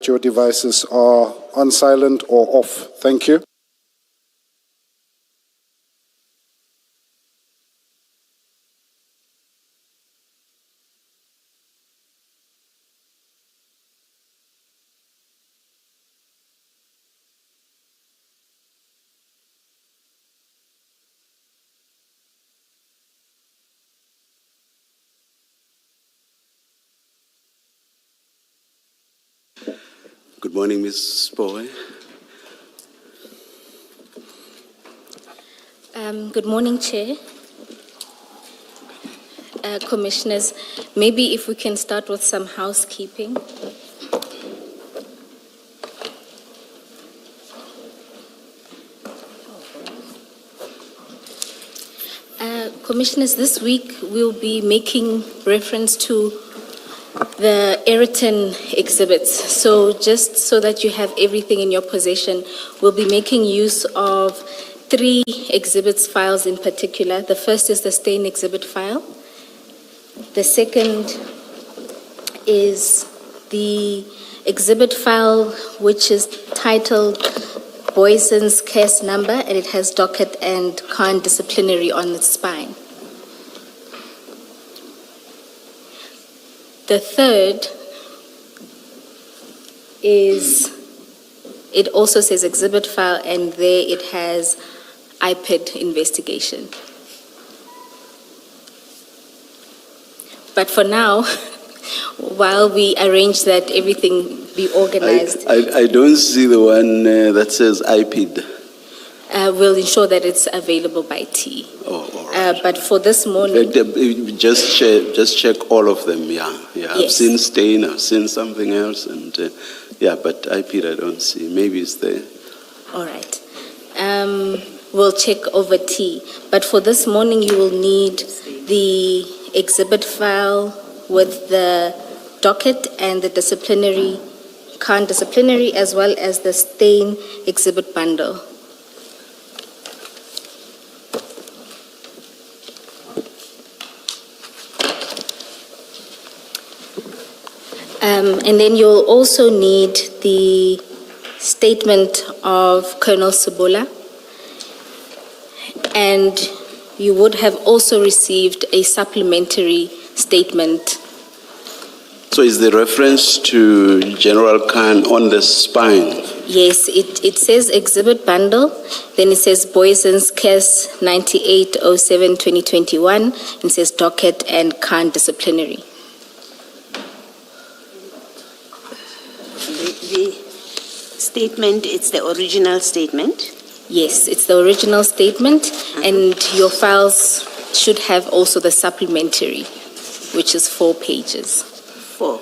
your devices are on silent or off. Thank you. Good morning, Ms. Boy. Good morning, Chair. Commissioners, maybe if we can start with some housekeeping. Commissioners, this week we'll be making reference to the Eriton exhibits. So just so that you have everything in your possession, we'll be making use of 3 exhibits files in particular. The first is the stain exhibit file. The second is the exhibit file which is titled Boyson's case number, and it has docket and Khan disciplinary on its spine. The third is, it also says exhibit file, and there it has IPID investigation. But for now, while we arrange that everything be organized, I don't see the one that says IPID. we'll ensure that it's available by tea. Oh, all right. But for this morning, Just check all of them, yeah. I've Yes. seen stain, I've seen something else, and but IPID I don't see. Maybe it's there. all right. We'll check over tea. But for this morning, you will need the exhibit file with the docket and the disciplinary, Khan disciplinary, as well as the stain exhibit bundle. And then you'll also need the statement of Colonel Sabula, and you would have also received a supplementary statement. So is the reference to General Khan on the spine? Yes, it says exhibit bundle, then it says Boyson's case 9807-2021, and it says docket and Khan disciplinary. The statement, it's the original statement. Yes, it's the original statement, and your files should have also the supplementary, which is 4 pages. 4.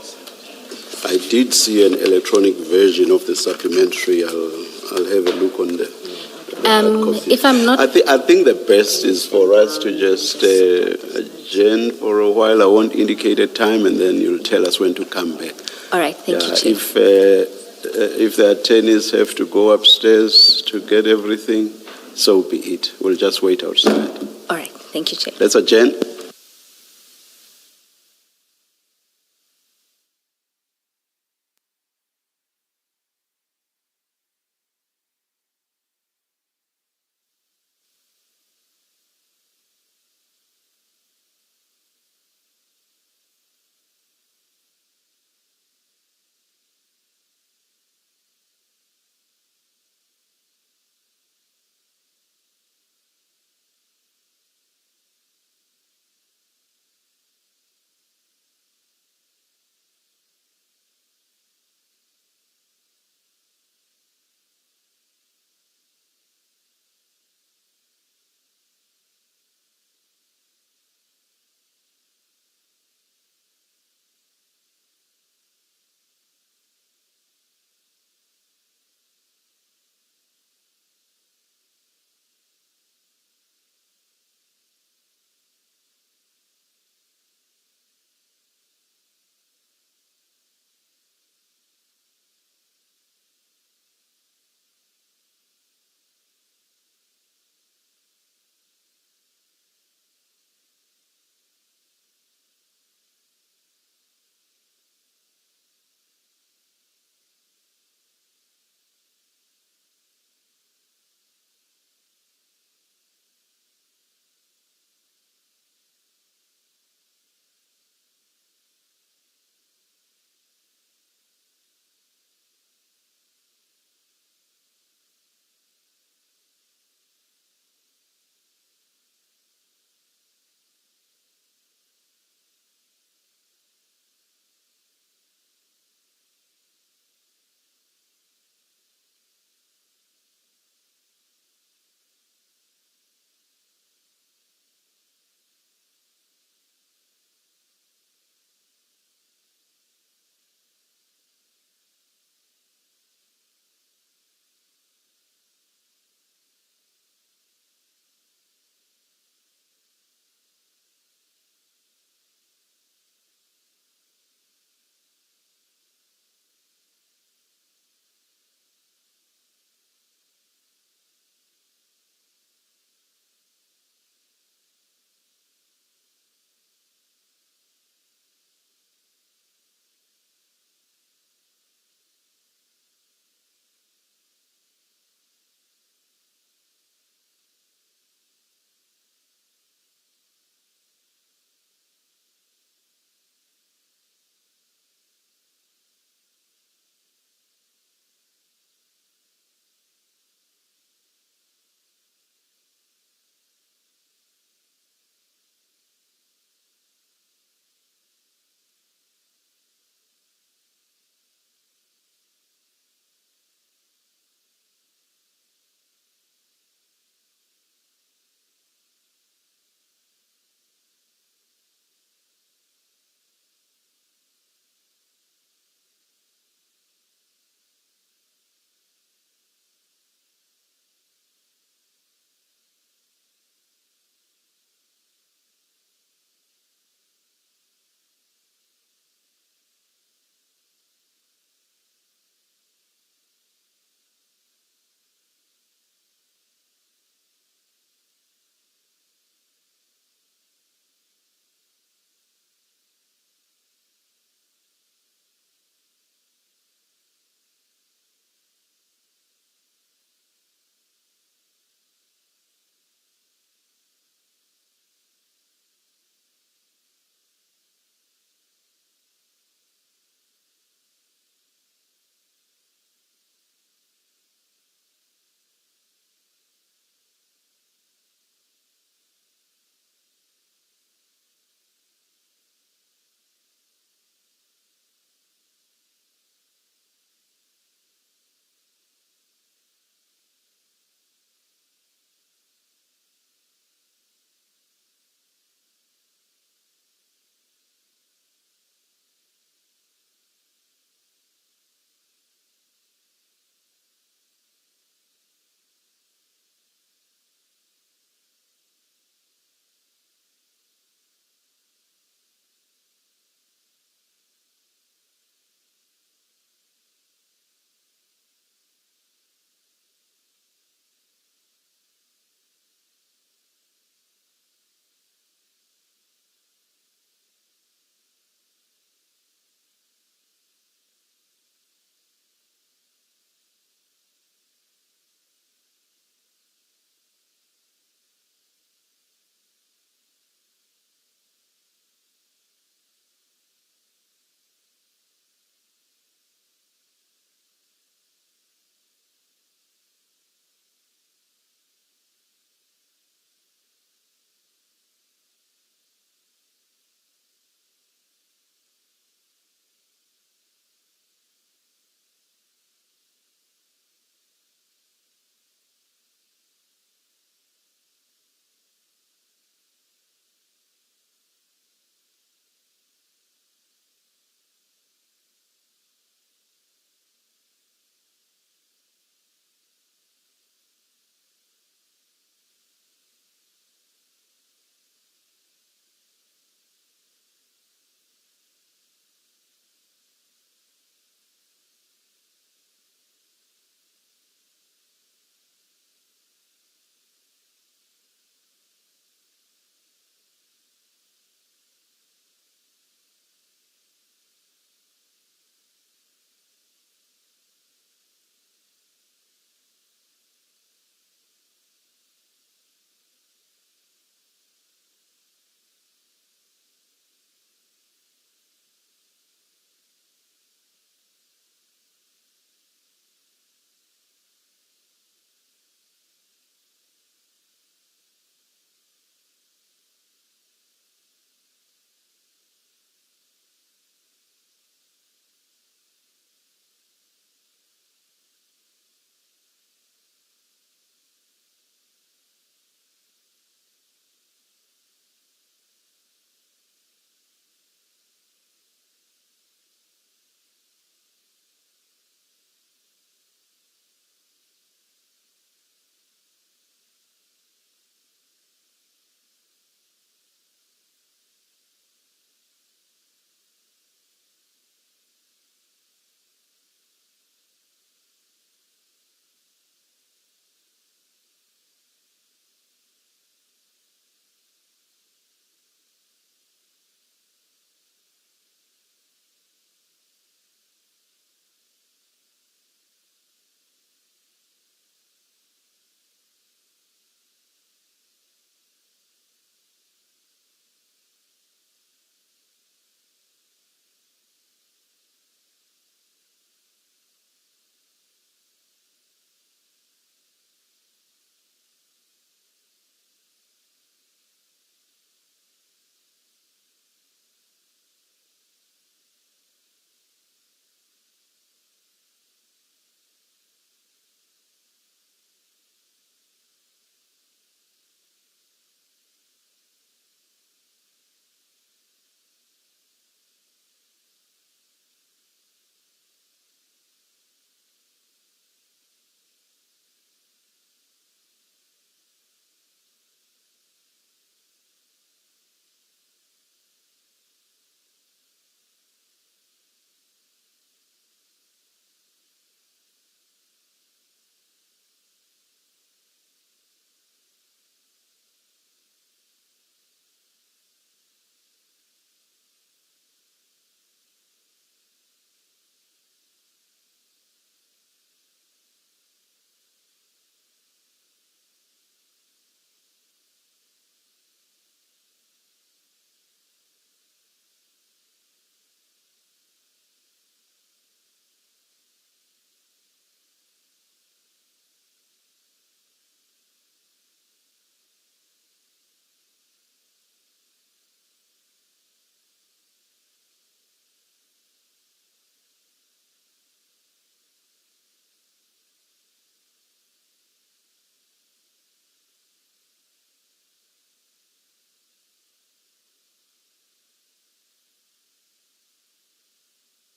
I did see an electronic version of the supplementary. I'll have a look on the hard copy. If I'm not... I think the best is for us to just adjourn for a while. I won't indicate a time, and then you'll tell us when to come back. All right, thank you, Chair. If the attorneys have to go upstairs to get everything, so be it. We'll just wait outside. All right, thank you, Chair. Let's adjourn.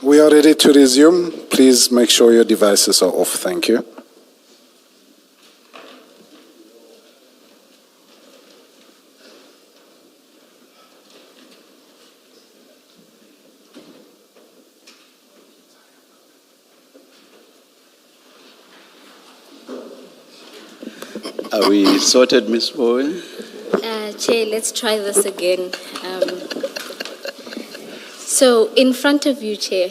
We are ready to resume. Please make sure your devices are off. Thank you. Are we sorted, Ms. Bowe? Chair, let's try this again. So in front of you, Chair,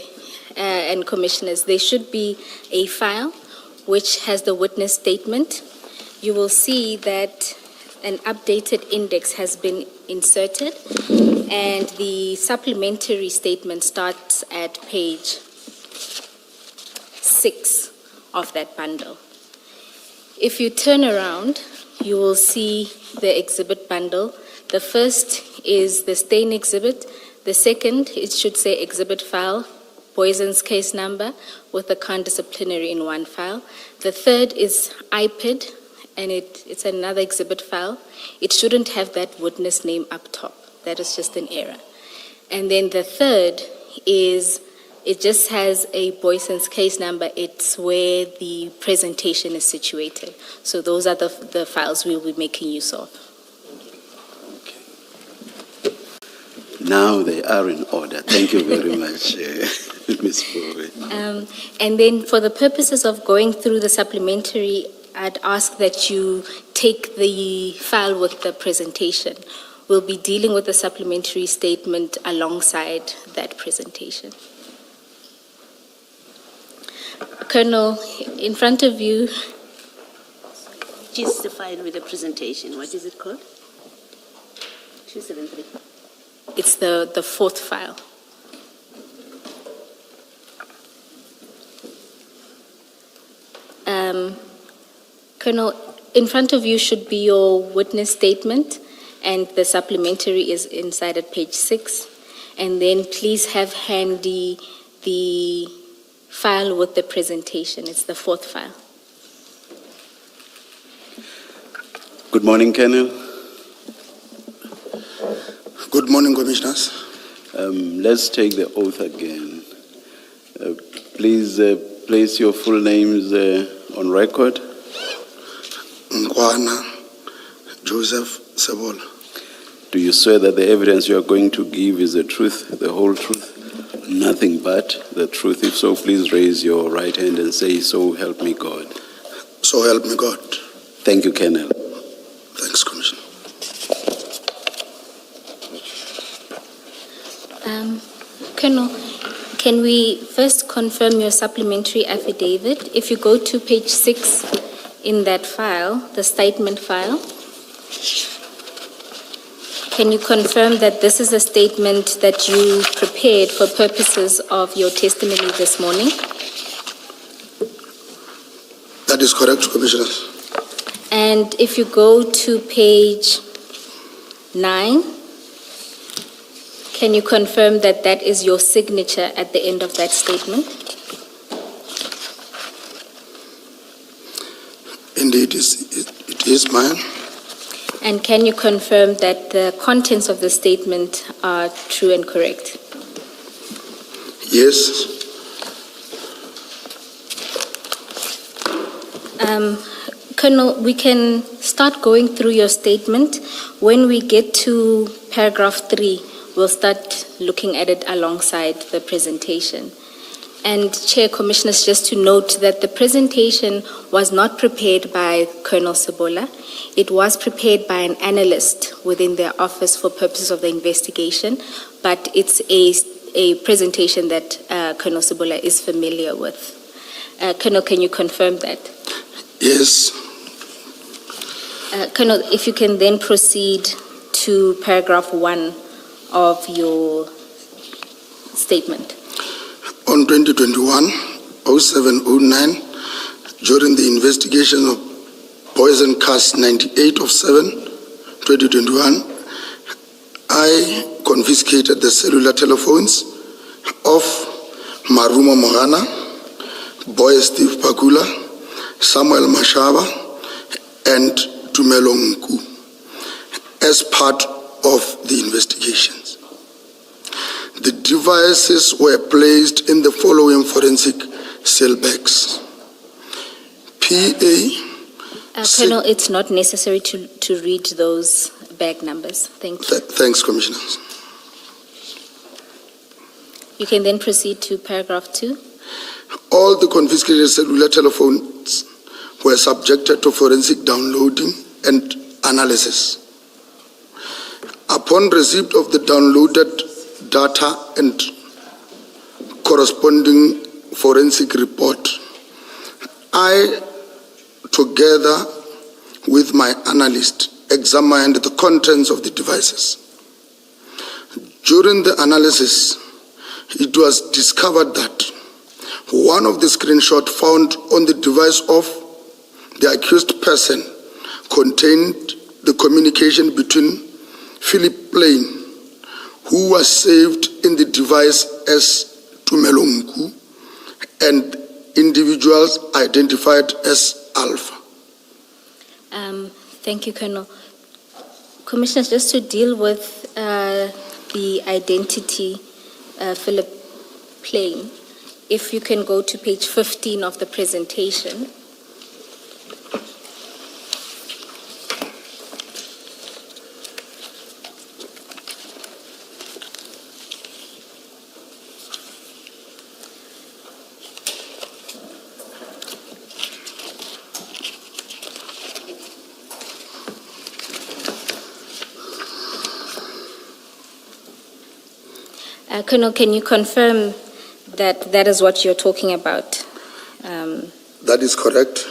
and Commissioners, there should be a file which has the witness statement. You will see that an updated index has been inserted, and the supplementary statement starts at page 6 of that bundle. If you turn around, you will see the exhibit bundle. The first is the stain exhibit. The second, it should say exhibit file, Poison's case number with the count disciplinary in one file. The third is IPID, and it's another exhibit file. It shouldn't have that witness name up top. That is just an error. And then the third is, it just has a Poison's case number. It's where the presentation is situated. So those are the files we will be making use of. Now they are in order. Thank you very much, Ms. Bowe. And then for the purposes of going through the supplementary, I'd ask that you take the file with the presentation. We'll be dealing with the supplementary statement alongside that presentation. Colonel, in front of you. Just the file with the presentation. What is it called? 273. It's the fourth file. Colonel, in front of you should be your witness statement, and the supplementary is inside at page 6. And then please have handy the file with the presentation. It's the fourth file. Good morning, Colonel. Good morning, Commissioners. Let's take the oath again. Please place your full names on record. Nkwana Joseph Sebola. Do you swear that the evidence you are going to give is the truth, the whole truth, nothing but the truth? If so, please raise your right hand and say, "So help me God." So help me God. Thank you, Colonel. Thanks, Commissioner. Colonel, can we first confirm your supplementary affidavit? If you go to page 6 in that file, the statement file, can you confirm that this is a statement that you prepared for purposes of your testimony this morning? That is correct, Commissioner. And if you go to page 9, can you confirm that that is your signature at the end of that statement? Indeed, it is mine. And can you confirm that the contents of the statement are true and correct? Yes. Colonel, we can start going through your statement. When we get to paragraph 3, we'll start looking at it alongside the presentation. And Chair, Commissioners, just to note that the presentation was not prepared by Colonel Sebola. It was prepared by an analyst within their office for purposes of the investigation, but it's a presentation that Colonel Sebola is familiar with. Colonel, can you confirm that? Yes. Colonel, if you can then proceed to paragraph 1 of your statement. On 2021-0709, during the investigation of Poison Case 98 of 7/2021, I confiscated the cellular telephones of Marumo Mogana, Boy Steve Pakula, Samuel Mashaba, and Tumelo Nku as part of the investigations. The devices were placed in the following forensic cell bags. PA. Colonel, it's not necessary to read those bag numbers. Thank you. Thanks, Commissioners. You can then proceed to paragraph 2. All the confiscated cellular telephones were subjected to forensic downloading and analysis. Upon receipt of the downloaded data and corresponding forensic report, I, together with my analyst, examined the contents of the devices. During the analysis, it was discovered that one of the screenshots found on the device of the accused person contained the communication between Philip Plain, who was saved in the device as Tumelongu, and individuals identified as Alpha. Thank you, Colonel. Commissioners, just to deal with the identity, Philip Plain, if you can go to page 15 of the presentation. Colonel, can you confirm that that is what you're talking about? That is correct.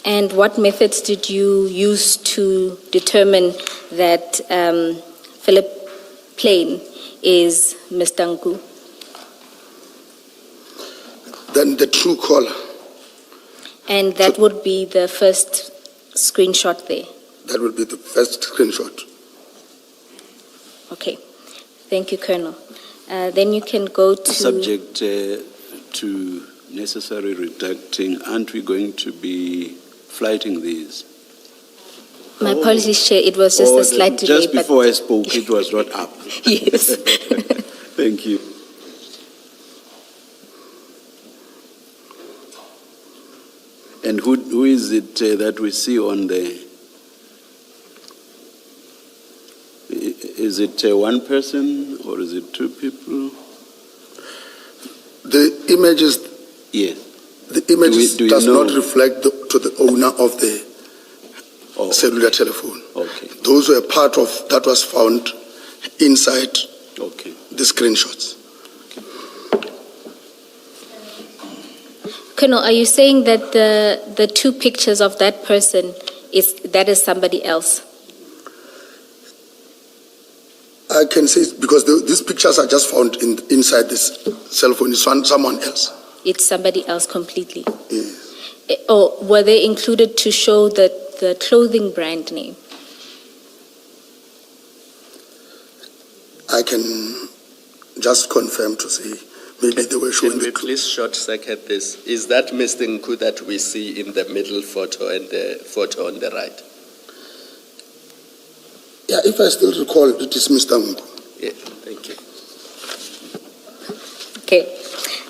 And what methods did you use to determine that Philip Plain is Mr. Ngu? Then the true caller. And that would be the first screenshot there? That will be the first screenshot. Okay. Thank you, Colonel. Then you can go to... Subject to necessary redacting, aren't we going to be flighting these? My apologies, Chair, it was just a slight delay. Just before I spoke, it was not up. Yes. Thank you. And who is it that we see on the... Is it one person or is it two people? The images... Yes. The images do you does know? not reflect to the owner of the cellular telephone. Okay. Those were part of that was found inside the screenshots. Colonel, are you saying that the two pictures of that person is somebody else? I can say because these pictures are just found inside this cell phone. It's someone else. It's somebody else completely? Yes. Or were they included to show the clothing brand name? I can just confirm to say maybe they were showing. Can we please short circuit this? Is that Mr. Nku that we see in the middle photo and the photo on the right? Yeah, if I still recall, it is Mr. Nku. Yeah, thank you. Okay.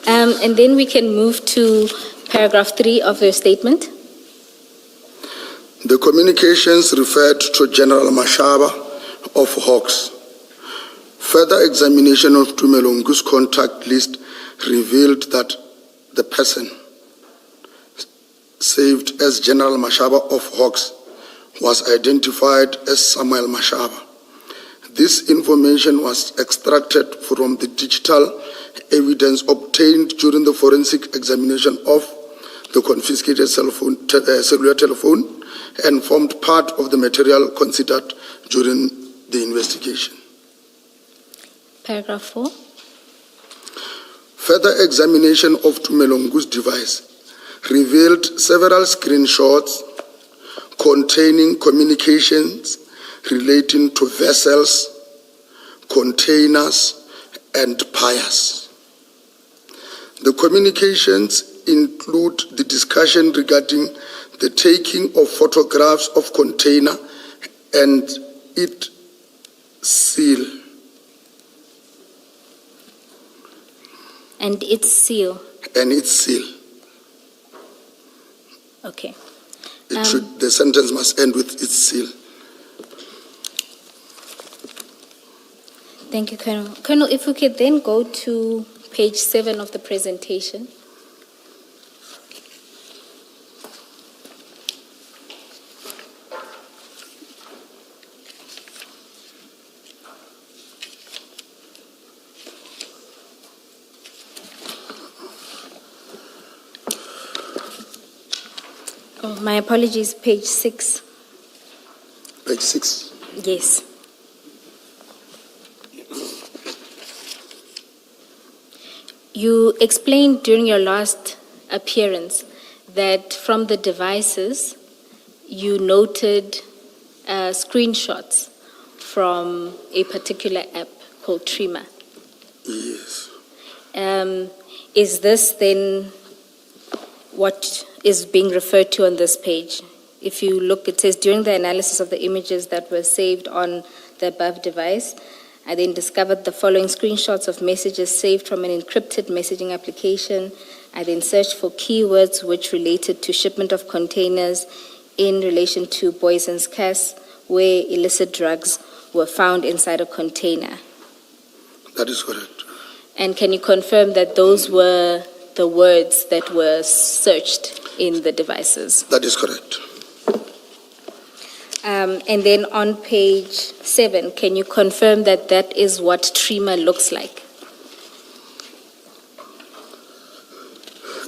And then we can move to paragraph 3 of your statement. The communications referred to General Mashaba of Hawks. Further examination of Tumelongu's contact list revealed that the person saved as General Mashaba of Hawks was identified as Samuel Mashaba. This information was extracted from the digital evidence obtained during the forensic examination of the confiscated cellular telephone and formed part of the material considered during the investigation. Paragraph 4. Further examination of Tumelongu's device revealed several screenshots containing communications relating to vessels, containers, and piers. The communications include the discussion regarding the taking of photographs of container and its seal. And its seal. and its seal. Okay. The sentence must end with its seal. Thank you, Colonel. Colonel, if we could then go to page 7 of the presentation. Oh, my apologies, page 6. Page 6. Yes. You explained during your last appearance that from the devices, you noted screenshots from a particular app called Trima. Yes. Is this then what is being referred to on this page? If you look, it says, during the analysis of the images that were saved on the above device, I then discovered the following screenshots of messages saved from an encrypted messaging application. I then searched for keywords which related to shipment of containers in relation to Boyson's Cass, where illicit drugs were found inside a container. That is correct. And can you confirm that those were the words that were searched in the devices? That is correct. And then on page 7, can you confirm that that is what Trima looks like?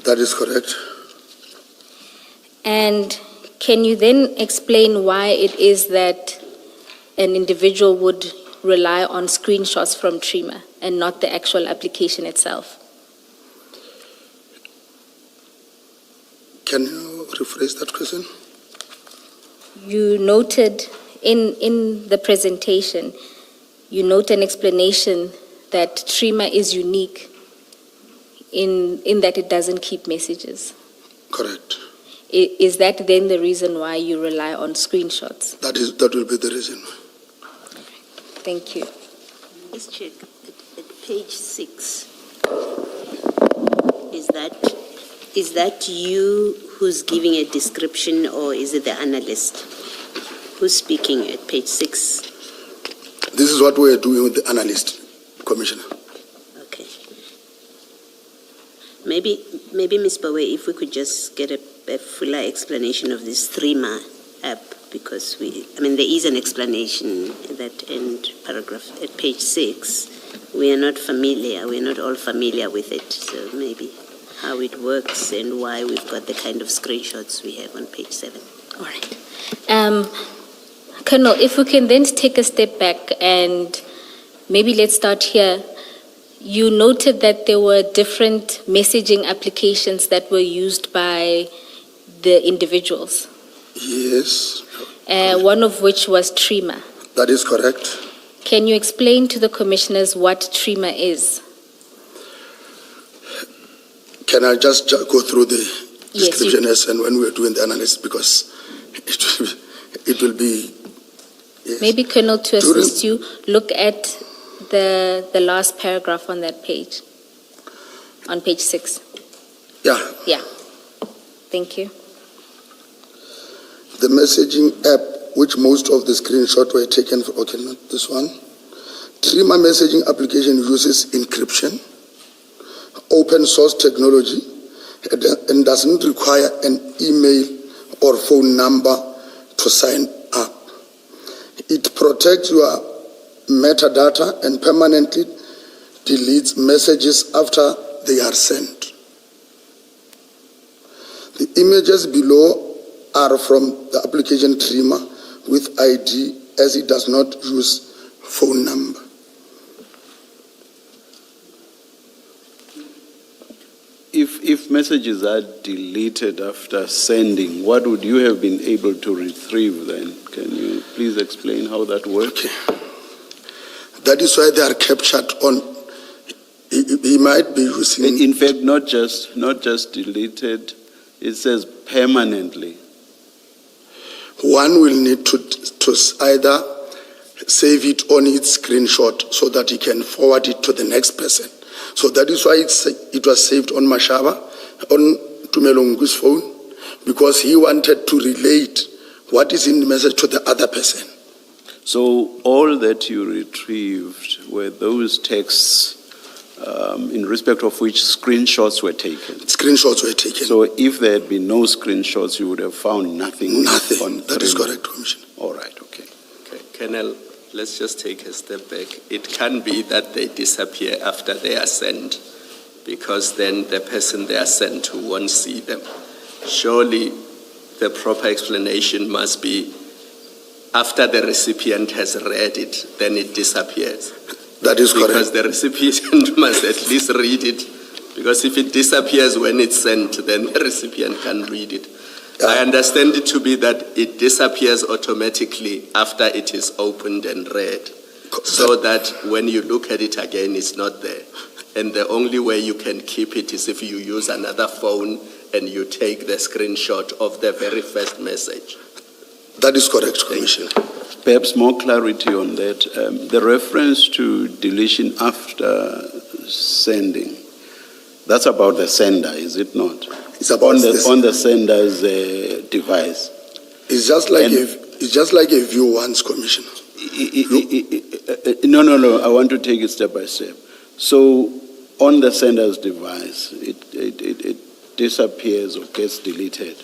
That is correct. And can you then explain why it is that an individual would rely on screenshots from Trima and not the actual application itself? Can you rephrase that question? You noted in the presentation, you note an explanation that Trima is unique in that it doesn't keep messages. Correct. Is that then the reason why you rely on screenshots? That will be the reason. Thank you. Let's check at page 6. Is that you who's giving a description, or is it the analyst who's speaking at page 6? This is what we're doing with the analyst, Commissioner. Okay. Maybe Ms. Bawe, if we could just get a fuller explanation of this Trima app, because there is an explanation at that end paragraph at page 6. We are not all familiar with it, so maybe how it works and why we've got the kind of screenshots we have on page 7. All right. Colonel, if we can then take a step back and maybe let's start here. You noted that there were different messaging applications that were used by the individuals. Yes. One of which was Trima. That is correct. Can you explain to the commissioners what Trima is? Can I just go through the description Yes, and when we're doing the analysis, because it will be... Yes. Maybe, Colonel, to assist you, look at the last paragraph on that page, on page 6. Yeah. Yeah. Thank you. The messaging app, which most of the screenshots were taken from, okay, not this one. Trima messaging application uses encryption, open source technology, and doesn't require an email or phone number to sign up. It protects your metadata and permanently deletes messages after they are sent. The images below are from the application Trima with ID, as it does not use phone number. If messages are deleted after sending, what would you have been able to retrieve then? Can you please explain how that works? Okay. That is why they are captured on. He might be using. In fact, not just deleted. It says permanently. One will need to either save it on its screenshot so that he can forward it to the next person. So that is why it was saved on Mashaba, on Tumelongu's phone, because he wanted to relate what is in the message to the other person. So all that you retrieved were those texts in respect of which screenshots were taken. Screenshots were taken. So if there had been no screenshots, you would have found nothing. Nothing. That is correct, Commissioner. All right, okay. Colonel, let's just take a step back. It can be that they disappear after they are sent, because then the person they are sent to won't see them. Surely the proper explanation must be after the recipient has read it, then it disappears. That is correct. Because the recipient must at least read it. Because if it disappears when it's sent, then the recipient can read it. I understand it to be that it disappears automatically after it is opened and read, so that when you look at it again, it's not there. And the only way you can keep it is if you use another phone and you take the screenshot of the very first message. That is correct, Commissioner. Perhaps more clarity on that. The reference to deletion after sending, that's about the sender, is it not? It's about on the sender's device. It's just like a view once, Commissioner. No. I want to take it step by step. So on the sender's device, it disappears or gets deleted.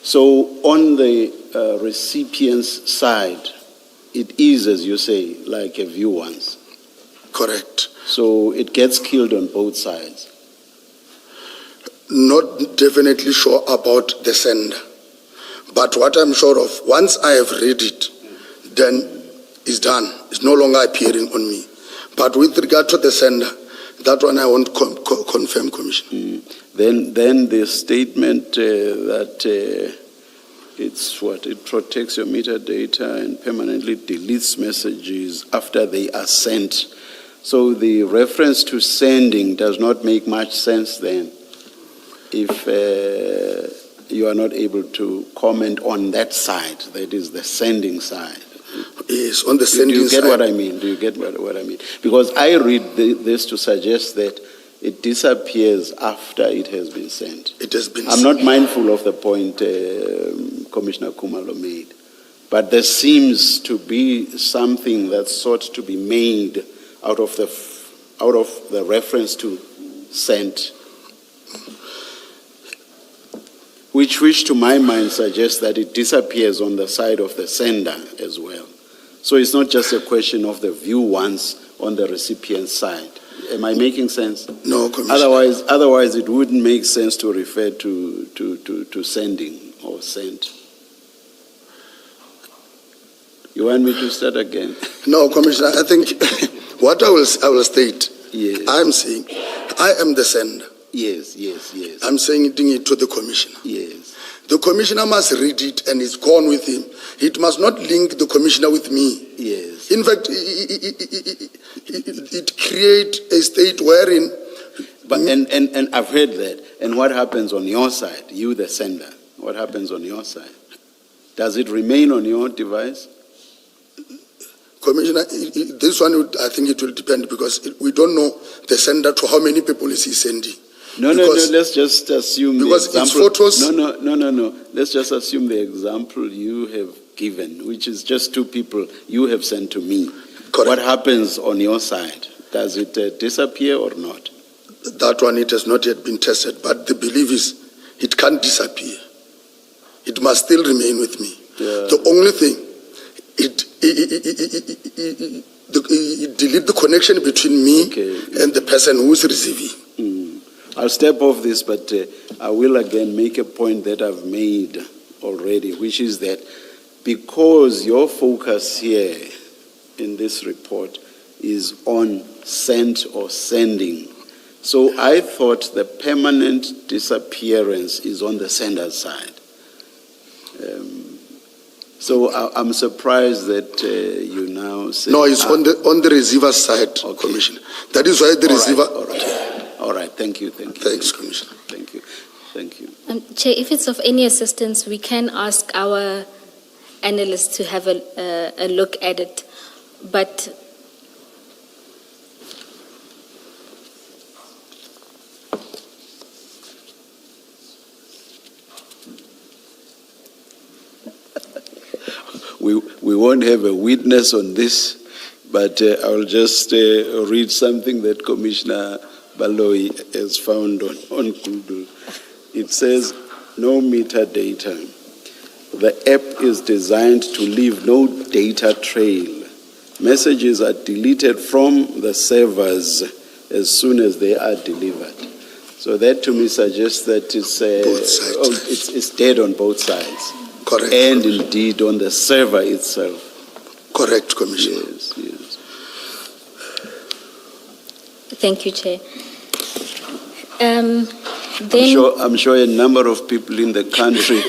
So on the recipient's side, it is, as you say, like a view once. Correct. So it gets killed on both sides. Not definitely sure about the sender. But what I'm sure of, once I have read it, then it's done. It's no longer appearing on me. But with regard to the sender, that one I won't confirm, Commissioner. Then the statement that it protects your metadata and permanently deletes messages after they are sent. So the reference to sending does not make much sense then, if you are not able to comment on that side, that is the sending side. Yes, on the sending side. Do you get what I mean? Do you get what I mean? Because I read this to suggest that it disappears after it has been sent. It has been I'm sent. not mindful of the point Commissioner Kumalo made, but there seems to be something that's sought to be made out of the reference to sent, which to my mind suggests that it disappears on the side of the sender as well. So it's not just a question of the view once on the recipient's side. Am I making sense? No, Commissioner. Otherwise it wouldn't make sense to refer to sending or sent. You want me to start again? No, Commissioner, I think what I will state, Yes. I'm saying, I am the sender. Yes. I'm saying it to the Commissioner. Yes. The Commissioner must read it and it's gone with him. It must not link the Commissioner with me. Yes. In fact, it creates a state wherein... But and I've heard that. And what happens on your side, you the sender? What happens on your side? Does it remain on your device? Commissioner, this one, I think it will depend because we don't know the sender to how many people is he sending. No, let's just assume because the example. It's photos. No. Let's just assume the example you have given, which is just two people you have sent to me. Correct. What happens on your side? Does it disappear or not? That one, it has not yet been tested, but the belief is it can't disappear. It must still remain with me. Yeah. The only thing, it delete the connection between me and the person who is receiving. I'll step off this, but I will again make a point that I've made already, which is that because your focus here in this report is on sent or sending, so I thought the permanent disappearance is on the sender's side. So I'm surprised that you now say... No, it's on the receiver's side, Commissioner. That is why the receiver... All right. Thank you. Thanks, Commissioner. Thank you. Chair, if it's of any assistance, we can ask our analysts to have a look at it. But we won't have a witness on this, but I'll just read something that Commissioner Baloyi has found on Google. It says, no metadata. The app is designed to leave no data trail. Messages are deleted from the servers as soon as they are delivered. So that to me suggests that Both sides. it's dead on both sides. Correct. And indeed on the server itself. Correct, Commissioner. Yes. Thank you, Chair. I'm sure a number of people in the country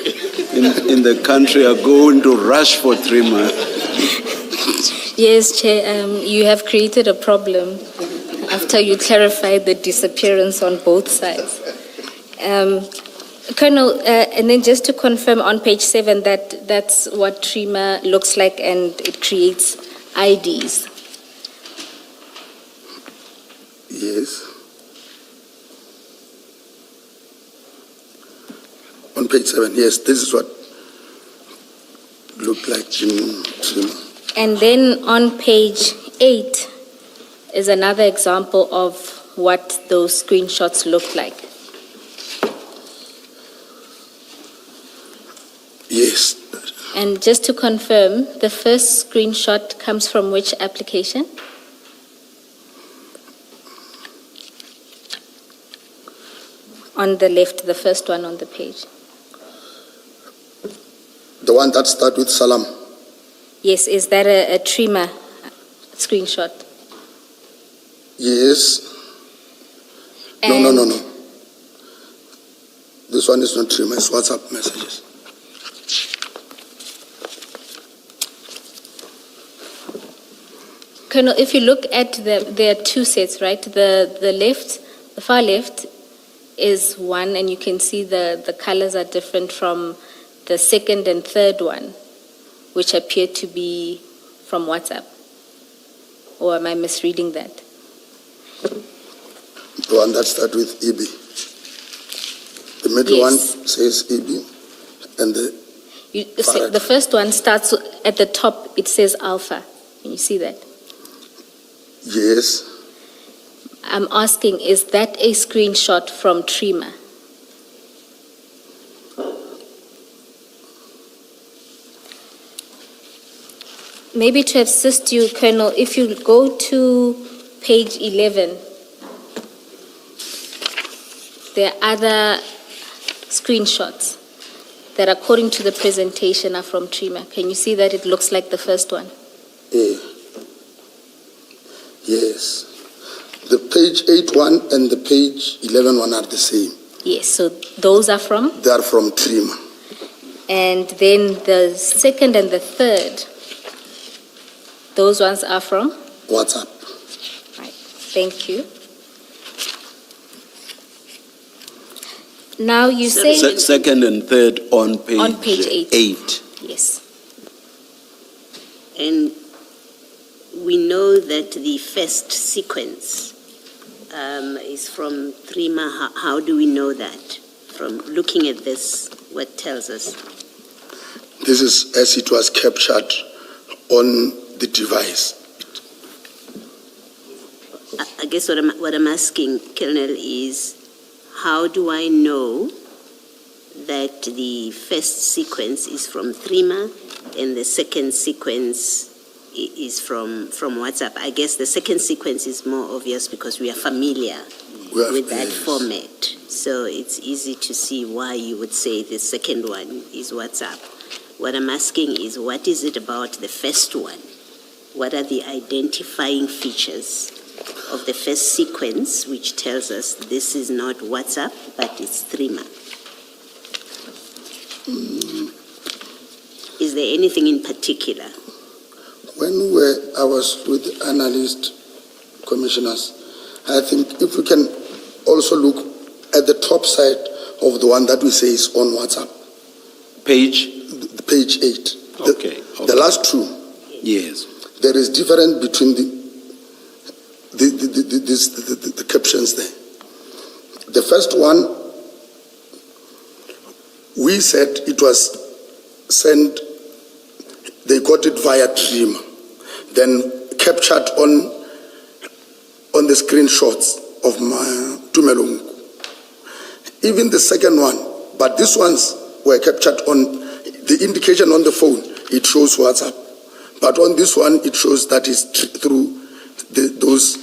in the country are going to rush for 3 months. Yes, Chair, you have created a problem after you clarified the disappearance on both sides. Colonel, and then just to confirm on page 7 that that's what TRIMA looks like and it creates IDs. Yes. On page 7, yes, this is what looked like TRIMA. And then on page 8 is another example of what those screenshots look like. Yes. And just to confirm, the first screenshot comes from which application? On the left, the first one on the page. The one that starts with Salam. Yes, is that a TRIMA screenshot? Yes. And No. This one is not TRIMA, it's WhatsApp messages. Colonel, if you look at there are two sets, right? The far left is one, and you can see the colors are different from the second and third one, which appear to be from WhatsApp. Or am I misreading that? The one that starts with EB. The middle one says EB, and the first one starts at the top, it says alpha. Can you see that? yes. I'm asking, is that a screenshot from TRIMA? Maybe to assist you, Colonel, if you go to page 11, there are other screenshots that, according to the presentation, are from TRIMA. Can you see that it looks like the first one? Yes. The page 8 one and the page 11 one are the same. Yes, so those are from? They are from TRIMA. And then the second and the third, those ones are from? WhatsApp. Right, thank you. Now you say... Second and third on page 8. Yes. And we know that the first sequence is from TRIMA. How do we know that? From looking at this, what tells us? This is as it was captured on the device. I guess what I'm asking, Colonel, is how do I know that the first sequence is from TRIMA and the second sequence is from WhatsApp? I guess the second sequence is more obvious because we are familiar with that format. So it's easy to see why you would say the second one is WhatsApp. What I'm asking is, what is it about the first one? What are the identifying features of the first sequence which tells us this is not WhatsApp, but it's TRIMA? Is there anything in particular? When I was with the analyst commissioners, I think if we can also look at the top side of the one that we say is on WhatsApp. Page? The page 8. Okay. The last two. Yes. There is difference between the captions there. The first one, we said it was sent they got it via trimmer, then captured on the screenshots of my Tumelungu. Even the second one, but these ones were captured on the indication on the phone. It shows WhatsApp, but on this one it shows that is through those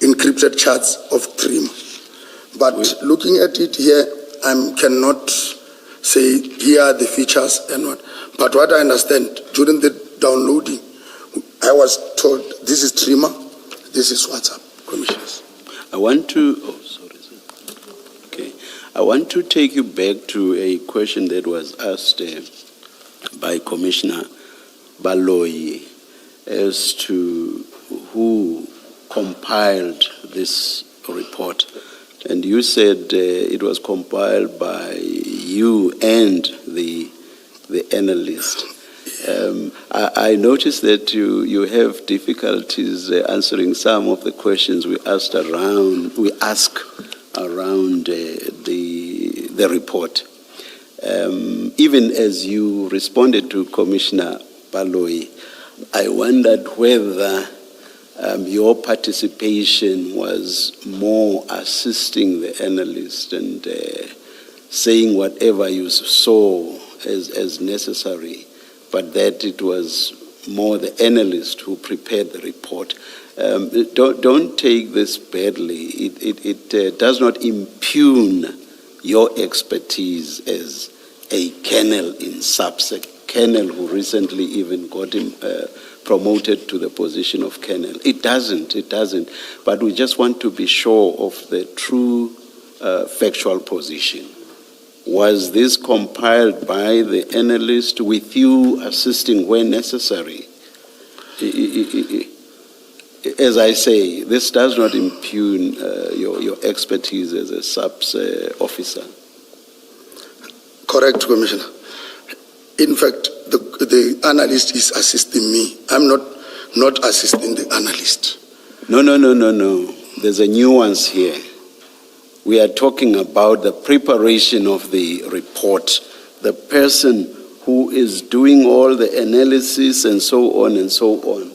encrypted chats of trimmer. But looking at it here, I cannot say here are the features and what. But what I understand during the downloading, I was told this is trimmer, this is WhatsApp, Commissioners. I want to, I want to take you back to a question that was asked by Commissioner Baloyi as to who compiled this report. And you said it was compiled by you and the analyst. I noticed that you have difficulties answering some of the questions we ask around the report. Even as you responded to Commissioner Baloyi, I wondered whether your participation was more assisting the analyst and saying whatever you saw as necessary, but that it was more the analyst who prepared the report. Don't take this badly. It does not impugn your expertise as a colonel in SAPSEC, colonel who recently even got him promoted to the position of colonel. It doesn't. But we just want to be sure of the true factual position. Was this compiled by the analyst with you assisting where necessary? As I say, this does not impugn your expertise as a SAPS officer. Correct, Commissioner. In fact, the analyst is assisting me. I'm not assisting the analyst. No. There's a nuance here. We are talking about the preparation of the report, the person who is doing all the analysis and so on and so on.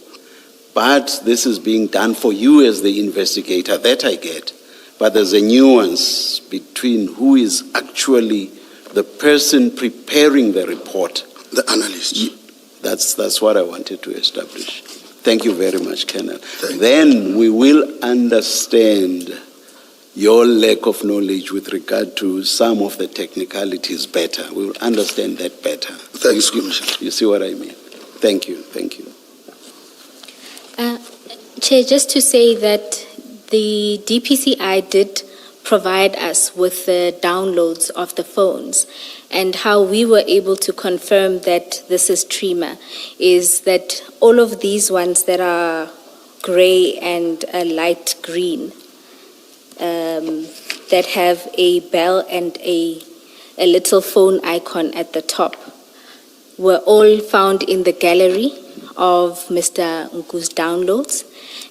But this is being done for you as the investigator, that I get. But there's a nuance between who is actually the person preparing the report. The analyst. That's what I wanted to establish. Thank you very much, Colonel. Then we will understand your lack of knowledge with regard to some of the technicalities better. We will understand that better. Thanks, Commissioner. You see what I mean? Thank you. Chair, just to say that the DPCI did provide us with the downloads of the phones, and how we were able to confirm that this is Trima is that all of these ones that are gray and a light green that have a bell and a little phone icon at the top were all found in the gallery of Mr. Nku's downloads.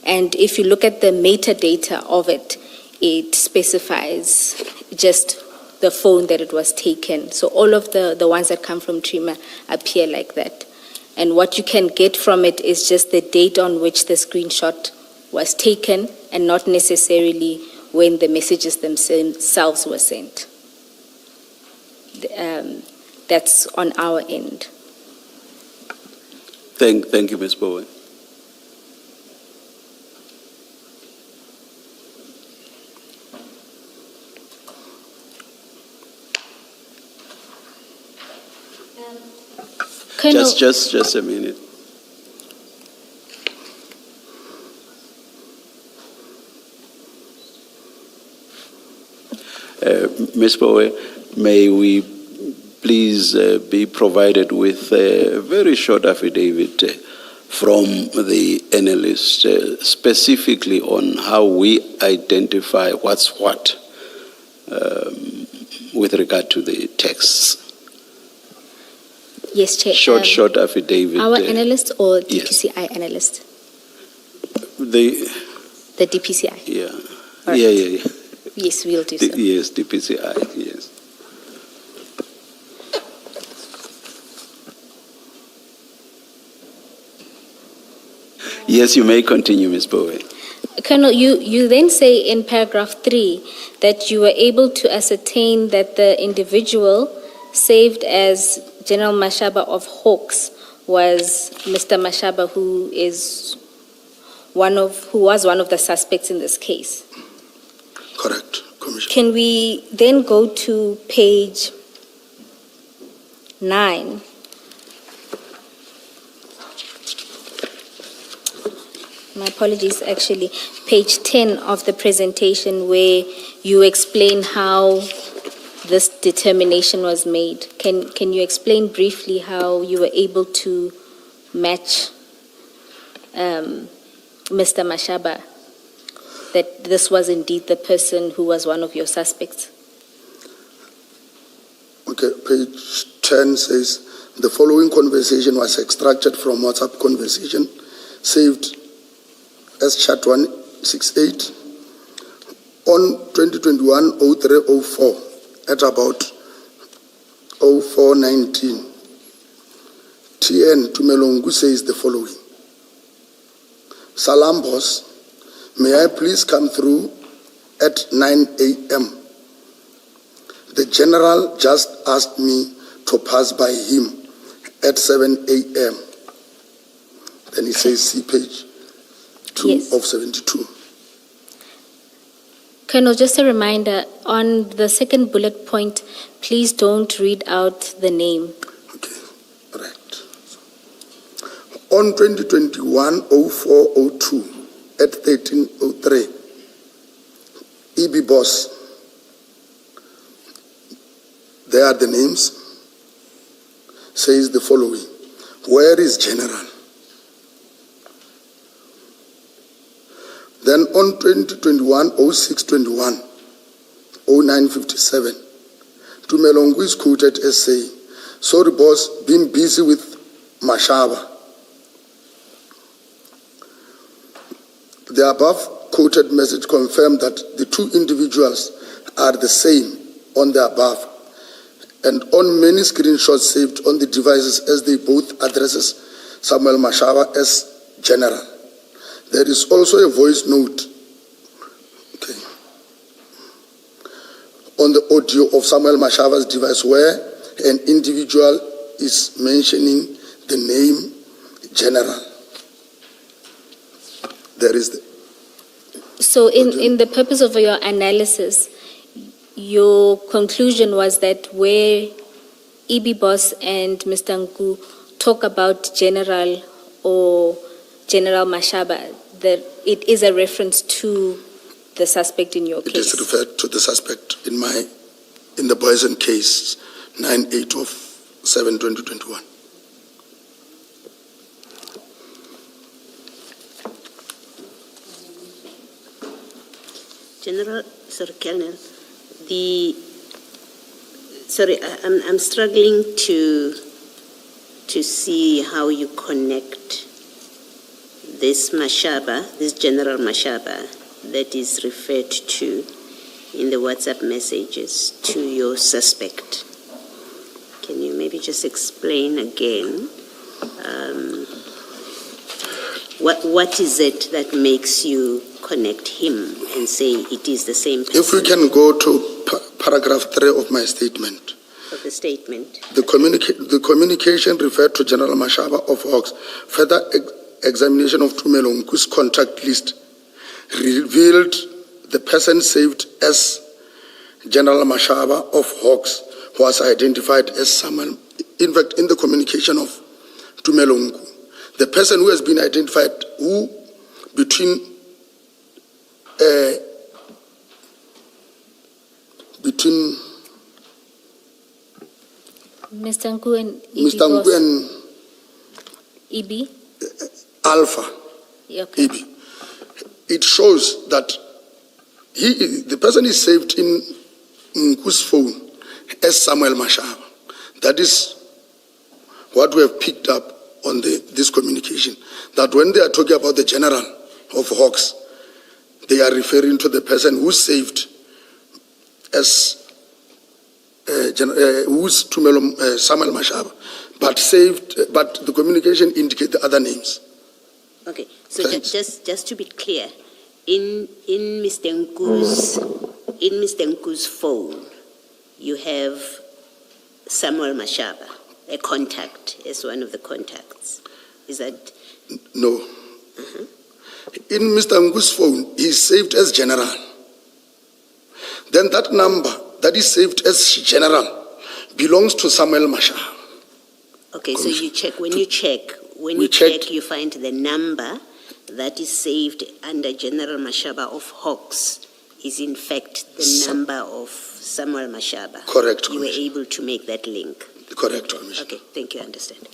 And if you look at the metadata of it, it specifies just the phone that it was taken. So all of the ones that come from Trima appear like that. And what you can get from it is just the date on which the screenshot was taken and not necessarily when the messages themselves were sent. That's on our end. Thank you, Ms. Bowen. Colonel, Just a minute. Ms. Bowen, may we please be provided with a very short affidavit from the analyst, specifically on how we identify what's what with regard to the texts. yes, Chair. Short affidavit. Our analyst or yes. DPCI analyst? The DPCI. Yeah. All right. Yeah. Yes, we'll do so. Yes, DPCI, yes. Yes, you may continue, Ms. Bowe. Colonel, you then say in paragraph 3 that you were able to ascertain that the individual saved as General Mashaba of Hawks was Mr. Mashaba, who was one of the suspects in this case. Correct, Commissioner. Can we then go to page 9? My apologies, actually, page 10 of the presentation where you explain how this determination was made. Can you explain briefly how you were able to match Mr. Mashaba, that this was indeed the person who was one of your suspects? Okay, page 10 says, the following conversation was extracted from WhatsApp conversation saved as chat 168 on 2021-03-04 at about 04:19. TN Tumelongu says the following. Salam boss, may I please come through at 9 a.m. The general just asked me to pass by him at 7 a.m. Then he says, see page 2 Yes. of 72. Colonel, just a reminder, on the second bullet point, please don't read out the name. Okay, right. On 2021-04-02 at 13:03, EB boss, there are the names, says the following. Where is General? Then on 2021-06-21, 09:57, Tumelongu is quoted as saying, sorry boss, been busy with Mashaba. The above quoted message confirmed that the two individuals are the same on the above and on many screenshots saved on the devices as they both addresses Samuel Mashaba as General. There is also a voice note on the audio of Samuel Mashaba's device where an individual is mentioning the name General. There is the So in the purpose of your analysis, your conclusion was that where EB Boss and Mr. Nku talk about General or General Mashaba, that it is a reference to the suspect in your It case. is referred to the suspect in the Boysen case, 9/8 of 7/2021. General, sorry, Colonel, I'm struggling to see how you connect this Mashaba, this General Mashaba that is referred to in the WhatsApp messages to your suspect. Can you maybe just explain again what is it that makes you connect him and say it is the same person? If we can go to paragraph 3 of my statement. Of the statement. The communication referred to General Mashaba of Hawks. Further examination of Tumelongu's contact list revealed the person saved as General Mashaba of Hawks was identified as someone. In fact, in the communication of Tumelongu, the person who has been identified, who between Mr. Nku and EB Mr. Boss. Ngu and EB? Alpha, Okay. EB. It shows that the person is saved in Nku's phone as Samuel Mashaba. That is what we have picked up on this communication. That when they are talking about the General of Hawks, they are referring to the person who saved as who's Samuel Mashaba, but the communication indicates the other names. Okay, so Thanks. just to be clear, in Mr. Nku's phone, you have Samuel Mashaba, a contact, as one of the contacts. Is that? No. In Mr. Ngu's phone, he is saved as general. Then that number that is saved as general belongs to Samuel Masha. Okay, so you check, when you check, you find the number that is saved under General Mashaba of Hawks is in fact the number of Samuel Mashaba. Correct, You were Commissioner. able to make that link. Correct, Commissioner. Okay, thank you, I understand.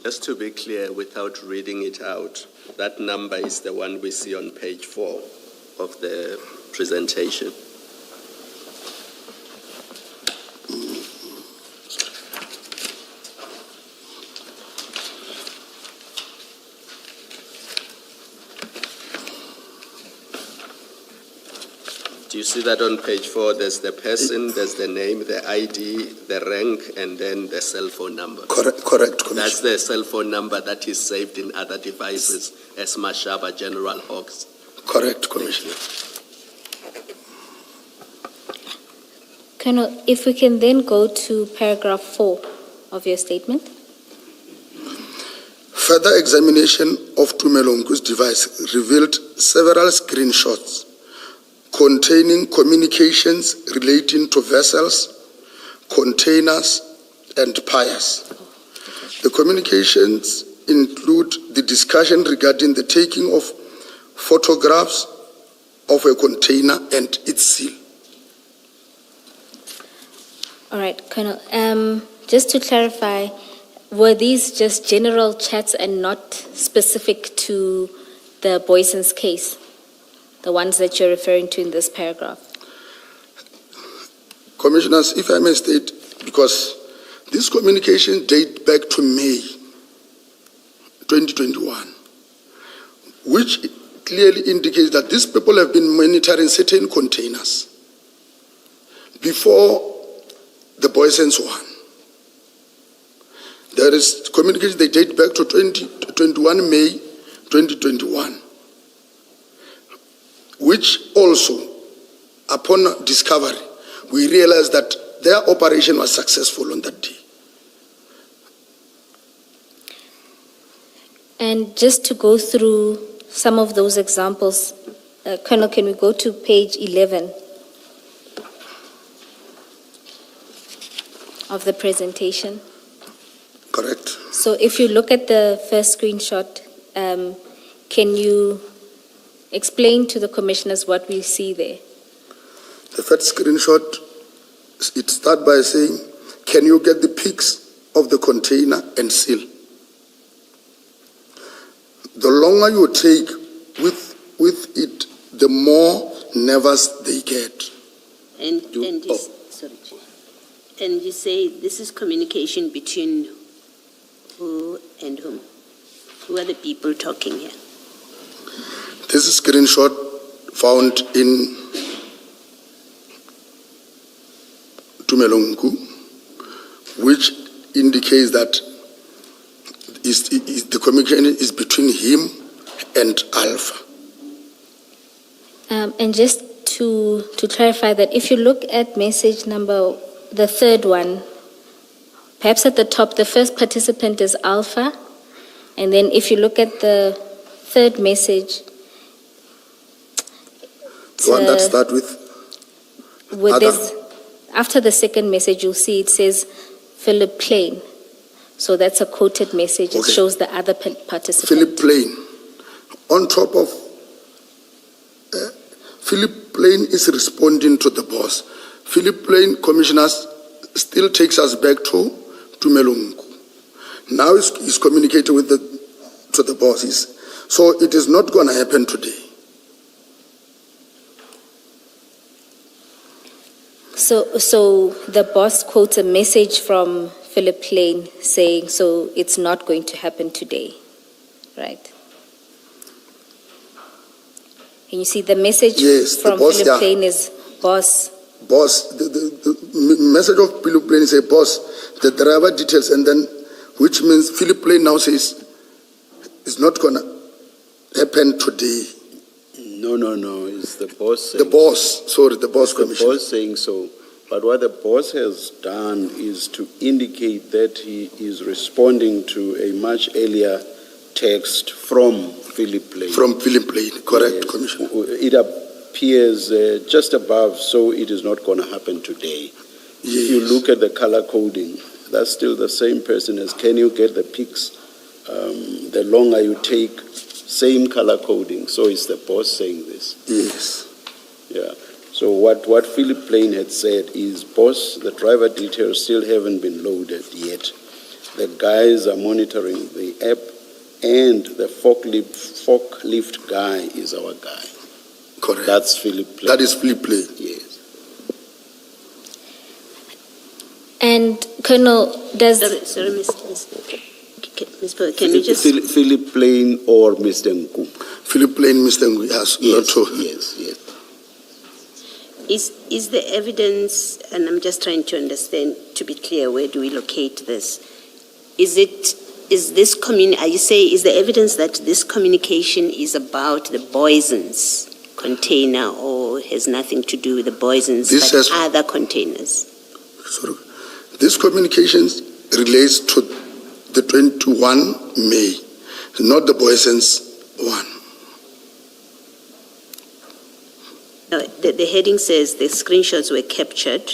Just to be clear, without reading it out, that number is the one we see on page 4 of the presentation. Do you see that on page 4? There's the person, there's the name, the ID, the rank, and then the cell phone number. Correct, Commissioner. That's the cell phone number that is saved in other devices as Mashaba General Hawks. Correct, Commissioner. Colonel, if we can then go to paragraph 4 of your statement. Further examination of Tumelongu's device revealed several screenshots containing communications relating to vessels, containers, and piers. The communications include the discussion regarding the taking of photographs of a container and its seal. All right, Colonel. Just to clarify, were these just general chats and not specific to the Boyson's case? The ones that you're referring to in this paragraph? Commissioners, if I may state, because this communication date back to May 2021, which clearly indicates that these people have been monitoring certain containers before the Boyson's one. There is communication, they date back to 21 May 2021. Which also, upon discovery, we realized that their operation was successful on that day. And just to go through some of those examples, Colonel, can we go to page 11 of the presentation? Correct. So if you look at the first screenshot, can you explain to the commissioners what we see there? The first screenshot, it starts by saying, can you get the pics of the container and seal? The longer you take with it, the more nervous they get. And you say this is communication between who and whom? Who are the people talking here? This is a screenshot found in Tumelongu, which indicates that the communication is between him and Alpha. And just to clarify that, if you look at message number, the third one, perhaps at the top, the first participant is Alpha, and then if you look at the third message, The one that starts with after the second message, you'll see it says Philip Plain. So that's a quoted message. It Okay. shows the other participant. Philip Plain. On top of Philip Plain is responding to the boss. Philip Plain, commissioners, still takes us back to Tumelongu. Now he's communicating with to the bosses. So it is not going to happen today. So the boss quotes a message from Philip Plain saying, so it's not going to happen today, right? And you see the message from Philip Plain is, boss. Boss, the message of Philip Plain is a boss, the driver details, and then, which means Philip Plain now says, it's not going to happened today. No, it's the boss. The boss, sorry, the boss, It's the Commissioner. boss saying so. But what the boss has done is to indicate that he is responding to a much earlier text from Philip Lane. From Philip Plain, correct, Yes. Commissioner. It appears just above, so it is not going to happen today. If you Yes. look at the color coding, that's still the same person as can you get the pics? The longer you take, same color coding. So it's the boss saying this. Yes. Yeah. So what Philip Plain had said is, boss, the driver details still haven't been loaded yet. The guys are monitoring the app, and the forklift guy is our guy. Correct. That's Philip Plain. That is Philip Plain. Yes. And Colonel, does Sorry, Ms. Bowe, can you just... Philip Plain or Mr. Nku? Philip Plain, Mr. Ngui, has not to. Yes. Is the evidence, and I'm just trying to understand, to be clear, where do we locate this? Is the evidence that this communication is about the Boison's container or has nothing to do with the Boison's, but other containers? Sorry. This communications relates to the 21 May, not the Boyson's one. No, the heading says the screenshots were captured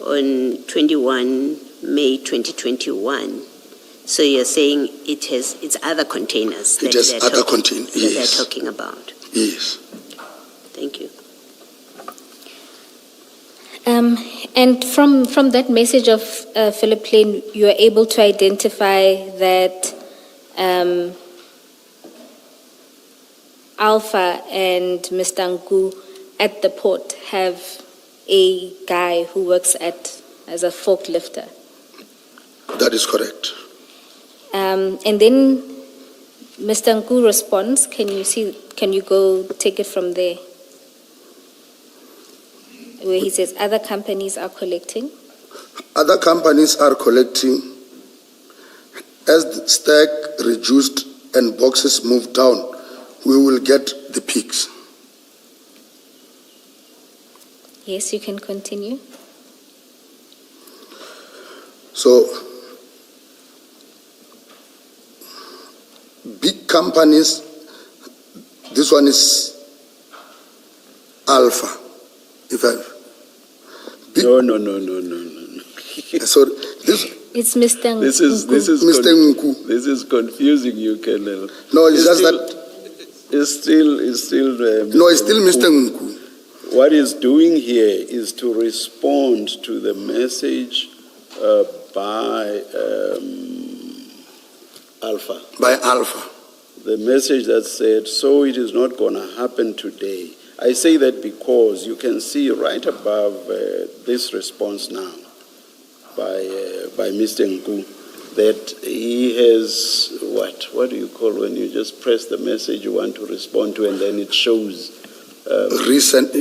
on 21 May 2021. So you're saying it's other containers It has other containers, that yes. they're talking about. Yes. Thank you. and from that message of Philip Plain, you are able to identify that Alpha and Mr. Nku at the port have a guy who works as a forklifter. That is correct. And then Mr. Nku responds. Can you go take it from there? Where he says other companies are collecting. Other companies are collecting. As the stack reduced and boxes moved down, we will get the peaks. Yes, you can continue. So, big companies, this one is Alpha. No. So this It's Mr. Nku. This is Mr. Nku. This is confusing you, Colonel. No, it's just that. It's still. No, it's still Mr. Nku. What he's doing here is to respond to the message by Alpha. By Alpha. The message that said, so it is not going to happen today. I say that because you can see right above this response now by Mr. Nku that he has, what do you call when you just press the message you want to respond to and then it shows. Recent.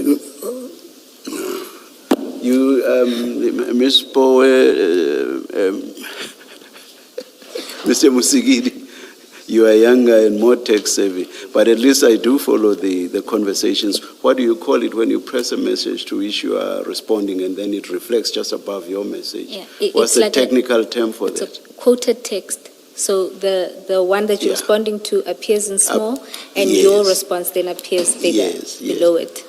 Ms. Bowe, Mr. Musigidi, you are younger and more tech savvy, but at least I do follow the conversations. What do you call it when you press a message to which you are responding and then it reflects just above your message? Yeah, What's the technical term for that? It's a quoted text. So the one that you're responding to appears in small, and your response then appears bigger below it.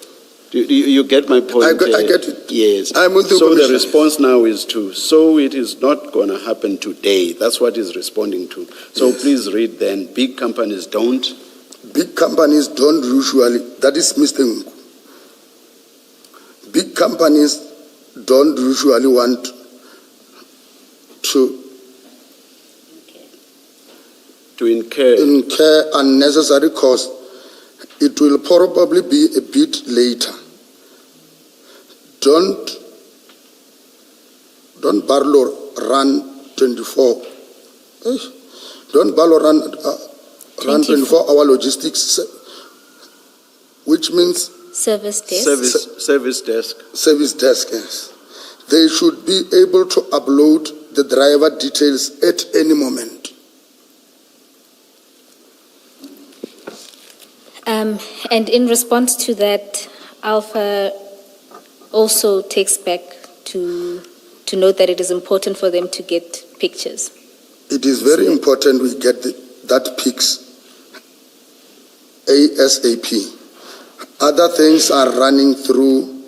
You get my point? I get it. Yes. I'm with you, so the Commissioner. response now is so it is not going to happen today. That's what he's responding to. So please read then. Big companies don't. Big companies don't usually, that is Mr. Nku. Big companies don't usually want to incur unnecessary costs. It will probably be a bit later. Don't Barlow run 24. Don't Barlow run 24-hour logistics, which means service desk. Service desk. Service desk, yes. They should be able to upload the driver details at any moment. And in response to that, Alpha also takes back to note that it is important for them to get pictures. It is very important we get that pics ASAP. Other things are running through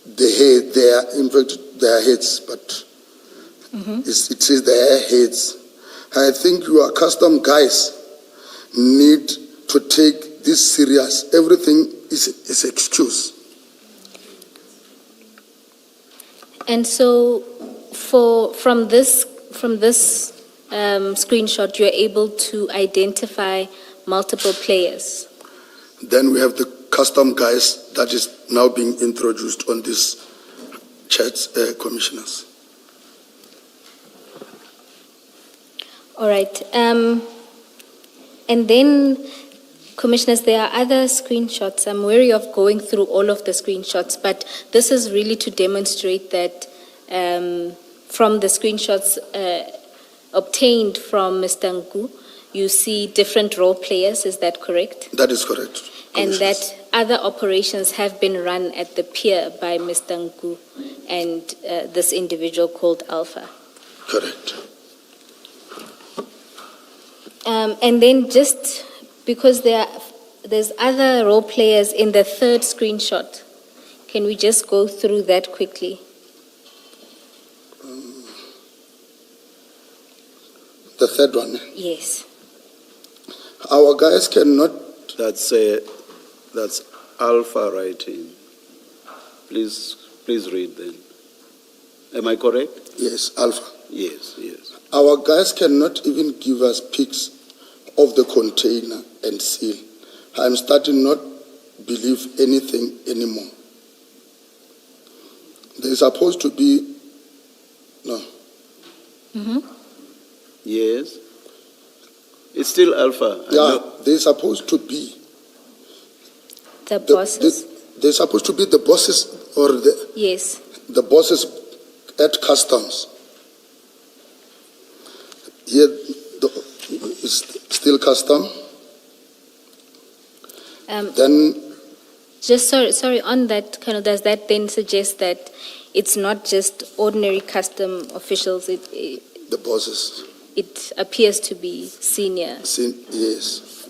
the head, in fact, their heads, but it is their heads. I think your custom guys need to take this serious. Everything is excuse. And so, from this screenshot, you're able to identify multiple players. Then we have the custom guys that is now being introduced on these chats, commissioners. All right. And then, Commissioners, there are other screenshots. I'm wary of going through all of the screenshots, but this is really to demonstrate that from the screenshots obtained from Mr. Nku, you see different role players. Is that correct? That is correct. And that other operations have been run at the pier by Mr. Nku and this individual called Alpha. Correct. And then just because there's other role players in the third screenshot, can we just go through that quickly? The third one. Yes. Our guys cannot. That's Alpha writing. Please read then. Am I correct? Yes, Alpha. Yes. Our guys cannot even give us pics of the container and seal. I'm starting not believe anything anymore. There's supposed to be no. Yes. It's still Alpha. Yeah, there's supposed to be The bosses? There's supposed to be the bosses or Yes. the bosses at customs. Here it's still custom. Then Just sorry, on that, Colonel, does that then suggest that it's not just ordinary custom officials, the bosses. it appears to be senior? Yes.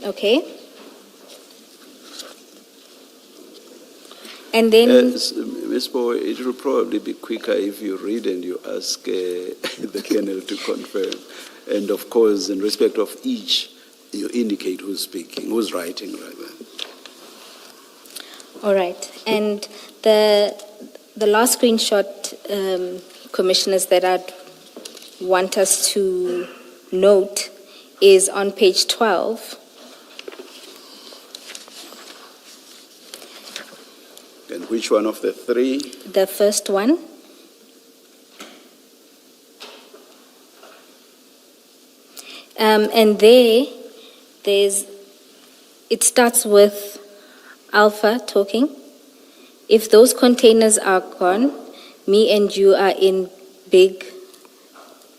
Okay. And then... Ms. Bowe, it will probably be quicker if you read and you ask the Colonel to confirm. And of course, in respect of each, you indicate who's speaking, who's writing, rather. All right. And the last screenshot, Commissioners, that I'd want us to note is on page 12. And which one of the three? The first one. And it starts with Alpha talking. If those containers are gone, me and you are in big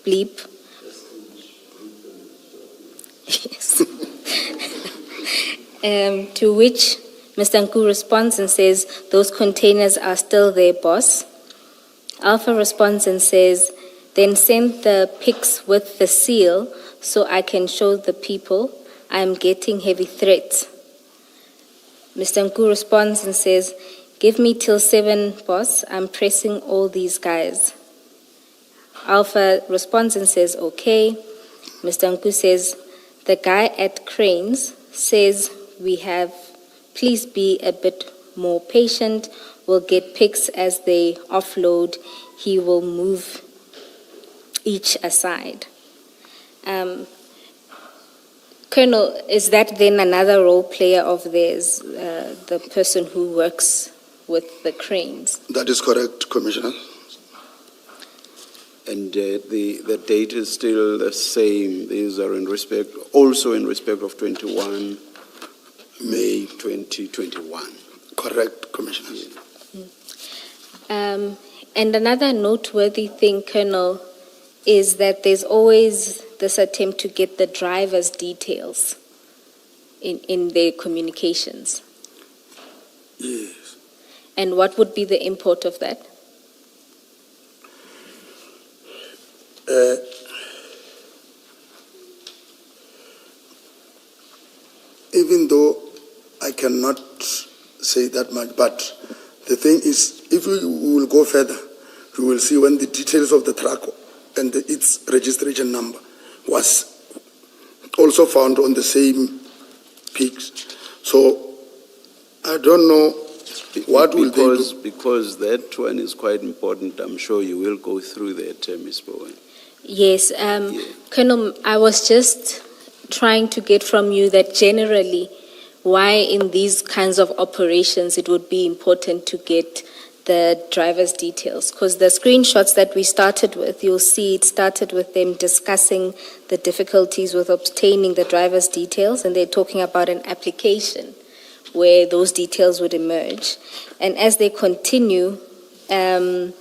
bleep. Yes. To which Mr. Nku responds and says, those containers are still there, boss. Alpha responds and says, then send the pics with the seal so I can show the people I'm getting heavy threats. Mr. Nku responds and says, give me till 7, boss. I'm pressing all these guys. Alpha responds and says, okay. Mr. Nku says, the guy at Cranes says please be a bit more patient. We'll get pics as they offload. He will move each aside. Colonel, is that then another role player of theirs, the person who works with the Cranes? That is correct, Commissioner. And the date is still the same. These are also in respect of 21 May 2021. Correct, Commissioner. And another noteworthy thing, Colonel, is that there's always this attempt to get the driver's details in their communications? Yes. And what would be the import of that? Even though I cannot say that much, but the thing is, if we will go further, we will see when the details of the truck and its registration number was also found on the same pics. So I don't know what will they do. Because that one is quite important. I'm sure you will go through that, Ms. Bowen. Yes, Colonel, I was just trying to get from you that generally why in these kinds of operations it would be important to get the driver's details. Because the screenshots that we started with, you'll see it started with them discussing the difficulties with obtaining the driver's details, and they're talking about an application where those details would emerge. And as they continue, Mr.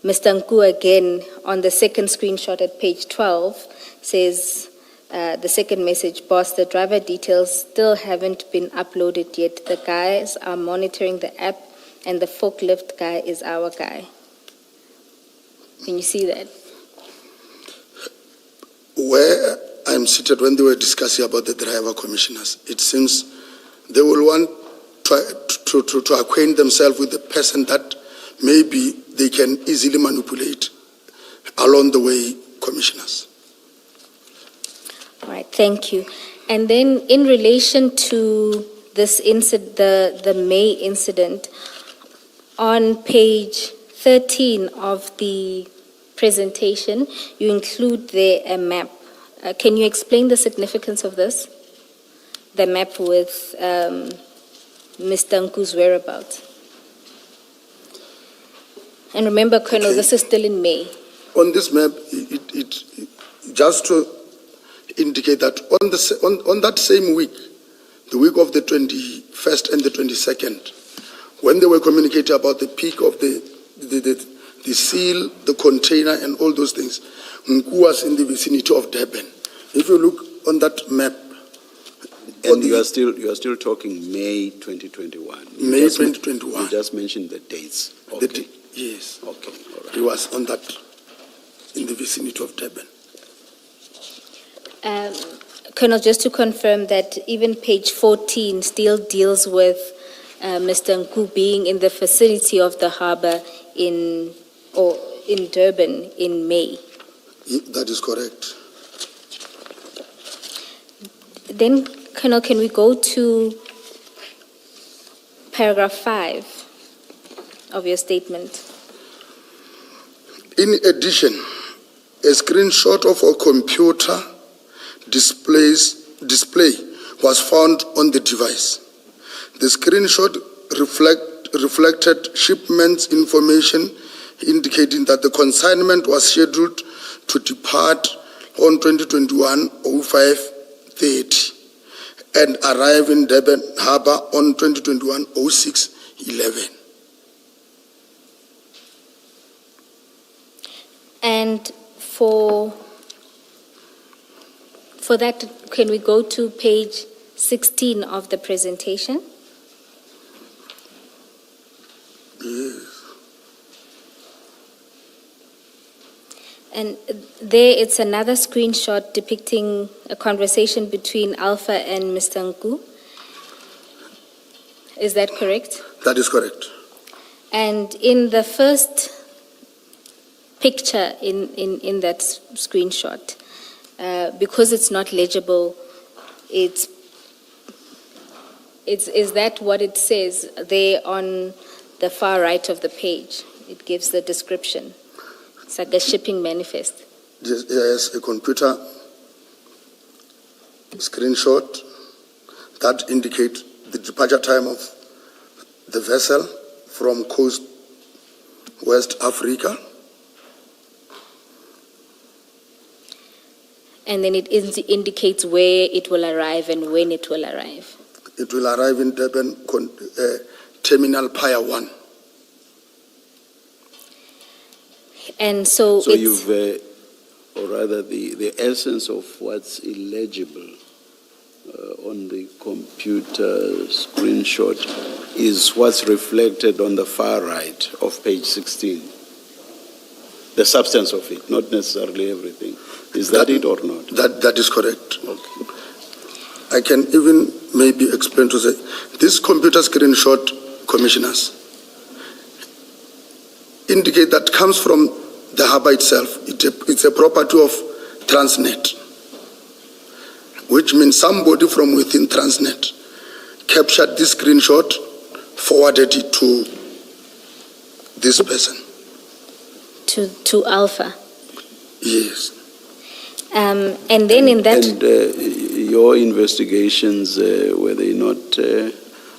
Nku again on the second screenshot at page 12 says, the second message, boss, the driver details still haven't been uploaded yet. The guys are monitoring the app and the forklift guy is our guy. Can you see that? Where I'm seated when they were discussing about the driver commissioners, it seems they will want to acquaint themselves with the person that maybe they can easily manipulate along the way, commissioners. All right, thank you. And then in relation to this incident, the May incident, on page 13 of the presentation, you include there a map. Can you explain the significance of this? The map with Mr. Nku's whereabouts. And remember, Colonel, Okay. this is still in May. On this map, it just to indicate that on that same week, the week of the 21st and the 22nd, when they were communicating about the peak of the seal, the container, and all those things, Nku was in the vicinity of Durban. If you look on that map, And you are still talking May 2021. May 2021. You just mentioned the dates. Okay. Yes. Okay. All right. He was on that, in the vicinity of Durban. Colonel, just to confirm that even page 14 still deals with Mr. Nku being in the vicinity of the harbor in Durban in May. That is correct. Then, Colonel, can we go to paragraph 5 of your statement? In addition, a screenshot of a computer display was found on the device. The screenshot reflected shipments information indicating that the consignment was scheduled to depart on 2021-05-30 and arrive in Durban Harbour on 2021-06-11. And for that, can we go to page 16 of the presentation? Yes. And there it's another screenshot depicting a conversation between Alpha and Mr. Nku. Is that correct? That is correct. And in the first picture in that screenshot, because it's not legible, is that what it says there on the far right of the page? It gives the description. It's like a shipping manifest. Yes, a computer screenshot that indicates the departure time of the vessel from coast West Africa. And then it indicates where it will arrive and when it will arrive. It will arrive in Durban Terminal Pier 1. And so So it's... or rather the essence of what's illegible on the computer screenshot is what's reflected on the far right of page 16. The substance of it, not necessarily everything. Is that it or not? That is correct. Okay. I can even maybe explain to say, this computer screenshot, commissioners, indicate that comes from the harbor itself. It's a property of Transnet, which means somebody from within Transnet captured this screenshot, forwarded it to this person. To Alpha. Yes. And then in that... And your investigations, were they not...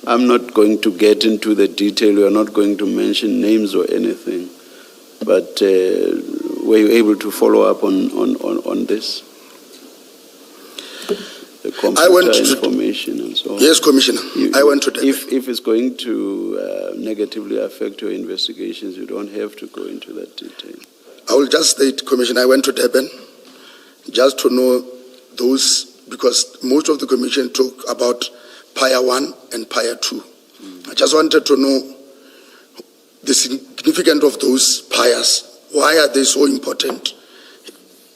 I'm not going to get into the detail. We are not going to mention names or anything. But were you able to follow up on this? The computer information and so on. Yes, Commissioner. I went to that. If it's going to negatively affect your investigations, you don't have to go into that detail. I will just state, Commissioner, I went to Durban just to know those, because most of the Commission talk about Pier 1 and Pier 2. I just wanted to know the significance of those piers. Why are they so important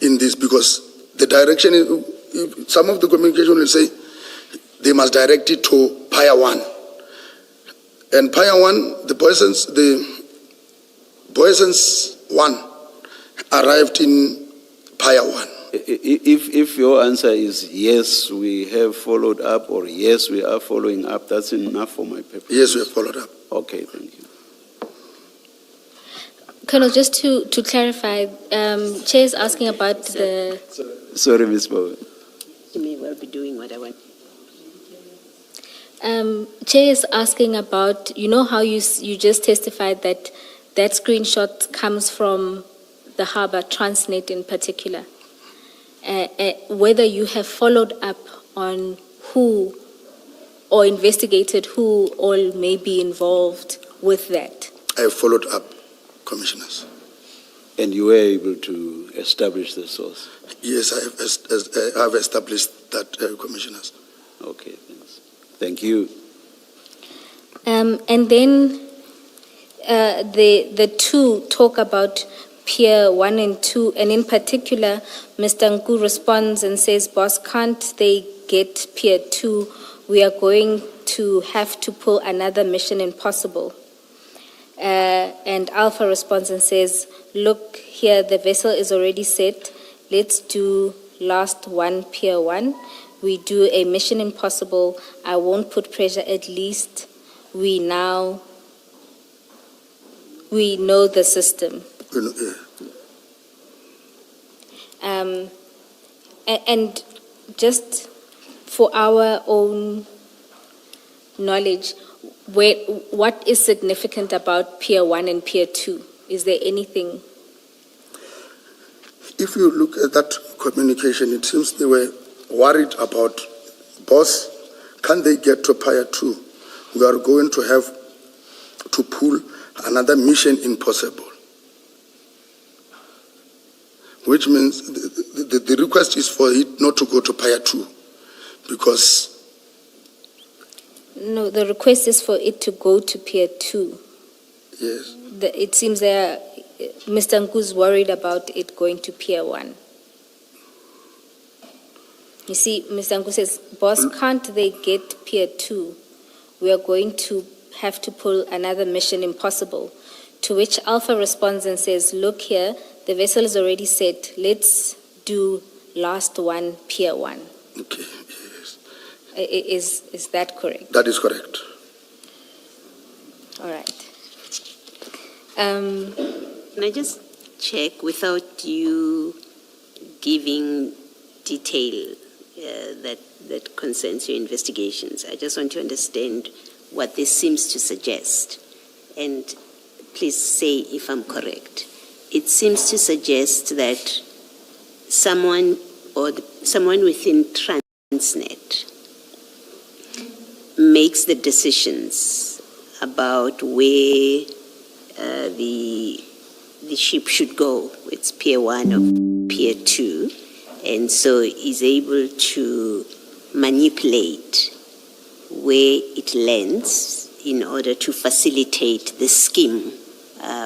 in this? Because the direction, some of the communication will say they must direct it to Pier 1. And Pier 1, the Boysen's 1 arrived in Pier 1. If your answer is yes, we have followed up, or yes, we are following up, that's enough for my purpose. Yes, we have followed up. Okay, thank you. Colonel, just to clarify, Chair is asking about the... Sorry, Ms. Bowen. You may well be doing what I want. Chair is asking about, you know how you just testified that that screenshot comes from the harbour, Transnet in particular. Whether you have followed up on who or investigated who all may be involved with that. I have followed up, Commissioners. And you were able to establish the source? Yes, I have established that, Commissioners. Okay, thanks. Thank you. And then the two talk about Pier 1 and 2, and in particular, Mr. Nku responds and says, boss, can't they get Pier 2? We are going to have to pull another Mission Impossible. And Alpha responds and says, look here, the vessel is already set. Let's do last one, Pier 1. We do a Mission Impossible. I won't put pressure, at least we know the system. And just for our own knowledge, what is significant about Pier 1 and Pier 2? Is there anything? If you look at that communication, it seems they were worried about, boss, can they get to Pier 2? We are going to have to pull another Mission Impossible. Which means the request is for it not to go to Pier 2, because... No, the request is for it to go to Pier 2. Yes. It seems Mr. Nku's worried about it going to Pier 1. You see, Mr. Nku says, boss, can't they get Pier 2? We are going to have to pull another Mission Impossible. To which Alpha responds and says, look here, the vessel is already set. Let's do last one, Pier 1. Okay, yes. Is that correct? That is correct. All right. Can I just check, without you giving detail that concerns your investigations, I just want to understand what this seems to suggest. And please say if I'm correct. It seems to suggest that someone within Transnet makes the decisions about where the the ship should go. It's Pier 1 or Pier 2, and so is able to manipulate where it lands in order to facilitate the scheme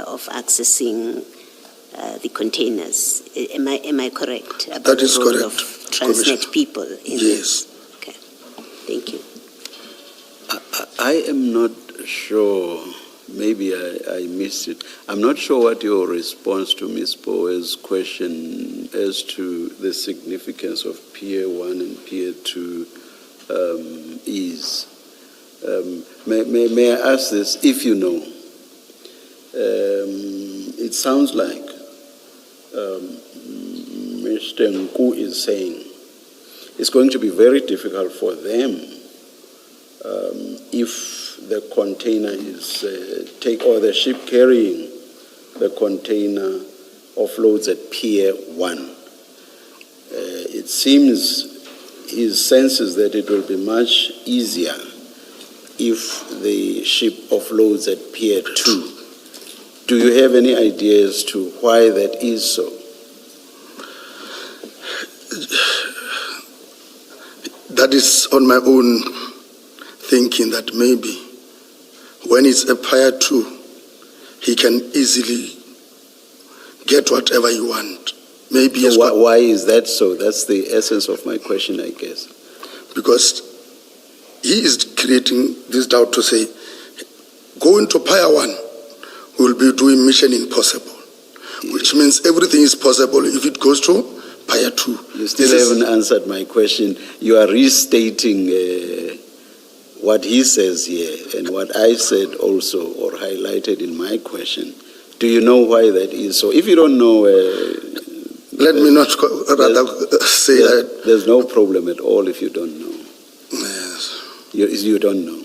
of accessing the containers. Am I correct about That is the role correct, of Transnet people in Yes. this? Okay, thank you. I am not sure, maybe I missed it. I'm not sure what your response to Ms. Bowe's question as to the significance of Pier 1 and Pier 2 is. May I ask this, if you know? It sounds like Mr. Nku is saying it's going to be very difficult for them if the container is or the ship carrying the container offloads at Pier 1. It seems his sense is that it will be much easier if the ship offloads at Pier 2. Do you have any idea as to why that is so? That is on my own thinking, that maybe when it's a Pier 2, he can easily get whatever he wants. Maybe So why is that so? That's the essence of my question, I guess. because he is creating this doubt to say, going to Pier 1, we will be doing Mission Impossible, which means everything is possible if it goes to Pier 2. You still haven't answered my question. You are restating what he says here and what I said also, or highlighted in my question. Do you know why that is so? If you don't know, Let me not say that. There's no problem at all if you don't know. Yes. You don't know.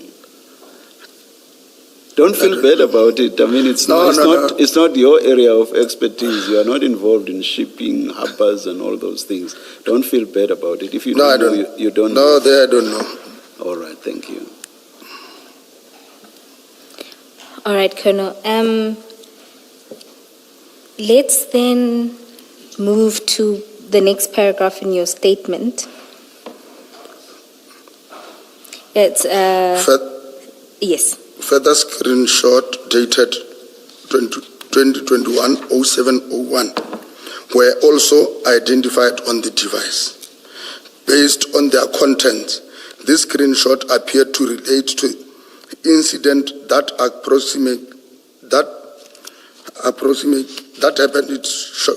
Don't feel bad about it. I mean, it's not your area of expertise. You are not involved in shipping, harbors, and all those things. Don't feel bad about it. If you don't know, you don't know. No, I don't know. All right, thank you. All right, Colonel. Let's then move to the next paragraph in your statement. It's yes. Further screenshot dated 2021-0701 were also identified on the device. Based on their content, this screenshot appeared to relate to incident that happened. It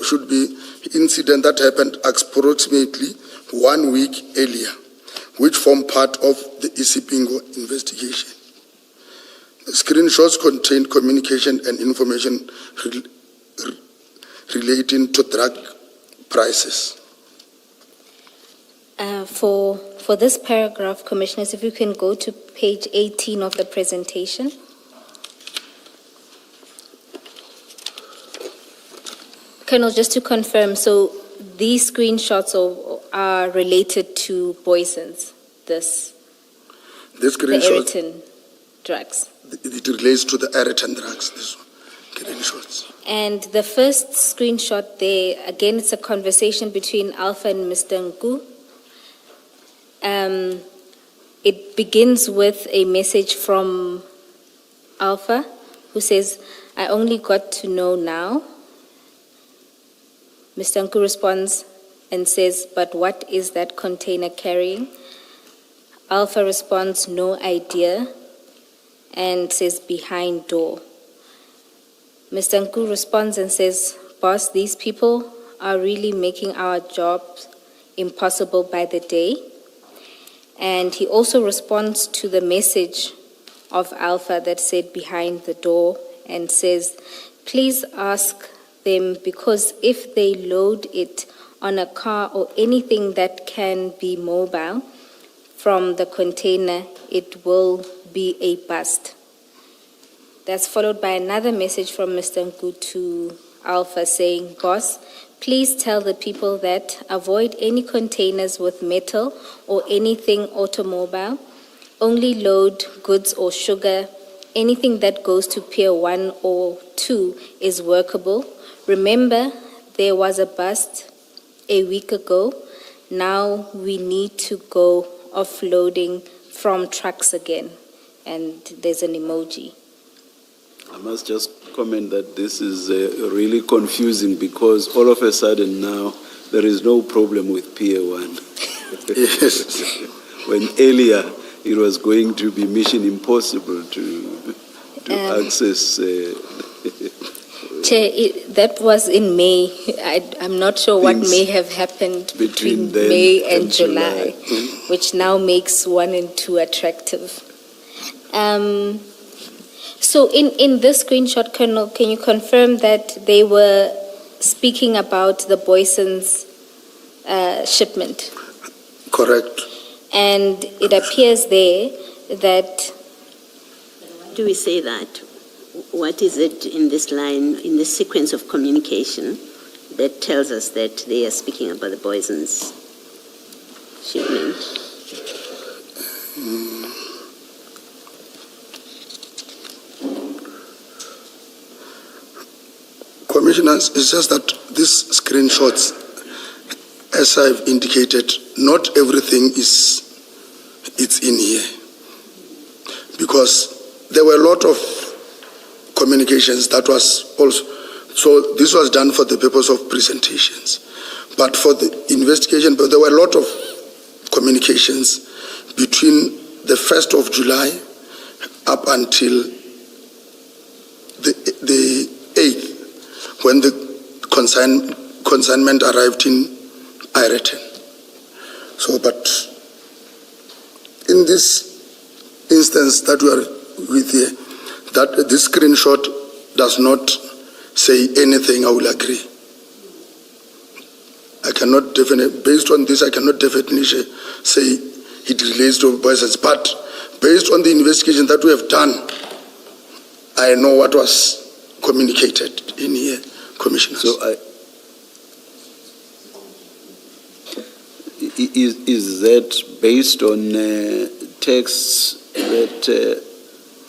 should be incident that happened approximately 1 week earlier, which formed part of the Isipingo investigation. The screenshots contained communication and information relating to drug prices. For this paragraph, Commissioners, if you can go to page 18 of the presentation. Colonel, just to confirm, so these screenshots are related to Boyson's, the Eriton drugs. It relates to the Eriton drugs, this one, screenshots. And the first screenshot there, again, it's a conversation between Alpha and Mr. Nku. It begins with a message from Alpha, who says, "I only got to know now." Mr. Nku responds and says, "But what is that container carrying?" Alpha responds, "No idea," and says, "Behind door." Mr. Nku responds and says, "Boss, these people are really making our jobs impossible by the day." And he also responds to the message of Alpha that said "behind the door" and says, "Please ask them, because if they load it on a car or anything that can be mobile from the container, it will be a bust." That's followed by another message from Mr. Nku to Alpha saying, "Boss, please tell the people that avoid any containers with metal or anything automobile. Only load goods or sugar. Anything that goes to Pier 1 or 2 is workable. Remember, there was a bust a week ago. Now we need to go offloading from trucks again. And there's an emoji. I must just comment that this is really confusing because all of a sudden now there is no problem with Pier 1. Yes. When earlier it was going to be mission impossible to access. Chair, that was in May. I'm not sure what Things may have happened between then May and and July, July. which now makes 1 and 2 attractive. So in this screenshot, Colonel, can you confirm that they were speaking about the Boyson's shipment? Correct. And it appears there that Do we say that? What is it in this line, in the sequence of communication, that tells us that they are speaking about the Boyson's shipment? Commissioners, it's just that these screenshots, as I've indicated, not everything it's in here. Because there were a lot of communications that was also, so this was done for the purpose of presentations. But for the investigation, but there were a lot of communications between the 1st of July up until the 8th, when the consignment arrived in Ireton. So, but in this instance that we are with here, that this screenshot does not say anything, I will agree. I cannot definitely, based on this, I cannot definitely say it relates to Boyson's, but based on the investigation that we have done, I know what was communicated in here, Commissioners. So is that based on texts that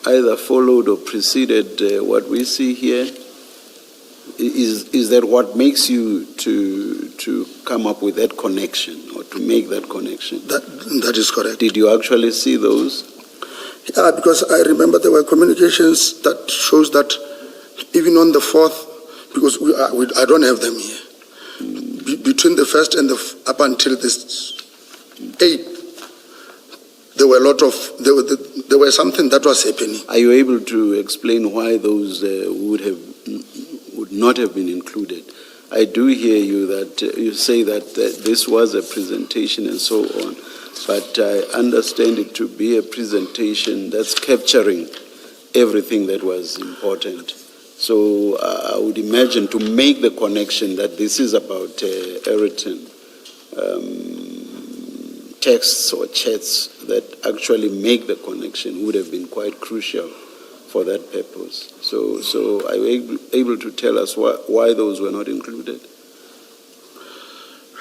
either followed or preceded what we see here? Is that what makes you to come up with that connection or to make that connection? That is correct. Did you actually see those? Yeah, because I remember there were communications that shows that even on the 4th, because I don't have them here, between the 1st and up until this 8th, there were a lot of, there were something that was happening. Are you able to explain why those would not have been included? I do hear you that you say that this was a presentation and so on, but I understand it to be a presentation that's capturing everything that was important. So I would imagine to make the connection that this is about Ireton, texts or chats that actually make the connection would have been quite crucial for that purpose. So are you able to tell us why those were not included?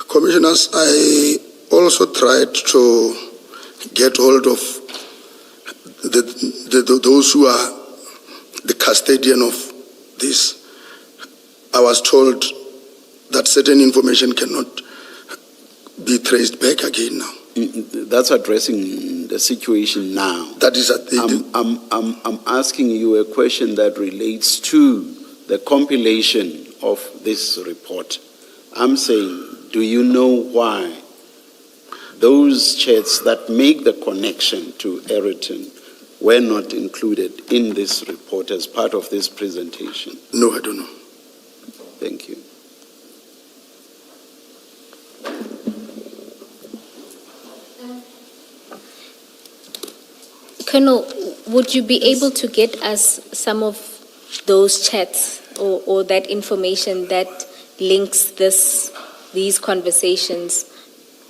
Commissioners, I also tried to get hold of those who are the custodian of this. I was told that certain information cannot be traced back again now. That's addressing the situation now. That is I'm asking you a question that relates to the compilation of this report. I'm saying, do you know why those chats that make the connection to Ireton were not included in this report as part of this presentation? No, I don't know. Thank you. Colonel, would you be able to get us some of those chats or that information that links these conversations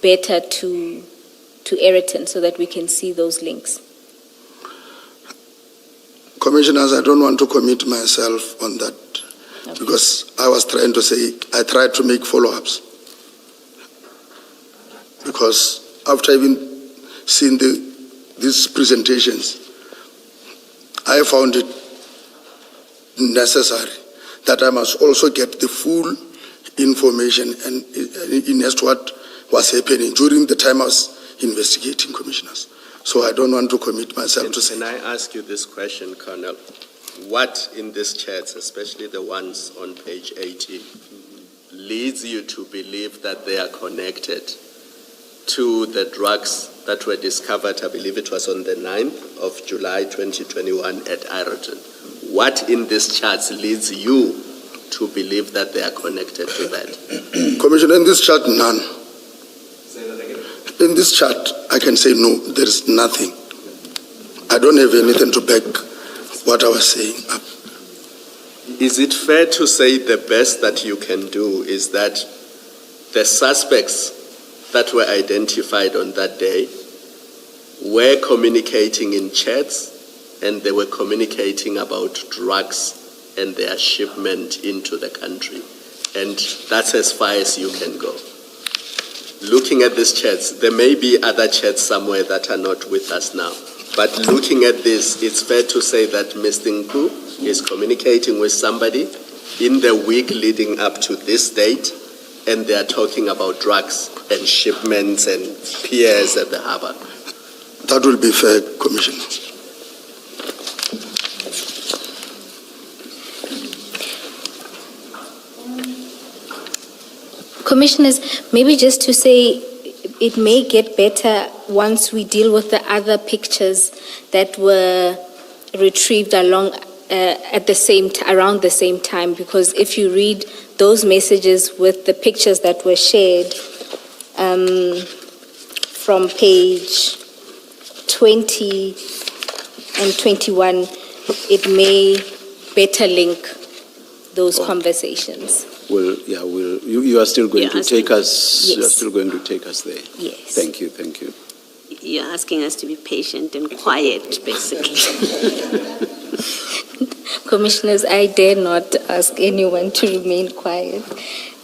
better to Ireton so that we can see those links? Commissioners, I don't want to commit myself on that because I was trying to say, I tried to make follow-ups. Because after even seeing these presentations, I found it necessary that I must also get the full information and in as to what was happening during the time I was investigating, Commissioners. So I don't want to commit myself to say. Can I ask you this question, Colonel? What in these chats, especially the ones on page 18, leads you to believe that they are connected to the drugs that were discovered, I believe it was on the 9th of July 2021 at Ireton? What in these charts leads you to believe that they are connected to that? Commissioner, in this chart, none. In this chart, I can say no, there is nothing. I don't have anything to back what I was saying up. Is it fair to say the best that you can do is that the suspects that were identified on that day were communicating in chats and they were communicating about drugs and their shipment into the country? And that's as far as you can go. Looking at these chats, there may be other chats somewhere that are not with us now. But looking at this, it's fair to say that Mr. Nku is communicating with somebody in the week leading up to this date, and they are talking about drugs and shipments and piers at the harbor. That will be fair, Commissioner. Commissioners, maybe just to say it may get better once we deal with the other pictures that were retrieved around the same time, because if you read those messages with the pictures that were shared from page 20 and 21, it may better link those conversations. Well, yeah, you are still going to take us. Yes. You are still going to take us there. Yes. Thank you. Thank you. You're asking us to be patient and quiet, basically. Commissioners, I dare not ask anyone to remain quiet.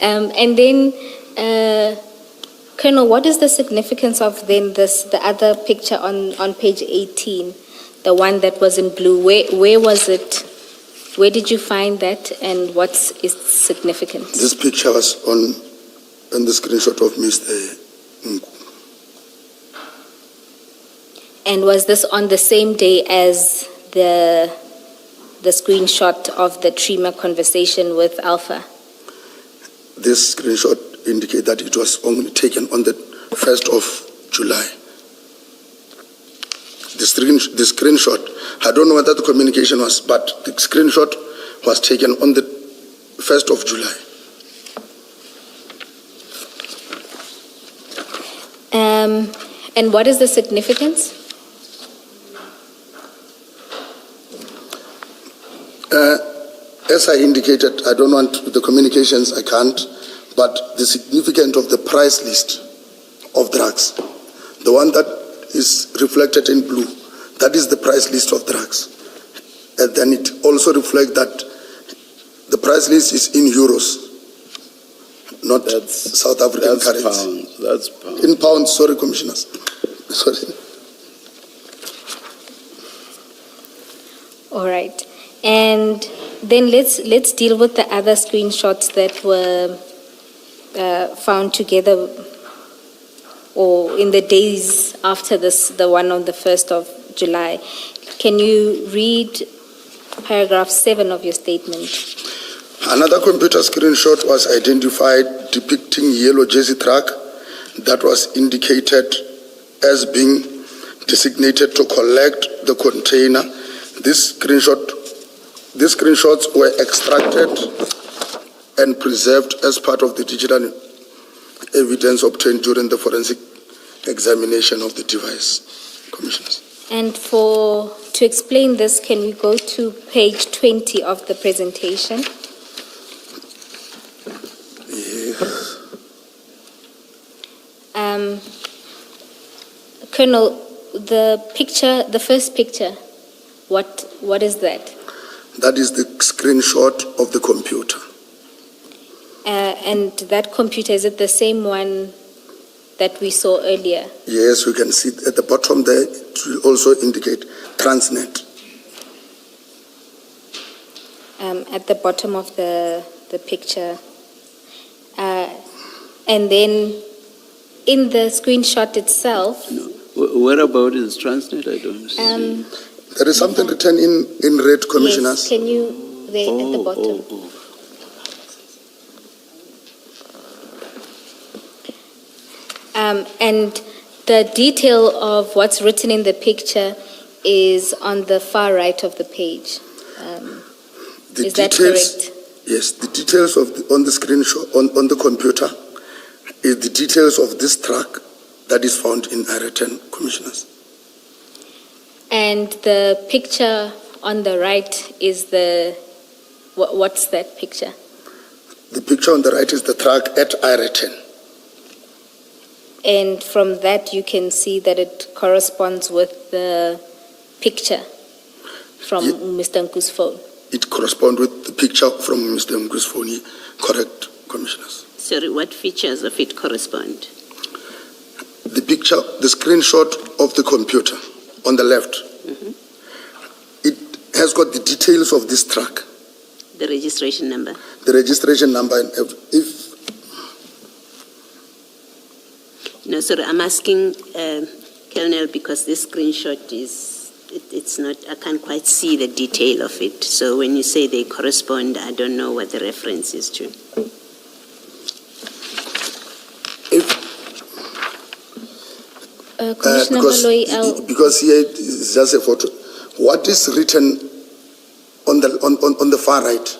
And then, Colonel, what is the significance of then the other picture on page 18, the one that was in blue? Where was it? Where did you find that, and what's its significance? This picture was on the screenshot of Mr. Nku. And was this on the same day as the screenshot of the Trima conversation with Alpha? This screenshot indicates that it was only taken on the 1st of July. The screenshot, I don't know what that communication was, but the screenshot was taken on the 1st of July. And what is the significance? As I indicated, I don't want the communications, I can't, but the significance of the price list of drugs, the one that is reflected in blue, that is the price list of drugs. And then it also reflects that the price list is in euros, not South African currency. Pounds. That's pounds. In pounds, sorry, Commissioners. Sorry. All right. And then let's deal with the other screenshots that were found together or in the days after this, the one on the 1st of July. Can you read paragraph 7 of your statement? Another computer screenshot was identified depicting yellow jersey truck that was indicated as being designated to collect the container. These screenshots were extracted and preserved as part of the digital evidence obtained during the forensic examination of the device. Commissioners. And to explain this, can we go to page 20 of the presentation? Yes. Colonel, the first picture, what is that? That is the screenshot of the computer. And that computer, is it the same one that we saw earlier? Yes, we can see at the bottom there, it will also indicate Transnet. at the bottom of the picture. And then in the screenshot itself, Where about is Transnet? I don't see. There is something written in red, Commissioners. yes, can you, there at the bottom. And the detail of what's written in the picture is on the far right of the page. The Is that details- correct? Yes, the details on the screenshot, on the computer, is the details of this truck that is found in Ireton, Commissioners. And the picture on the right is what's that picture? The picture on the right is the truck at Ireton. And from that, you can see that it corresponds with the picture from Mr. Nku's phone. It corresponds with the picture from Mr. Mgu's phone. Correct, Commissioners. Sorry, what features of it correspond? The picture, the screenshot of the computer on the left, it has got the details of this truck, The registration number? the registration number, and if No, sorry, I'm asking, Colonel, because this screenshot it's not, I can't quite see the detail of it. So when you say they correspond, I don't know what the reference is to. Commissioner Baloyi, because here it is just a photo. What is written on the far right?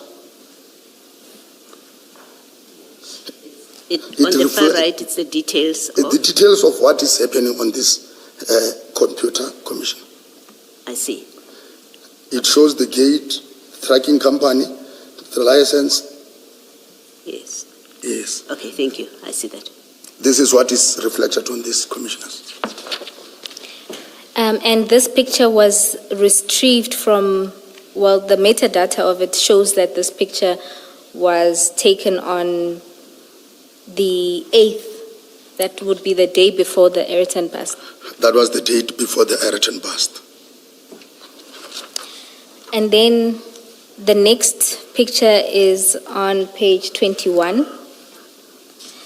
On the far right, it's the details of... The details of what is happening on this computer, Commissioner. I see. It shows the gate, tracking company, the license. Yes. Yes. Okay, thank you. I see that. This is what is reflected on this, Commissioners. and this picture was retrieved from, well, the metadata of it shows that this picture was taken on the 8th. That would be the day before the Ayrton bust. That was the date before the Ayrton bust. And then the next picture is on page 21.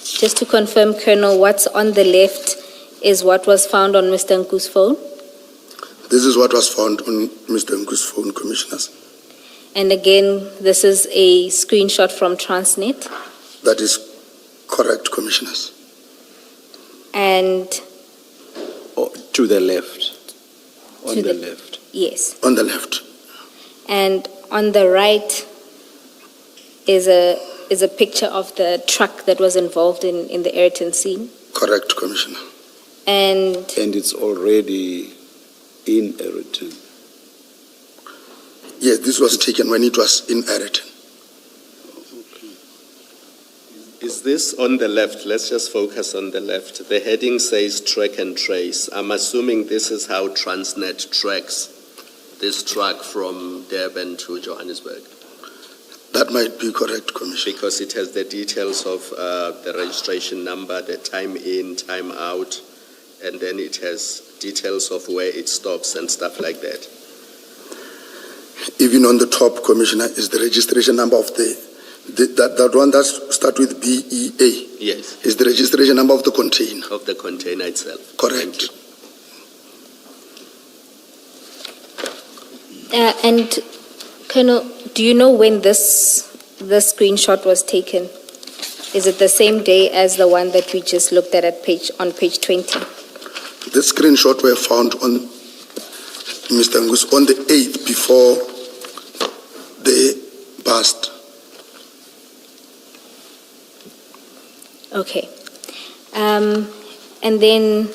Just to confirm, Colonel, what's on the left is what was found on Mr. Nku's phone? This is what was found on Mr. Nku's phone, Commissioners. And again, this is a screenshot from Transnet. That is correct, Commissioners. And To the left. On To the the- left. yes, On the left. and on the right is a picture of the truck that was involved in the Ayrton scene. Correct, Commissioner. And And it's already in Ayrton. Yes, this was taken when it was in Ayrton. Is this on the left? Let's just focus on the left. The heading says track and trace. I'm assuming this is how Transnet tracks this truck from Durban to Johannesburg, That might be correct, Commissioner. because it has the details of the registration number, the time in, time out, and then it has details of where it stops and stuff like that. Even on the top, Commissioner, is the registration number of that one that starts with BEA. Yes, Is the registration number of the container. of the container itself. Thank Correct. you. and Colonel, do you know when this screenshot was taken? Is it the same day as the one that we just looked at on page 20? The screenshot were found on Mr. Ngus on the 8th before the bust. Okay. And then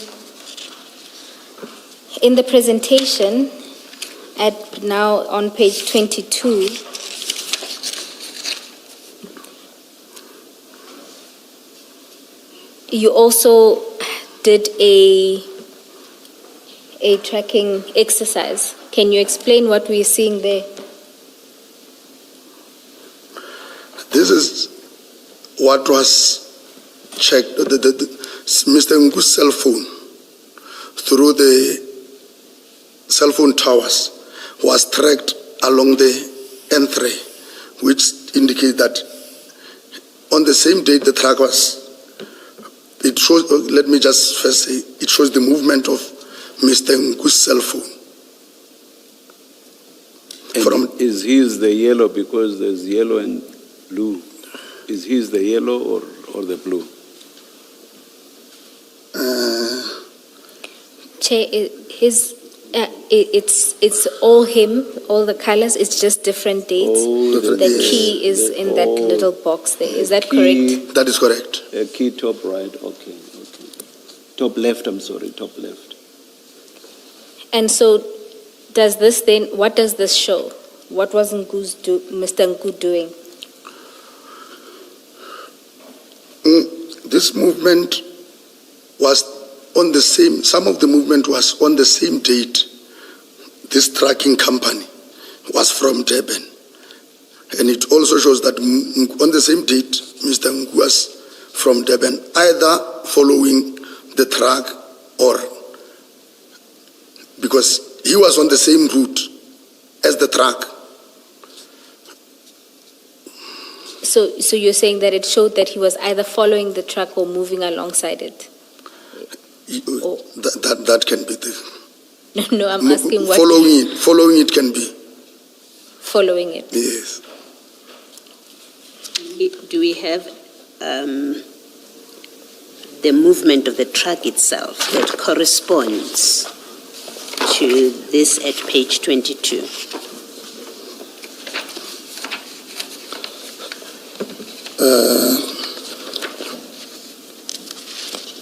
in the presentation, now on page 22, you also did a tracking exercise. Can you explain what we're seeing there? This is what was checked, Mr. Ngu's cell phone through the cell phone towers was tracked along the N3 which indicates that on the same date the truck was, it shows, let me just first say, it shows the movement of Mr. Nku's cell phone. And is his the yellow, because there's yellow and blue? Is his the yellow or the blue? Chair, it's all him, all the colors, it's just different dates. Oh, The key is in that little box there. Is that key- correct? That is correct. Key top right, okay. Top left, I'm sorry, top left. And so does this then, what does this show? What was Mr. Nku doing? This movement was on the same, some of the movement was on the same date. This tracking company was from Durban. And it also shows that on the same date, Mr. Nku was from Durban, either following the truck or, because he was on the same route as the truck. So you're saying that it showed that he was either following the truck or moving alongside it? Oh. That can be the... No, I'm asking what... Following it can be. Following it. Yes. Do we have the movement of the truck itself that corresponds to this at page 22?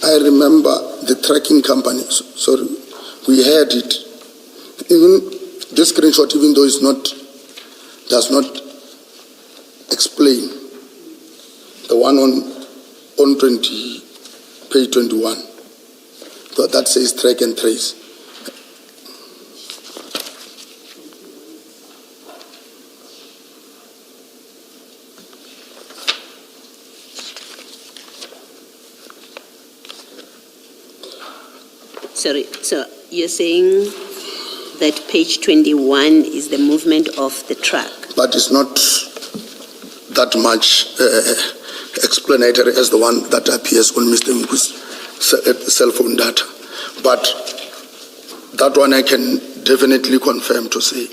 I remember the tracking company, sorry, we had it. Even this screenshot, even though does not explain, the one on page 21, that says track and trace. Sorry, so you're saying that page 21 is the movement of the truck? But it's not that much explanatory as the one that appears on Mr. Nku's cell phone data. But that one I can definitely confirm to say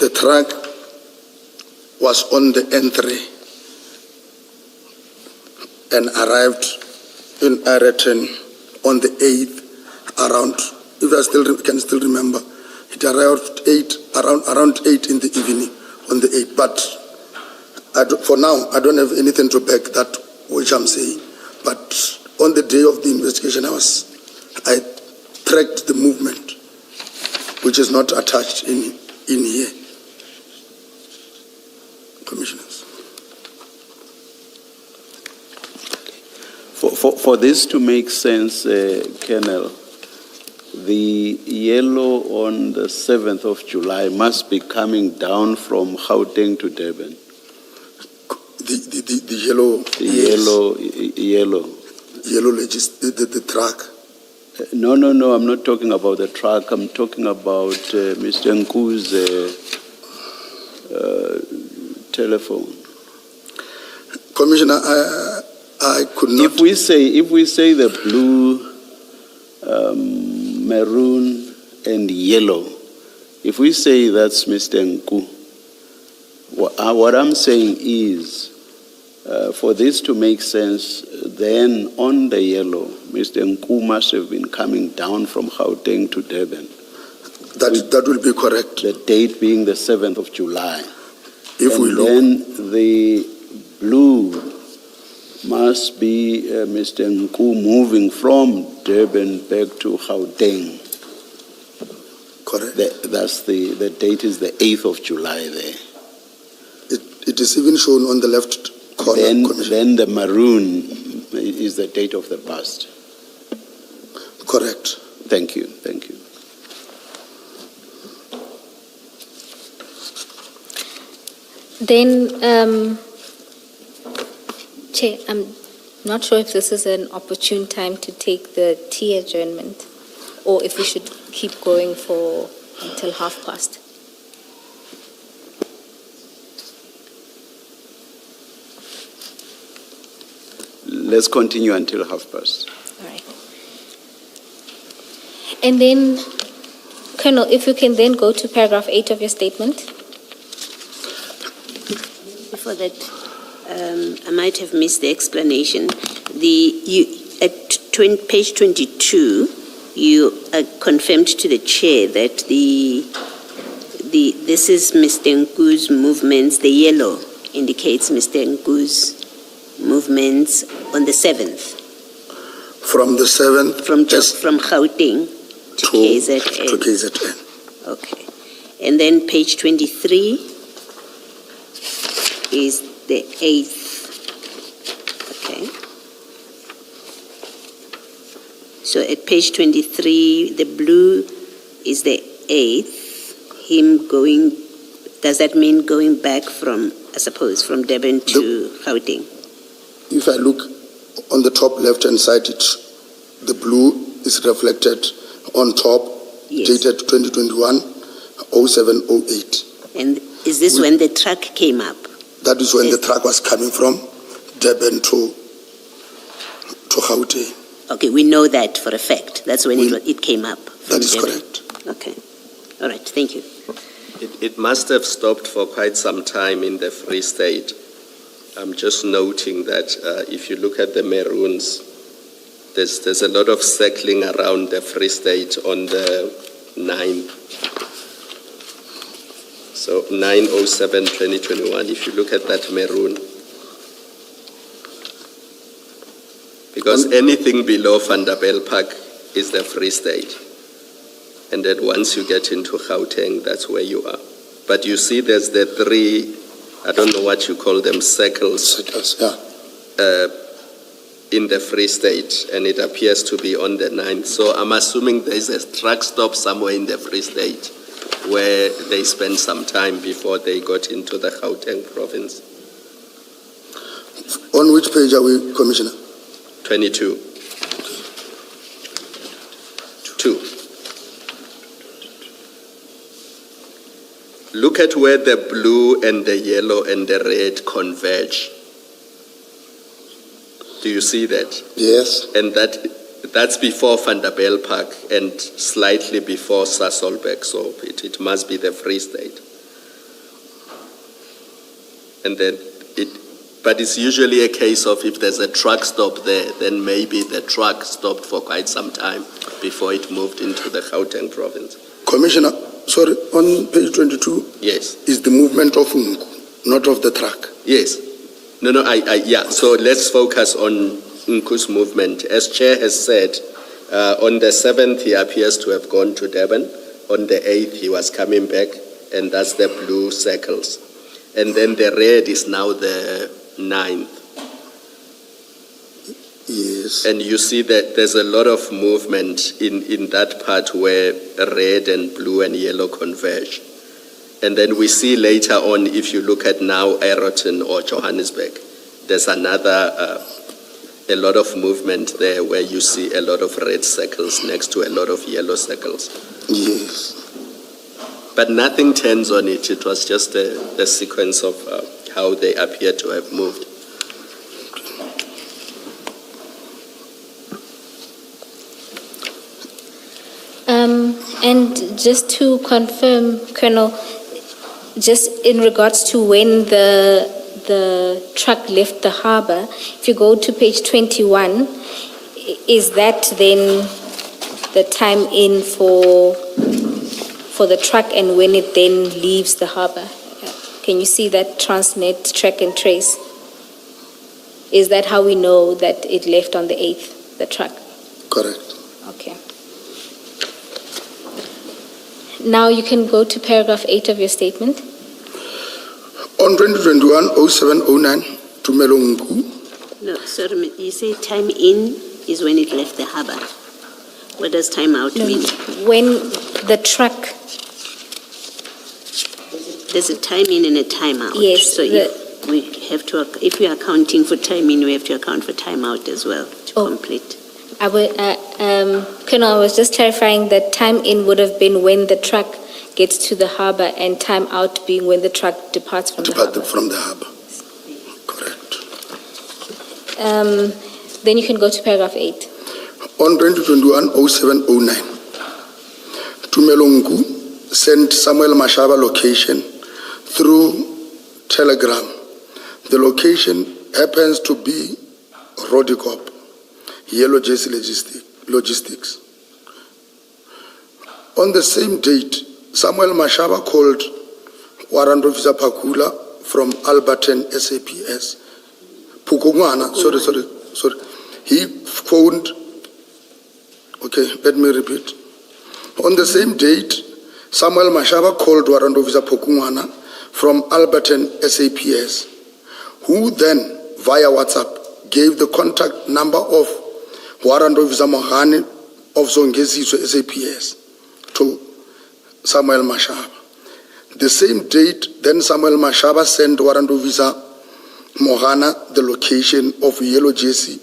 the truck was on the N3 and arrived in Ayrton on the 8th around, if I can still remember, it arrived around 8 in the evening on the 8th. But for now, I don't have anything to back that which I'm saying. But on the day of the investigation, I tracked the movement, which is not attached in here. Commissioners. For this to make sense, Colonel, the yellow on the 7th of July must be coming down from Gauteng to Durban. The yellow. The yes. yellow. Yellow the truck. No, I'm not talking about the truck. I'm talking about Mr. Nku's telephone. Commissioner, I could not. If we say the blue, maroon, and yellow, if we say that's Mr. Nku, what I'm saying is, for this to make sense, then on the yellow, Mr. Nku must have been coming down from Gauteng to Durban. That will be correct. The date being the 7th of July. Then the blue must be Mr. Nku moving from Durban back to Gauteng. Correct. That's the date is the 8th of July there. It is even shown on the left corner. Then the maroon is the date of the bust. Correct. Thank you. Then, Chair, I'm not sure if this is an opportune time to take the tea adjournment or if we should keep going until past. let's continue until 12:30. All right. And then, Colonel, if you can then go to paragraph 8 of your statement. Before that, I might have missed the explanation. At page 22, you confirmed to the chair that this is Mr. Nku's movements. The yellow indicates Mr. Nku's movements on the 7th. From the 7th? From Gauteng to KZN. To KZN. Okay. And then page 23 is the 8th. Okay. So at page 23, the blue is the 8th. Him going, does that mean going back from, I suppose, from Durban to Gauteng? If I look on the top left-hand side, the blue is reflected on top, Yes. dated 2021-07-08. And is this when the truck came up? That is when Yes. the truck was coming from Durban to Gauteng. Okay, we know that for a fact. That's when it came up. from That is Durban. correct. Okay. All right, thank you. It must have stopped for quite some time in the Free State. I'm just noting that if you look at the maroons, there's a lot of circling around the Free State on the 9th. So 9/07/2021, if you look at that maroon, because anything below Vanderbijl Park is the Free State. And then once you get into Gauteng, that's where you are. But you see there's the 3, I don't know what you call them, circles Yeah. in the Free State, and it appears to be on the 9th. So I'm assuming there's a truck stop somewhere in the Free State where they spent some time before they got into the Gauteng province. On which page are we, Commissioner? 22. 2. Look at where the blue and the yellow and the red converge. Do you see that? Yes. And that's before Vanderbijl Park and slightly before Sasolburg, so it must be the Free State. And then but it's usually a case of if there's a truck stop there, then maybe the truck stopped for quite some time before it moved into the Gauteng province. Commissioner, sorry, on page 22 Yes, is the movement of Nku, not of the truck. yes. No, yeah, so let's focus on Nku's movement. As Chair has said, on the 7th he appears to have gone to Durban. On the 8th he was coming back, and that's the blue circles. And then the red is now the 9th. Yes. And you see that there's a lot of movement in that part where red and blue and yellow converge. And then we see later on, if you look at now Aeroton or Johannesburg, there's another, a lot of movement there where you see a lot of red circles next to a lot of yellow circles. Yes. But nothing turns on it. It was just a sequence of how they appear to have moved. And just to confirm, Colonel, just in regards to when the truck left the harbour, if you go to page 21, is that then the time in for the truck and when it then leaves the harbour? Can you see that Transnet track and trace? Is that how we know that it left on the 8th, the truck? Correct. Okay. Now you can go to paragraph 8 of your statement. On 2021-07-09, Tumelo Nku, No, sorry, you say time in is when it left the harbour. What does time out mean? When the truck, There's a time in and a time out. Yes, So if we are accounting for time in, we have to account for time out as well to complete. Colonel, I was just clarifying that time in would have been when the truck gets to the harbour and time out being when the truck departs from the harbour. from the harbour. Correct. Then you can go to paragraph 8. On 2021-07-09, Tumelongu sent Samuel Mashaba location through Telegram. The location happens to be Rodicop, Yellow Jersey Logistics. On the same date, Samuel Mashaba called Warrant Officer Pakula from Alberton SAPS. Pukungwana, sorry. He phoned, okay, let me repeat. On the same date, Samuel Mashaba called Warrant Officer Pukungwana from Alberton SAPS, who then, via WhatsApp, gave the contact number of Warrant Officer Mohani of Zongezizwe SAPS to Samuel Mashaba. The same date, then Samuel Mashaba sent Warrant Officer Mohana the location of Yellow Jersey.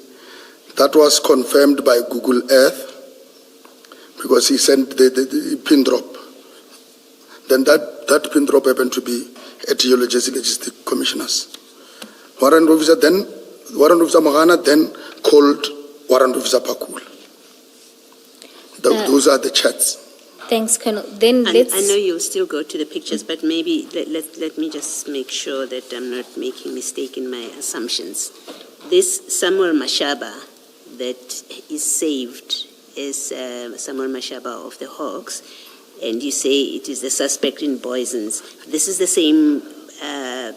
That was confirmed by Google Earth because he sent the pin drop. Then that pin drop happened to be at Yellow Jersey Logistics Commissioners. Warrant Officer Mohana then called Warrant Officer Pakul. Those are the chats. Thanks, Colonel. Then I let's... know you'll still go to the pictures, but maybe let me just make sure that I'm not making mistake in my assumptions. This Samuel Mashaba that is saved is Samuel Mashaba of the Hawks, and you say it is the suspect in Boisons. This is the same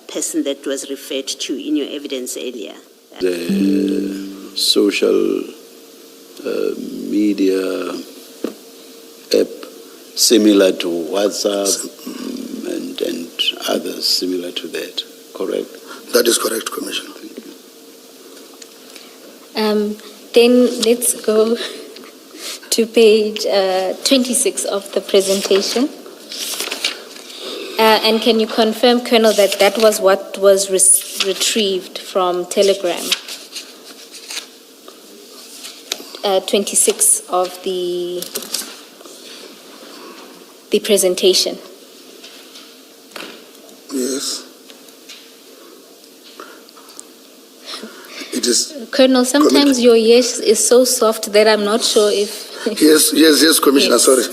person that was referred to in your evidence earlier. The social media app similar to WhatsApp and others similar to that, correct? That is correct, Commissioner. Then let's go to page 26 of the presentation. And can you confirm, Colonel, that that was what was retrieved from Telegram? 26 of the presentation. Yes. It is. Colonel, sometimes your yes is so soft that I'm not sure if... Yes, Commissioner, Yes. sorry.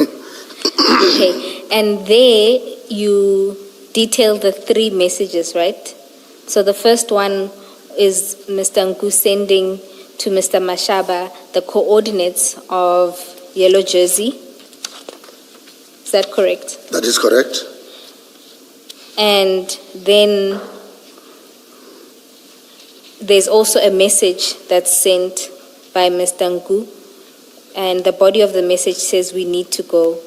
Okay, and there you detail the 3 messages, right? So the first one is Mr. Nku sending to Mr. Mashaba the coordinates of Yellow Jersey. Is that correct? That is correct. And then there's also a message that's sent by Mr. Nku, and the body of the message says we need to go.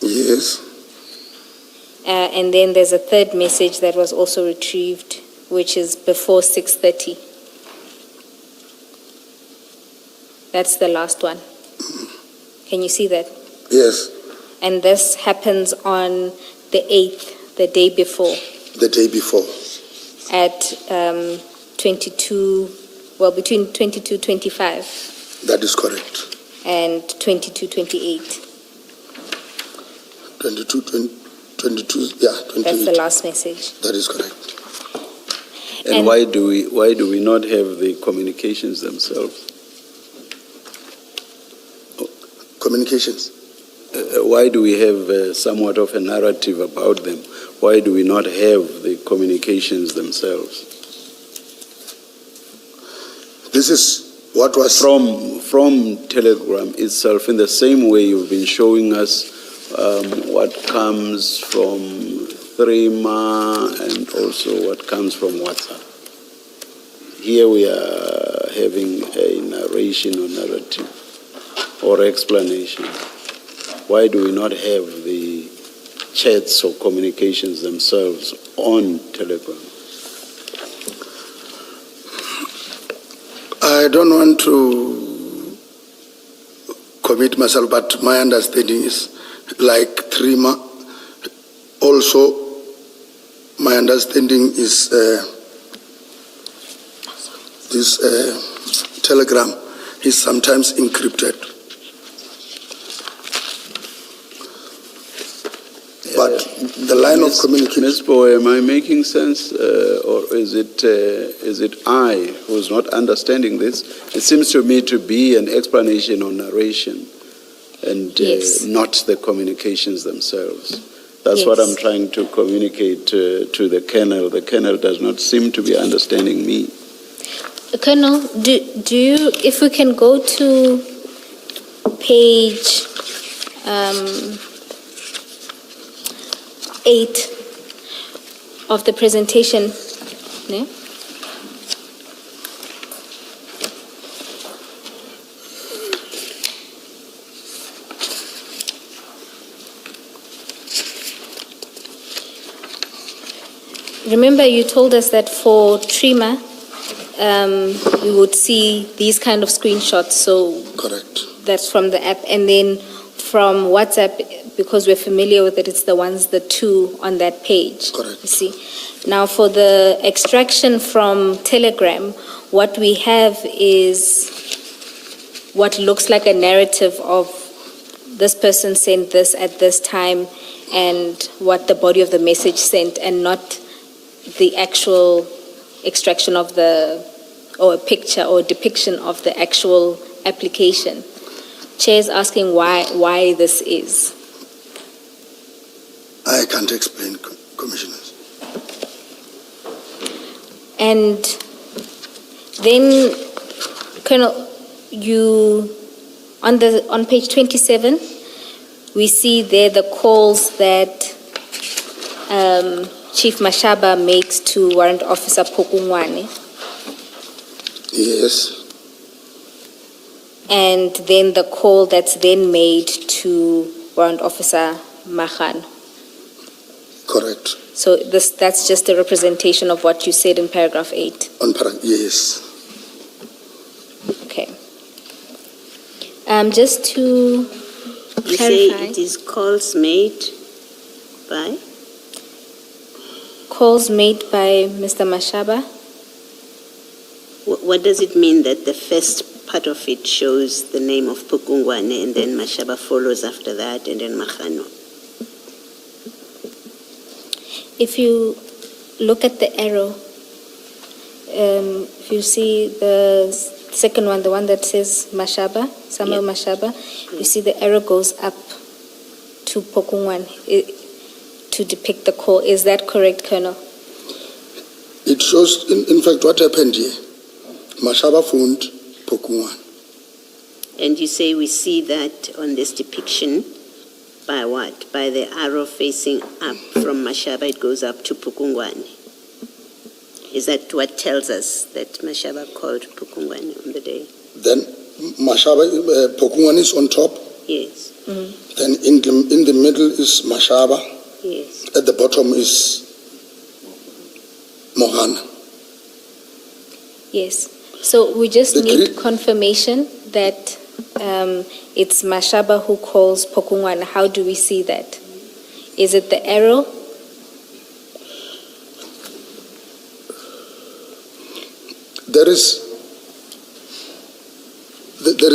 Yes. And then there's a third message that was also retrieved, which is before 6:30. That's the last one. Can you see that? Yes. And this happens on the 8th, the day before, The day before. at between 22:25 That is correct. and 22:28. 22, yeah, 28. That's the last message. That is correct. And why do we not have the communications themselves? Communications. Why do we have somewhat of a narrative about them? Why do we not have the communications themselves? This is what was... From Telegram itself, in the same way you've been showing us what comes from Threema and also what comes from WhatsApp. Here we are having a narration or narrative or explanation. Why do we not have the chats or communications themselves on Telegram? I don't want to commit myself, but my understanding is like Threema. Also, my understanding is this Telegram is sometimes encrypted. But the line of communication, Ms. Bowe, am I making sense, or is it I who's not understanding this? It seems to me to be an explanation or narration, and Yes. not the communications themselves. That's what Yes. I'm trying to communicate to the Colonel. The Colonel does not seem to be understanding me. Colonel, do you, if we can go to page 8 of the presentation, ne? Remember, you told us that for Trima, we would see these kind of screenshots, so correct. that's from the app. And then from WhatsApp, because we're familiar with it, it's the two on that page. Correct. You see. Now, for the extraction from Telegram, what we have is what looks like a narrative of this person sent this at this time and what the body of the message sent, and not the actual extraction of or a picture or depiction of the actual application. Chair is asking why this is. I can't explain, Commissioners. And then, Colonel, you on page 27, we see there the calls that Chief Mashaba makes to Warrant Officer Pokungwane. Yes, And then the call that's then made to Warrant Officer Mahan. correct. So that's just a representation of what you said in paragraph 8. Yes. Okay. Just to You say clarify, it is calls made by? calls made by Mr. Mashaba. What does it mean that the first part of it shows the name of Pukungwane and then Mashaba follows after that and then Mahano? If you look at the arrow, if you see the second one, the one that says Mashaba, Samuel Mashaba, you see the arrow goes up to Pokungwan to depict the call. Is that correct, Colonel? It shows, in fact, what happened here. Mashaba phoned Pokungwan. And you say we see that on this depiction by what? By the arrow facing up from Mashaba, it goes up to Pukungwane. Is that what tells us that Mashaba called Pukungwane on the day? Then Mashaba, Pokungwan is on top. Yes, Then in the middle is Mashaba. yes. At the bottom is Mohana. Yes. So we just The need Greek- confirmation that it's Mashaba who calls Pokungwan. How do we see that? Is it the arrow? There is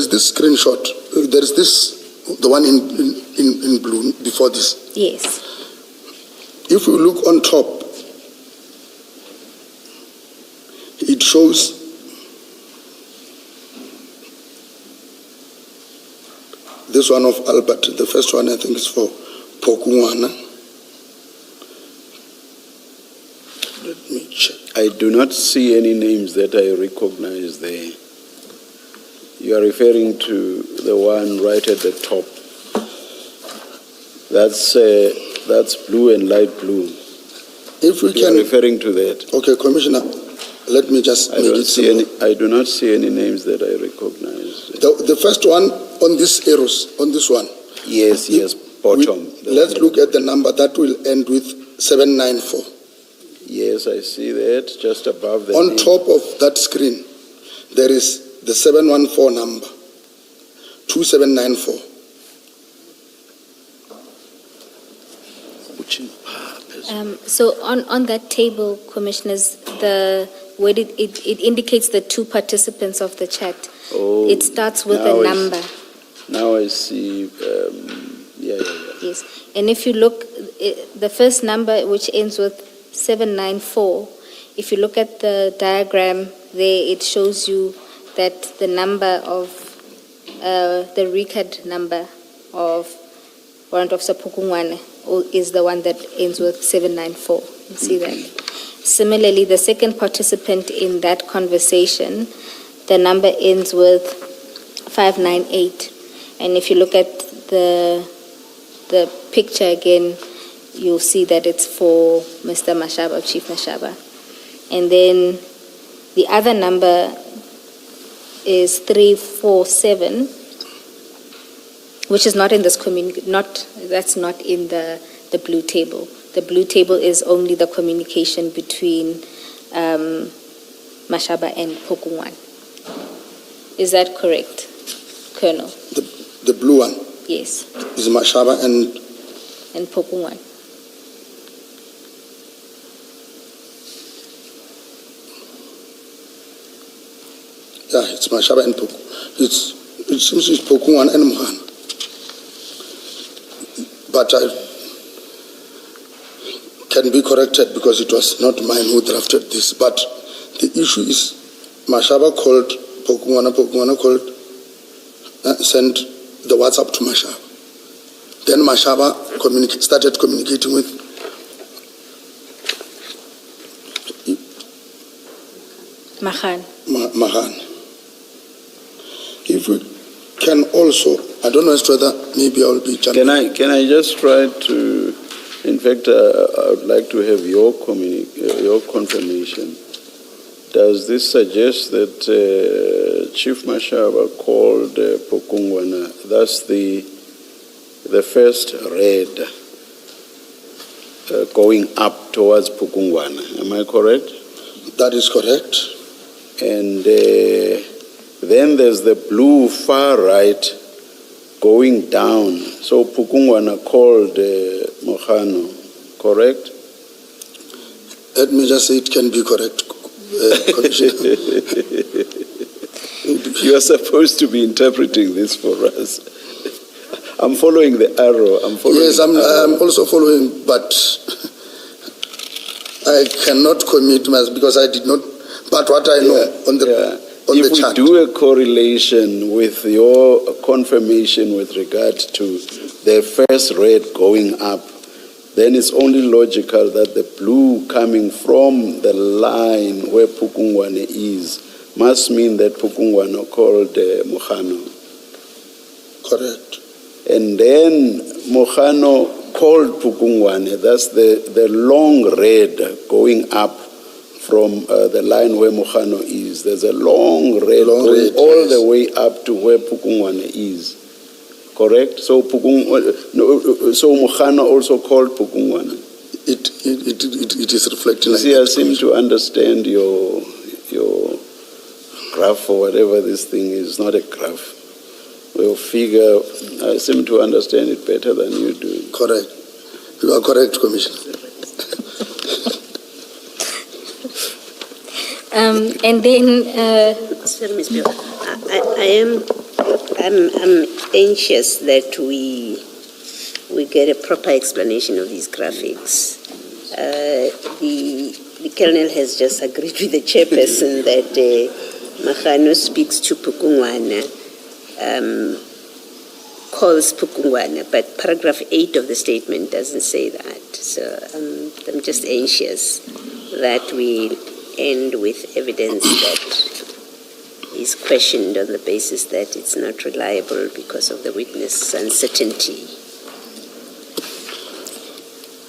this screenshot. There is this, the one in blue before this. Yes. If you look on top, it shows this one of Albert. The first one I think is for Pokungwana. Let me check. I do not see any names that I recognize there. You are referring to the one right at the top. That's blue and light blue. If we You are can, referring to that. okay, Commissioner, let me just I make it simple. I do not see any names that I recognize. The first one on these arrows, on this one. Yes, bottom. Let's look at the number that will end with 794. Yes, I see that just above the On name. top of that screen, there is the 714 number, 2794. So on that table, Commissioners, where it indicates the two participants of the chat. Oh, It starts with now a I number. Now I see. Yeah. Yes. And if you look, the first number, which ends with 794, if you look at the diagram there, it shows you that the number of, the record number of Warrant Officer Pukungwane is the one that ends with 794. You see that? Similarly, the second participant in that conversation, the number ends with 598. And if you look at the picture again, you'll see that it's for Mr. Mashaba, Chief Mashaba. And then the other number is 347, which is not in this that's not in the blue table. The blue table is only the communication between Mashaba and Pokungwan. Is that correct, Colonel? The blue one Yes, is Mashaba and Pokungwan. yeah, it's Mashaba and Poku. It seems it's Pokungwan and Mohana. But I can be corrected because it was not mine who drafted this. But the issue is Mashaba called Pokungwana, Pokungwana called, sent the WhatsApp to Mashaba. Then Mashaba started communicating with Mahan. Mahan. If we can also, I don't know as to whether maybe I will be jumping. Can I just try to, in fact, I would like to have your confirmation. Does this suggest that Chief Mashaba called Pokungwana, thus the first raid going up towards Pokungwana? Am I correct? That is correct. And then there's the blue far right going down. So Pukungwana called Mohano, correct? Let me just say it can be correct, Commissioner. You are supposed to be interpreting this for us. I'm following the arrow. Yes, I'm also following, but I cannot commit myself because I did not. But what I know on the chart. If we do a correlation with your confirmation with regard to the first raid going up, then it's only logical that the blue coming from the line where Pukungwane is must mean that Pukungwane called Mohano. Correct. And then Mohano called Pukungwane. That's the long raid going up from the line where Mohano is. There's a long raid going all the way up to where Pukungwane is. Correct? So so Mohano also called Pukungwane. It is reflecting like See, that. I seem to understand your graph or whatever this thing is. Not a graph. Your figure, I seem to understand it better than you do. Correct. You are correct, Commissioner. And then, Sorry, Ms. Bill. I'm anxious that we get a proper explanation of these graphics. The Colonel has just agreed with the chairperson that Mahano speaks to Pukungwana, calls Pukungwana, but paragraph 8 of the statement doesn't say that. So I'm just anxious that we end with evidence that is questioned on the basis that it's not reliable because of the witness uncertainty.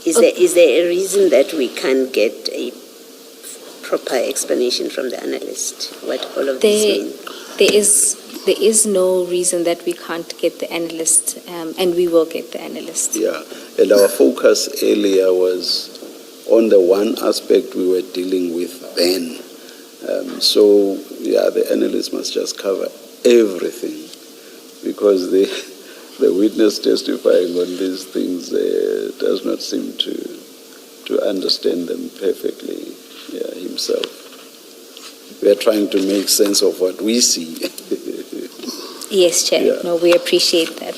Is there a reason that we can't get a proper explanation from the analyst what all of this mean? there is no reason that we can't get the analyst, and we will get the analyst. Yeah, and our focus earlier was on the one aspect we were dealing with then. So, yeah, the analyst must just cover everything because the witness testifying on these things does not seem to understand them perfectly himself. We are trying to make sense of what we see. Yes, Chair. Yeah. No, we appreciate that.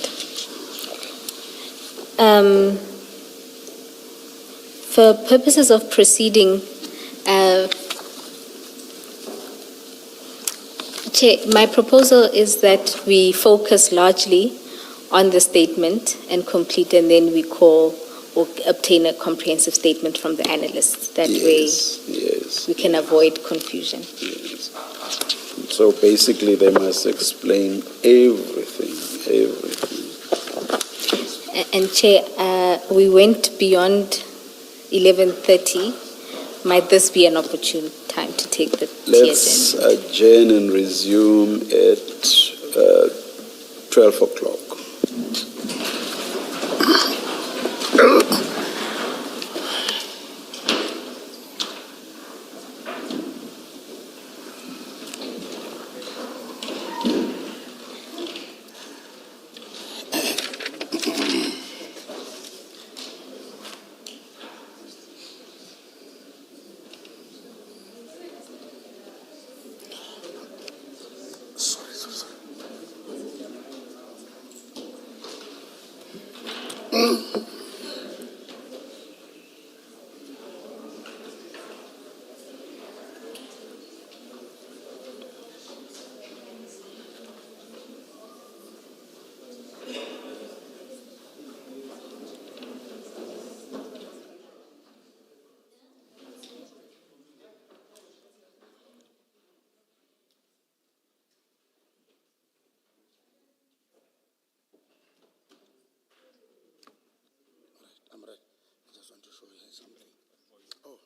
for purposes of proceeding, Chair, my proposal is that we focus largely on the statement and complete, and then we call or obtain a comprehensive statement from the analysts. That Yes. way we can avoid confusion. Yes. So basically, they must explain everything. And Chair, we went beyond 11:30. Might this be an opportune time to take the Let's agenda? adjourn and resume at 12 o'clock. I'm ready. I just want to show you something. Oh.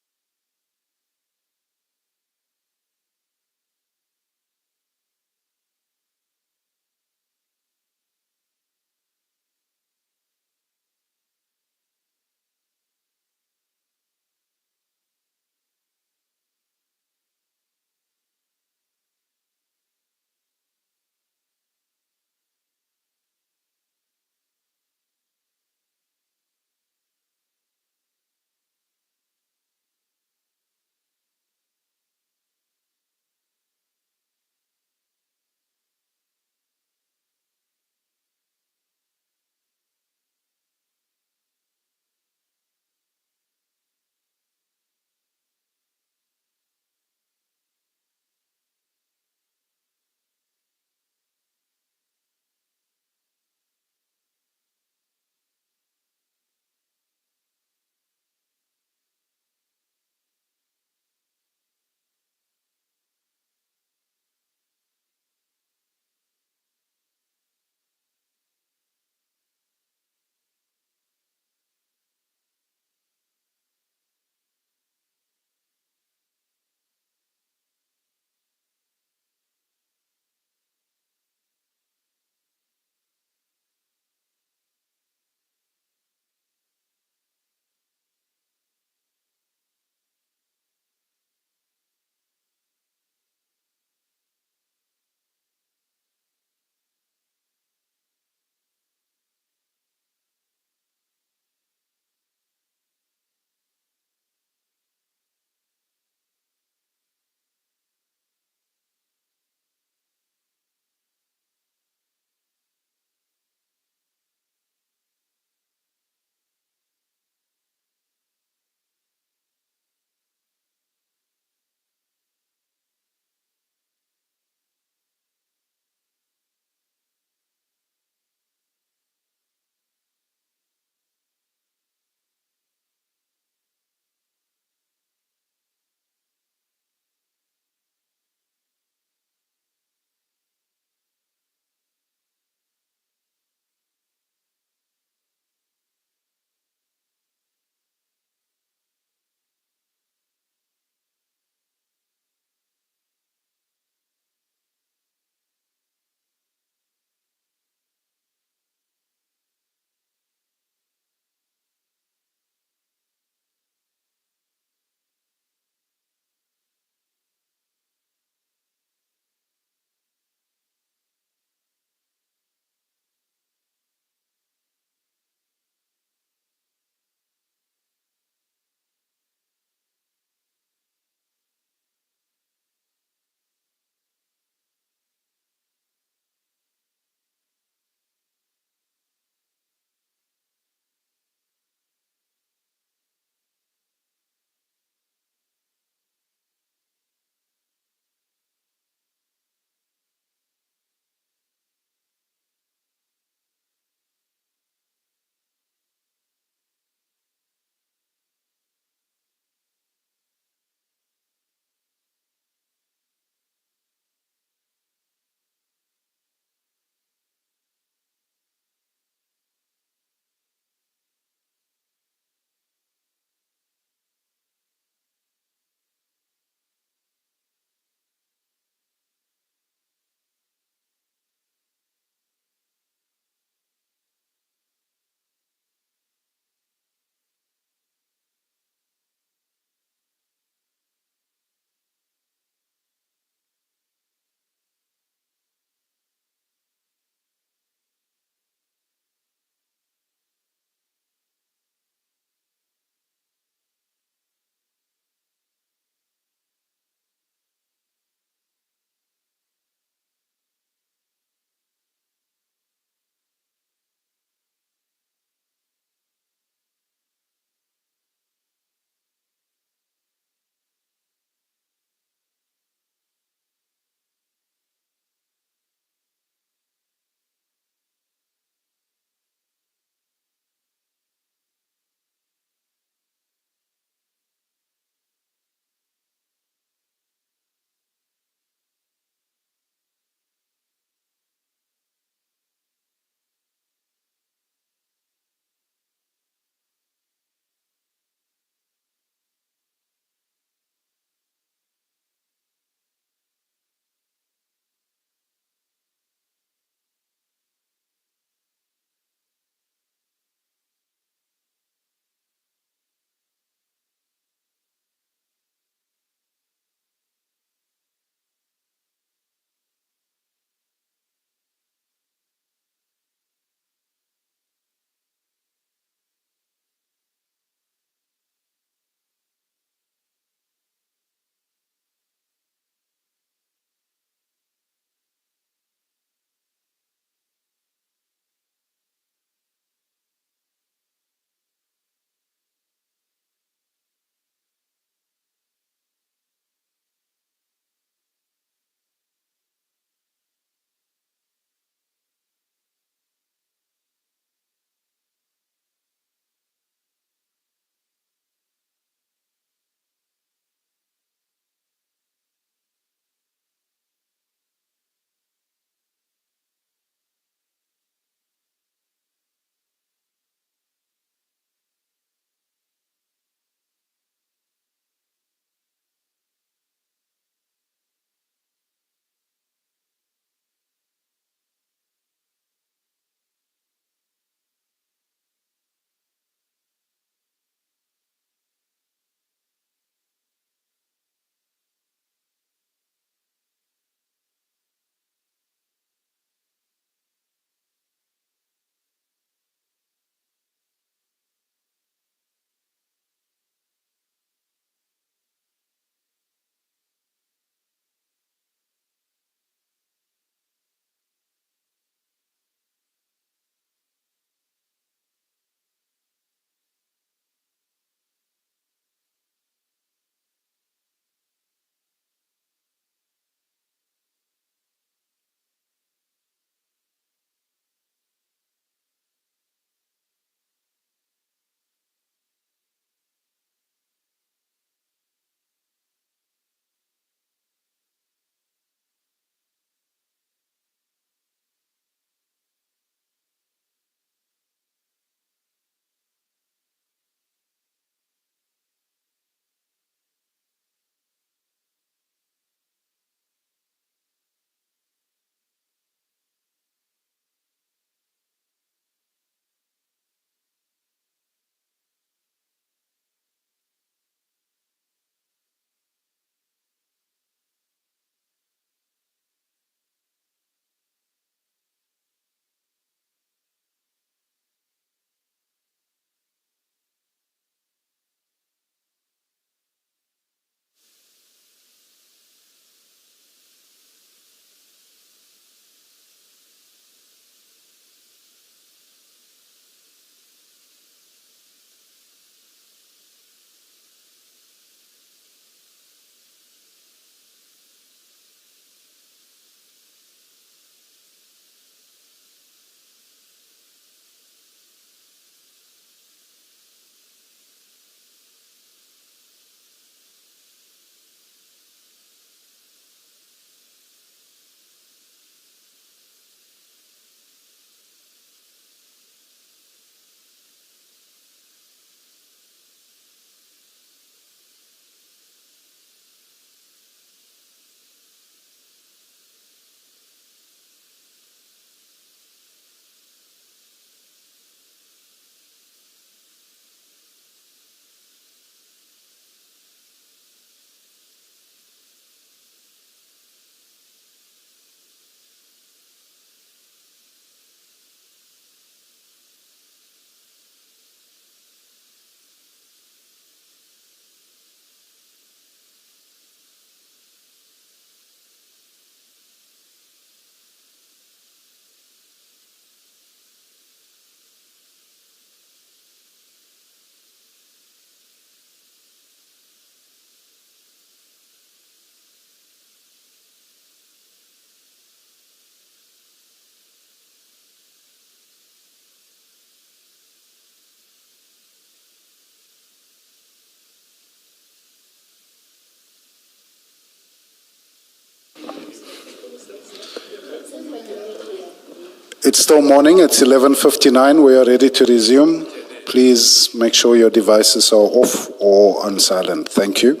It's still morning, it's 11:59, we are ready to resume. Please make sure your devices are off or on silent. Thank you.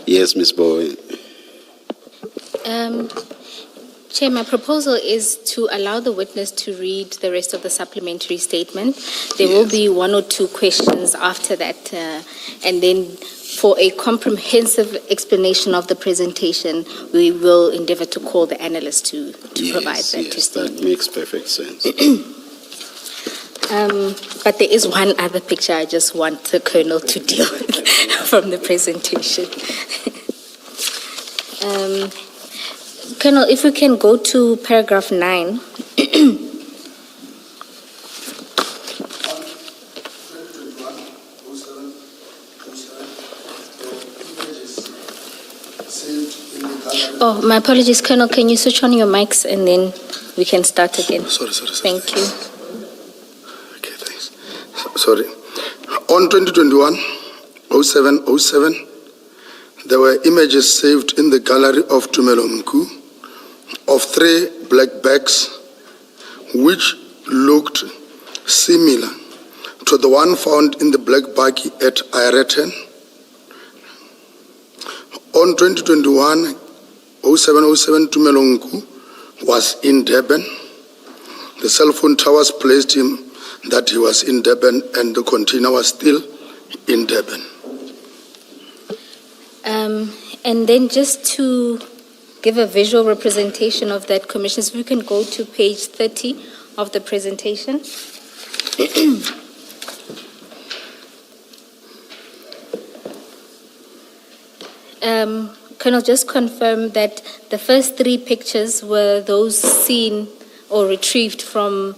Yes, Ms. Bowen. Chair, my proposal is to allow the witness to read the rest of the supplementary statement. There will be one or two questions after that, and then for a comprehensive explanation of the presentation, we will endeavor to call the analyst to provide that Yes, testimony. that makes perfect sense. But there is one other picture I just want the Colonel to deal with from the presentation. Colonel, if we can go to paragraph 9. Oh, my apologies, Colonel. Can you switch on your mics and then we can start again? Sorry. Thank you. Okay, thanks. Sorry. On 2021-07-07, there were images saved in the gallery of Tumelo Mku of 3 black bags which looked similar to the one found in the black baggie at Ireton. On 2021-07-07, Tumelo Mku was in Durban. The cell phone towers placed him that he was in Durban and the container was still in Durban. And then just to give a visual representation of that, Commissioners, we can go to page 30 of the presentation. Colonel, just confirm that the first 3 pictures were those seen or retrieved from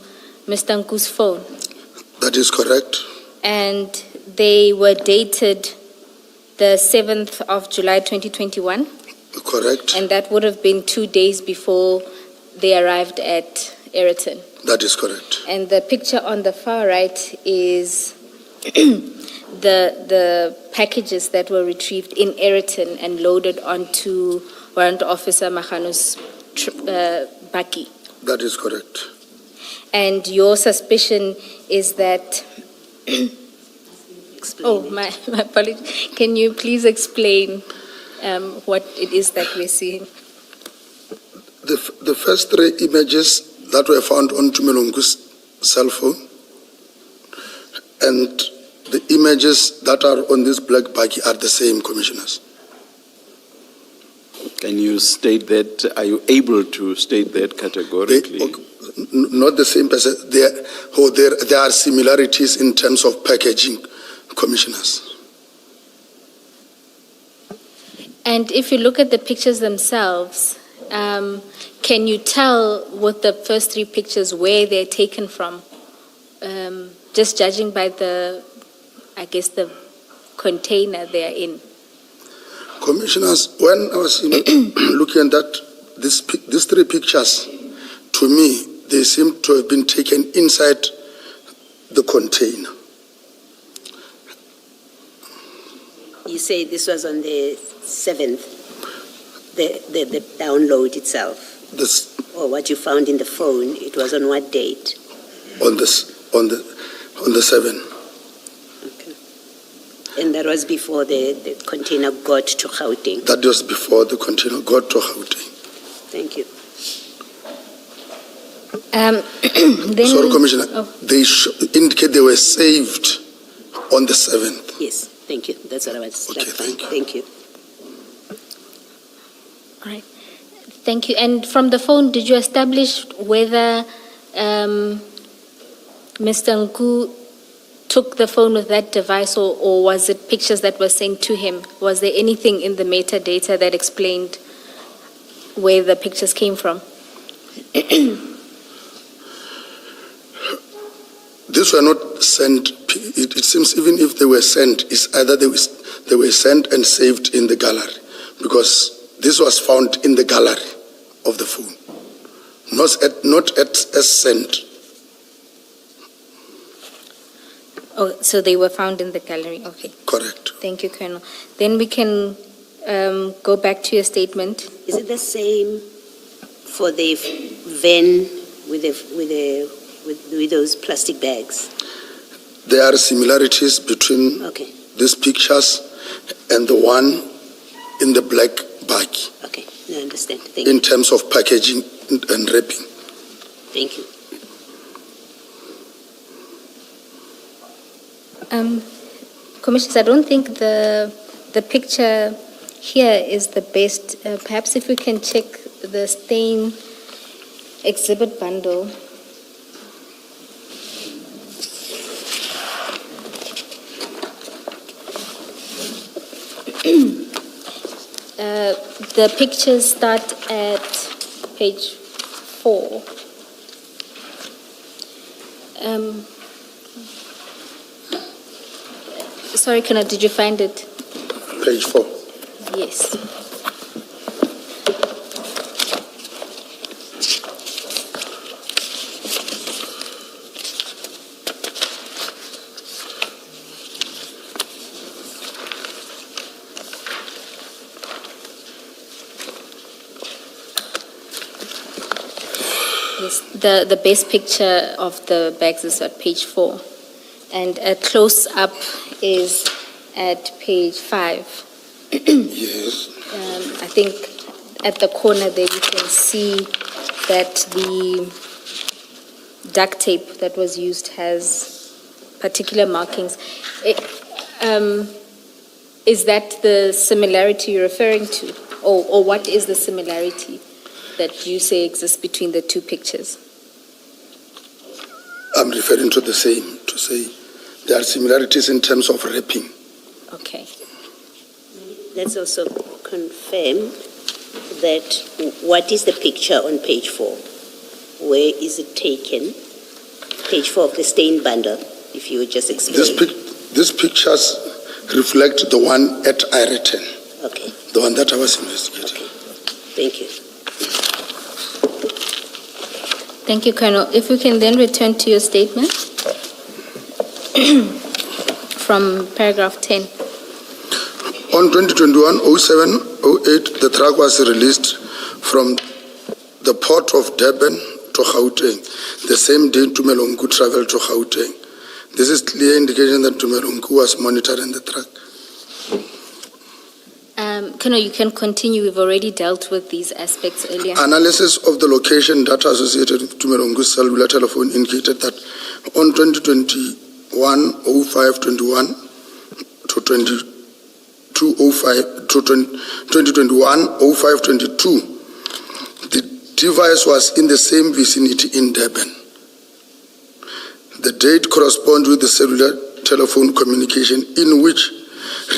Mr. Nku's phone. That is correct. And they were dated the 7th of July 2021. Correct. And that would have been 2 days before they arrived at Ayrton. That is correct. And the picture on the far right is the packages that were retrieved in Ayrton and loaded onto Warrant Officer Magano's bakkie. That is correct. And your suspicion is that... Oh, my apologies. Can you please explain what it is that we're seeing? The first 3 images that were found on Tumelongu's cell phone and the images that are on this black baggie are the same, Commissioners. Can you state that? Are you able to state that categorically? Not the same person. There are similarities in terms of packaging, Commissioners. And if you look at the pictures themselves, can you tell with the first 3 pictures where they're taken from? Just judging by the container they're in. Commissioners, when I was looking at these 3 pictures, to me, they seem to have been taken inside the container. You say this was on the 7th, the download itself? Or what you found in the phone, it was on what date? On the 7th. Okay. And that was before the container got to Gauteng? That was before the container got to Gauteng. Thank you. Then, sorry, Commissioner. They indicate they were saved on the 7th. Yes, thank you. That's what I was. Okay, thank you. Thank you. All right. Thank you. And from the phone, did you establish whether Mr. Nku took the phone with that device or was it pictures that were sent to him? Was there anything in the metadata that explained where the pictures came from? These were not sent. It seems even if they were sent, it's either they were sent and saved in the gallery, because this was found in the gallery of the phone, not as sent. Oh, so they were found in the gallery. Okay. Correct. Thank you, Colonel. Then we can go back to your statement. Is it the same for the van with those plastic bags? There are similarities between Okay, these pictures and the one in the black bag okay, I understand. Thank you. in terms of packaging and wrapping. Thank you. Commissioners, I don't think the picture here is the best. Perhaps if we can check the stain exhibit bundle. The pictures start at page 4. Sorry, Colonel, did you find it? Page 4. Yes. Yes, the best picture of the bags is at page 4, and a close-up is at page 5. Yes. I think at the corner there you can see that the duct tape that was used has particular markings. Is that the similarity you're referring to? Or what is the similarity that you say exists between the two pictures? I'm referring to the same, to say there are similarities in terms of wrapping. Okay. Let's also confirm that what is the picture on page 4? Where is it taken? Page 4 of the stain bundle, if you would just explain. These pictures reflect the one at Ireton, Okay, the one that I was investigating. okay. Thank you. Thank you, Colonel. If we can then return to your statement from paragraph 10. On 2021-07-08, the truck was released from the port of Durban to Gauteng. The same day, Tumelongu traveled to Gauteng. This is clear indication that Tumelongu was monitoring the truck. Colonel, you can continue. We've already dealt with these aspects earlier. Analysis of the location data associated with Tumelongu's cellular telephone indicated that on 2021-05-21 to 2021-05-22, the device was in the same vicinity in Durban. The date corresponds with the cellular telephone communication in which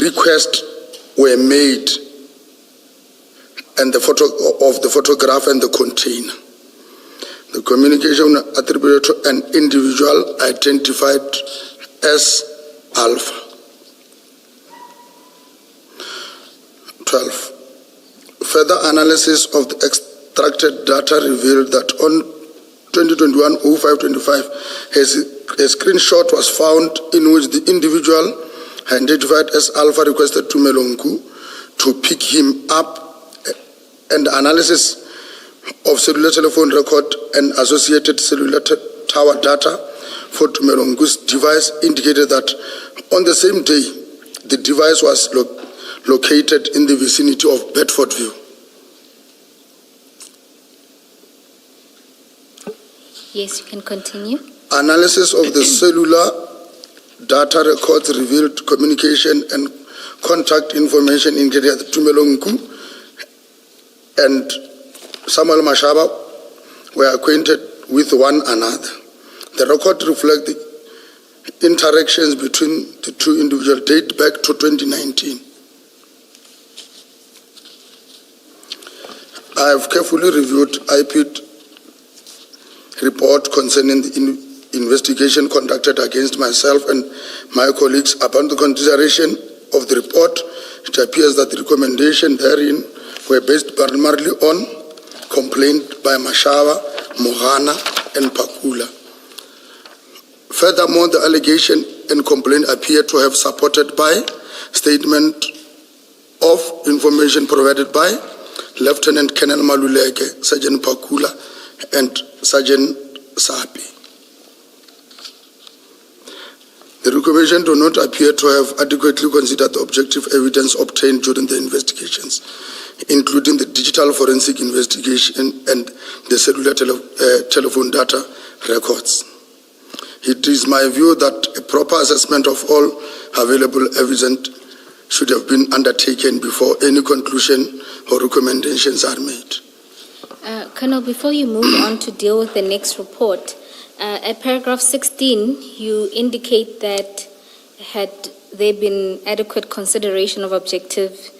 requests were made and the photo of the photograph and the container. The communication attributed to an individual identified as Alpha. 12. Further analysis of the extracted data revealed that on 2021-05-25, a screenshot was found in which the individual identified as Alpha requested Tumelongu to pick him up, and analysis of cellular telephone record and associated cellular tower data for Tumelongu's device indicated that on the same day, the device was located in the vicinity of Bedfordview. Yes, you can continue. Analysis of the cellular data records revealed communication and contact information indicated that Tumelongu and Samuel Mashaba were acquainted with one another. The record reflects the interactions between the two individuals date back to 2019. I have carefully reviewed IP report concerning the investigation conducted against myself and my colleagues. Upon the consideration of the report, it appears that the recommendations therein were based primarily on complaint by Mashaba Mohana, and Pakula. Furthermore, the allegation and complaint appear to have supported by statement of information provided by Lieutenant Colonel Maluleke, Sergeant Pakula, and Sergeant Sapi. The recommendation do not appear to have adequately considered the objective evidence obtained during the investigations, including the digital forensic investigation and the cellular telephone data records. It is my view that a proper assessment of all available evidence should have been undertaken before any conclusion or recommendations are made. Colonel, before you move on to deal with the next report, at paragraph 16, you indicate that had there been adequate consideration of objective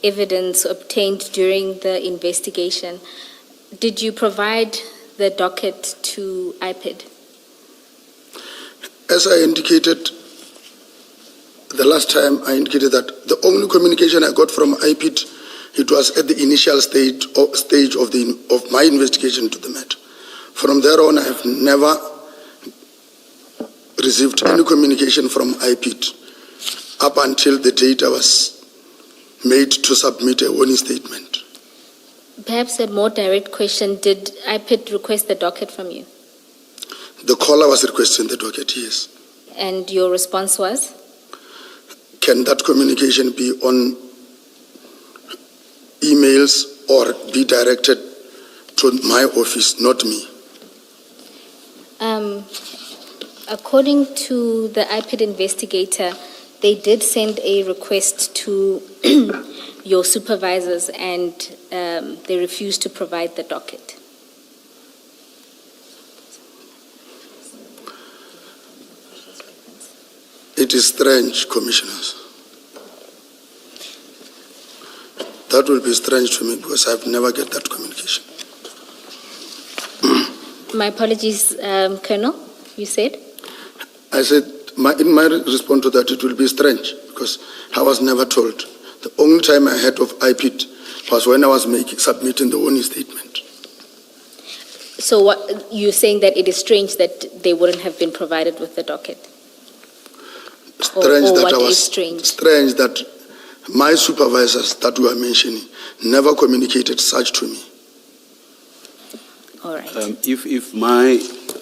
evidence obtained during the investigation, did you provide the docket to IPID? As I indicated, the last time I indicated that the only communication I got from IPID, it was at the initial stage of my investigation to the matter. From there on, I have never received any communication from IPID up until the date I was made to submit a warning statement. Perhaps a more direct question, did IPID request the docket from you? The caller was requesting the docket, yes. And your response was? Can that communication be on emails or be directed to my office, not me? According to the IPID investigator, they did send a request to your supervisors and they refused to provide the docket. It is strange, commissioners. That will be strange to me because I've never get that communication. My apologies, Colonel, you said? I said, in my response to that, it will be strange because I was never told. The only time I heard of IPID was when I was submitting the warning statement. So what, you're saying that it is strange that they wouldn't have been provided with the docket? Strange that what I was is strange? Strange that my supervisors that you are mentioning never communicated such to me. All right. If my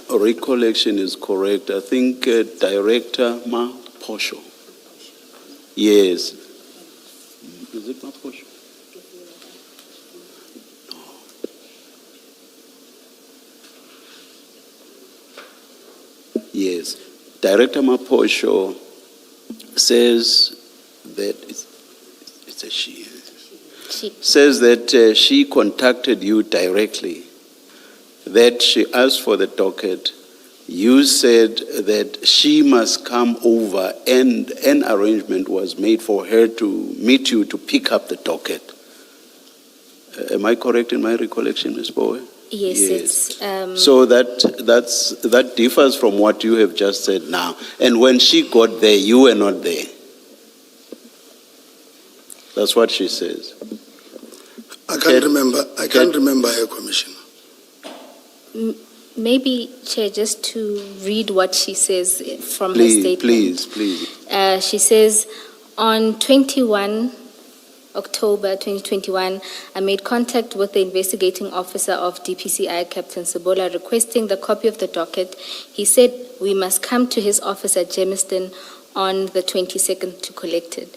recollection is correct, I think Director Ma Posho. Yes. Is it Ma Posho? No. Yes. Director Ma Posho says that it's a she. Says that she contacted you directly, that she asked for the docket. You said that she must come over and an arrangement was made for her to meet you to pick up the docket. Am I correct in my recollection, Ms. Bowe? Yes, it's... So that differs from what you have just said now. And when she got there, you were not there. That's what she says. I can't remember her, Commissioner. Maybe, Chair, just to read what she says from her statement. Please. She says, on 21 October 2021, I made contact with the investigating officer of DPCI, Captain Sabola, requesting the copy of the docket. He said we must come to his office at Germiston on the 22nd to collect it.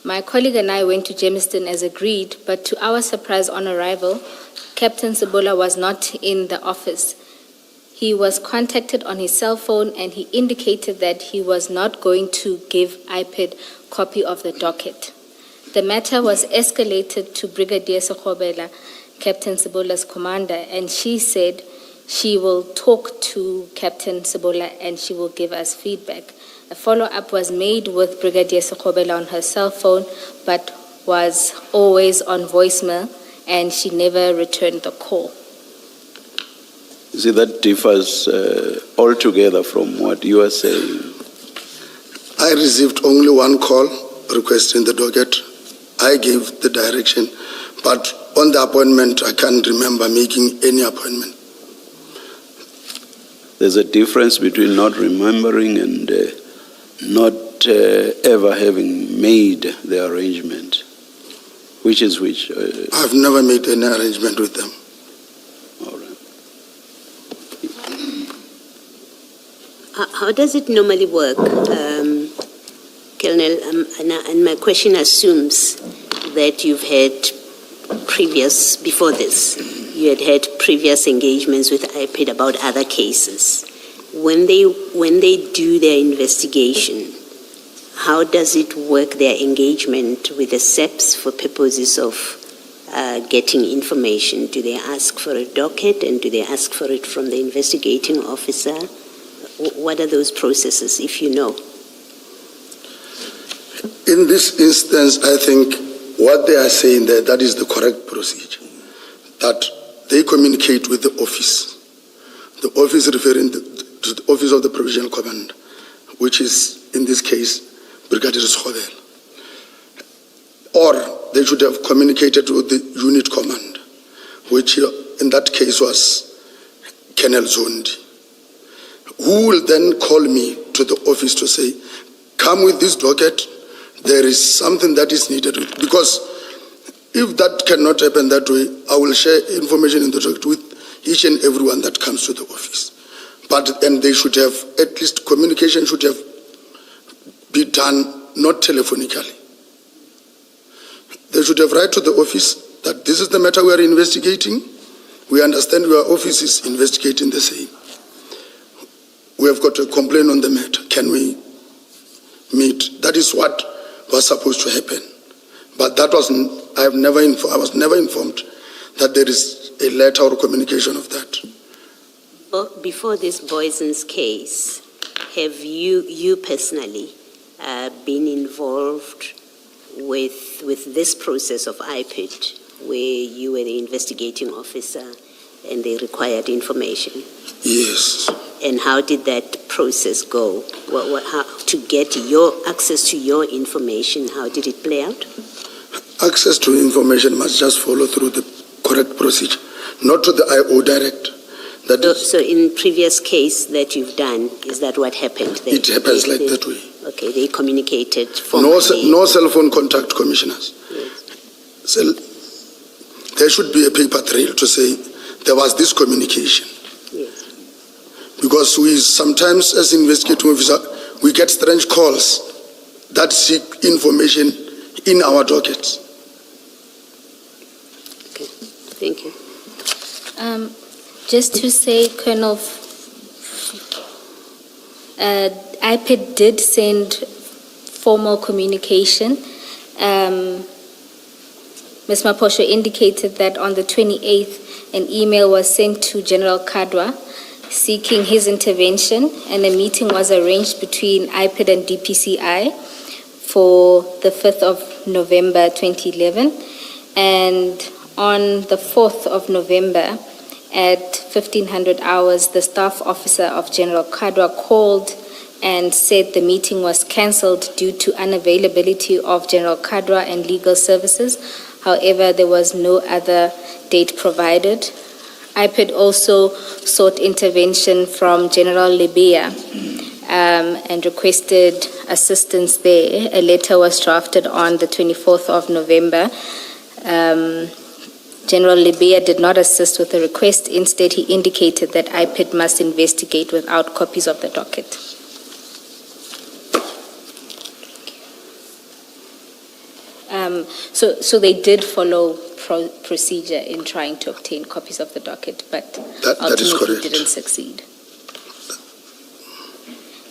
My colleague and I went to Germiston as agreed, but to our surprise on arrival, Captain Sabola was not in the office. He was contacted on his cell phone and he indicated that he was not going to give IPID copy of the docket. The matter was escalated to Brigadier Sekhobela, Captain Sabola's commander, and she said she will talk to Captain Sabola and she will give us feedback. A follow-up was made with Brigadier Sekhobela on her cell phone, but was always on voicemail, and she never returned the call. See, that differs altogether from what you are saying. I received only one call requesting the docket. I gave the direction, but on the appointment, I can't remember making any appointment. there's a difference between not remembering and not ever having made the arrangement. Which is which? I've never made any arrangement with them. All right. How does it normally work, Colonel? And my question assumes that you've had before this, you had previous engagements with IPID about other cases. When they do their investigation, how does it work, their engagement with the SEPs for purposes of getting information? Do they ask for a docket, and do they ask for it from the investigating officer? What are those processes, if you know? In this instance, I think what they are saying there, that is the correct procedure. That they communicate with the office. The office referring to the office of the provisional commander, which is, in this case, Brigadier Schovel. Or they should have communicated with the unit commander, which in that case was Colonel Zondi, who will then call me to the office to say, come with this docket, there is something that is needed. Because if that cannot happen that way, I will share information in the docket with each and everyone that comes to the office. And they should have, at least communication should have been done not telephonically. They should have write to the office that this is the matter we are investigating. We understand your office is investigating the same. We have got a complaint on the matter. Can we meet? That is what was supposed to happen. But that wasn't, I was never informed that there is a letter or communication of that. Before this Boyson's case, have you personally been involved with this process of IPID, where you were the investigating officer and they required information? Yes. And how did that process go? How, to get your access to your information, how did it play out? Access to information must just follow through the correct procedure, not to the IO direct. So in previous case that you've done, is that what happened there? It happens that way. Okay, they communicated formally. No cell phone contact, commissioners. Yes. So there should be a paper trail to say there was this communication. Yes. Because we sometimes, as investigating officer, we get strange calls that seek information in our dockets. Okay, thank you. Just to say, Colonel, IPID did send formal communication. Ms. Maposho indicated that on the 28th, an email was sent to General Kadwa seeking his intervention, and a meeting was arranged between IPID and DPCI for the 5th of November 2011. And on the 4th of November, at 1500 hours, the staff officer of General Kadwa called and said the meeting was cancelled due to unavailability of General Kadwa and legal services. However, there was no other date provided. IPID also sought intervention from General Libya and requested assistance there. A letter was drafted on the 24th of November. General Libya did not assist with the request. Instead, he indicated that IPID must investigate without copies of the docket. So they did follow procedure in trying to obtain copies of the docket, but That is correct. didn't succeed.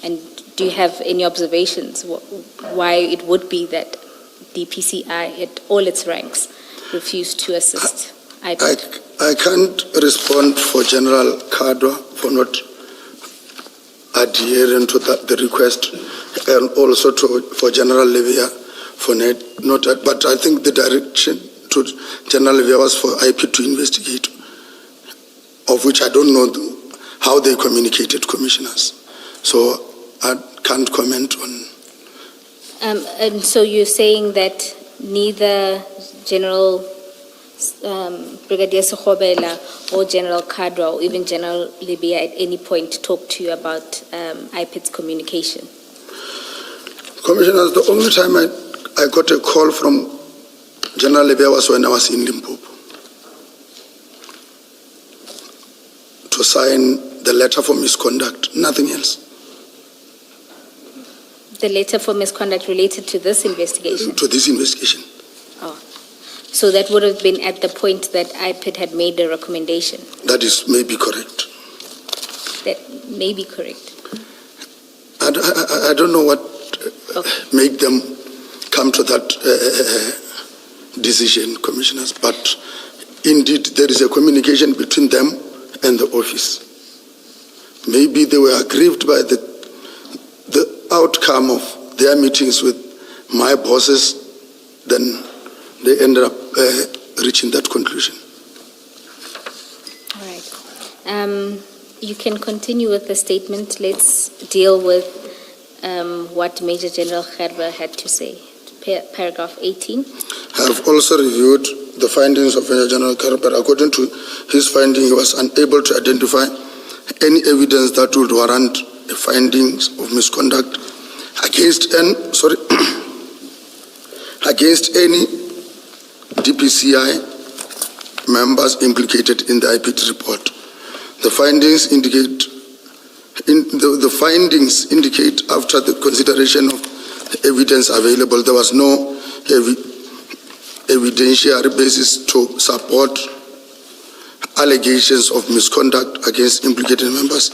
And do you have any observations why it would be that DPCI at all its ranks refused to assist IPID? I can't respond for General Kadwa for not adhering to the request, and also for General Libya for not, but I think the direction to General Libya was for IPID to investigate, of which I don't know how they communicated, commissioners. So I can't comment on. And so you're saying that neither General Brigadier Sekgobela or General Kadra or even General Libya at any point talk to you about IPID's communication? Commissioners, the only time I got a call from General Libya was when I was in Limpopo to sign the letter for misconduct, nothing else. The letter for misconduct related to this investigation? To this investigation. Oh. So that would have been at the point that IPID had made a recommendation? That is maybe correct. That may be correct. I don't know what made them come to that decision, Commissioners, but indeed there is a communication between them and the office. Maybe they were aggrieved by the outcome of their meetings with my bosses, then they ended up reaching that conclusion. All right. You can continue with the statement. Let's deal with what Major General Gerber had to say. Paragraph 18. I have also reviewed the findings of Major General Gerber. According to his finding, he was unable to identify any evidence that would warrant the findings of misconduct against any DPCI members implicated in the IPT report. The findings indicate after the consideration of evidence available, there was no evidentiary basis to support allegations of misconduct against implicated members.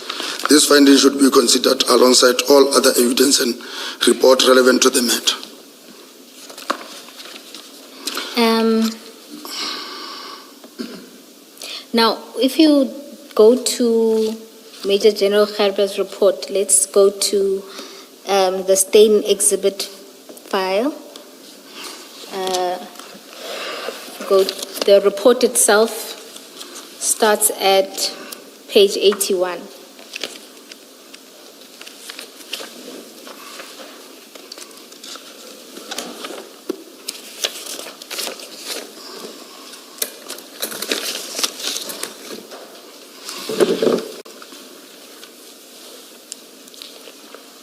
This finding should be considered alongside all other evidence and report relevant to the matter. Now, if you go to Major General Gerber's report, let's go to the Stain exhibit file. The report itself starts at page 81.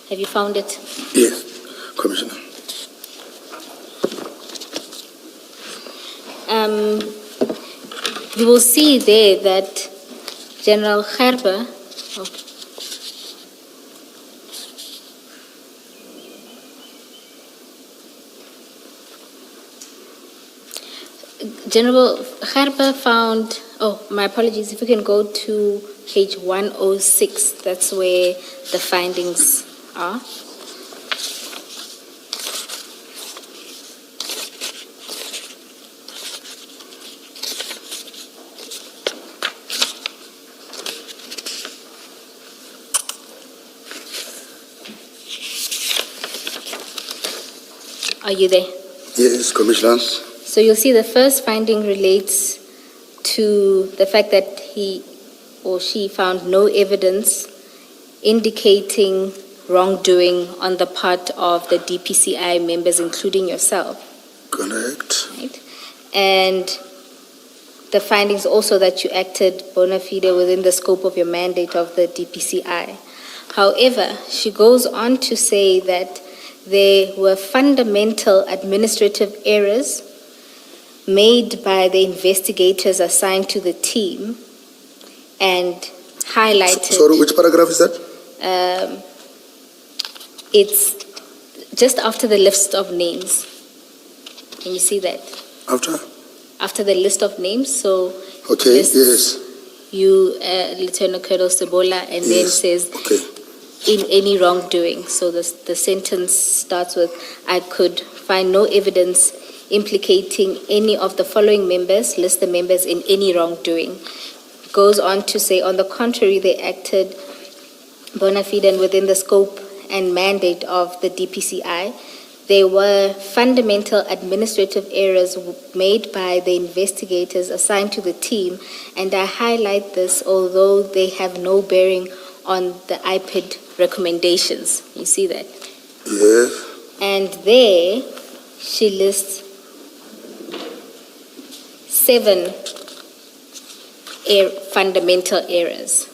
Have you found it? Yes, Commissioner. You will see there that General Gerber, General Gerber found, my apologies, if we can go to page 106, that's where the findings are. Are you there? Yes, Commissioners. So you'll see the first finding relates to the fact that he or she found no evidence indicating wrongdoing on the part of the DPCI members, including yourself. Correct. Right? And the findings also that you acted bona fide within the scope of your mandate of the DPCI. However, she goes on to say that there were fundamental administrative errors made by the investigators assigned to the team and highlighted. Sorry, which paragraph is that? It's just after the list of names. Can you see that? After? After the list of names, so Okay, yes. you, Lieutenant Colonel Sebola, and then Yes. says, Okay. in any wrongdoing. So the sentence starts with, I could find no evidence implicating any of the following members, list the members in any wrongdoing. Goes on to say, on the contrary, they acted bona fide and within the scope and mandate of the DPCI. There were fundamental administrative errors made by the investigators assigned to the team, and I highlight this although they have no bearing on the IPID recommendations. You see that? Yes. And there she lists 7 fundamental errors.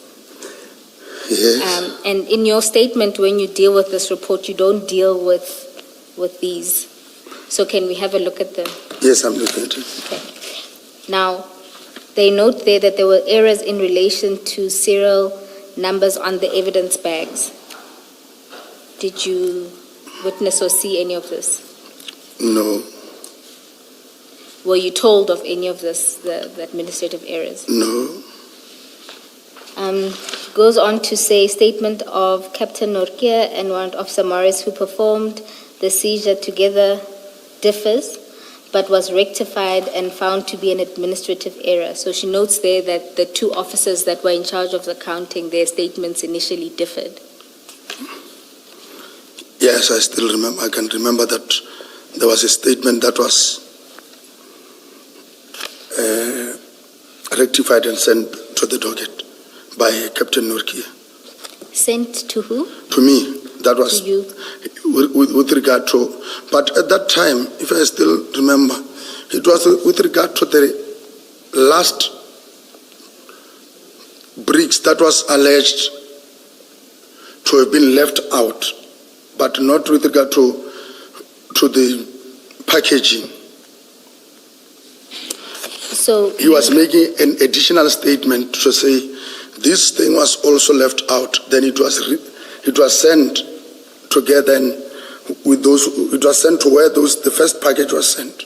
Yes. And in your statement, when you deal with this report, you don't deal with these. So can we have a look at them? Yes, I'm looking at it. Okay. Now, they note there that there were errors in relation to serial numbers on the evidence bags. Did you witness or see any of this? No, Were you told of any of this, the administrative errors? no. Goes on to say, statement of Captain Norkia and Warrant Officer Morris, who performed the seizure together, differs, but was rectified and found to be an administrative error. So she notes there that the 2 officers that were in charge of the counting, their statements initially differed. Yes, I still remember. I can remember that there was a statement that was rectified and sent to the docket by Captain Norkia. Sent to who? To me, that was To you. with regard to, but at that time, if I still remember, it was with regard to the last bricks that was alleged to have been left out, but not with regard to the packaging. So He was making an additional statement to say this thing was also left out. Then it was sent together and with those. It was sent to where the first package was sent.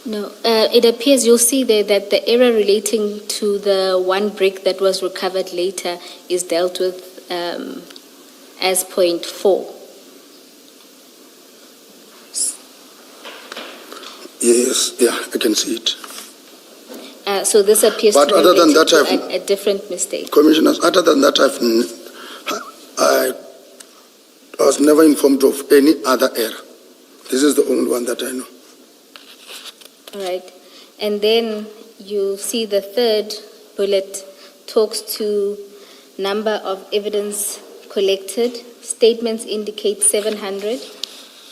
No, it appears you'll see there that the error relating to the 1 brick that was recovered later is dealt with as point 4. Yes, yeah, I can see it. So this appears But to be other than related that, to a different mistake. Commissioners, other than that, I was never informed of any other error. This is the only one that I know. All right. And then you see the 3rd bullet talks to number of evidence collected. Statements indicate 700.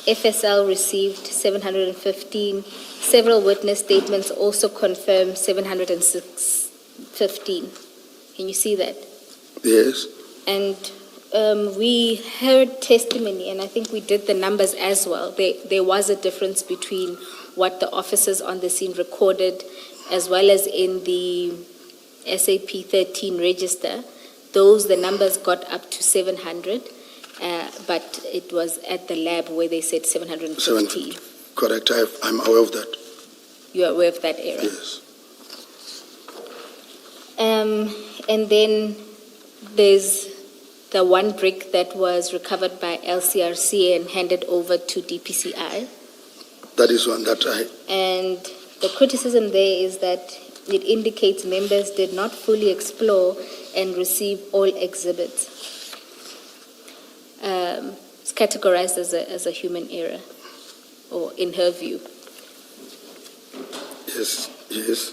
FSL received 715. Several witness statements also confirm 715. Can you see that? Yes. And we heard testimony, and I think we did the numbers as well. There was a difference between what the officers on the scene recorded as well as in the SAP 13 register. The numbers got up to 700, but it was at the lab where they said 715. Correct. I'm aware of that. You are aware of that error? Yes. And then there's the 1 brick that was recovered by LCRC and handed over to DPCI. That is one that And the criticism there is that it indicates members did not fully explore and receive all exhibits. It's categorized as a human error, or in her view. Yes, yes.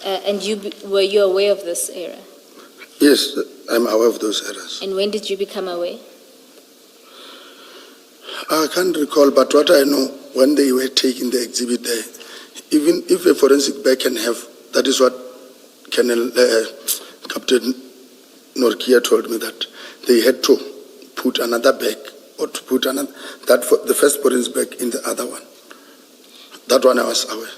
And were you aware of this error? Yes, I'm aware of those errors. And when did you become aware? I can't recall, but what I know, when they were taking the exhibit there, even if a forensic bag can have, that is what Captain Norkia told me, that they had to put another bag or to put another, the first forensic bag in the other one. That one I was aware.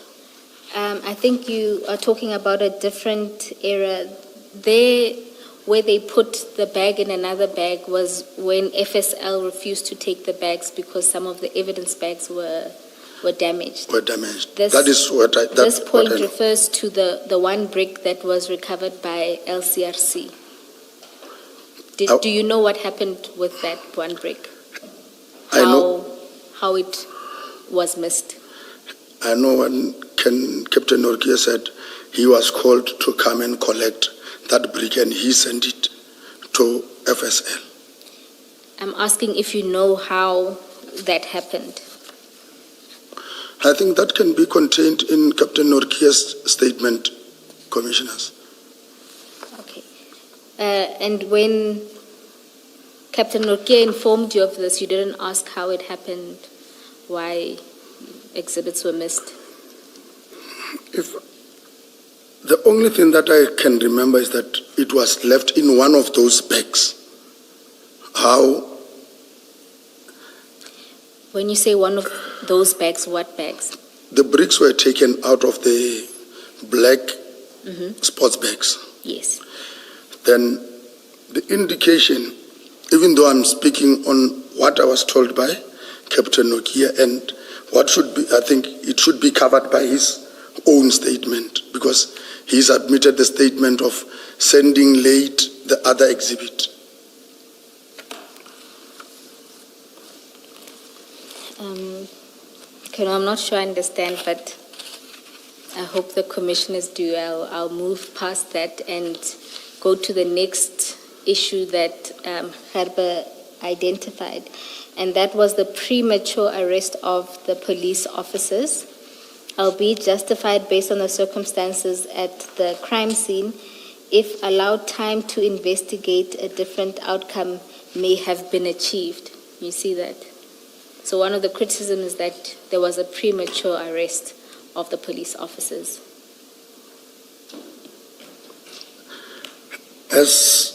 I think you are talking about a different error. There, where they put the bag in another bag was when FSL refused to take the bags because some of the evidence bags were damaged. That is what This point refers to the 1 brick that was recovered by LCRC. Do you know what happened with that 1 brick? I know. How it was missed? I know when Captain Norkia said he was called to come and collect that brick and he sent it to FSL. I'm asking if you know how that happened. I think that can be contained in Captain Norkia's statement, Commissioners. Okay. And when Captain Norkia informed you of this, you didn't ask how it happened, why exhibits were missed? The only thing that I can remember is that it was left in one of those bags. How? When you say one of those bags, what bags? The bricks were taken out of the black sports bags. Yes. Then the indication, even though I'm speaking on what I was told by Captain Nokia and what should be, I think it should be covered by his own statement, because he's admitted the statement of sending late the other exhibit. Okay, no, I'm not sure I understand, but I hope the commissioners do. I'll move past that and go to the next issue that Herbe identified, and that was the premature arrest of the police officers, albeit justified based on the circumstances at the crime scene. If allowed time to investigate, a different outcome may have been achieved. You see that? So one of the criticisms is that there was a premature arrest of the police officers. As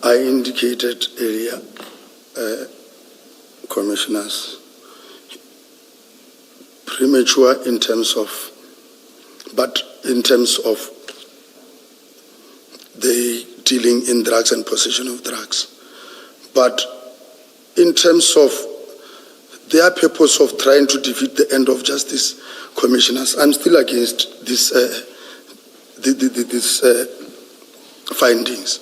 I indicated earlier, commissioners, premature in terms of the dealing in drugs and possession of drugs. But in terms of their purpose of trying to defeat the end of justice, commissioners, I'm still against this findings.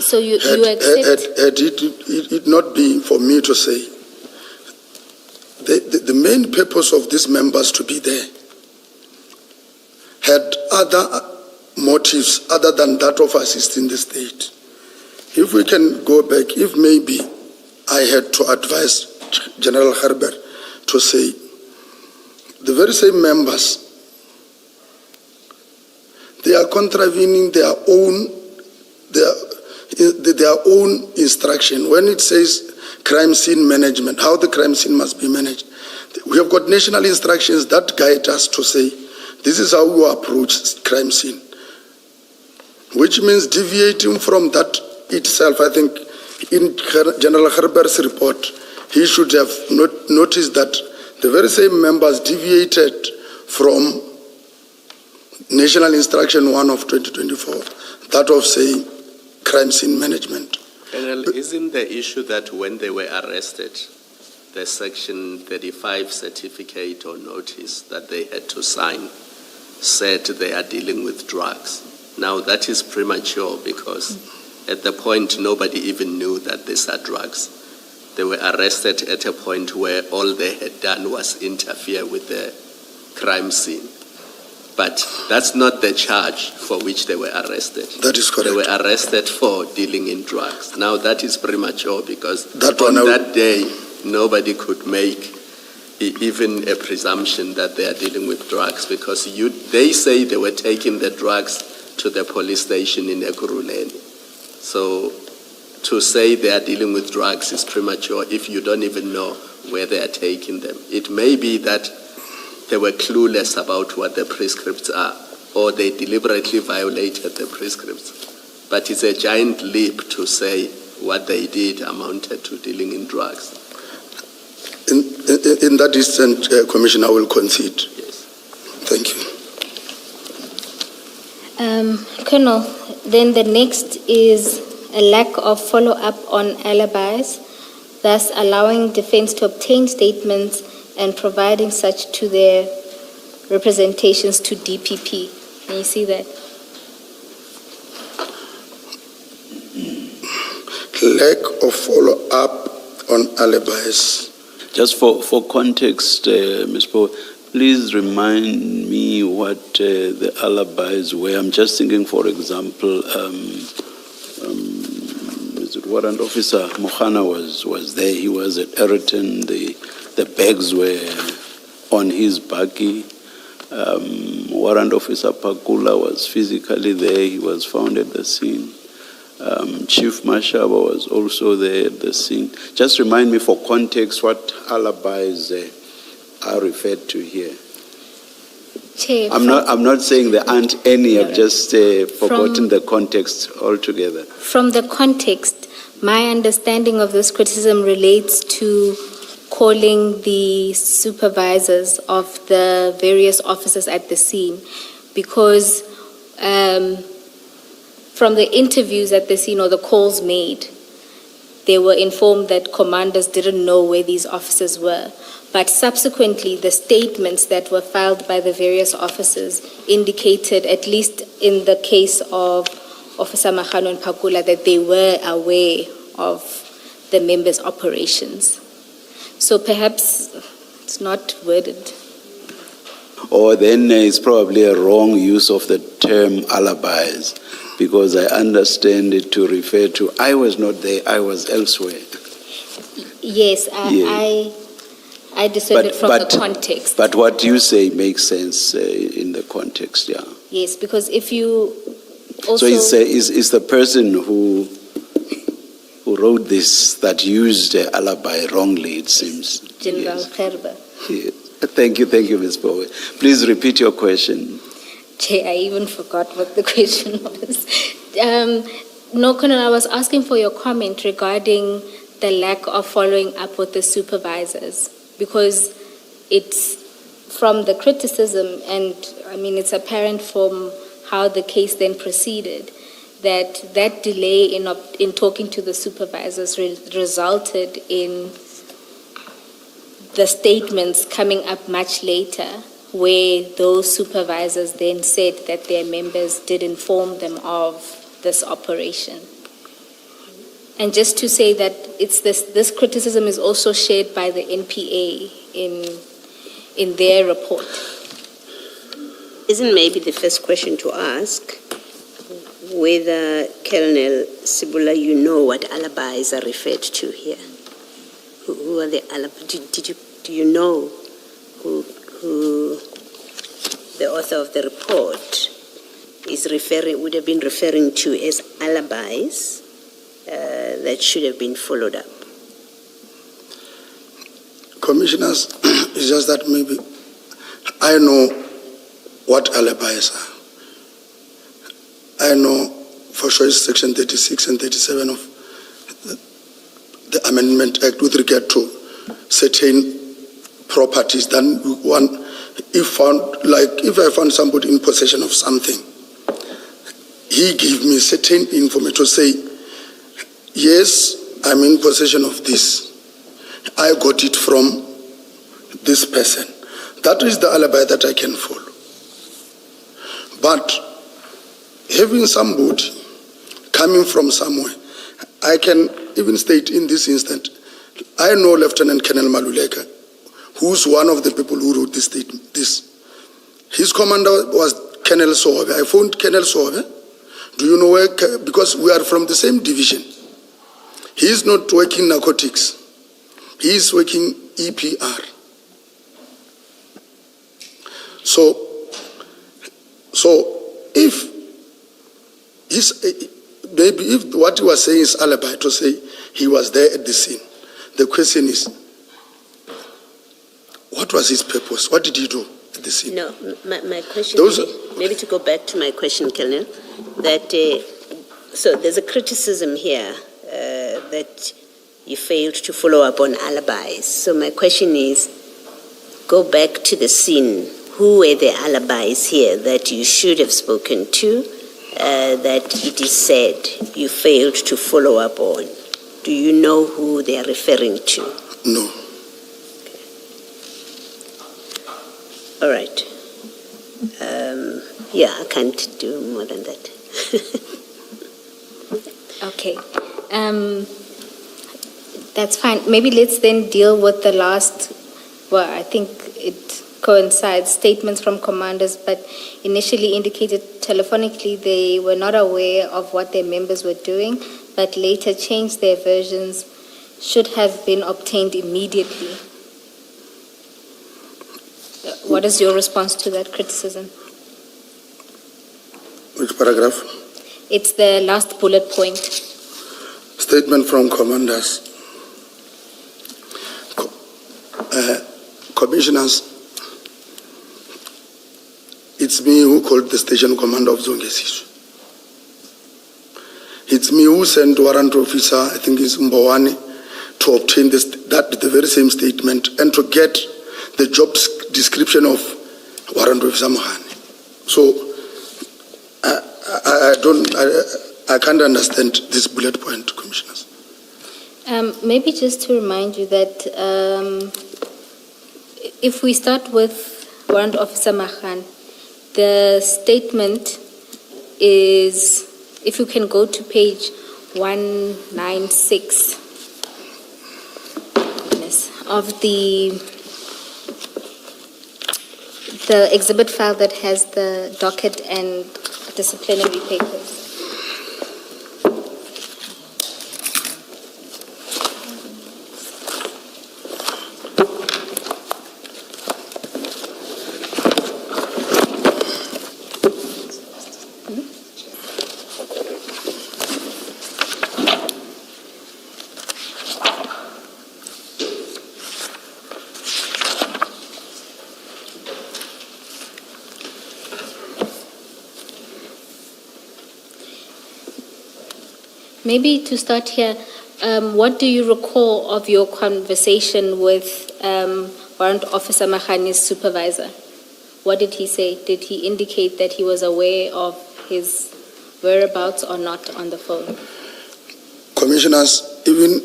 So you Had it not been for me to say, the main purpose of these members to be there had other motives other than that of assisting the state. If we can go back, if maybe I had to advise General Herber to say, the very same members, they are contravening their own instruction. When it says crime scene management, how the crime scene must be managed, we have got national instructions that guide us to say, this is how you approach crime scene. Which means deviating from that itself, I think in General Herber's report, he should have noticed that the very same members deviated from National Instruction 1 of 2024, that of saying crime scene management. Colonel, isn't the issue that when they were arrested, the Section 35 certificate or notice that they had to sign said they are dealing with drugs? Now that is premature because at the point nobody even knew that these are drugs. They were arrested at a point where all they had done was interfere with the crime scene. But that's not the charge for which they were arrested. That is correct. They were arrested for dealing in drugs. Now that is premature because that day nobody could make even a presumption that they are dealing with drugs because they say they were taking the drugs to the police station in Ekurhuleni. So to say they are dealing with drugs is premature if you don't even know where they are taking them. It may be that they were clueless about what the prescripts are, or they deliberately violated the prescripts. But it's a giant leap to say what they did amounted to dealing in drugs. In that instance, Commissioner, I will concede. Yes. Thank you. Colonel, then the next is a lack of follow-up on alibis, thus allowing defense to obtain statements and providing such to their representations to DPP. Can you see that? Lack of follow-up on alibis. Just for context, Ms. Poe, please remind me what the alibis were. I'm just thinking, for example, Warrant Officer Mohana was there. He was at Eriton. The bags were on his buggy. Warrant Officer Pakula was physically there. He was found at the scene. Chief Mashaba was also there at the scene. Just remind me for context what alibis are referred to here. Chair, I'm not saying there aren't any, I've just forgotten From- the context altogether. From the context, my understanding of this criticism relates to calling the supervisors of the various officers at the scene, because from the interviews at the scene or the calls made, they were informed that commanders didn't know where these officers were. But subsequently, the statements that were filed by the various officers indicated, at least in the case of Officer Magano and Pakula, that they were aware of the members' operations. So perhaps it's not worded. Or then it's probably a wrong use of the term alibis, because I understand it to refer to, I was not there, I was elsewhere. Yes, I discerned it from the context. But what you say makes sense in the context, yeah. Yes, because if you also... So it's the person who wrote this that used alibi wrongly, it seems. General Yes. Gerber. Yeah. Thank you, Ms. Bowe. Please repeat your question. Chair, I even forgot what the question was. No, Colonel, I was asking for your comment regarding the lack of following up with the supervisors, because it's from the criticism, and I mean it's apparent from how the case then proceeded, that delay in talking to the supervisors resulted in the statements coming up much later, where those supervisors then said that their members did inform them of this operation. And just to say that it's this criticism is also shared by the NPA in their report. Isn't maybe the first question to ask whether, Colonel Sibula, you know what alibis are referred to here? Who are the alibis? Do you know who the author of the report would have been referring to as alibis that should have been followed up? Commissioners, it's just that maybe I know what alibis are. I know for sure it's Section 36 and 37 of the Amendment Act with regard to certain properties. Then if I found somebody in possession of something, he gave me certain information to say, yes, I'm in possession of this. I got it from this person. That is the alibi that I can follow. But having somebody coming from somewhere, I can even state in this instant, I know Lieutenant Colonel Maluleka, who's one of the people who wrote this statement. His commander was Colonel Sohobe. I phoned Colonel Sohobe. Do you know where? Because we are from the same division. He is not working narcotics. He is working EPR. So if what he was saying is alibi to say he was there at the scene, the question is, what was his purpose? What did he do at the scene? No, my question, maybe to go back to my question, Colonel, that so there's a criticism here that you failed to follow up on alibis. So my question is, go back to the scene. Who were the alibis here that you should have spoken to, that it is said you failed to follow up on? Do you know who they are referring to? No. All right. Yeah, I can't do more than that. Okay. That's fine. Maybe let's then deal with the last, well, I think it coincides, statements from commanders, but initially indicated telephonically they were not aware of what their members were doing, but later changed their versions, should have been obtained immediately. What is your response to that criticism? Which paragraph? It's the last bullet point. Statement from commanders. Commissioners, It's me who called the station commander of Zongesiswe. It's me who sent warrant officer, I think it's Mbawani, to obtain the very same statement and to get the job description of warrant officer Mohane. So I can't understand this bullet point, commissioners. Maybe just to remind you that if we start with Warrant Officer Mahan, the statement is, if you can go to page 196 of the exhibit file that has the docket and disciplinary papers. Maybe to start here, what do you recall of your conversation with Warrant Officer Mahani's supervisor? What did he say? Did he indicate that he was aware of his whereabouts or not on the phone? Commissioners, even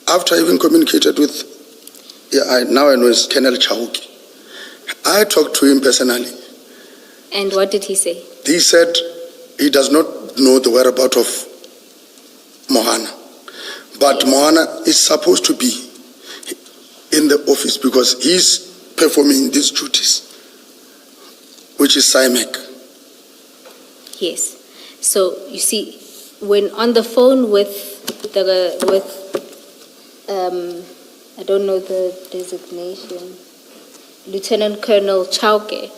after I even communicated with, now I know it's Colonel Chauki, I talked to him personally. And what did he say? He said he does not know the whereabouts of Mohana. But Mohana is supposed to be in the office because he's performing these duties, which is SIMEC. Yes. So you see, when on the phone with I don't know the designation, Lieutenant Colonel Chauke,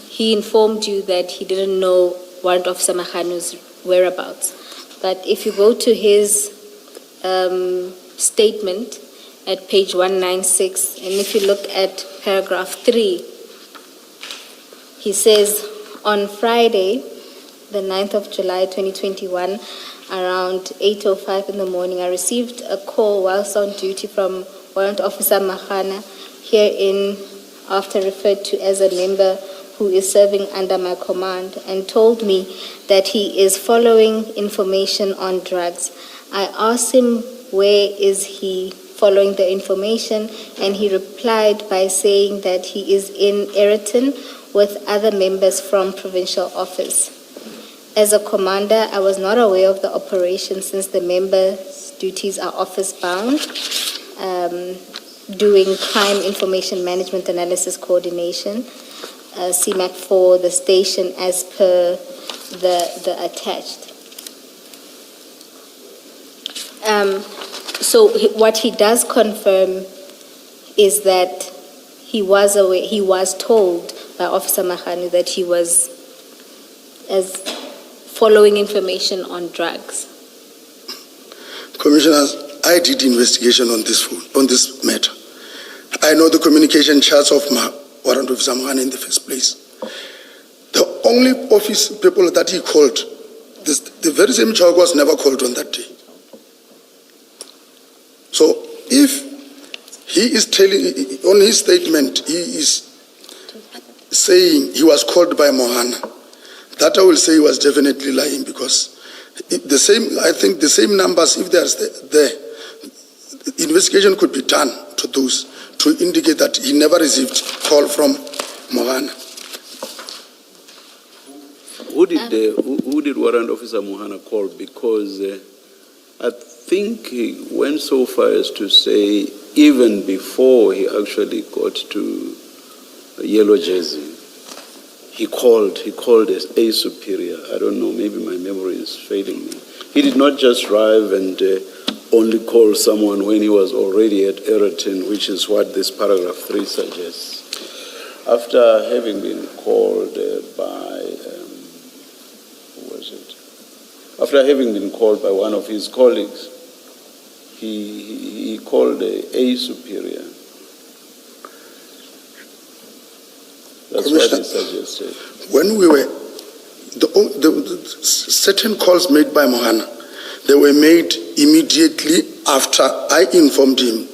he informed you that he didn't know Warrant Officer Mahanu's whereabouts. But if you go to his statement at page 196, and if you look at paragraph 3, he says, on Friday, the 9th of July 2021, around 8:05 in the morning, I received a call whilst on duty from Warrant Officer Mahana, herein after referred to as a member who is serving under my command, and told me that he is following information on drugs. I asked him where is he following the information, and he replied by saying that he is in Eriton with other members from provincial office. As a commander, I was not aware of the operation since the members' duties are office-bound, doing crime information management analysis coordination, CMAC for the station as per the attached. So what he does confirm is that he was aware, he was told by Officer Mahanu that he was as following information on drugs. Commissioners, I did investigation on this matter. I know the communication charts of Warrant Officer Mahana in the first place. The only office people that he called, the very same child was never called on that day. So if he is telling, on his statement, he is saying he was called by Mohana, that I will say he was definitely lying, because the same numbers, if they are there, investigation could be done to those to indicate that he never received call from Mohana. Who did Warrant Officer Mohana call? Because I think he went so far as to say even before he actually got to Yellow Jersey, he called as a superior. I don't know, maybe my memory is failing me. He did not just drive and only call someone when he was already at Eriton, which is what this paragraph 3 suggests. After having been called After having been called by one of his colleagues, he called a superior. That's what Commissioner, he suggested. when we were, the certain calls made by Mohana, they were made immediately after I informed him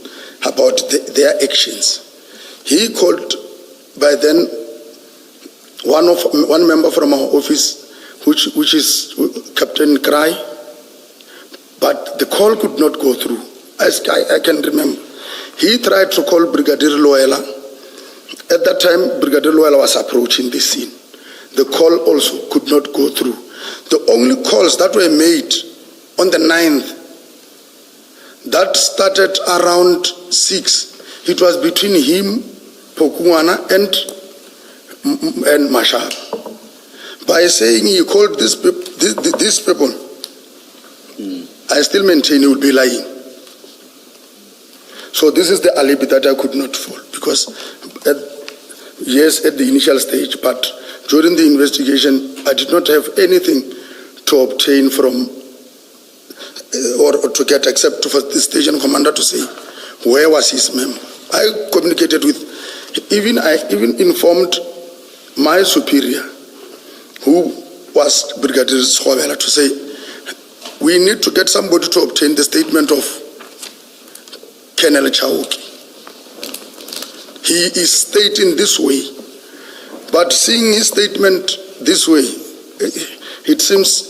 about their actions. He called by then one member from our office, which is Captain Cry, but the call could not go through. As I can remember, he tried to call Brigadier Loela. At that time, Brigadier Loela was approaching the scene. The call also could not go through. The only calls that were made on the 9th, that started around 6. It was between him, Pokungwana, and Mashar. By saying he called these people, I still maintain he will be lying. So this is the alibi that I could not fall, because at the initial stage, but during the investigation, I did not have anything to obtain from or to get except for the station commander to say where was his memo. I communicated with, I even informed my superior, who was Brigadier Schwabela, to say we need to get somebody to obtain the statement of Colonel Chauki. He is stating this way, but seeing his statement this way, it seems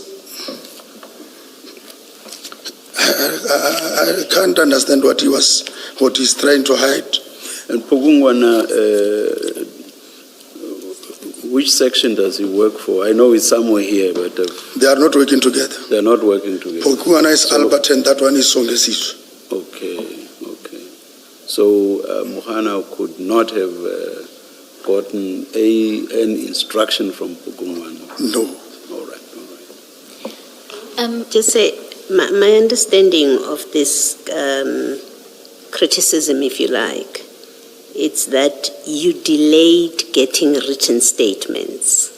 I can't understand what he's trying to hide. And Pugungwana, which section does he work for? I know it's somewhere here, but They are not working together. they're not working together. Pokungwana is Albert and that one is Songesisu. Okay. So Mohana could not have gotten an instruction from Pugungwana? No. All right. Just say, my understanding of this criticism, if you like, it's that you delayed getting written statements,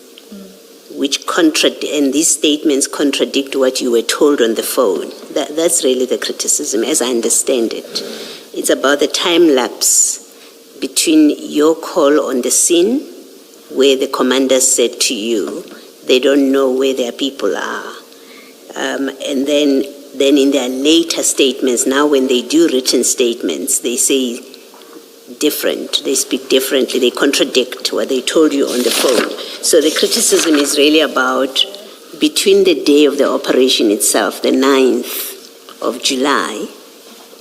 which and these statements contradict what you were told on the phone. That's really the criticism, as I understand it. It's about the time lapse between your call on the scene, where the commander said to you, they don't know where their people are. And then in their later statements, now when they do written statements, they say different, they speak differently, they contradict what they told you on the phone. So the criticism is really about between the day of the operation itself, the 9th of July,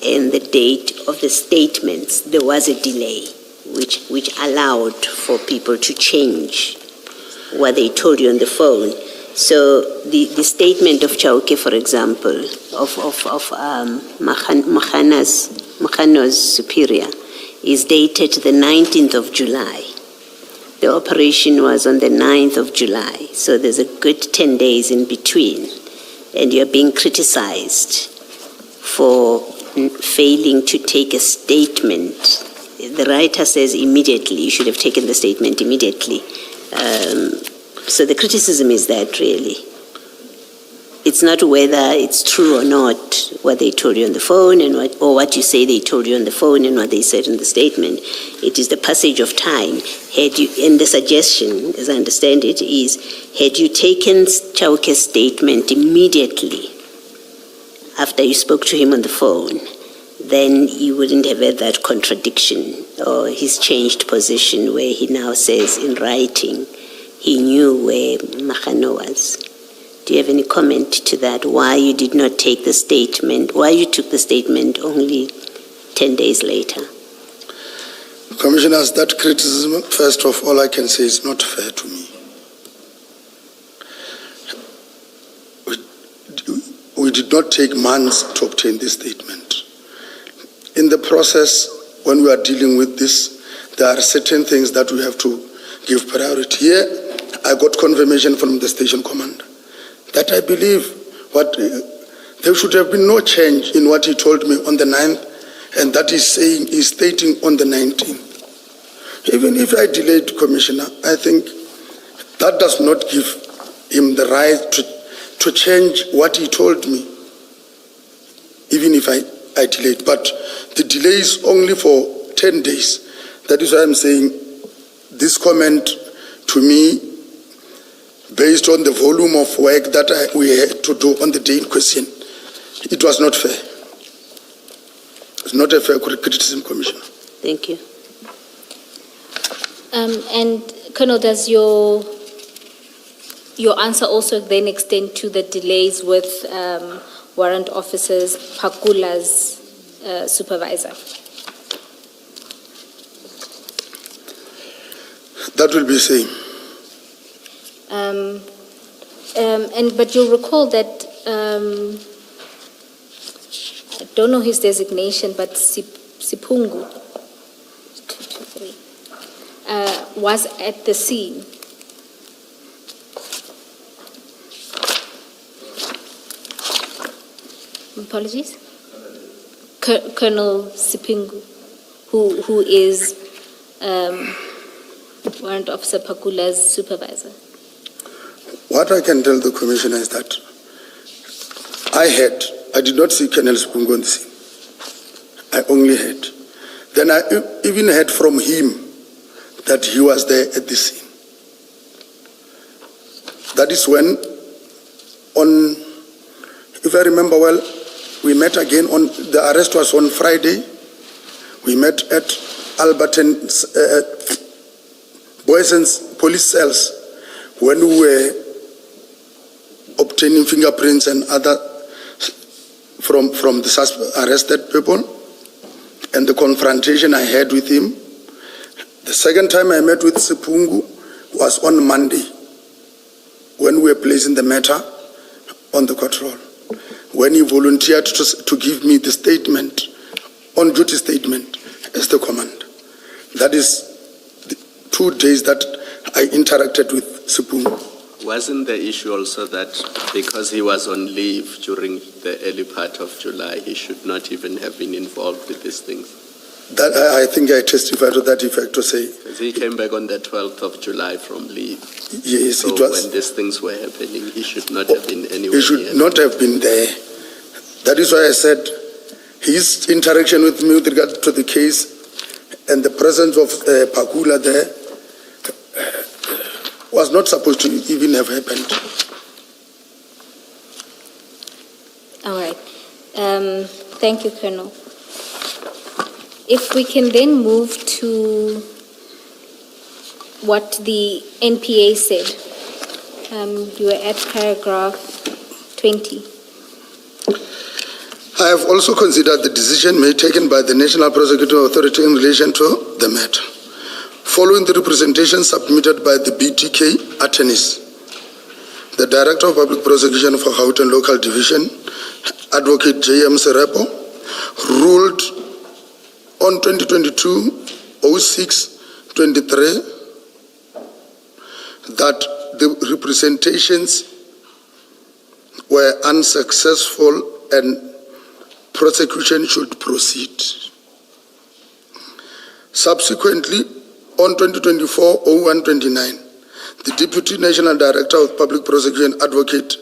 and the date of the statements, there was a delay, which allowed for people to change what they told you on the phone. So the statement of Chauke, for example, of Mahano's superior, is dated the 19th of July. The operation was on the 9th of July, so there's a good 10 days in between, and you're being criticized for failing to take a statement. The writer says immediately, you should have taken the statement immediately. So the criticism is that really. It's not whether it's true or not what they told you on the phone or what you say they told you on the phone and what they said in the statement. It is the passage of time. And the suggestion, as I understand it, is had you taken Chauke's statement immediately after you spoke to him on the phone, then you wouldn't have had that contradiction or his changed position where he now says in writing he knew where Mahano was. Do you have any comment to that? Why you did not take the statement? Why you took the statement only 10 days later? Commissioners, that criticism, first of all, I can say is not fair to me. We did not take months to obtain this statement. In the process, when we are dealing with this, there are certain things that we have to give priority. Here, I got confirmation from the station commander that I believe there should have been no change in what he told me on the 9th, and that he's stating on the 19th. Even if I delayed, Commissioner, I think that does not give him the right to change what he told me, even if I delayed. But the delay is only for 10 days. That is why I'm saying this comment to me, based on the volume of work that we had to do on the day in question, it was not fair. It's not a fair criticism, Commissioner. Thank you. And Colonel, does your answer also then extend to the delays with warrant officers Pakula's supervisor? That will be same. But you'll recall that I don't know his designation, but Sipungu was at the scene. Apologies. Colonel Sipingu, who is Warrant Officer Pakula's supervisor. What I can tell the Commissioner is that I did not see Colonel Sipingu on the scene. I only heard. Then I even heard from him that he was there at the scene. That is when, if I remember well, we met again the arrest was on Friday. We met at Alberton's Boys and police cells when we were obtaining fingerprints and other from the arrested people, and the confrontation I had with him. The second time I met with Sipungu was on Monday, when we were placing the matter on the court roll, when he volunteered to give me the statement, on-duty statement, as the command. That is the 2 days that I interacted with Sipungu. Wasn't the issue also that because he was on leave during the early part of July, he should not even have been involved with these things? That I think I testified to that effect to say. Because he came back on the 12th of July from leave. Yes, so it was. When these things were happening, he should not have been anywhere. He should not have been there. That is why I said his interaction with me with regard to the case and the presence of Pakula there was not supposed to even have happened. All right. Thank you, Colonel. If we can then move to what the NPA said. You were at paragraph 20. I have also considered the decision taken by the National Prosecuting Authority in relation to the matter. Following the representation submitted by the BTK attorneys, the Director of Public Prosecution for Gauteng Local Division, Advocate J.M. Serepo, ruled on 2022-06-23 that the representations were unsuccessful and prosecution should proceed. Subsequently, on 2024-01-29, the Deputy National Director of Public Prosecution, Advocate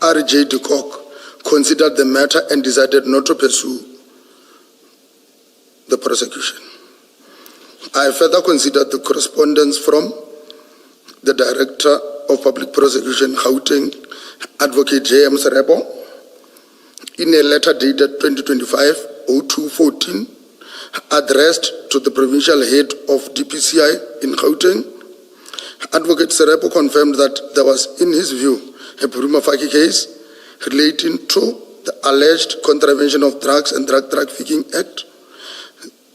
R.J. de Kock, considered the matter and decided not to pursue the prosecution. I further considered the correspondence from the Director of Public Prosecution, Gauteng, Advocate J.M. Serebo, in a letter dated 2025-02-14, addressed to the provincial head of DPCI in Gauteng. Advocate Serebo confirmed that there was, in his view, a prima facie case relating to the alleged contravention of Drugs and Drug Trafficking Act.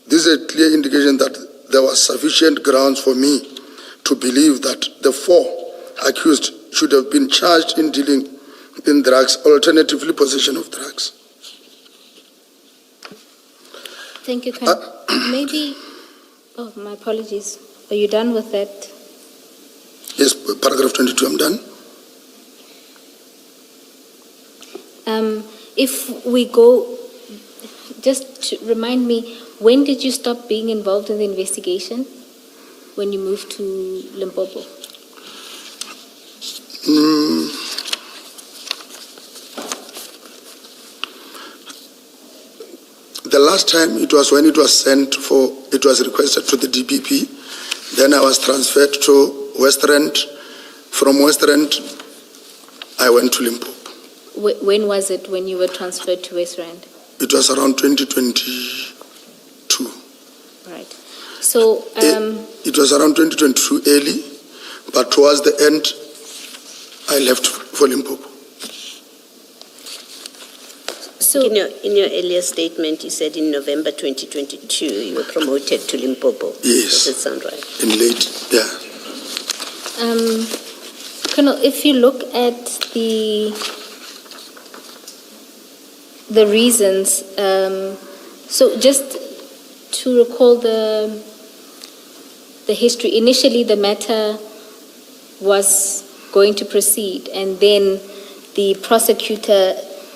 This is a clear indication that there was sufficient grounds for me to believe that the 4 accused should have been charged in dealing in drugs, alternatively possession of drugs. Thank you, Colonel. Maybe, my apologies. Are you done with that? Yes, paragraph 22, I'm done. If we go, just to remind me, when did you stop being involved in the investigation? When you moved to Limpopo? The last time it was when it was requested to the DPP. Then I was transferred to West Rand. From West Rand, I went to Limpopo. When was it when you were transferred to West Rand? It was around 2022. Right. So, It was around 2022 early, but towards the end, I left for Limpopo. so In your earlier statement, you said in November 2022, you were promoted to Limpopo. Yes. Does it sound right? In late, yeah. Colonel, if you look at the reasons, so just to recall the history, initially the matter was going to proceed, and then the prosecutor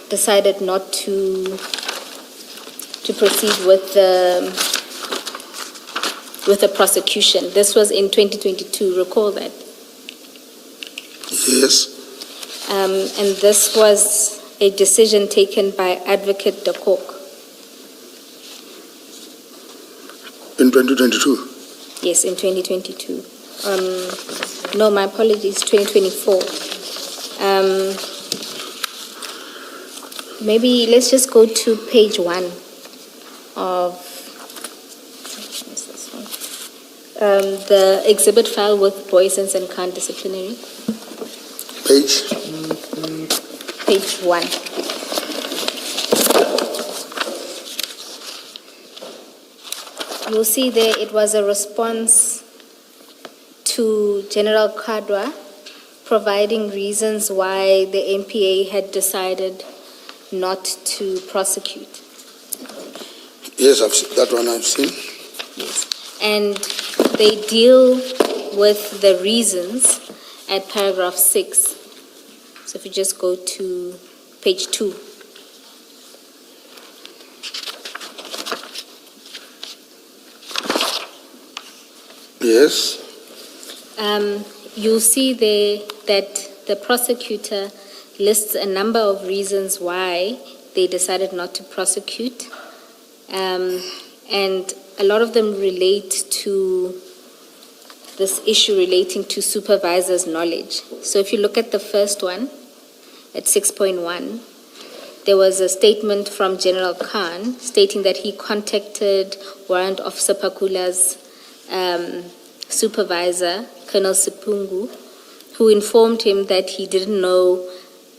decided not to proceed with the prosecution. This was in 2022, recall that? Yes. And this was a decision taken by Advocate de Kock. In 2022. Yes, in 2022. No, my apologies, 2024. Maybe let's just go to page 1 of what's this one? The exhibit file with Boysons and Khan disciplinary. Page. Page 1. You'll see there it was a response to General Kadwa providing reasons why the MPA had decided not to prosecute. Yes, that one I've seen. Yes. And they deal with the reasons at paragraph 6. So if you just go to page 2. Yes. You'll see there that the prosecutor lists a number of reasons why they decided not to prosecute. And a lot of them relate to this issue relating to supervisor's knowledge. So if you look at the first one, at 6.1, there was a statement from General Khan stating that he contacted Warrant Officer Pakula's supervisor, Colonel Sipungu, who informed him that he didn't know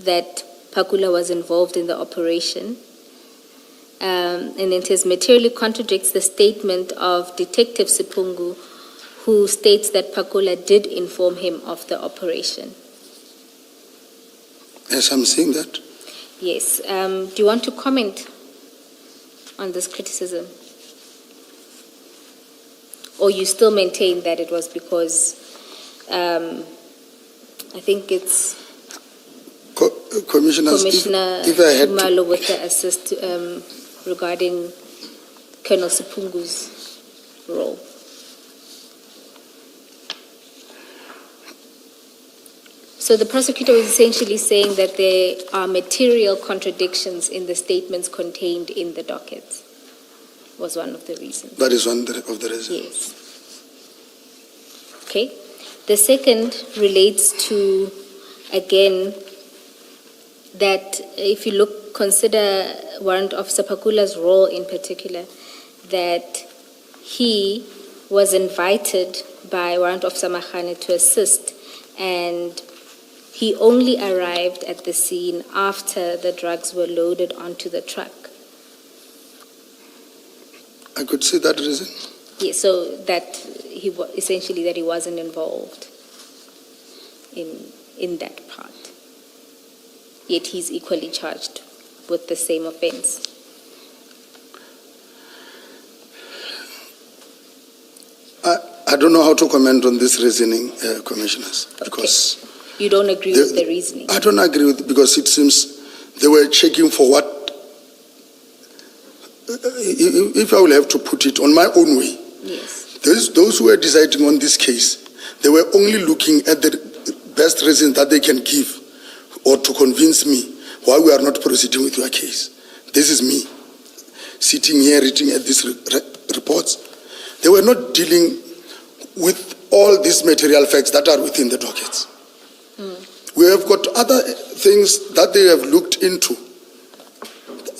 that Pakula was involved in the operation. And it says materially contradicts the statement of Detective Sipungu, who states that Pakula did inform him of the operation. Yes, I'm seeing that. Yes. Do you want to comment on this criticism? Or you still maintain that it was because, I think it's Commissioner, if I had Malo with the assist regarding Colonel Sipungu's role. So the prosecutor was essentially saying that there are material contradictions in the statements contained in the dockets, was one of the reasons. That is one of the reasons. Yes. Okay. The second relates to, again, that if you consider Warrant Officer Pakula's role in particular, that he was invited by Warrant Officer Mahane to assist, and he only arrived at the scene after the drugs were loaded onto the truck. I could see that reason. Yeah, so that essentially that he wasn't involved in that part. Yet he's equally charged with the same offense. I don't know how to comment on this reasoning, commissioners, because you don't agree with the reasoning. I don't agree with, because it seems they were checking for what. If I will have to put it on my own way, yes. Those who were deciding on this case, they were only looking at the best reason that they can give, or to convince me why we are not proceeding with your case. This is me sitting here reading at these reports. They were not dealing with all these material facts that are within the dockets. We have got other things that they have looked into.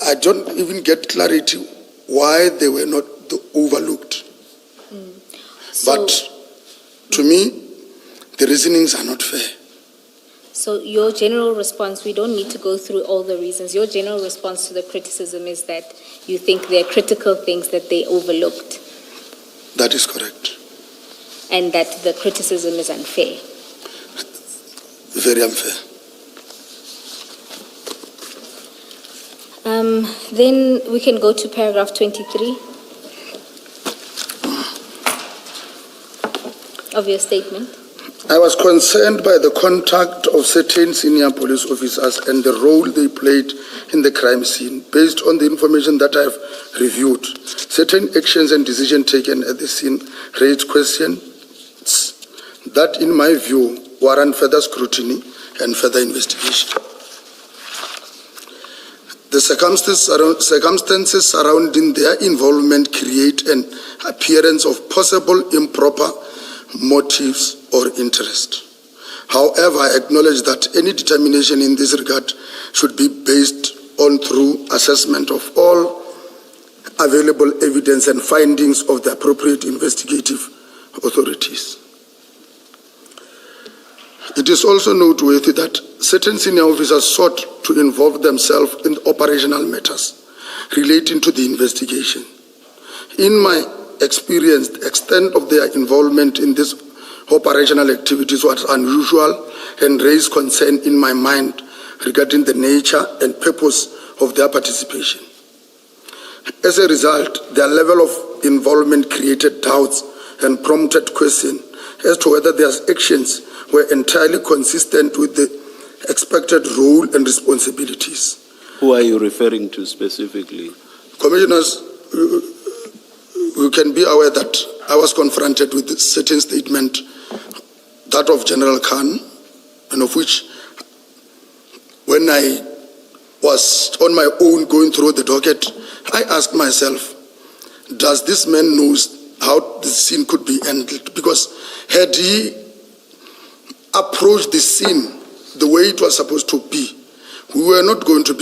I don't even get clarity why they were not overlooked. But to me, the reasonings are not fair. So your general response, we don't need to go through all the reasons. Your general response to the criticism is that you think there are critical things that they overlooked That is correct. and that the criticism is unfair. Very unfair. Then we can go to paragraph 23 of your statement. I was concerned by the conduct of certain senior police officers and the role they played in the crime scene. Based on the information that I have reviewed, certain actions and decisions taken at the scene raised questions that, in my view, warrant further scrutiny and further investigation. The circumstances surrounding their involvement create an appearance of possible improper motives or interest. However, I acknowledge that any determination in this regard should be based on thorough assessment of all available evidence and findings of the appropriate investigative authorities. It is also noteworthy that certain senior officers sought to involve themselves in operational matters relating to the investigation. In my experience, the extent of their involvement in these operational activities was unusual and raised concern in my mind regarding the nature and purpose of their participation. As a result, their level of involvement created doubts and prompted questions as to whether their actions were entirely consistent with the expected role and responsibilities. Who are you referring to specifically? Commissioners, you can be aware that I was confronted with a certain statement, that of General Khan, and of which, when I was on my own going through the docket, I asked myself, does this man know how the scene could be handled? Because had he approached the scene the way it was supposed to be, we were not going to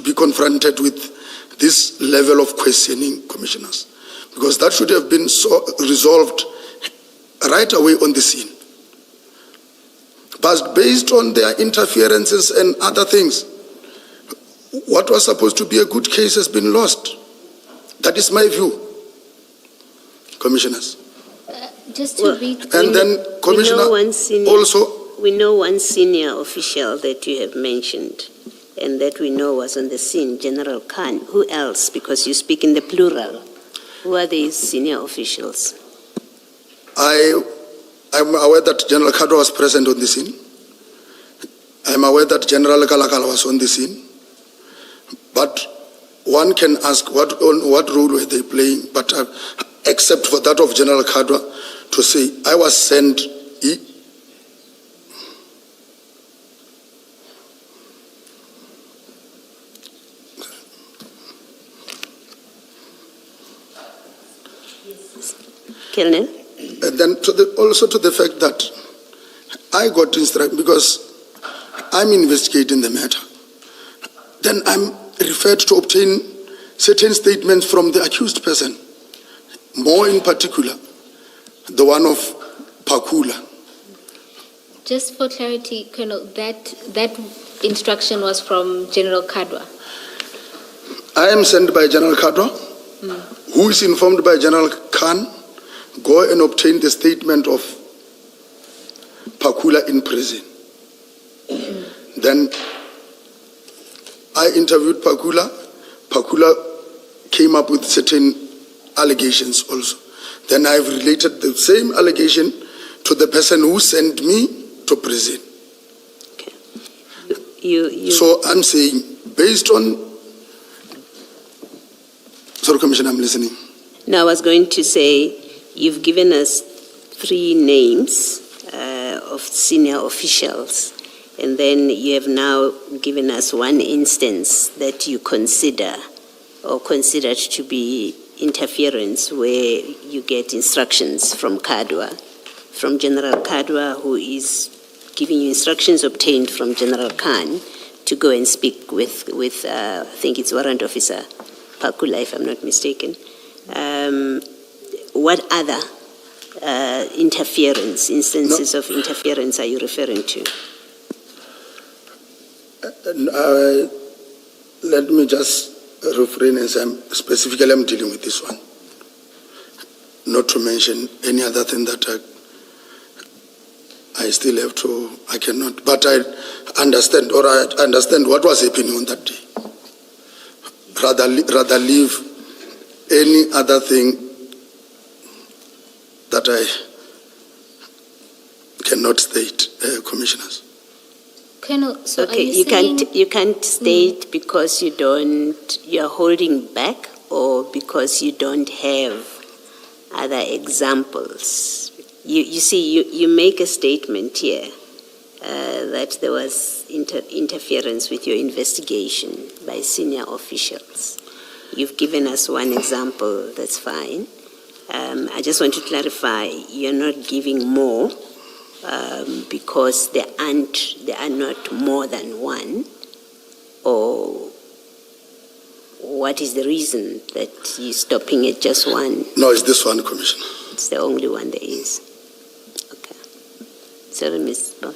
be confronted with this level of questioning, commissioners, because that should have been resolved right away on the scene. But based on their interferences and other things, what was supposed to be a good case has been lost. That is my view, commissioners. Just to be And then, Commissioner, also, we know one senior official that you have mentioned and that we know was on the scene, General Khan. Who else? Because you speak in the plural. Who are these senior officials? I'm aware that General Kadwa was present on the scene. I'm aware that General Kalakala was on the scene. But one can ask what role were they playing, but except for that of General Kadwa to say, I was sent. Colonel? And then also to the fact that I got instructed, because I'm investigating the matter, then I'm referred to obtain certain statements from the accused person, more in particular, the one of Pakula. Just for clarity, Colonel, that instruction was from General Kadwa. I am sent by General Kadwa, who is informed by General Khan, go and obtain the statement of Pakula in prison. Then I interviewed Pakula. Pakula came up with certain allegations also. Then I've related the same allegation to the person who sent me to prison. Okay. So I'm saying, based on... Sorry, Commissioner, I'm listening. Now, I was going to say, you've given us 3 names of senior officials, and then you have now given us one instance that you consider or considered to be interference where you get instructions from Kadwa from General Kadwa, who is giving you instructions obtained from General Khan to go and speak with I think it's Warrant Officer Pakula, if I'm not mistaken. What other instances of interference are you referring to? Let me just refrain and say specifically I'm dealing with this one. Not to mention any other thing that I still have to, I cannot, but I understand what was happening on that day. Rather leave any other thing that I cannot state, Commissioners. Colonel, so Okay, are you saying... you can't state because you're holding back, or because you don't have other examples? You see, you make a statement here that there was interference with your investigation by senior officials. You've given us one example, that's fine. I just want to clarify, you're not giving more because there are not more than one, or what is the reason that you're stopping at just one? No, it's this one, Commissioner. It's the only one there is. Okay. Sorry, Ms. Bob.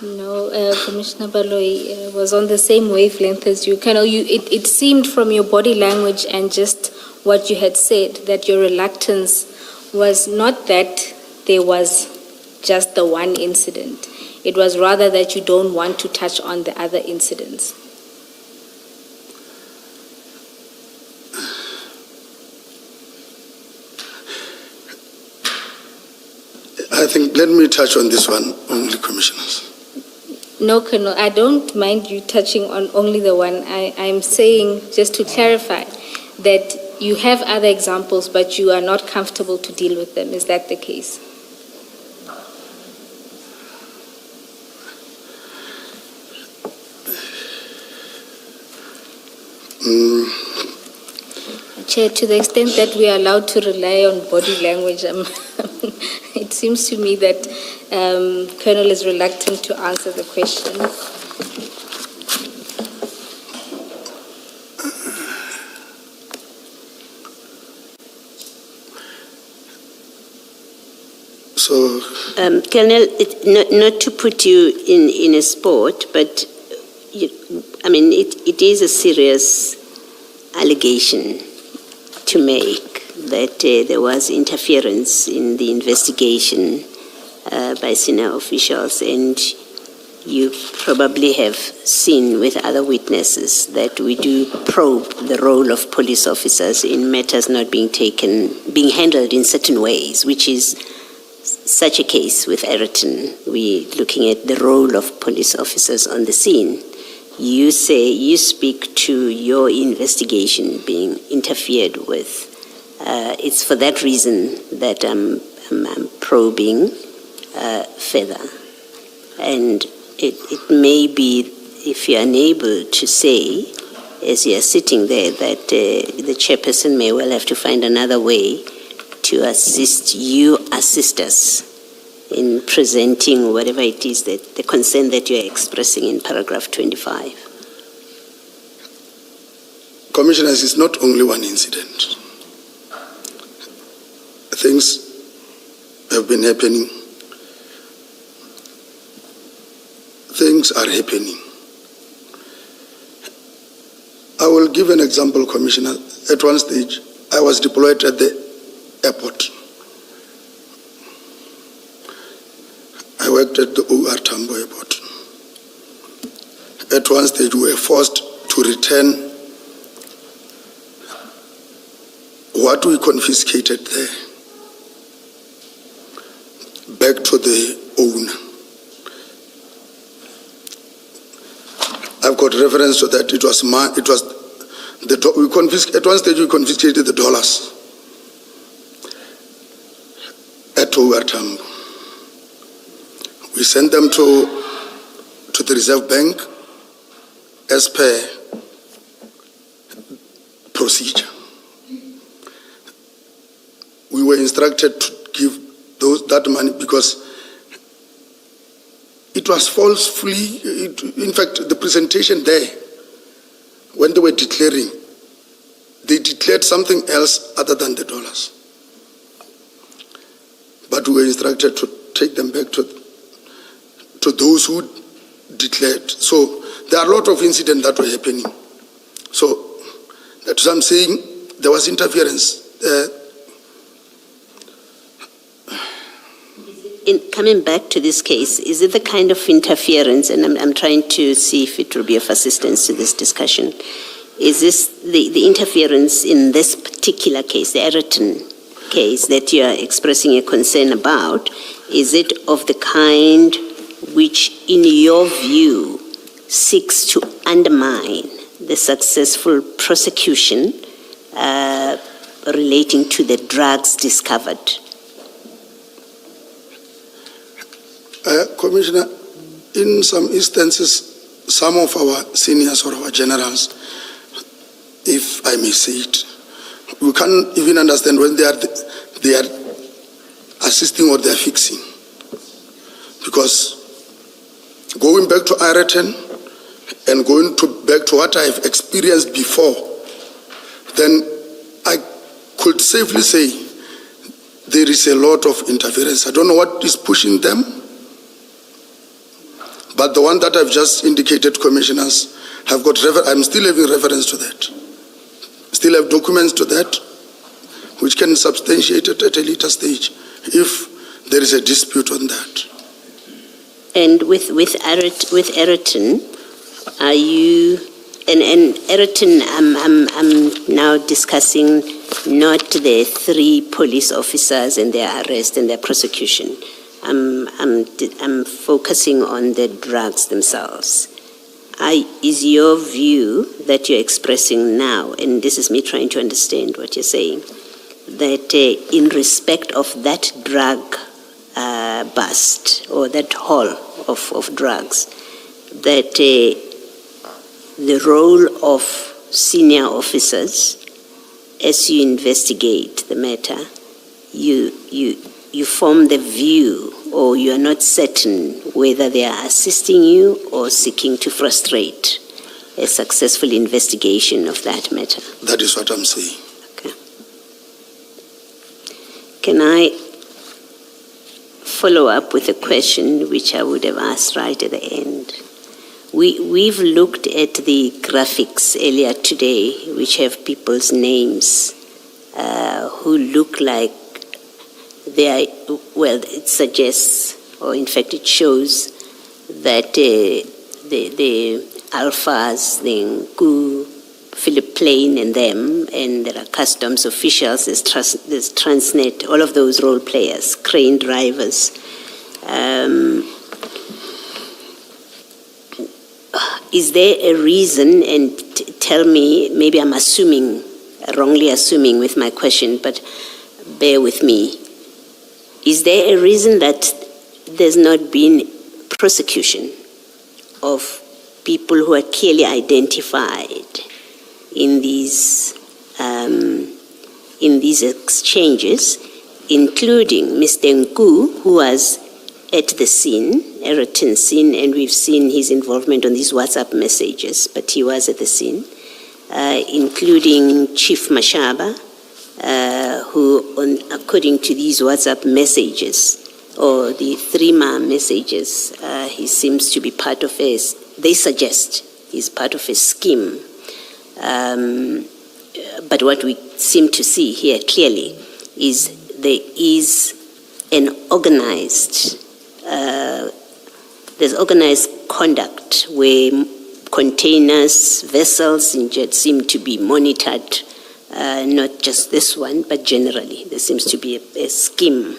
No, Commissioner Baloyi was on the same wavelength as you. Colonel, it seemed from your body language and just what you had said that your reluctance was not that there was just the one incident. It was rather that you don't want to touch on the other incidents. I think, let me touch on this one only, Commissioners. No, Colonel, I don't mind you touching on only the one. I'm saying, just to clarify, that you have other examples, but you are not comfortable to deal with them. Is that the case? Chair, to the extent that we are allowed to rely on body language, it seems to me that Colonel is reluctant to answer the question. So, Colonel, not to put you in a spot, but it is a serious allegation to make that there was interference in the investigation by senior officials, and you probably have seen with other witnesses that we do probe the role of police officers in matters not being handled in certain ways, which is such a case with Ayrton. We're looking at the role of police officers on the scene. You say you speak to your investigation being interfered with. It's for that reason that I'm probing further. And it may be, if you're unable to say, as you're sitting there, that the chairperson may well have to find another way to assist us in presenting whatever it is, that the concern that you're expressing in paragraph 25. Commissioners, it's not only one incident. Things have been happening. Things are happening. I will give an example, Commissioner. At one stage, I was deployed at the airport. I worked at the OR Tambo Airport. At one stage, we were forced to return what we confiscated there back to the owner. I've got reference to that. At one stage we confiscated the dollars at OR Tambo. We sent them to the Reserve Bank as per procedure. We were instructed to give that money because it was falsely, in fact, the presentation there, when they were declaring, they declared something else other than the dollars. But we were instructed to take them back to those who declared. So there are a lot of incidents that were happening. So that's what I'm saying, there was interference. In coming back to this case, is it the kind of interference, and I'm trying to see if it will be of assistance to this discussion, is this the interference in this particular case, the Ayrton case that you are expressing a concern about, is it of the kind which, in your view, seeks to undermine the successful prosecution relating to the drugs discovered? Commissioner, in some instances, some of our seniors or our generals, if I may say it, we can't even understand when they are assisting or they are fixing. Because going back to Ireton and going back to what I've experienced before, then I could safely say there is a lot of interference. I don't know what is pushing them, but the one that I've just indicated, commissioners, have got, I'm still having reference to that. Still have documents to that, which can substantiate it at a later stage if there is a dispute on that. And with Ayrton, are you, and Ayrton, I'm now discussing not the 3 police officers and their arrest and their prosecution. I'm focusing on the drugs themselves. Is your view that you're expressing now, and this is me trying to understand what you're saying, that in respect of that drug bust or that haul of drugs, that the role of senior officers as you investigate the matter, you form the view, or you are not certain whether they are assisting you or seeking to frustrate a successful investigation of that matter? That is what I'm saying. Okay. Can I follow up with a question which I would have asked right at the end? We've looked at the graphics earlier today, which have people's names who look like they are, well, it suggests, or in fact it shows, that the Alphas, the Nku, Philip Plain and them, and there are customs officials, there's Transnet, all of those role players, crane drivers. Is there a reason, and tell me, maybe I'm assuming, wrongly assuming with my question, but bear with me. Is there a reason that there's not been prosecution of people who are clearly identified in these exchanges, including Mr. Nku, who was at the scene, Ayrton scene, and we've seen his involvement on these WhatsApp messages, but he was at the scene, including Chief Mashaba, who, according to these WhatsApp messages, or the 3-ma messages, he seems to be part of they suggest he's part of a scheme. But what we seem to see here clearly is there is an organized, there's organized conduct where containers, vessels seem to be monitored, not just this one, but generally. There seems to be a scheme.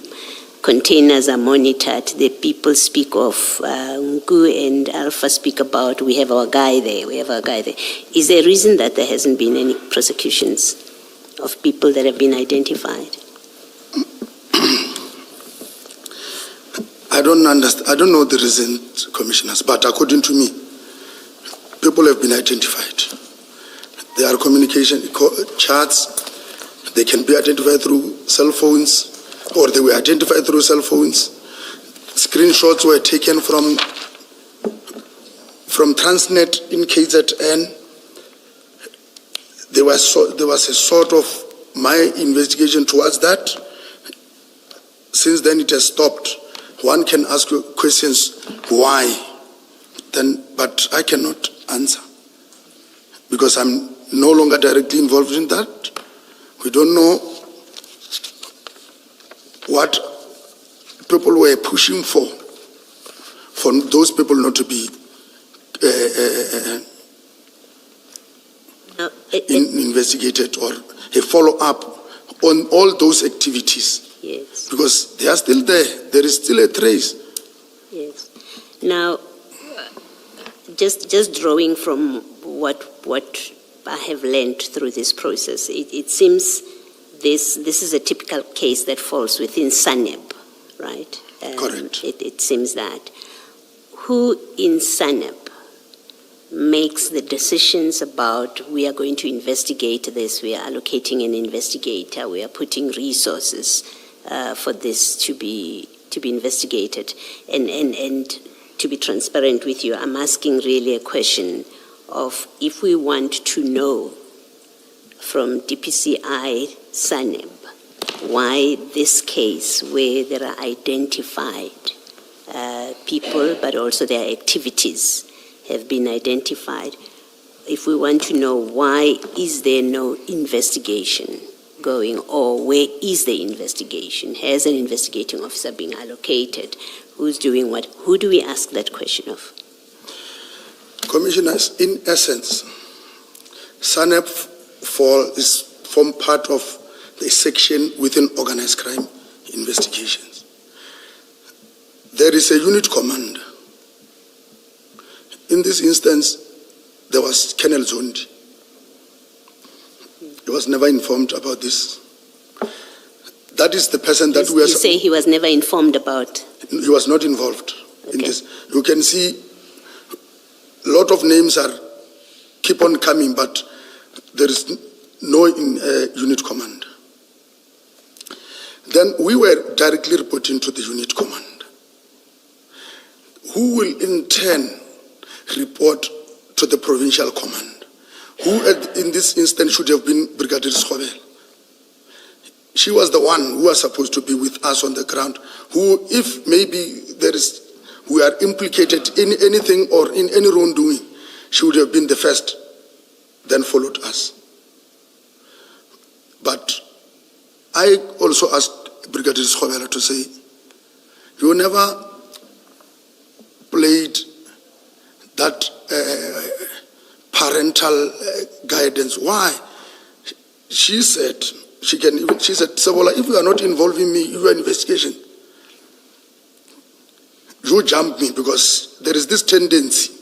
Containers are monitored. The people speak of, Nku and Alpha speak about, we have our guy there, we have our guy there. Is there a reason that there hasn't been any prosecutions of people that have been identified? I don't understand. I don't know the reason, commissioners, but according to me, people have been identified. There are communication charts. They can be identified through cell phones. or they were identified through cell phones. Screenshots were taken from Transnet in KZN. There was a sort of my investigation towards that. Since then it has stopped. One can ask questions, why? But I cannot answer because I'm no longer directly involved in that. We don't know what people were pushing for those people not to be investigated or a follow-up on all those activities. Yes. Because they are still there. There is still a trace. Yes. Now, just drawing from what I have learned through this process, it seems this is a typical case that falls within SANEP, right? Correct. It seems that. Who in SANEP makes the decisions about we are going to investigate this, we are allocating an investigator, we are putting resources for this to be investigated, and to be transparent with you, I'm asking really a question of if we want to know from DPCI SANEB why this case where there are identified people but also their activities have been identified, if we want to know why is there no investigation going, or where is the investigation? Has an investigating officer been allocated? Who's doing what? Who do we ask that question of? Commissioners, in essence, SANEP form part of the section within organized crime investigations. There is a unit commander. In this instance, there was Colonel Zondi. He was never informed about this. That is the person that we are... You say he was never informed about? He was not involved in this. You can see a lot of names keep on coming, but there is no unit command. Then we were directly reporting to the unit command, who will in turn report to the provincial command, who in this instance should have been Brigadier Schobel. She was the one who was supposed to be with us on the ground, who, if maybe we are implicated in anything or in any wrongdoing, she would have been the first, then followed us. But I also asked Brigadier Schobel to say, you never played that parental guidance. Why? She said, Sabola, if you are not involving me in your investigation, you jump me, because there is this tendency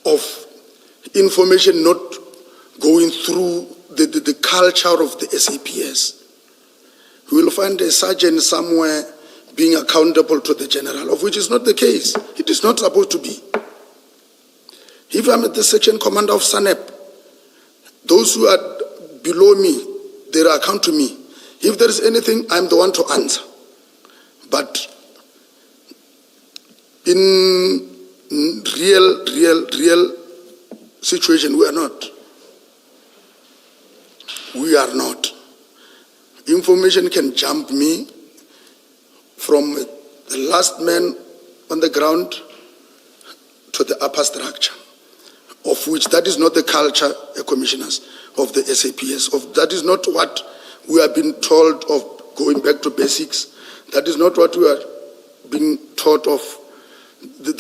of information not going through the culture of the SAPS. You will find a sergeant somewhere being accountable to the general, of which is not the case. It is not supposed to be. If I'm at the section commander of SANEP, those who are below me, they account to me. If there is anything, I'm the one to answer. But in real situation, we are not. We are not. Information can jump me from the last man on the ground to the upper structure, of which that is not the culture, commissioners, of the SAPS. That is not what we have been told of, going back to basics. That is not what we are being taught of, the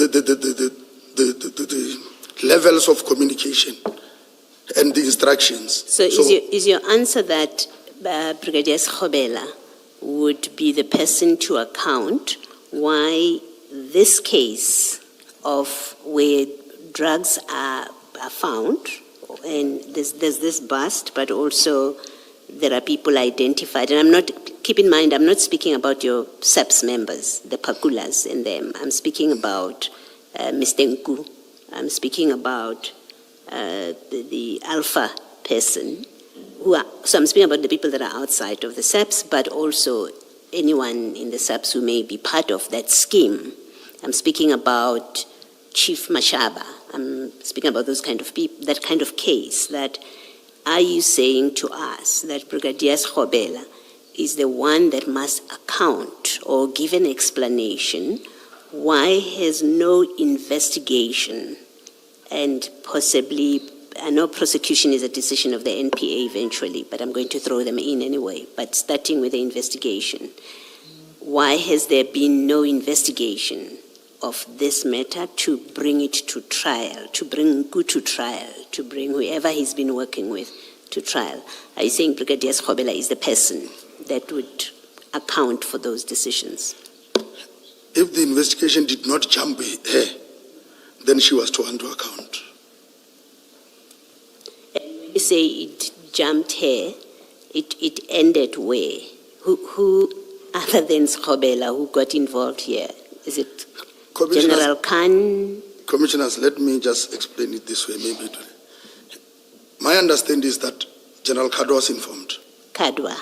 levels of communication and the instructions. So is your answer that Brigadier Schobela would be the person to account why this case of where drugs are found, and there's this bust, but also there are people identified, and keep in mind, I'm not speaking about your SAPS members, the Pakulas and them. I'm speaking about Mr. Nku. I'm speaking about the Alpha person so I'm speaking about the people that are outside of the SAPS, but also anyone in the SAPS who may be part of that scheme. I'm speaking about Chief Mashaba. I'm speaking about those kind of people, that kind of case. That are you saying to us that Brigadier Schobela is the one that must account or give an explanation why has no investigation and possibly, I know prosecution is a decision of the NPA eventually, but I'm going to throw them in anyway, but starting with the investigation, why has there been no investigation of this matter to bring it to trial, to bring Nku to trial, to bring whoever he's been working with to trial? Are you saying Brigadier Schobela is the person that would account for those decisions? If the investigation did not jump her, then she was to hand to account. And you say it jumped her, it ended where? Who other than Schobela, who got involved here? Is it General Khan? Commissioners, let me just explain it this way. Maybe my understanding is that General Kadwa was informed. Kadwa.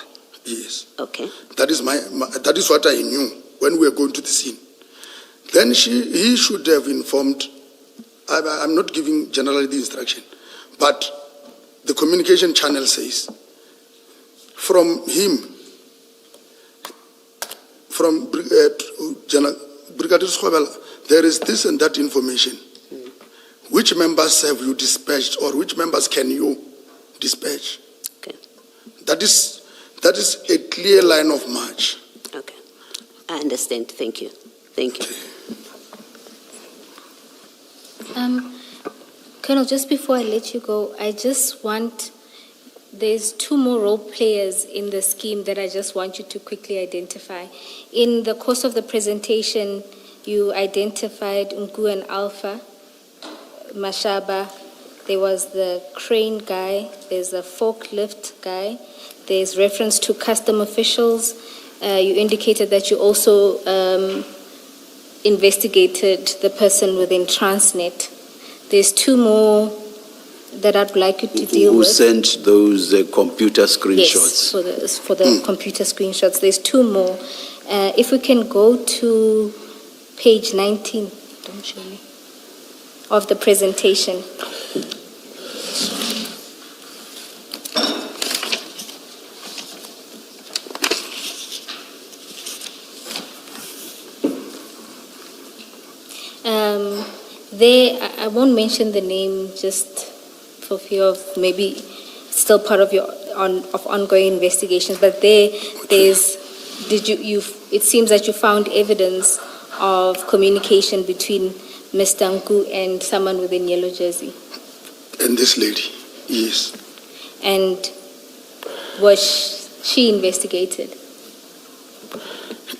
Yes. Okay. That is what I knew when we were going to the scene. Then he should have informed. I'm not giving generally the instruction, but the communication channel says from him, from Brigadier Schobela, there is this and that information. Which members have you dispatched, or which members can you dispatch? Okay. That is a clear line of march. Okay. I understand. Thank you. Thank you. Colonel, just before I let you go, there's two more role players in the scheme that I just want you to quickly identify. In the course of the presentation, you identified Nku and Alpha, Mashaba, there was the crane guy, there's a forklift guy, there's reference to custom officials. You indicated that you also investigated the person within Transnet. There's two more that I'd like you to deal Who with. sent those computer screenshots? Yes, for the computer screenshots. There's two more. If we can go to page 19, don't show me, of the presentation. There, I won't mention the name just for fear of maybe still part of your ongoing investigations. But it seems that you found evidence of communication between Mr. Nku and someone within Yellow Jersey. And this lady, yes. And was she investigated?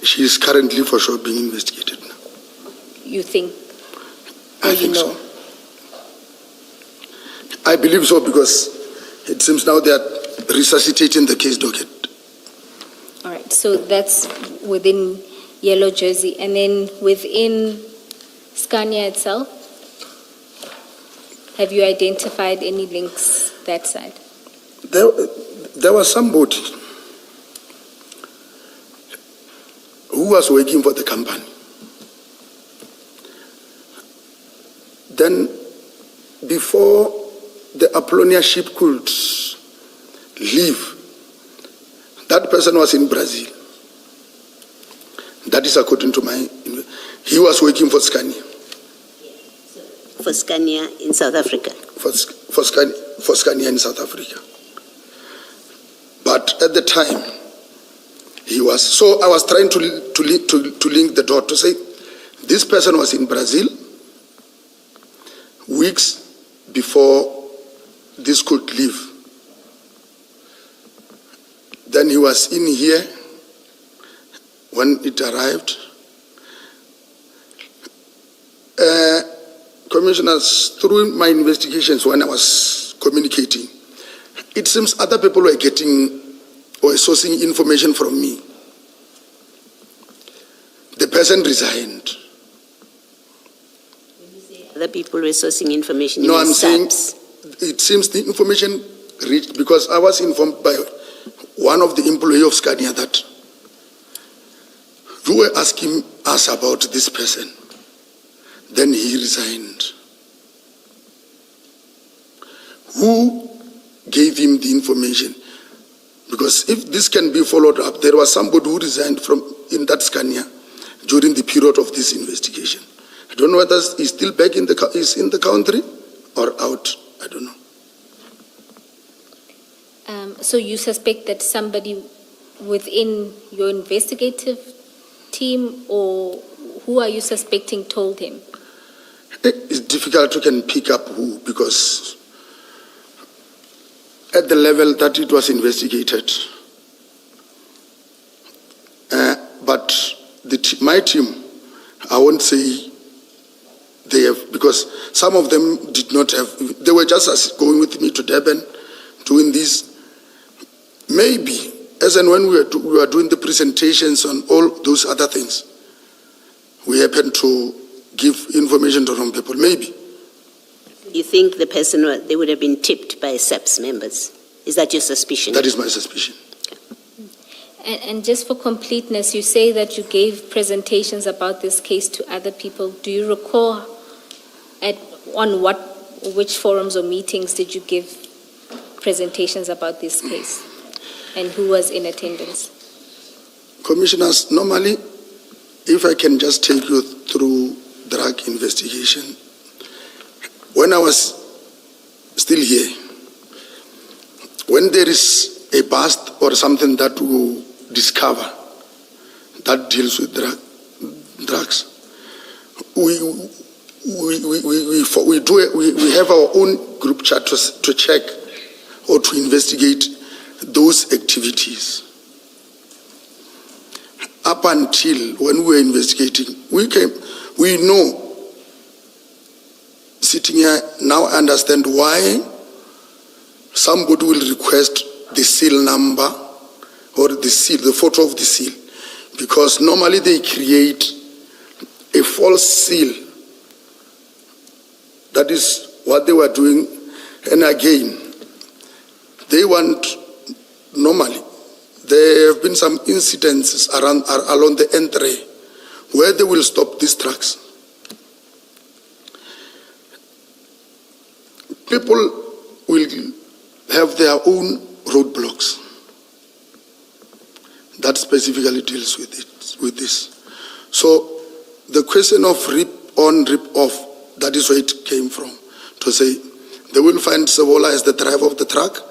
She is currently for sure being investigated now. You think? I think so. I believe so because it seems now they are resuscitating the case docket. All right, so that's within Yellow Jersey. And then within Scania itself, have you identified any links that side? There was somebody who was working for the company. Then, before the Apollonia ship could leave, that person was in Brazil. That is according to he was working for Scania. For Scania in South Africa. For Scania in South Africa. But at the time, so I was trying to link the dot to say, this person was in Brazil weeks before this could leave. Then he was in here when it arrived. Commissioners, through my investigations when I was communicating, it seems other people were getting or sourcing information from me. The person resigned. Other people were sourcing information. No, I'm saying it seems the information reached, because I was informed by one of the employees of Scania that you were asking us about this person. Then he resigned. Who gave him the information? Because if this can be followed up, there was somebody who resigned in that Scania during the period of this investigation. I don't know whether he's still back in the country or out. I don't know. So you suspect that somebody within your investigative team, or who are you suspecting told him? It's difficult to can pick up who, because at the level that it was investigated, but my team, I won't say they have, because some of them did not have, they were just as going with me to Durban, doing this. Maybe, as and when we were doing the presentations on all those other things, we happened to give information to wrong people, maybe. You think the person, they would have been tipped by SAPS members? Is that your suspicion? That is my suspicion. And just for completeness, you say that you gave presentations about this case to other people. Do you recall which forums or meetings did you give presentations about this case? And who was in attendance? Commissioners, normally, if I can just take you through drug investigation, when I was still here, when there is a bust or something that we discover that deals with drugs, we have our own group chat to check or to investigate those activities. Up until when we were investigating, we know, sitting here now, I understand why somebody will request the seal number or the seal, the photo of the seal, because normally they create a false seal. That is what they were doing. And again, they want, normally, there have been some incidences along the entry where they will stop these trucks. People will have their own roadblocks that specifically deals with this. So the question of rip on, rip off, that is where it came from. To say they will find Savola as the driver of the truck,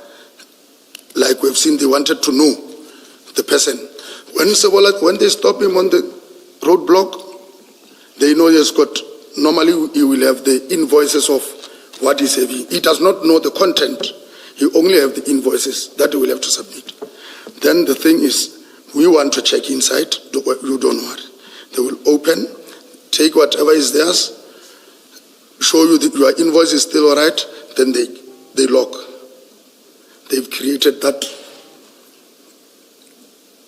like we've seen, they wanted to know the person. When they stop him on the roadblock, they know he has got, normally he will have the invoices of what he's having. He does not know the content. He only have the invoices that he will have to submit. Then the thing is, we want to check inside. You don't worry. They will open, take whatever is theirs, show you that your invoice is still all right, then they lock. They've created that,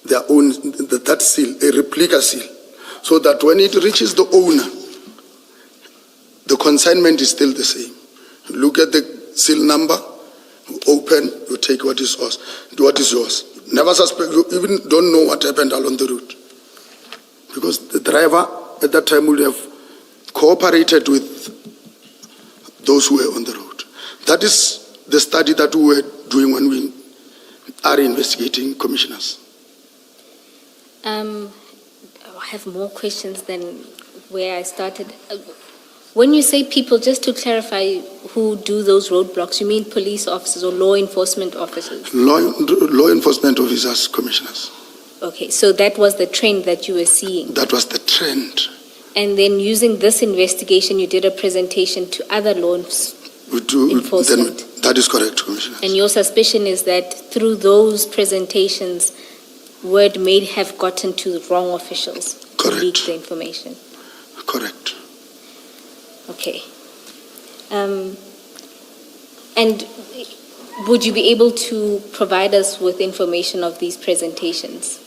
their own, that seal, a replica seal, so that when it reaches the owner, the consignment is still the same. You look at the seal number, you open, you take what is yours. Never suspect, you even don't know what happened along the route. Because the driver at that time would have cooperated with those who were on the road. That is the study that we were doing when we are investigating, commissioners. I have more questions than where I started. When you say people, just to clarify, who do those roadblocks, you mean police officers or law enforcement officers? Law enforcement officers, commissioners. Okay, so that was the trend that you were seeing? That was the trend. And then using this investigation, you did a presentation to other law enforcement? Then, that is correct, commissioners. And your suspicion is that through those presentations, word may have gotten to the wrong officials? Correct. To leak the information? Correct. Okay. And would you be able to provide us with information of these presentations?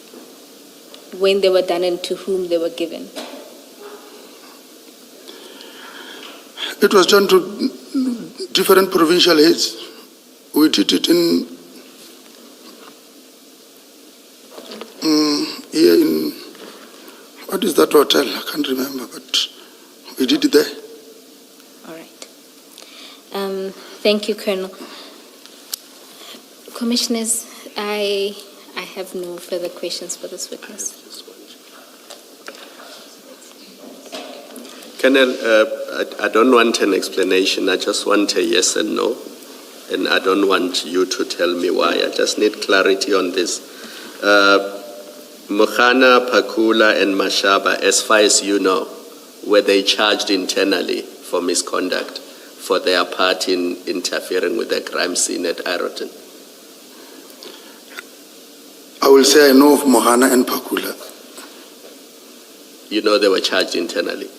When they were done and to whom they were given? It was done to different provincial heads. We did it in here in, what is that hotel? I can't remember, but we did it there. All right. Thank you, Colonel. Commissioners, I have no further questions for this witness. Colonel, I don't want an explanation. I just want a yes and no. And I don't want you to tell me why. I just need clarity on this. Mokhana, Pakula, and Mashaba, as far as you know, were they charged internally for misconduct for their part in interfering with the crime scene at Ireton? I will say I know of Mohana and Pakula. You know they were charged internally?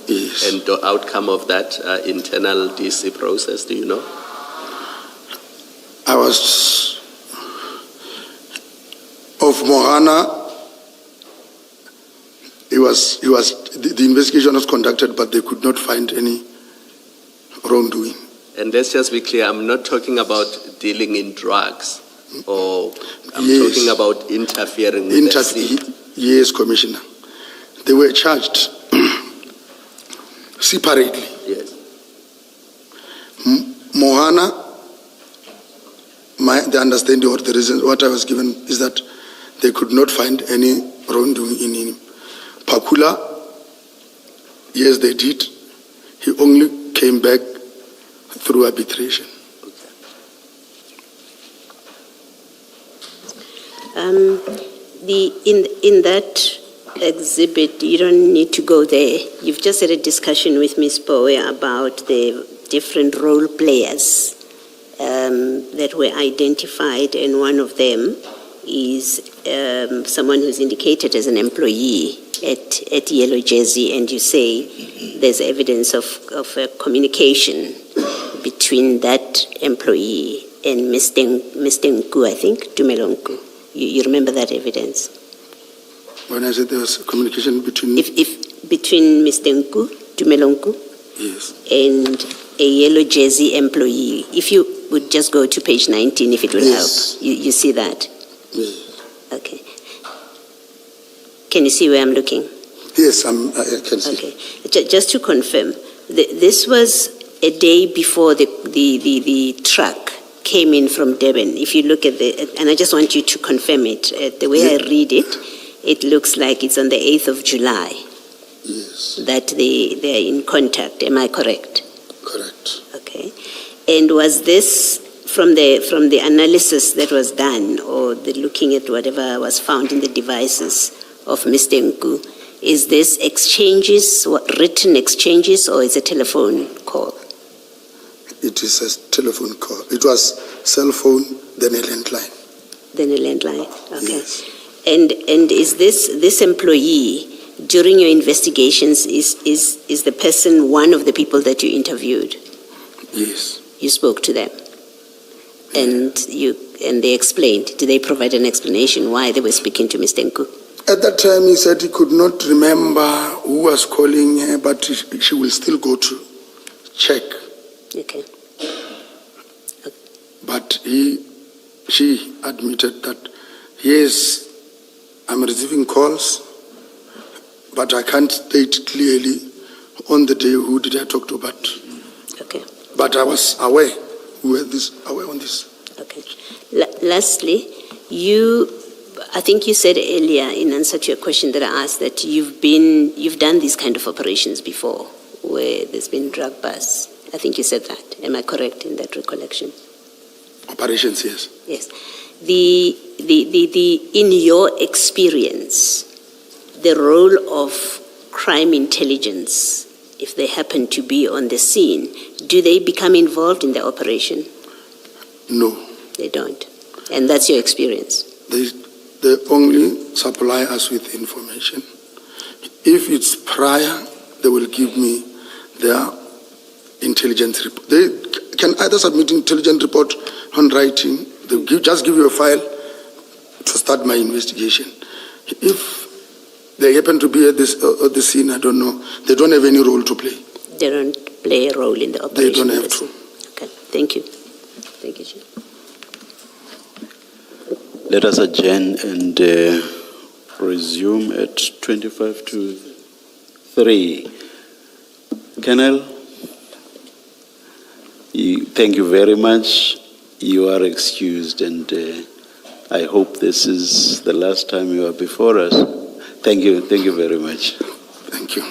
Yes. And the outcome of that internal DC process, do you know? I was of Mohana. The investigation was conducted, but they could not find any wrongdoing. And let's just be clear, I'm not talking about dealing in drugs, or I'm Yes. talking about interfering with the scene. Yes, Commissioner. They were charged separately. Yes. Mohana, the understanding or the reason what I was given is that they could not find any wrongdoing in him. Pakula, yes, they did. He only came back through arbitration. In that exhibit, you don't need to go there. You've just had a discussion with Ms. Bowe about the different role players that were identified, and one of them is someone who's indicated as an employee at Yellow Jersey, and you say there's evidence of a communication between that employee and Mr. Nku, I think, Tumelonku. You remember that evidence? When I said there was communication between... If between Mr. Nku, Tumelonku, Yes. and a Yellow Jersey employee, if you would just go to page 19, if it will Yes. help. You see that? Yes. Okay. Can you see where I'm looking? Yes, I can see. Okay. Just to confirm, this was a day before the truck came in from Durban. If you look at and I just want you to confirm it. The way I read it, it looks like it's on the 8th of July. Yes. That they are in contact. Am I correct? Correct. Okay. And was this from the analysis that was done, or the looking at whatever was found in the devices of Mr. Nku, is this exchanges, written exchanges, or is a telephone call? It is a telephone call. It was cell phone, then a landline. Then a landline. Okay. Yes. And is this employee, during your investigations, is the person one of the people that you interviewed? Yes. You spoke to them, and they explained. Did they provide an explanation why they were speaking to Mr. Nku? At that time, he said he could not remember who was calling her, but she will still go to check. Okay. But she admitted that, yes, I'm receiving calls, but I can't state clearly on the day who did I talk to, Okay. but I was aware, aware on this. Okay. Lastly, I think you said earlier in answer to your question that I asked that you've done these kind of operations before, where there's been drug busts. I think you said that. Am I correct in that recollection? Operations, yes. Yes. In your experience, the role of crime intelligence, if they happen to be on the scene, do they become involved in the operation? No. They don't. And that's your experience? They only supply us with information. If it's prior, they will give me their intelligence report. They can either submit intelligence report on writing, they'll just give you a file to start my investigation. If they happen to be at the scene, I don't know, they don't have any role to play. They don't play a role in the operation? They don't have to. Okay, thank you. Thank you, Chief. let us adjourn and resume at 25 to 3. Colonel, thank you very much. You are excused, and I hope this is the last time you are before us. Thank you very much. Thank you.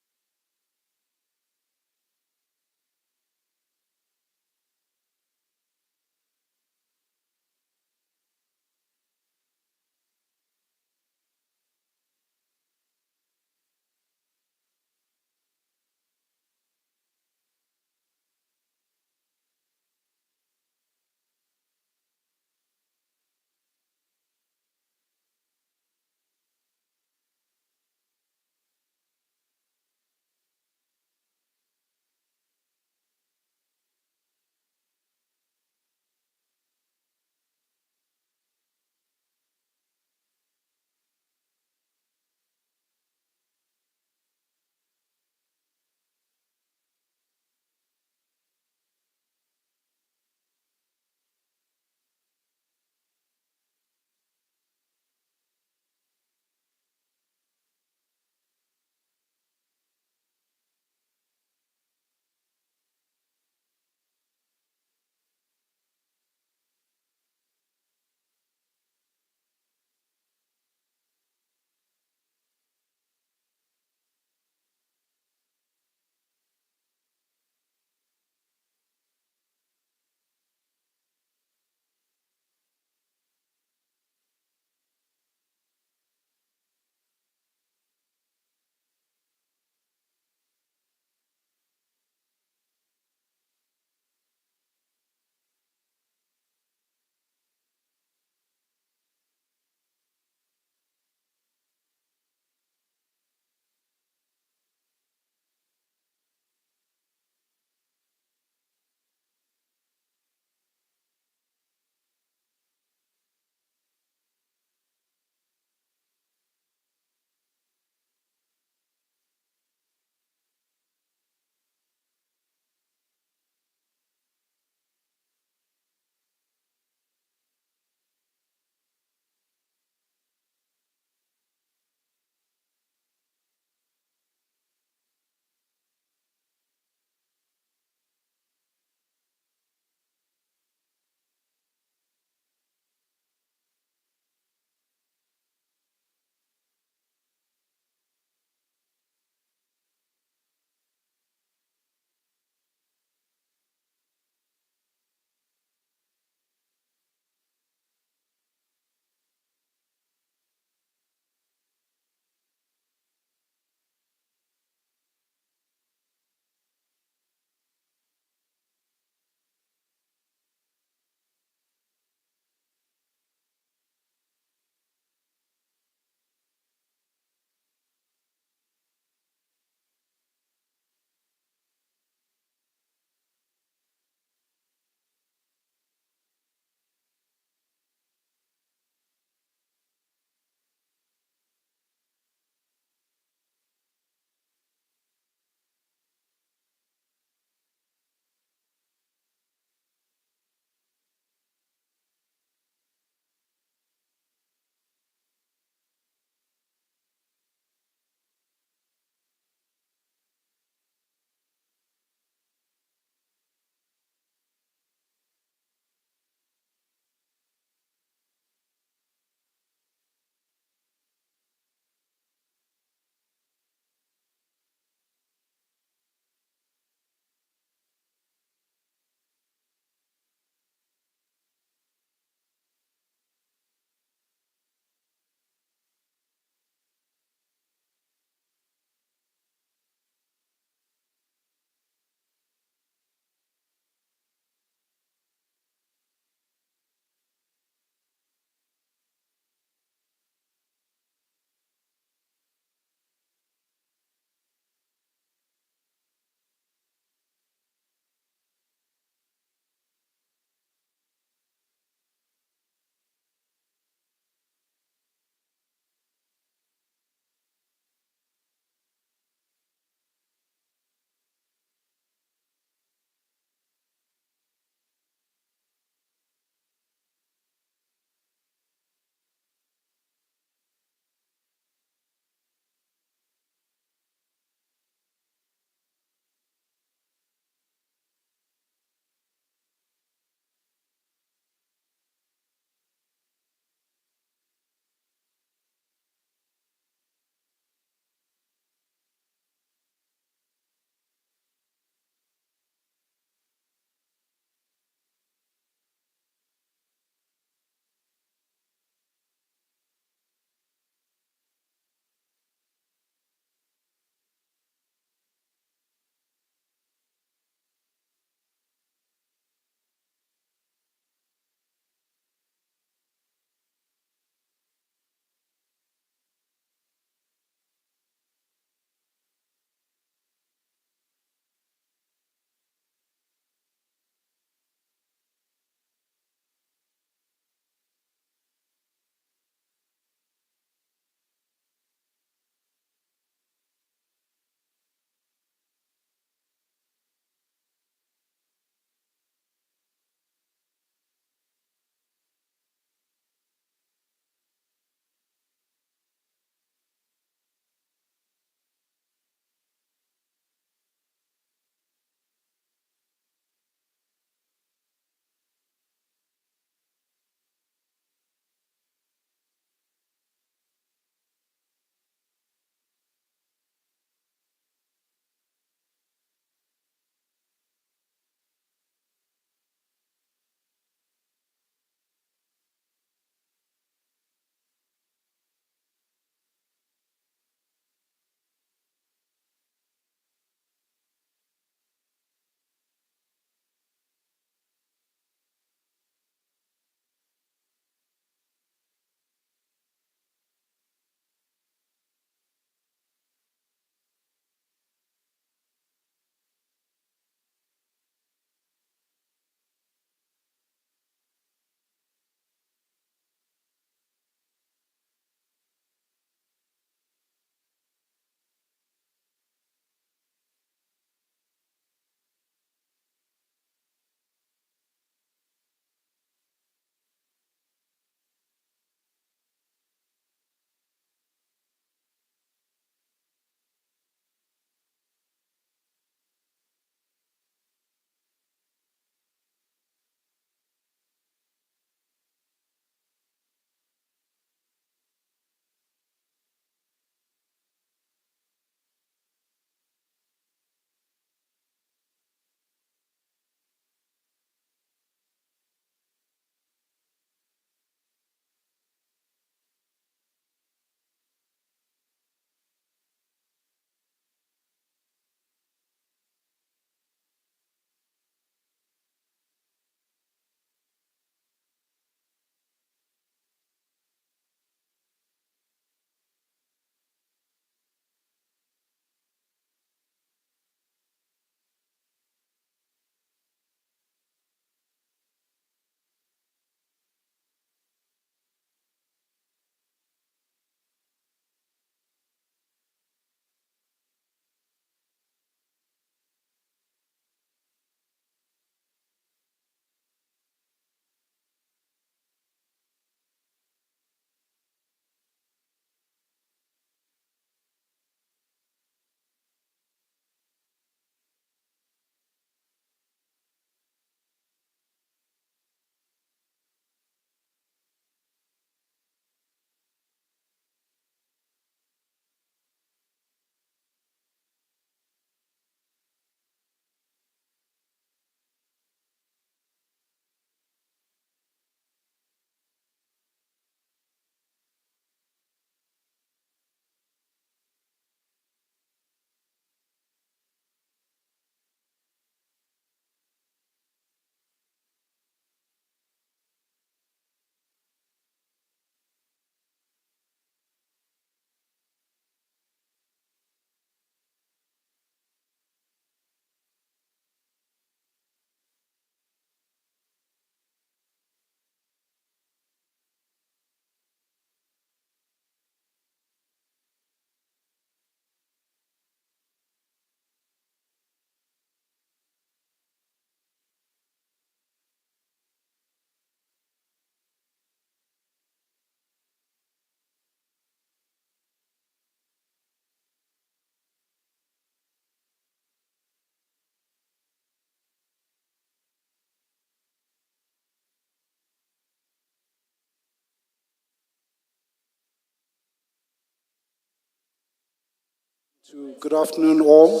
Good afternoon, all.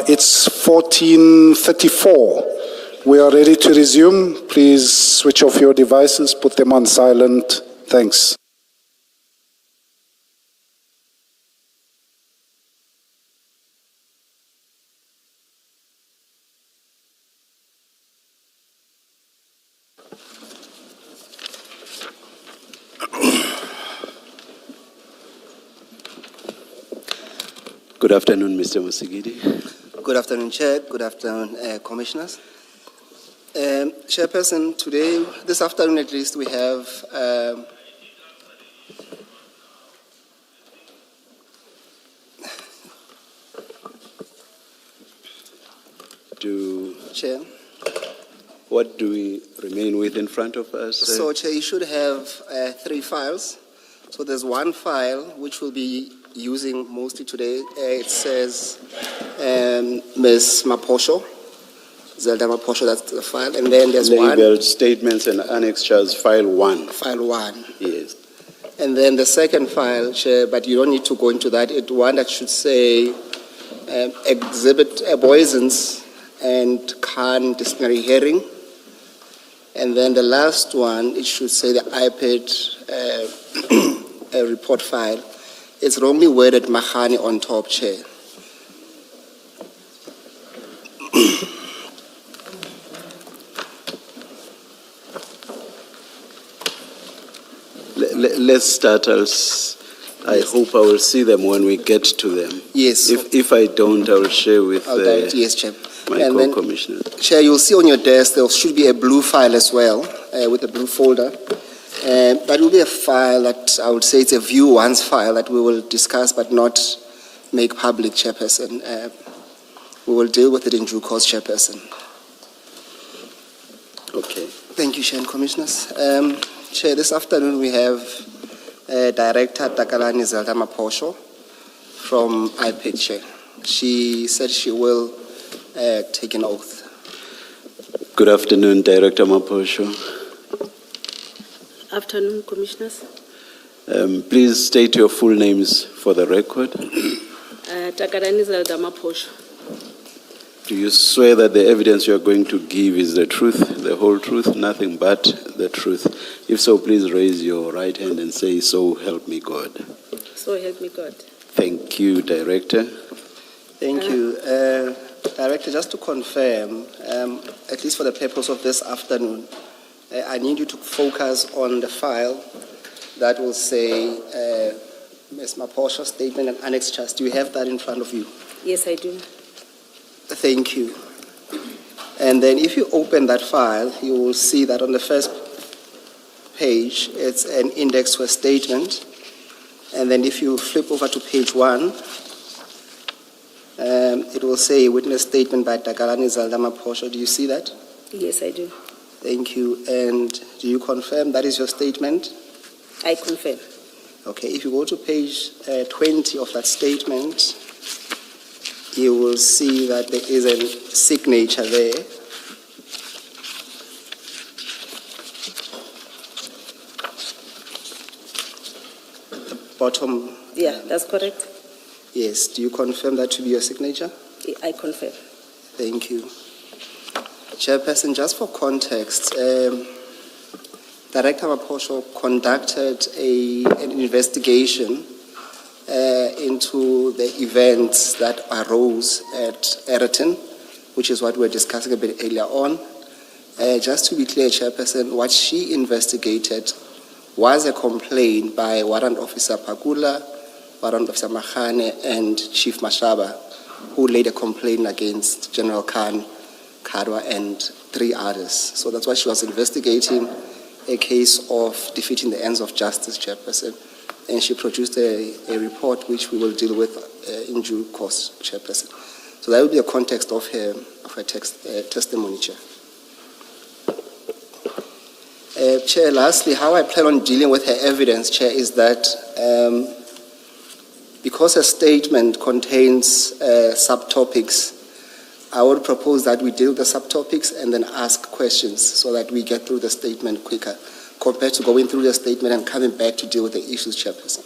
It's 14:34. We are ready to resume. Please switch off your devices, put them on silent. Thanks. Good afternoon, Mr. Musigidi. Good afternoon, Chair. Good afternoon, Commissioners. Chairperson, this afternoon at least, we have Chair. What do we remain with in front of us? So, Chair, you should have 3 files. So there's one file which we'll be using mostly today. It says Ms. Maposho, Zelda Maposho, that's the file. And then there's Labeled statements and annexures, file 1. File 1. Yes. And then the second file, Chair, but you don't need to go into that. It's one that should say exhibit Boyson's and Khan disciplinary hearing. And then the last one, it should say the iPad report file. It's wrongly worded Mahani on top, Chair. Let's start. I hope I will see them when we get to them. Yes. If I don't, I will share with yes, Chair. my And then, co-commissioner. Chair, you'll see on your desk there should be a blue file as well, with a blue folder. That will be a file that I would say it's a view once file that we will discuss but not make public, Chairperson. We will deal with it in due course, Chairperson. Okay. Thank you, Chair and Commissioners. Chair, this afternoon we have Director Takalani Zelda Maposho from IPID, Chair. She said she will take an oath. Good afternoon, Director Maposho. Afternoon, Commissioners. Please state your full names for the record. Takarani Zelda Maposho. Do you swear that the evidence you are going to give is the truth, the whole truth, nothing but the truth? If so, please raise your right hand and say, "So help me God." So help me God. Thank you, Director. Thank you. Director, just to confirm, at least for the purpose of this afternoon, I need you to focus on the file that will say Ms. Maposho's statement and annexures. Do you have that in front of you? Yes, I do. Thank you. And then if you open that file, you will see that on the first page, it's an index to a statement. And then if you flip over to page 1, it will say witness statement by Takalani Zelda Maposho. Do you see that? Yes, I do. Thank you. And do you confirm that is your statement? I confirm. Okay, if you go to page 20 of that statement, you will see that there is a signature there. The bottom. Yeah, that's correct. Yes. Do you confirm that to be your signature? I confirm. Thank you. Chairperson, just for context, Director Maposho conducted an investigation into the events that arose at Eriton, which is what we were discussing a bit earlier on. Just to be clear, Chairperson, what she investigated was a complaint by Warrant Officer Pakula, Warrant Officer Mahane, and Chief Mashaba, who laid a complaint against General Khan, Kadwa, and 3 others. So that's why she was investigating a case of defeating the ends of justice, Chairperson. And she produced a report which we will deal with in due course, Chairperson. So that will be the context of her testimony, Chair. Chair, lastly, how I plan on dealing with her evidence, Chair, is that because her statement contains subtopics, I would propose that we deal with the subtopics and then ask questions so that we get through the statement quicker, compared to going through the statement and coming back to deal with the issues, Chairperson.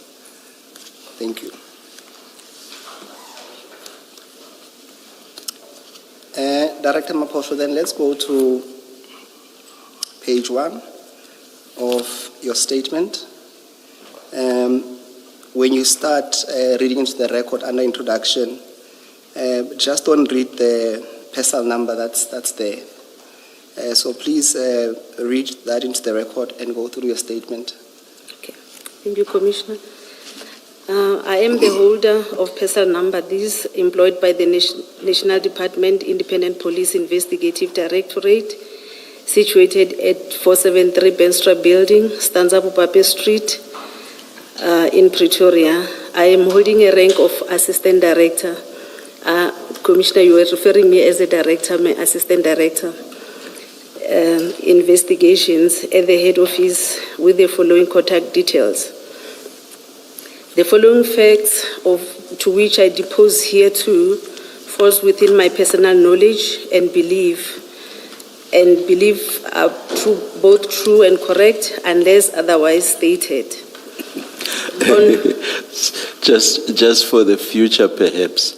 Thank you. Director Maposho, then let's go to page 1 of your statement. When you start reading into the record under introduction, just don't read the personal number that's there. So please read that into the record and go through your statement. Okay. Thank you, Commissioner. I am the holder of personal number this employed by the National Department Independent Police Investigative Directorate, situated at 473 Benstra Building, Stanza Pupape Street, in Pretoria. I am holding a rank of Assistant Director. Commissioner, you were referring me as a director, my Assistant Director. Investigations at the head office with the following contact details. The following facts to which I depose here to falls within my personal knowledge and belief are both true and correct unless otherwise stated. Just for the future perhaps,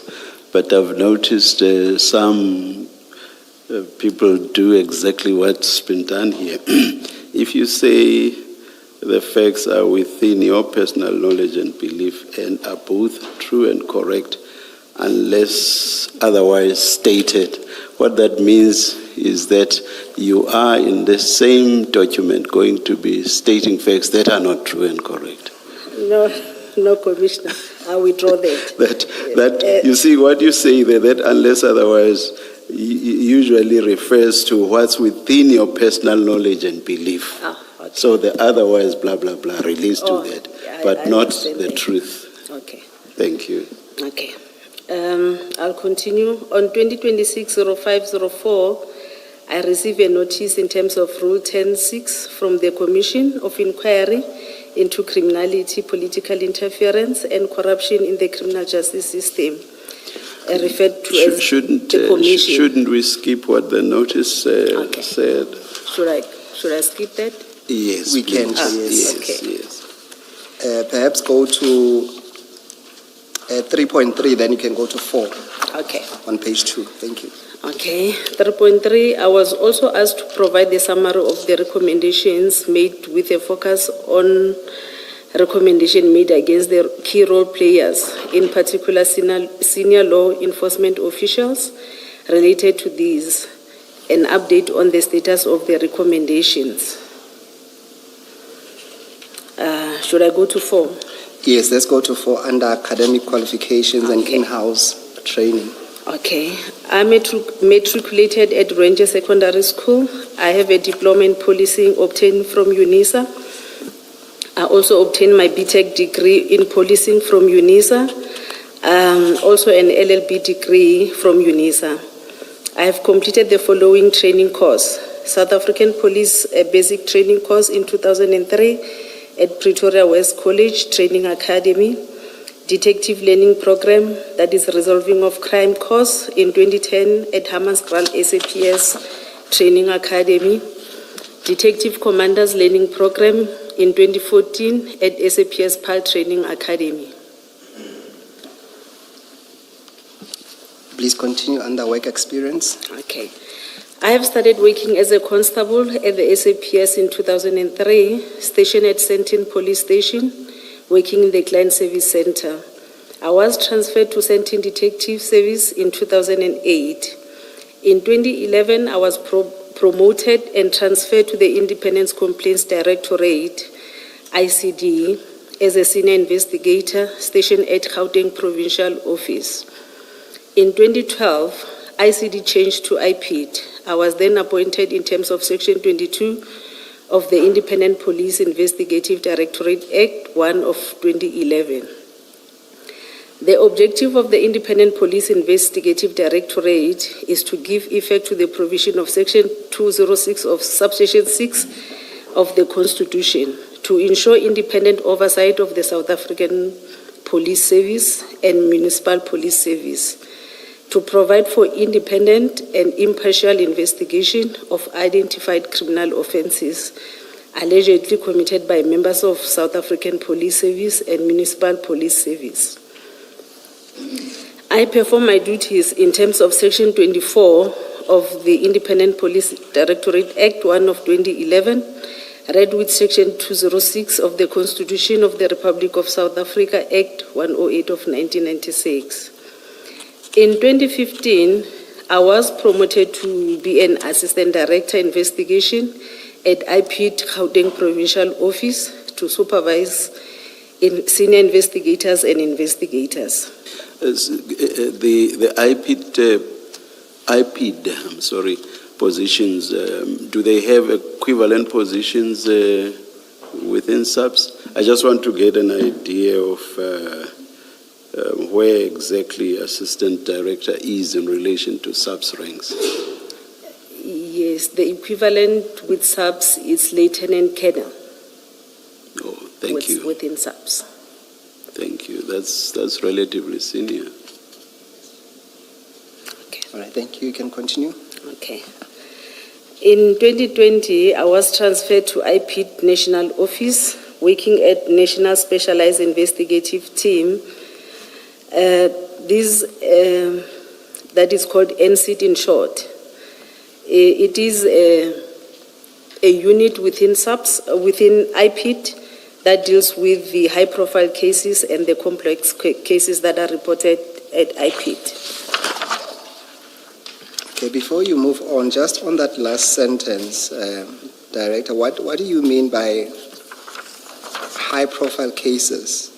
but I've noticed some people do exactly what's been done here. If you say the facts are within your personal knowledge and belief and are both true and correct unless otherwise stated, what that means is that you are in the same document going to be stating facts that are not true and correct. No, Commissioner, I withdraw that. You see, what you say there, that unless otherwise usually refers to what's within your personal knowledge and belief. Okay. So the otherwise blah, blah, blah relates to that, but I not understand the that. truth. Okay. Thank you. Okay. I'll continue. On 2026-0504, I received a notice in terms of Rule 10.6 from the Commission of Inquiry into Criminality, Political Interference and Corruption in the Criminal Justice System, referred to as the Commission. Shouldn't we skip what the notice Okay. said? Should I skip that? Yes, We can, please. yes. Okay. Yes. Perhaps go to 3.3, then you can go to 4 Okay. on page 2. Thank you. Okay. 3.3, I was also asked to provide the summary of the recommendations made with a focus on recommendation made against the key role players, in particular senior law enforcement officials related to these, an update on the status of the recommendations. Should I go to 4? Yes, let's go to 4 under academic qualifications and Okay. in-house training. Okay. I'm matriculated at Ranger Secondary School. I have a diploma in policing obtained from UNISA. I also obtained my BTech degree in policing from UNISA, also an LLB degree from UNISA. I have completed the following training course: South African Police Basic Training Course in 2003 at Pretoria West College Training Academy, Detective Learning Program, that is Resolving of Crime course in 2010 at Hammanskraal SAPS Training Academy, Detective Commanders Learning Program in 2014 at SAPS PAL Training Academy. Please continue under work experience. Okay. I have started working as a constable at the SAPS in 2003, stationed at Sentin Police Station, working in the Client Service Center. I was transferred to Sentin Detective Service in 2008. In 2011, I was promoted and transferred to the Independence Complaints Directorate, ICD, as a senior investigator stationed at Gauteng Provincial Office. In 2012, ICD changed to IPID. I was then appointed in terms of Section 22 of the Independent Police Investigative Directorate Act 1 of 2011. The objective of the Independent Police Investigative Directorate is to give effect to the provision of Section 206 of Subsection 6 of the Constitution to ensure independent oversight of the South African Police Service and Municipal Police Service, to provide for independent and impartial investigation of identified criminal offences allegedly committed by members of South African Police Service and Municipal Police Service. I perform my duties in terms of Section 24 of the Independent Police Directorate Act 1 of 2011, read with Section 206 of the Constitution of the Republic of South Africa Act 108 of 1996. In 2015, I was promoted to be an Assistant Director Investigation at IPID Gauteng Provincial Office to supervise senior investigators and investigators. The IPID, positions, do they have equivalent positions within SAPS? I just want to get an idea of where exactly Assistant Director is in relation to SAPS ranks. Yes, the equivalent with SAPS is Lieutenant Colonel. Oh, thank you. Within SAPS. Thank you. That's relatively senior. All right, thank you. You can continue. Okay. In 2020, I was transferred to IPID National Office, working at National Specialized Investigative Team. That is called NCIT in short. It is a unit within SAPS, within IPID, that deals with the high-profile cases and the complex cases that are reported at IPID. Okay, before you move on, just on that last sentence, Director, what do you mean by high-profile cases?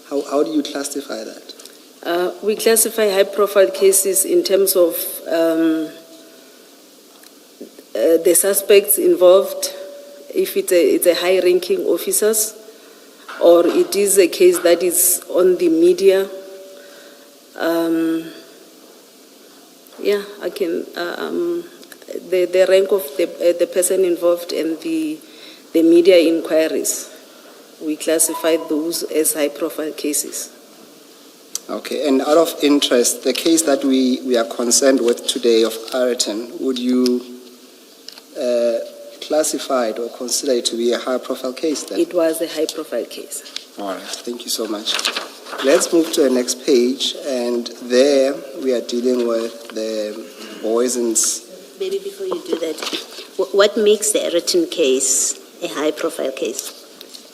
How do you classify that? We classify high-profile cases in terms of the suspects involved, if it's a high-ranking officers, or it is a case that is on the media. I can. The rank of the person involved and the media inquiries, we classify those as high-profile cases. Okay, and out of interest, the case that we are concerned with today of Ayrton, would you classify it or consider it to be a high-profile case then? It was a high-profile case. All right, thank you so much. Let's move to the next page, and there we are dealing with the poisons. Maybe before you do that, what makes the Ayrton case a high-profile case?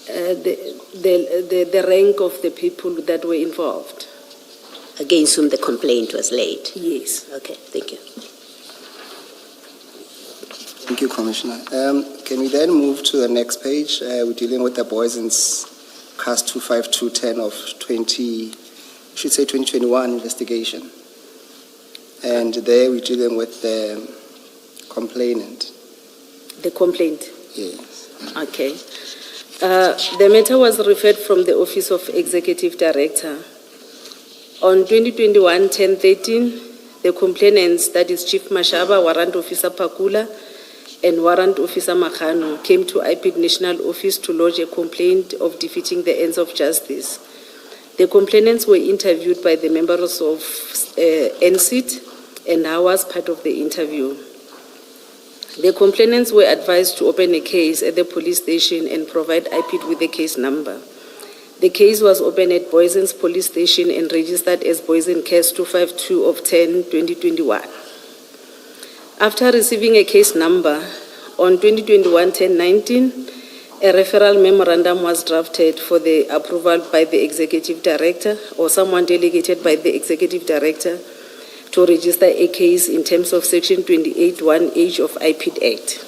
The rank of the people that were involved. Against whom the complaint was laid? Yes. Okay, thank you. Thank you, Commissioner. Can we then move to the next page? We're dealing with the poisons CAS 25210 of 2021 investigation. And there we're dealing with the complainant. The complaint? Yes. Okay. The matter was referred from the Office of Executive Director. On 2021-10-13, the complainants, that is Chief Mashaba, Warrant Officer Pakula, and Warrant Officer Makhano, came to IPID National Office to lodge a complaint of defeating the ends of justice. The complainants were interviewed by the members of NCIT, and I was part of the interview. The complainants were advised to open a case at the police station and provide IPID with the case number. The case was opened at Boysens Police Station and registered as Boysen Case 252 of 10-2021. After receiving a case number, on 2021-10-19, a referral memorandum was drafted for the approval by the Executive Director or someone delegated by the Executive Director to register a case in terms of Section 28(1)H of IPID Act.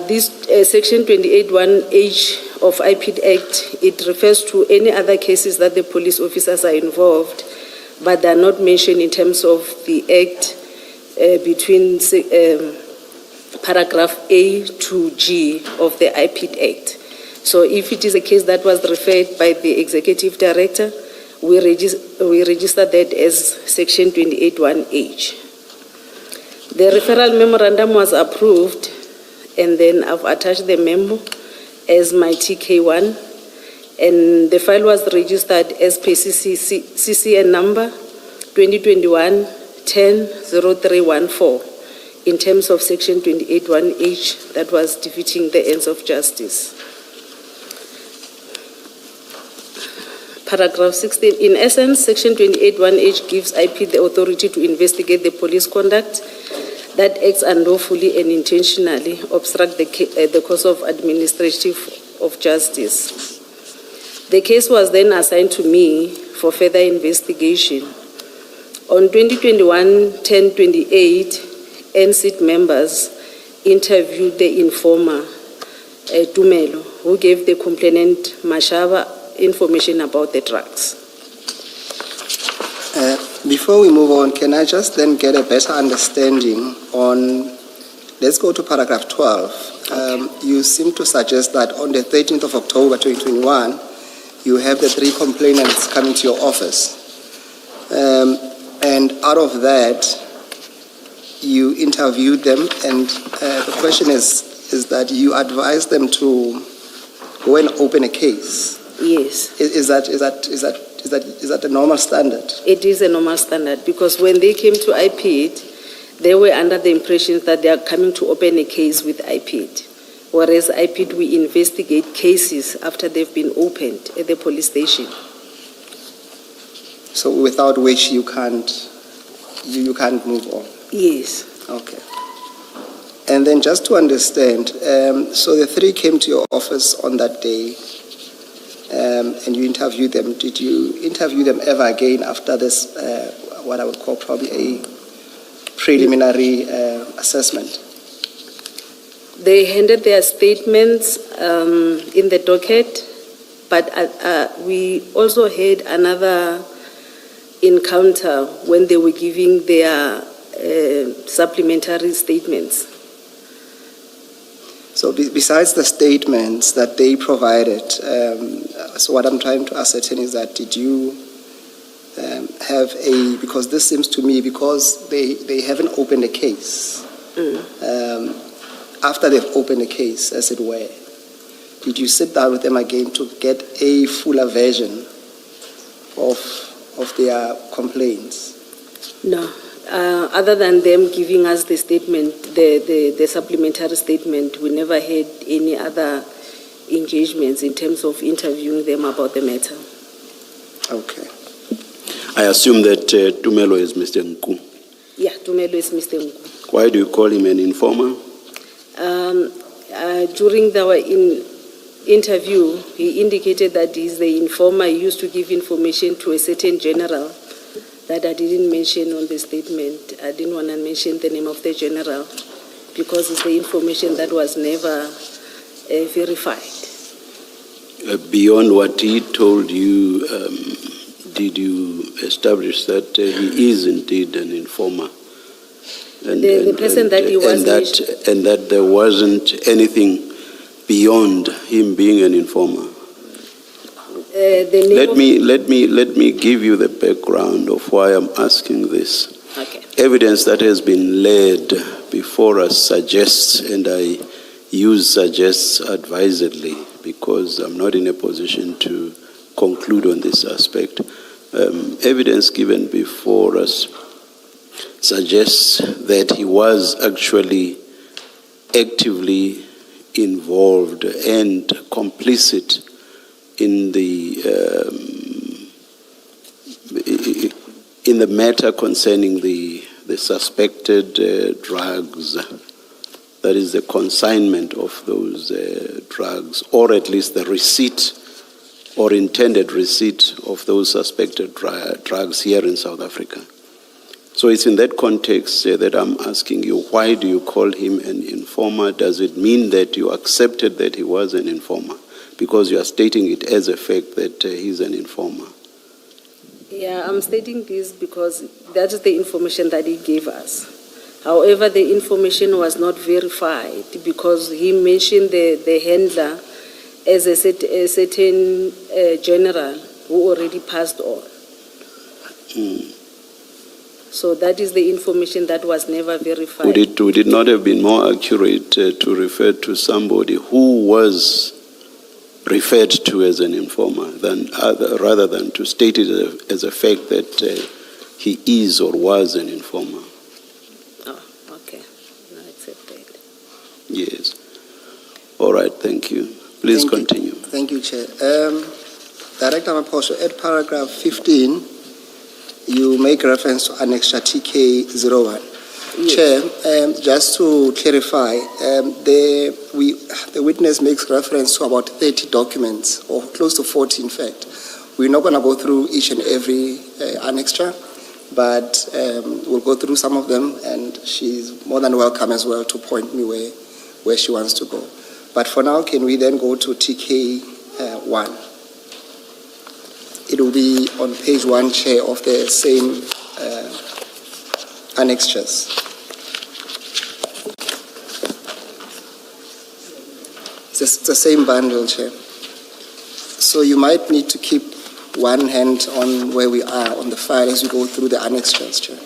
This Section 28(1)H of IPID Act, it refers to any other cases that the police officers are involved, but they are not mentioned in terms of the Act between paragraph A to G of the IPID Act. So if it is a case that was referred by the Executive Director, we register that as Section 28(1)H. The referral memorandum was approved, and then I've attached the memo as my TK1, and the file was registered as per CCN number 2021-10-0314 in terms of Section 28(1)H, that was defeating the ends of justice. Paragraph 16, in essence, Section 28(1)H gives IP the authority to investigate the police conduct that acts unlawfully and intentionally obstruct the course of administrative of justice. The case was then assigned to me for further investigation. On 2021-10-28, NCIT members interviewed the informer, Tumelo, who gave the complainant Mashaba information about the drugs. Before we move on, can I just then get a better understanding on, let's go to paragraph 12. You seem to suggest that on the 13th of October 2021, you have the 3 complainants coming to your office. And out of that, you interviewed them, and the question is that you advised them to go and open a case. Yes. Is that the normal standard? It is a normal standard because when they came to IPID, they were under the impression that they are coming to open a case with IPID. Whereas IPID, we investigate cases after they've been opened at the police station. So without which you can't move on? Yes. Okay. And then just to understand, so the 3 came to your office on that day, and you interviewed them. Did you interview them ever again after this, what I would call probably a preliminary assessment? They handed their statements in the docket, but we also had another encounter when they were giving their supplementary statements. So besides the statements that they provided, so what I'm trying to ascertain is that did you have because this seems to me, because they haven't opened a case, after they've opened a case, as it were, did you sit down with them again to get a fuller version of their complaints? No. Other than them giving us the statement, the supplementary statement, we never had any other engagements in terms of interviewing them about the matter. Okay. I assume that Tumelo is Mr. Nku. Yeah, Tumelo is Mr. Nku. Why do you call him an informer? During our interview, he indicated that he's the informer. He used to give information to a certain general that I didn't mention on the statement. I didn't want to mention the name of the general because it's the information that was never verified. Beyond what he told you, did you establish that he is indeed an informer? The person that he was and that there wasn't anything beyond him being an informer. Let me give you the background of why I'm asking this. Okay. Evidence that has been laid before us suggests, and I use suggests advisedly because I'm not in a position to conclude on this aspect. Evidence given before us suggests that he was actually actively involved and complicit in the matter concerning the suspected drugs, that is the consignment of those drugs, or at least the receipt or intended receipt of those suspected drugs here in South Africa. So it's in that context that I'm asking you, why do you call him an informer? Does it mean that you accepted that he was an informer? Because you are stating it as a fact that he's an informer. Yeah, I'm stating this because that is the information that he gave us. However, the information was not verified because he mentioned the handler as a certain general who already passed on. So that is the information that was never verified. Would it not have been more accurate to refer to somebody who was referred to as an informer rather than to state it as a fact that he is or was an informer? Oh, okay. I accept that. Yes. All right, thank you. Please continue. Thank you, Chair. Director Maposho, at paragraph 15, you make reference to Annexure TK01. Yes. Chair, just to clarify, the witness makes reference to about 30 documents, or close to 40 in fact. We're not going to go through each and every annexure, but we'll go through some of them, and she's more than welcome as well to point me where she wants to go. But for now, can we then go to TK1? It will be on page 1, Chair, of the same annexures. It's the same bundle, Chair. So you might need to keep one hand on where we are on the file as we go through the annexures, Chair.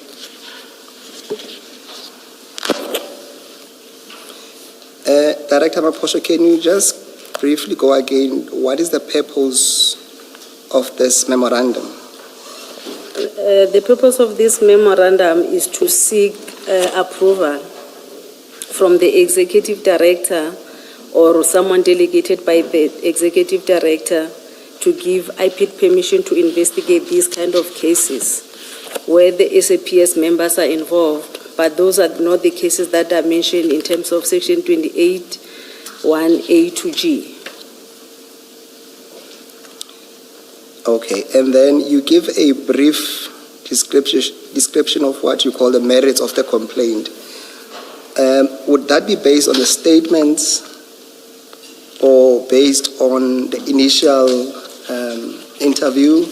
Director Maposho, can you just briefly go again? What is the purpose of this memorandum? The purpose of this memorandum is to seek approval from the executive director or someone delegated by the executive director to give IPID permission to investigate these kind of cases where the SAPS members are involved, but those are not the cases that are mentioned in terms of Section 28, 1A to G. Okay, and then you give a brief description of what you call the merits of the complaint. Would that be based on the statements or based on the initial interview,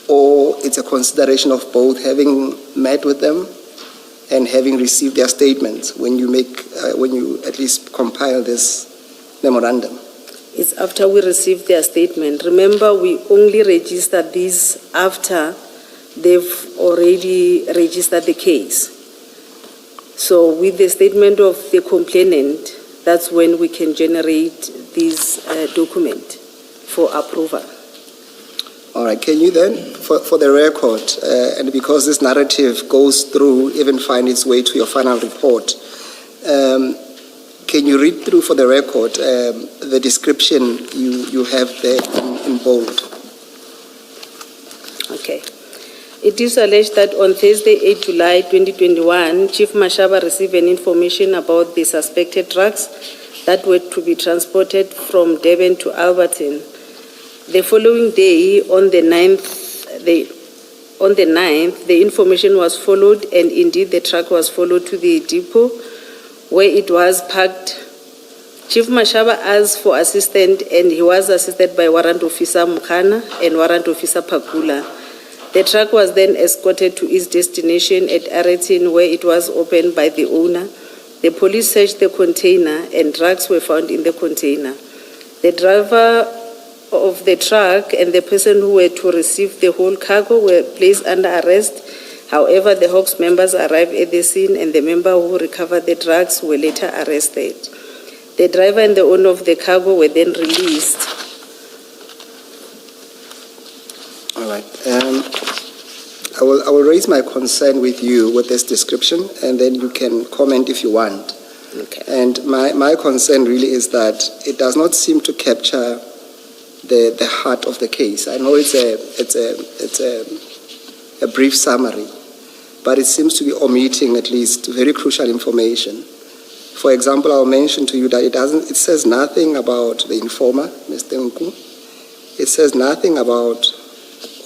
or it's a consideration of both, having met with them and having received their statements when you at least compile this memorandum? It's after we receive their statement. Remember, we only register these after they've already registered the case. So with the statement of the complainant, that's when we can generate this document for approval. All right, can you then, for the record, and because this narrative goes through, even find its way to your final report, can you read through for the record the description you have there in bold? Okay. It is alleged that on Thursday, 8 July 2021, Chief Mashaba received an information about the suspected drugs that were to be transported from Durban to Alberton. The following day, on the 9th, the information was followed, and indeed the truck was followed to the depot where it was parked. Chief Mashaba asked for assistance, and he was assisted by Warrant Officer Mukhana and Warrant Officer Pakula. The truck was then escorted to its destination at Aretin, where it was opened by the owner. The police searched the container, and drugs were found in the container. The driver of the truck and the person who were to receive the whole cargo were placed under arrest. However, the Hawks members arrived at the scene, and the member who recovered the drugs were later arrested. The driver and the owner of the cargo were then released. All right. I will raise my concern with you with this description, and then you can comment if you want. Okay. And my concern really is that it does not seem to capture the heart of the case. I know it's a brief summary, but it seems to be omitting at least very crucial information. For example, I'll mention to you that it says nothing about the informer, Mr. Nku. It says nothing about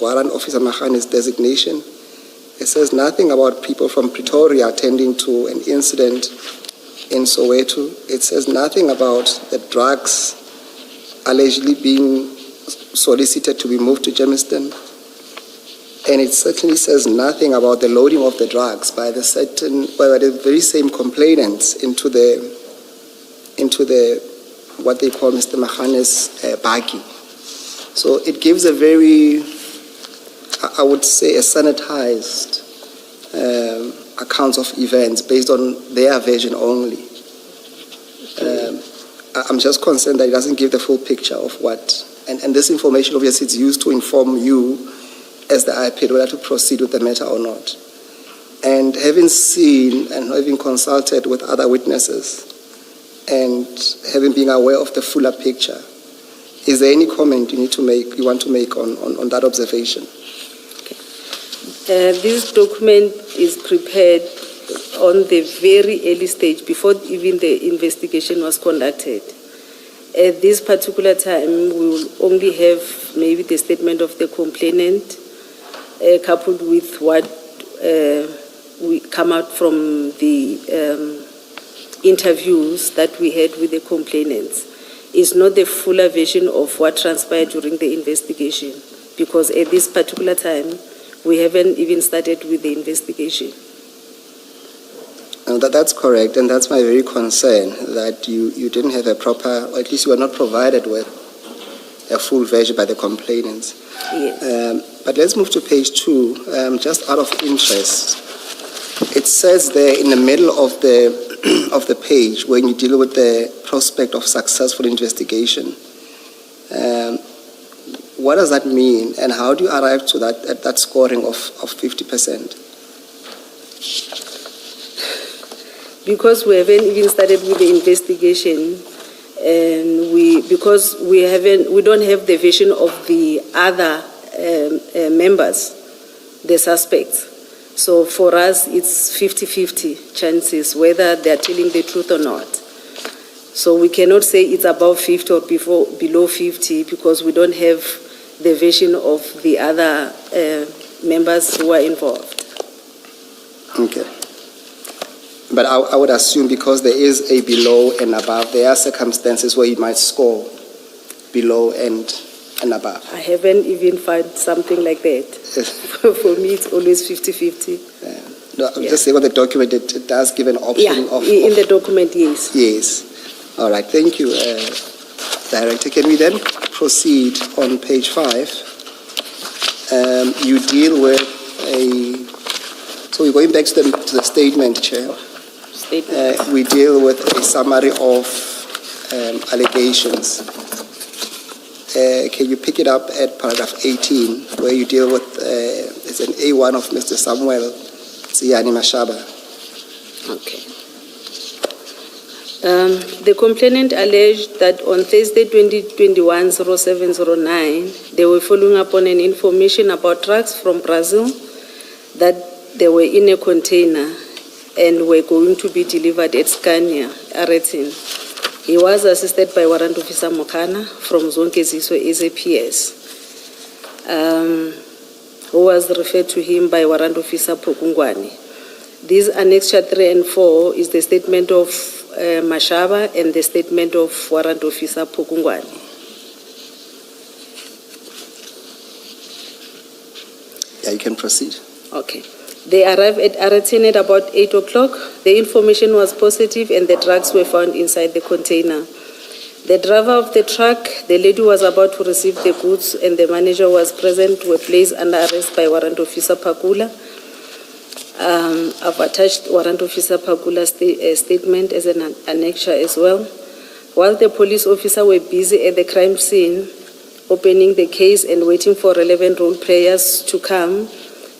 Warrant Officer Mahane's designation. It says nothing about people from Pretoria attending to an incident in Soweto. It says nothing about the drugs allegedly being solicited to be moved to Germiston. And it certainly says nothing about the loading of the drugs by the very same complainants into the what they call Mr. Mahane's buggy. So it gives a very, I would say, a sanitized account of events based on their version only. I'm just concerned that it doesn't give the full picture of what, and this information obviously is used to inform you as the IPID whether to proceed with the matter or not. And having seen and having consulted with other witnesses and having been aware of the fuller picture, Is there any comment you want to make on that observation? This document is prepared on the very early stage, before even the investigation was conducted. At this particular time, we will only have maybe the statement of the complainant, coupled with what we come out from the interviews that we had with the complainants. It's not the fuller version of what transpired during the investigation, because at this particular time, we haven't even started with the investigation. No, that's correct, and that's my very concern, that you didn't have a proper, or at least you were not provided with a full version by the complainants. Yes. But let's move to page 2, just out of interest. It says there in the middle of the page, when you deal with the prospect of successful investigation, what does that mean, and how do you arrive to that scoring of 50%? Because we haven't even started with the investigation, and because we don't have the version of the other members, the suspects. So for us, it's 50-50 chances whether they're telling the truth or not. So we cannot say it's above 50 or below 50, because we don't have the version of the other members who are involved. Okay. But I would assume, because there is a below and above, there are circumstances where you might score below and above. I haven't even found something like that. For me, it's always 50-50. No, I'm just saying on the document, it does give an option of... in the document, yes. Yes. All right, thank you, Director. Can we then proceed on page 5? You deal with so we're going back to the statement, Chair. We deal with a summary of allegations. Can you pick it up at paragraph 18, where you deal with, it's an A1 of Mr. Samuel Ziyani Mashaba. Okay. The complainant alleged that on Thursday 2021-0709, they were following up on an information about drugs from Brazil that they were in a container and were going to be delivered at Scania, Aretin. He was assisted by Warrant Officer Mokana from Zonkeziso SAPS, who was referred to him by Warrant Officer Pokungwane. These annexure 3 and 4 is the statement of Mashaba and the statement of Warrant Officer Pokungwane. Yeah, you can proceed. Okay. They arrived at Aretin at about 8 o'clock. The information was positive and the drugs were found inside the container. The driver of the truck, the lady was about to receive the goods, and the manager was present, were placed under arrest by Warrant Officer Pakula. I've attached Warrant Officer Pakula's statement as an annexure as well. While the police officer were busy at the crime scene, opening the case and waiting for relevant role players to come,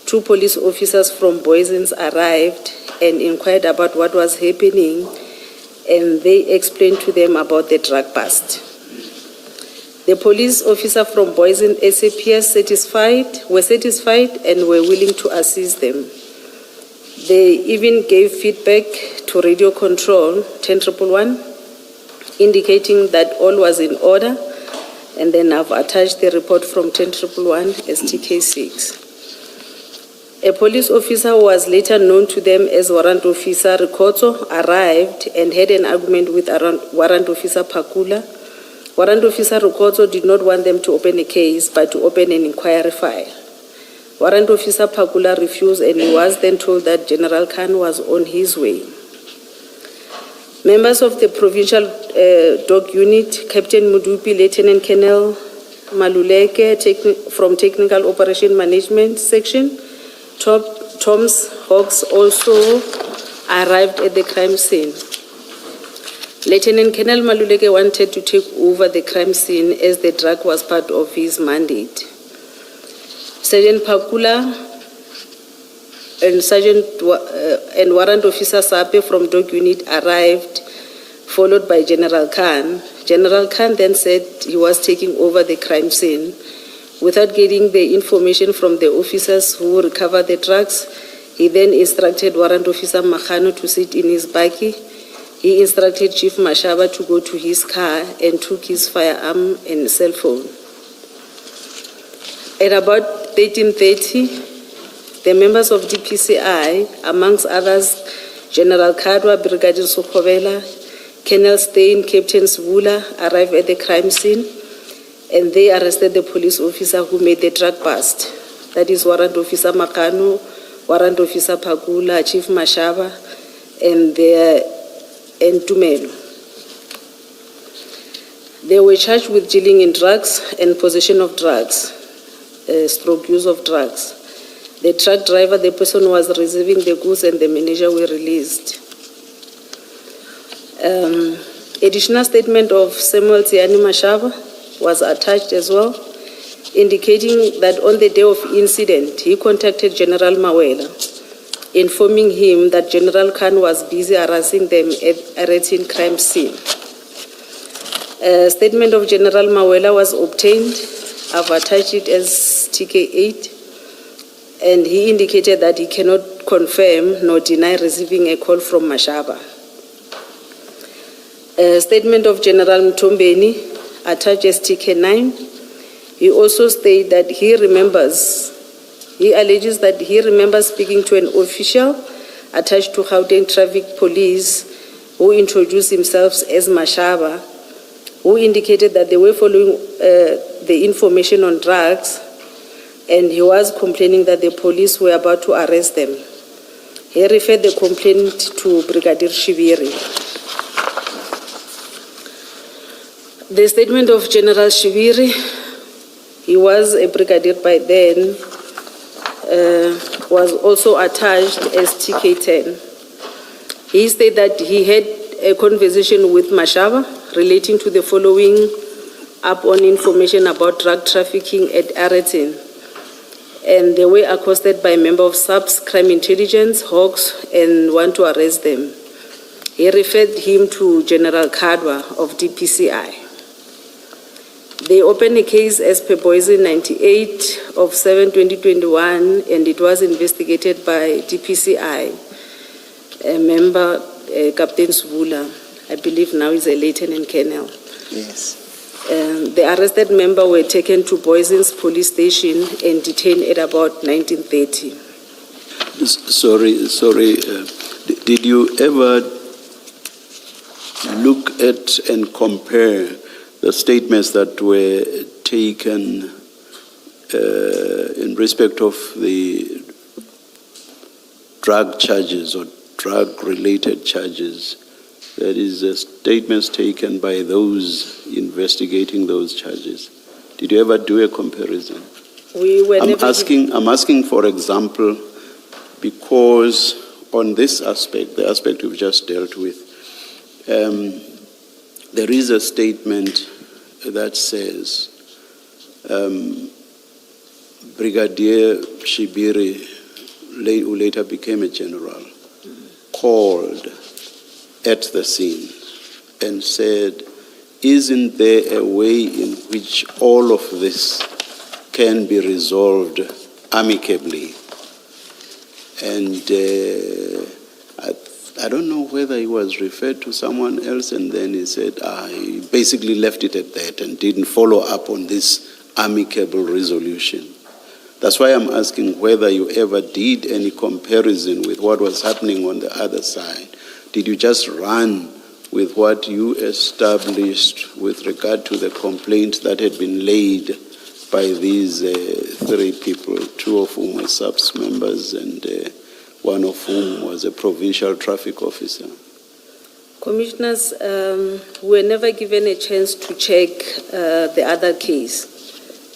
2 police officers from Boysens arrived and inquired about what was happening, and they explained to them about the drug bust. The police officer from Boysens SAPS were satisfied and were willing to assist them. They even gave feedback to radio control 10111, indicating that all was in order, and then I've attached the report from 10111 as TK6. A police officer who was later known to them as Warrant Officer Rikoto arrived and had an argument with Warrant Officer Pakula. Warrant Officer Rikoto did not want them to open a case, but to open an inquiry file. Warrant Officer Pakula refused, and he was then told that General Khan was on his way. Members of the Provincial Dog Unit, Captain Mudupi, Lieutenant Colonel Maluleke from Technical Operation Management Section, Tom's Hawks also arrived at the crime scene. Lieutenant Colonel Maluleke wanted to take over the crime scene as the drug was part of his mandate. Sergeant Pakula and Warrant Officer Sape from Dog Unit arrived followed by General Khan. General Khan then said he was taking over the crime scene. Without getting the information from the officers who recovered the drugs, he then instructed Warrant Officer Makhano to sit in his buggy. He instructed Chief Mashaba to go to his car and took his firearm and cell phone. At about 13:30, the members of DPCI, amongst others, General Kadwa, Brigadier Sokhovela, Colonel Stein, Captain Svula, arrived at the crime scene, and they arrested the police officer who made the drug bust. That is Warrant Officer Makano, Warrant Officer Pagula, Chief Mashaba, and Tumelo. They were charged with dealing in drugs and possession of drugs, stroke use of drugs. The truck driver, the person who was receiving the goods, and the manager were released. Additional statement of Samuel Tiani Mashaba was attached as well, indicating that on the day of incident, he contacted General Mawela, informing him that General Khan was busy harassing them at Aratin crime scene. A statement of General Mawela was obtained. I've attached it as TK8, and he indicated that he cannot confirm nor deny receiving a call from Mashaba. A statement of General Mtombeni, attached as TK9, he also stated that he alleges that he remembers speaking to an official attached to Gauteng Traffic Police who introduced himself as Mashaba, who indicated that they were following the information on drugs, and he was complaining that the police were about to arrest them. He referred the complaint to Brigadier Shibiri. The statement of General Shibiri, he was a brigadier by then, was also attached as TK10. He stated that he had a conversation with Mashaba relating to the following up on information about drug trafficking at Aratin, and they were accosted by a member of SAPS Crime Intelligence, Hawks, and want to arrest them. He referred him to General Kadwa of DPCI. They opened a case as per Poison 98 of 7/2021, and it was investigated by DPCI. A member, Captain Svula, I believe now is a lieutenant colonel. Yes. The arrested member were taken to Boyson's police station and detained at about 19:30. Sorry. Did you ever look at and compare the statements that were taken in respect of the drug charges or drug-related charges? That is, statements taken by those investigating those charges. Did you ever do a comparison? We were I'm asking, for example, because on this aspect, the aspect we've just dealt with, there is a statement that says Brigadier Shibiri, who later became a general, called at the scene and said, isn't there a way in which all of this can be resolved amicably? And I don't know whether he was referred to someone else, and then he said, he basically left it at that and didn't follow up on this amicable resolution. That's why I'm asking whether you ever did any comparison with what was happening on the other side. Did you just run with what you established with regard to the complaint that had been laid by these three people, two of whom were SAPS members and one of whom was a provincial traffic officer? Commissioners, we were never given a chance to check the other case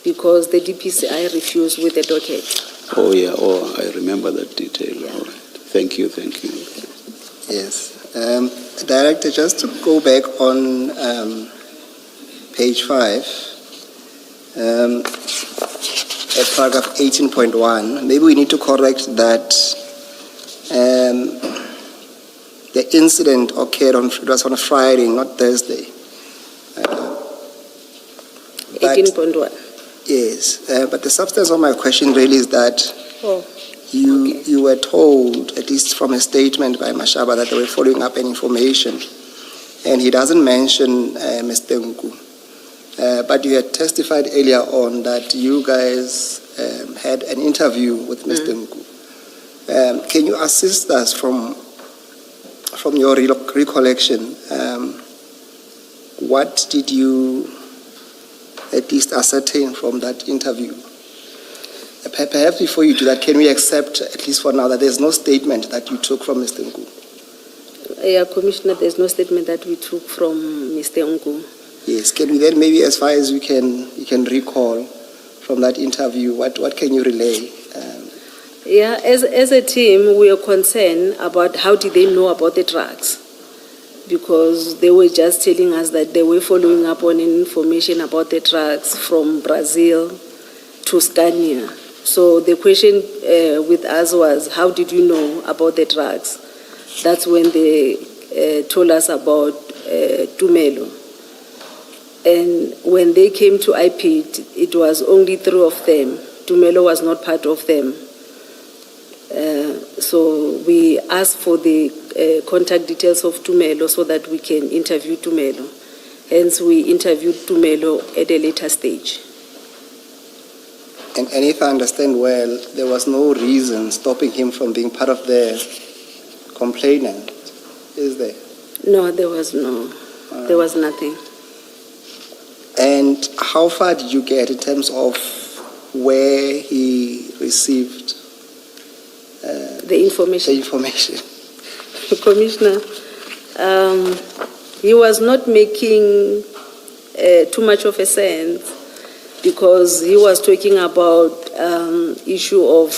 because the DPCI refused with the docket. Oh, yeah. Oh, I remember that detail. All right. Thank you. Yes. Director, just to go back on page 5, at paragraph 18.1, maybe we need to correct that the incident occurred it was on a Friday, not Thursday. But- 18.1. Yes, but the substance of my question really is that Oh, you were told, at least from a statement by Mashaba, that they were following up an information, and he doesn't mention Mr. Nku. But you had testified earlier on that you guys had an interview with Mr. Nku. Can you assist us from your recollection? What did you at least ascertain from that interview? Perhaps before you do that, can we accept, at least for now, that there's no statement that you took from Mr. Nku? yeah, Commissioner, there's no statement that we took from Mr. Nku. Yes, can we then maybe, as far as you can recall from that interview, what can you relay? Yeah, as a team, we are concerned about how did they know about the drugs, because they were just telling us that they were following up on information about the drugs from Brazil to Scania. So the question with us was, how did you know about the drugs? That's when they told us about Tumelo. And when they came to IPID, it was only 3 of them. Tumelo was not part of them. So we asked for the contact details of Tumelo so that we can interview Tumelo. Hence, we interviewed Tumelo at a later stage. And if I understand well, there was no reason stopping him from being part of the complainant, is there? No, there was nothing. And how far did you get in terms of where he received The information. the information? Commissioner, he was not making too much of a sense, because he was talking about issue of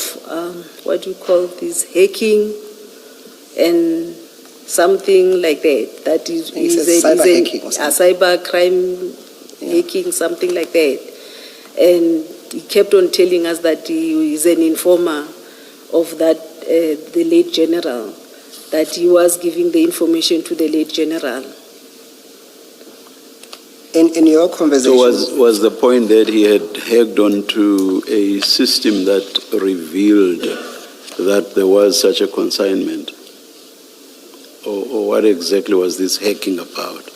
what do you call this, hacking and something like that. That is cyber hacking or a something. cyber crime hacking, something like that. And he kept on telling us that he is an informer of that the late general, that he was giving the information to the late general. In your conversation, So was the point that he had hacked onto a system that revealed that there was such a consignment? Or what exactly was this hacking about?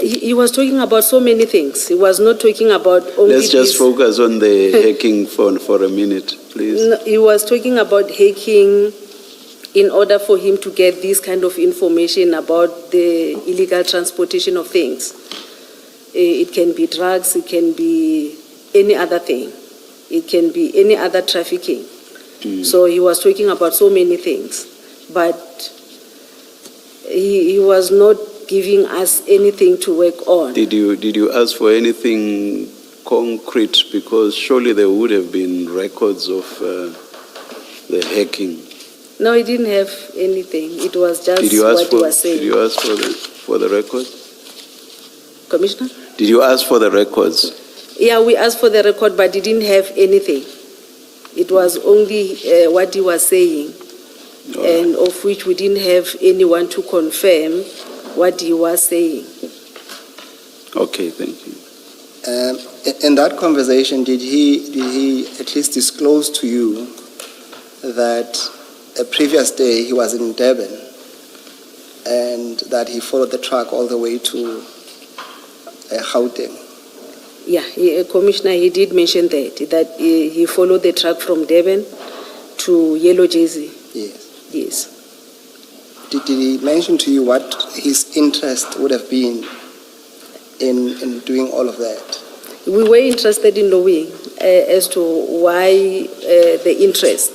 He was talking about so many things. He was not talking about only Let's just this. focus on the hacking for a minute, please. No, he was talking about hacking in order for him to get this kind of information about the illegal transportation of things. It can be drugs, it can be any other thing. It can be any other trafficking. So he was talking about so many things. But he was not giving us anything to work on. Did you ask for anything concrete? Because surely there would have been records of the hacking. No, he didn't have anything. It was just Did you ask what he was saying. Did you ask for the records? Commissioner? Did you ask for the records? Yeah, we asked for the record, but he didn't have anything. It was only what he was saying, and of which we didn't have anyone to confirm what he was saying. Okay, thank you. in that conversation, did he at least disclose to you that a previous day he was in Durban and that he followed the truck all the way to Gauteng? Yeah, Commissioner, he did mention that he followed the truck from Durban to Yellow Jersey. Yes. Yes. Did he mention to you what his interest would have been in doing all of that? We were interested in knowing as to why the interest,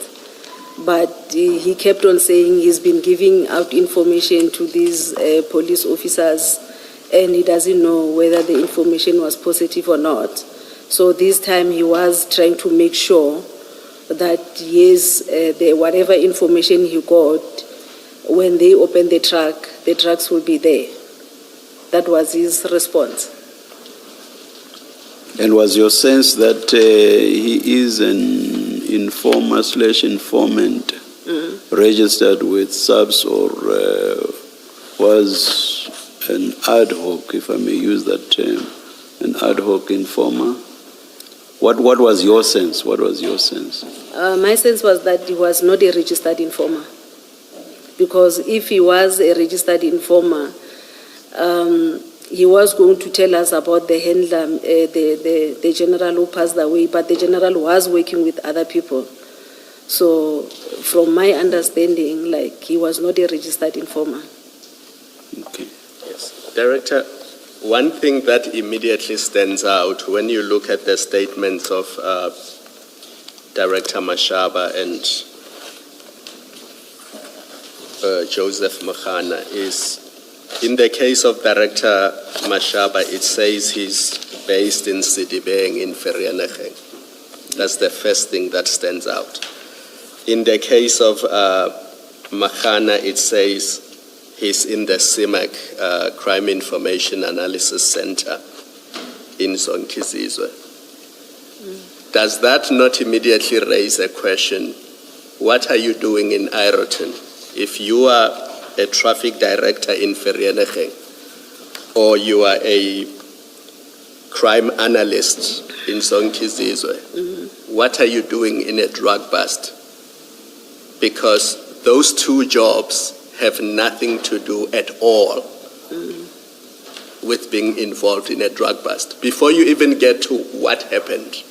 but he kept on saying he's been giving out information to these police officers and he doesn't know whether the information was positive or not. So this time he was trying to make sure that yes, whatever information he got, when they open the trucks will be there. That was his response. And was your sense that he is an informer/informant registered with SAPS or was an ad hoc, if I may use that term, an ad hoc informer? What was your sense? What was your sense? My sense was that he was not a registered informer. Because if he was a registered informer, he was going to tell us about the handler, the general who passed away, but the general was working with other people. So from my understanding, like, he was not a registered informer. Okay. Yes. Director, one thing that immediately stands out when you look at the statements of Director Mashaba and Joseph Mokhana is, in the case of Director Mashaba, it says he's based in Sidibeng in Vereeniging. That's the first thing that stands out. In the case of Mokhana, it says he's in the CIMAC, Crime Information Analysis Center in Zonkizizwe. Does that not immediately raise a question? What are you doing in Ireton? If you are a traffic director in Vereeniging, or you are a crime analyst in Zonkizizwe, what are you doing in a drug bust? Because those two jobs have nothing to do at all with being involved in a drug bust. Before you even get to what happened,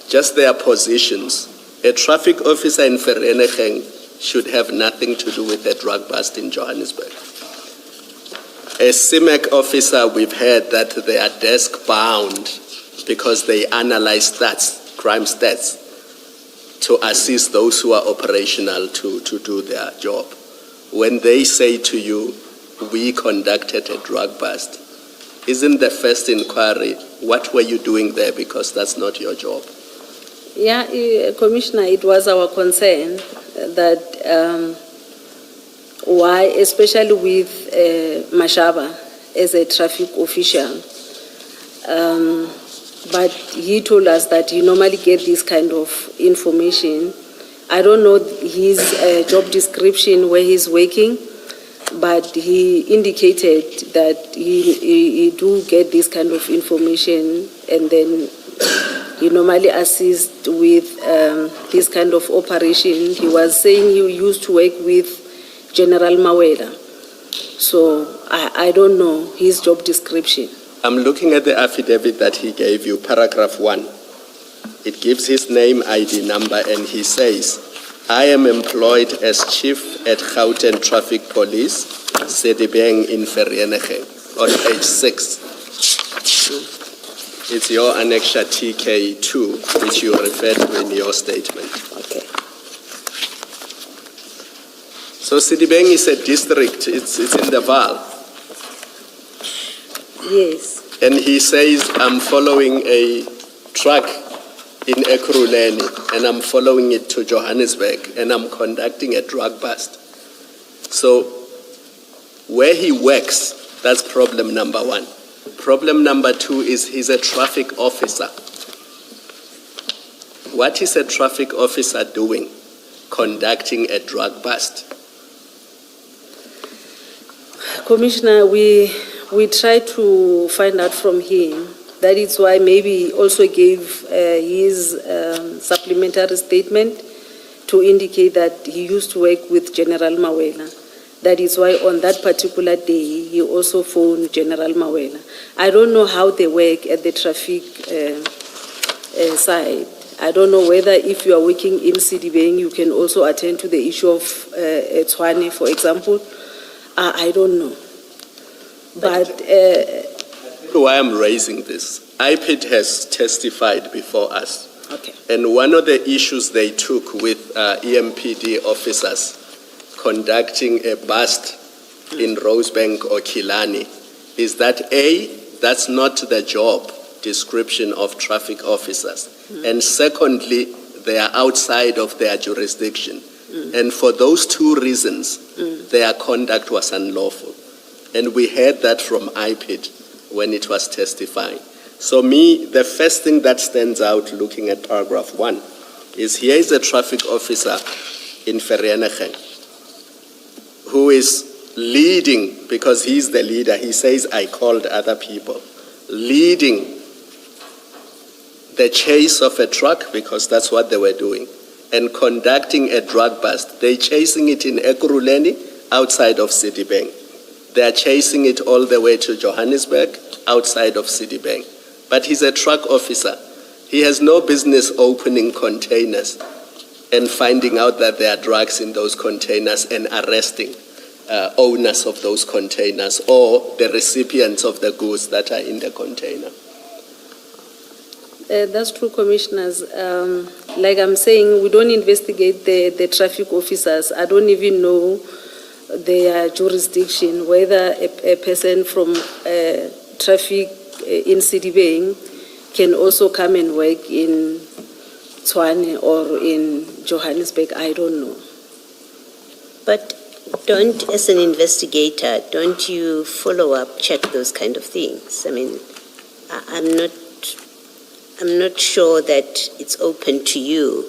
just their positions. A traffic officer in Vereeniging should have nothing to do with a drug bust in Johannesburg. A CIMAC officer, we've heard that they are desk bound because they analyze stats, crime stats, to assist those who are operational to do their job. When they say to you, we conducted a drug bust, isn't the first inquiry, what were you doing there, because that's not your job? Yeah, Commissioner, it was our concern that why, especially with Mashaba as a traffic official, but he told us that he normally gets this kind of information. I don't know his job description where he's working, but he indicated that he do get this kind of information, and then he normally assists with this kind of operation. He was saying he used to work with General Mawela. So I don't know his job description. I'm looking at the affidavit that he gave you, paragraph 1. It gives his name, ID number, and he says, I am employed as chief at Gauteng Traffic Police, Sedibeng in Vereeniging, on page 6. It's your annexure TK2, which you referred to in your statement. Okay. So Sedibeng is a district, it's in the Vaal. Yes. And he says, I'm following a truck in Ekurhuleni, and I'm following it to Johannesburg, and I'm conducting a drug bust. So where he works, that's problem number 1. Problem number 2 is he's a traffic officer. What is a traffic officer doing? Conducting a drug bust. Commissioner, we try to find out from him. That is why maybe he also gave his supplementary statement to indicate that he used to work with General Mawela. That is why on that particular day, he also phoned General Mawela. I don't know how they work at the traffic side. I don't know whether if you are working in Sidibeng, you can also attend to the issue of Tshwane, for example. I don't know. But why I'm raising this, IPID has testified before us. okay. And one of the issues they took with EMPD officers conducting a bust in Rosebank or Kilani is that A, that's not the job description of traffic officers. And secondly, they are outside of their jurisdiction. And for those two reasons, their conduct was unlawful. And we heard that from IPID when it was testifying. So the first thing that stands out looking at paragraph 1 is here is a traffic officer in Vereeniging, who is leading, because he's the leader, he says, I called other people, leading the chase of a truck, because that's what they were doing, and conducting a drug bust. They're chasing it in Ekurhuleni, outside of Citibank. They're chasing it all the way to Johannesburg, outside of Citibank. But he's a truck officer. He has no business opening containers and finding out that there are drugs in those containers and arresting owners of those containers or the recipients of the goods that are in the container. That's true, Commissioners. Like I'm saying, we don't investigate the traffic officers. I don't even know their jurisdiction, whether a person from traffic in Citibank can also come and work in Tshwane or in Johannesburg. I don't know. But don't, as an investigator, don't you follow up, check those kind of things? I mean, I'm not sure that it's open to you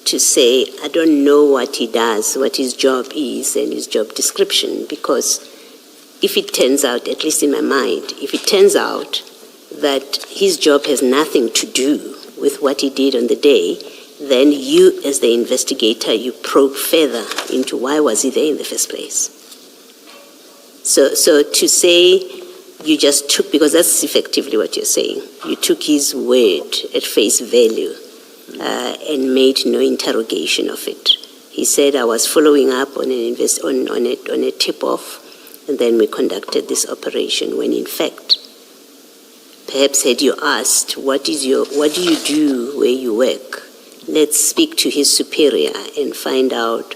to say, I don't know what he does, what his job is and his job description, because if it turns out, at least in my mind, if it turns out that his job has nothing to do with what he did on the day, then you, as the investigator, you probe further into why was he there in the first place. So to say you just took, because that's effectively what you're saying, you took his word at face value and made no interrogation of it. He said, I was following up on a tip-off, and then we conducted this operation, when in fact, perhaps had you asked, what do you do where you work? Let's speak to his superior and find out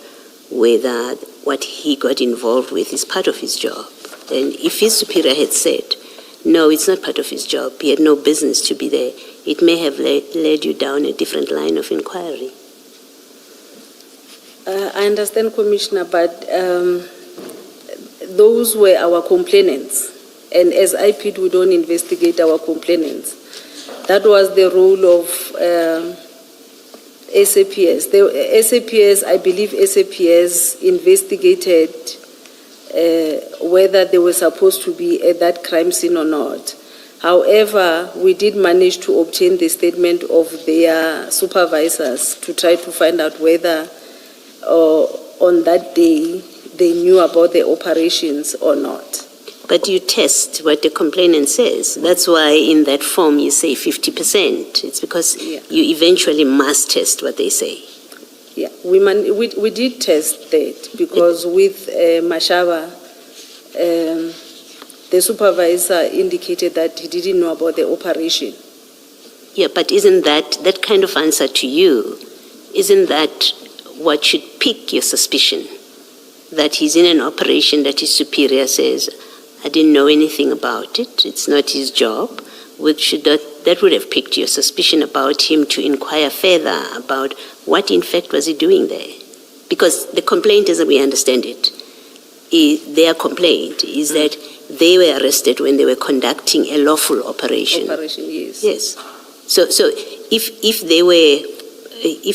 whether what he got involved with is part of his job. And if his superior had said, no, it's not part of his job, he had no business to be there, it may have led you down a different line of inquiry. I understand, Commissioner, but those were our complainants. And as IPID, we don't investigate our complainants. That was the role of SAPS. I believe SAPS investigated whether they were supposed to be at that crime scene or not. However, we did manage to obtain the statement of their supervisors to try to find out whether on that day they knew about the operations or not. But you test what the complainant says. That's why in that form you say 50%. It's because you eventually must test what they say. Yeah, we did test that because with Mashaba, the supervisor indicated that he didn't know about the operation. Yeah, but isn't that kind of answer to you, isn't that what should pique your suspicion? That he's in an operation that his superior says, I didn't know anything about it, it's not his job. That would have piqued your suspicion about him to inquire further about what in fact was he doing there. Because the complaint, as we understand it, their complaint is that they were arrested when they were conducting a lawful operation. Operation, yes. Yes. So if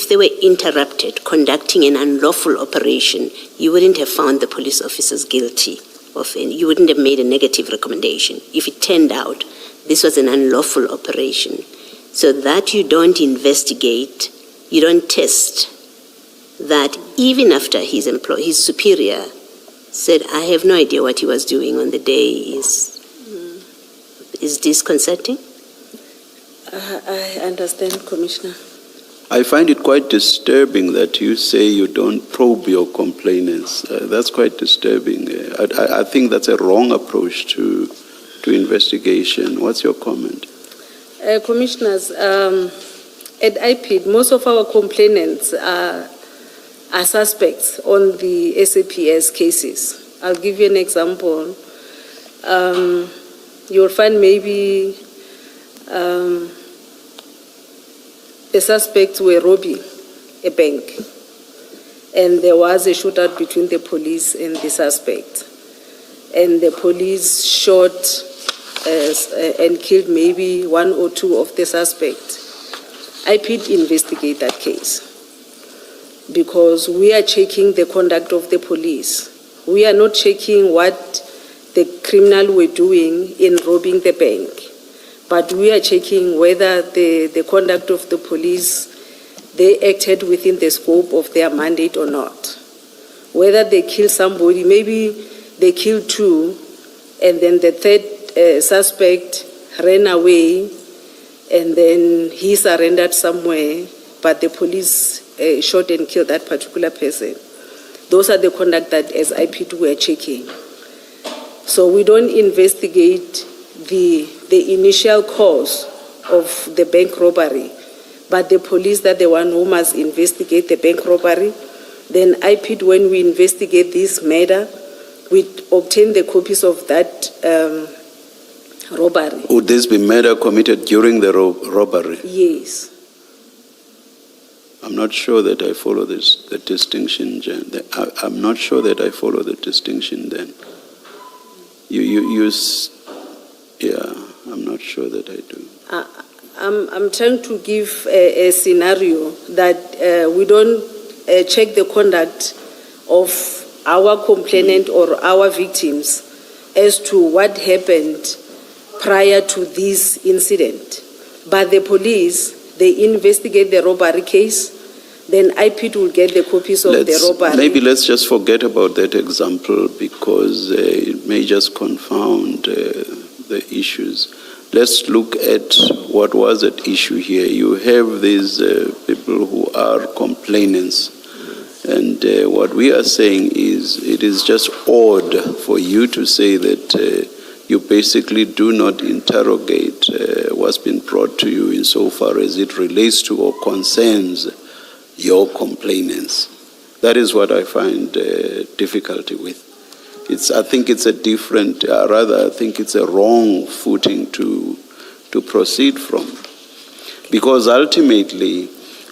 they were interrupted conducting an unlawful operation, you wouldn't have found the police officers guilty of any. You wouldn't have made a negative recommendation if it turned out this was an unlawful operation. So that you don't investigate, you don't test that even after his superior said, I have no idea what he was doing on the day, is disconcerting? I understand, Commissioner. I find it quite disturbing that you say you don't probe your complainants. That's quite disturbing. I think that's a wrong approach to investigation. What's your comment? Commissioners, at IPID, most of our complainants are suspects on the SAPS cases. I'll give you an example. You'll find maybe the suspects were robbing a bank, and there was a shootout between the police and the suspect. And the police shot and killed maybe one or two of the suspects. IPID investigate that case. because we are checking the conduct of the police. We are not checking what the criminal were doing in robbing the bank, but we are checking whether the conduct of the police, they acted within the scope of their mandate or not. Whether they killed somebody, maybe they killed two, and then the third suspect ran away, and then he surrendered somewhere, but the police shot and killed that particular person. Those are the conduct that as IP2 we are checking. So we don't investigate the initial cause of the bank robbery, but the police are the one who must investigate the bank robbery. Then IP2, when we investigate this matter, we obtain the copies of that robbery. Would this be murder committed during the robbery? Yes. I'm not sure that I follow the distinction, Jen. I'm not sure that I follow the distinction then. Yeah, I'm not sure that I do. I'm trying to give a scenario that we don't check the conduct of our complainant or our victims as to what happened prior to this incident. But the police, they investigate the robbery case, then IP will get the copies of the robbery. Maybe let's just forget about that example because it may just confound the issues. Let's look at what was at issue here. You have these people who are complainants, and what we are saying is it is just odd for you to say that you basically do not interrogate what's been brought to you insofar as it relates to or concerns your complainants. That is what I find difficulty with. I think it's a different, I think it's a wrong footing to proceed from. Because ultimately,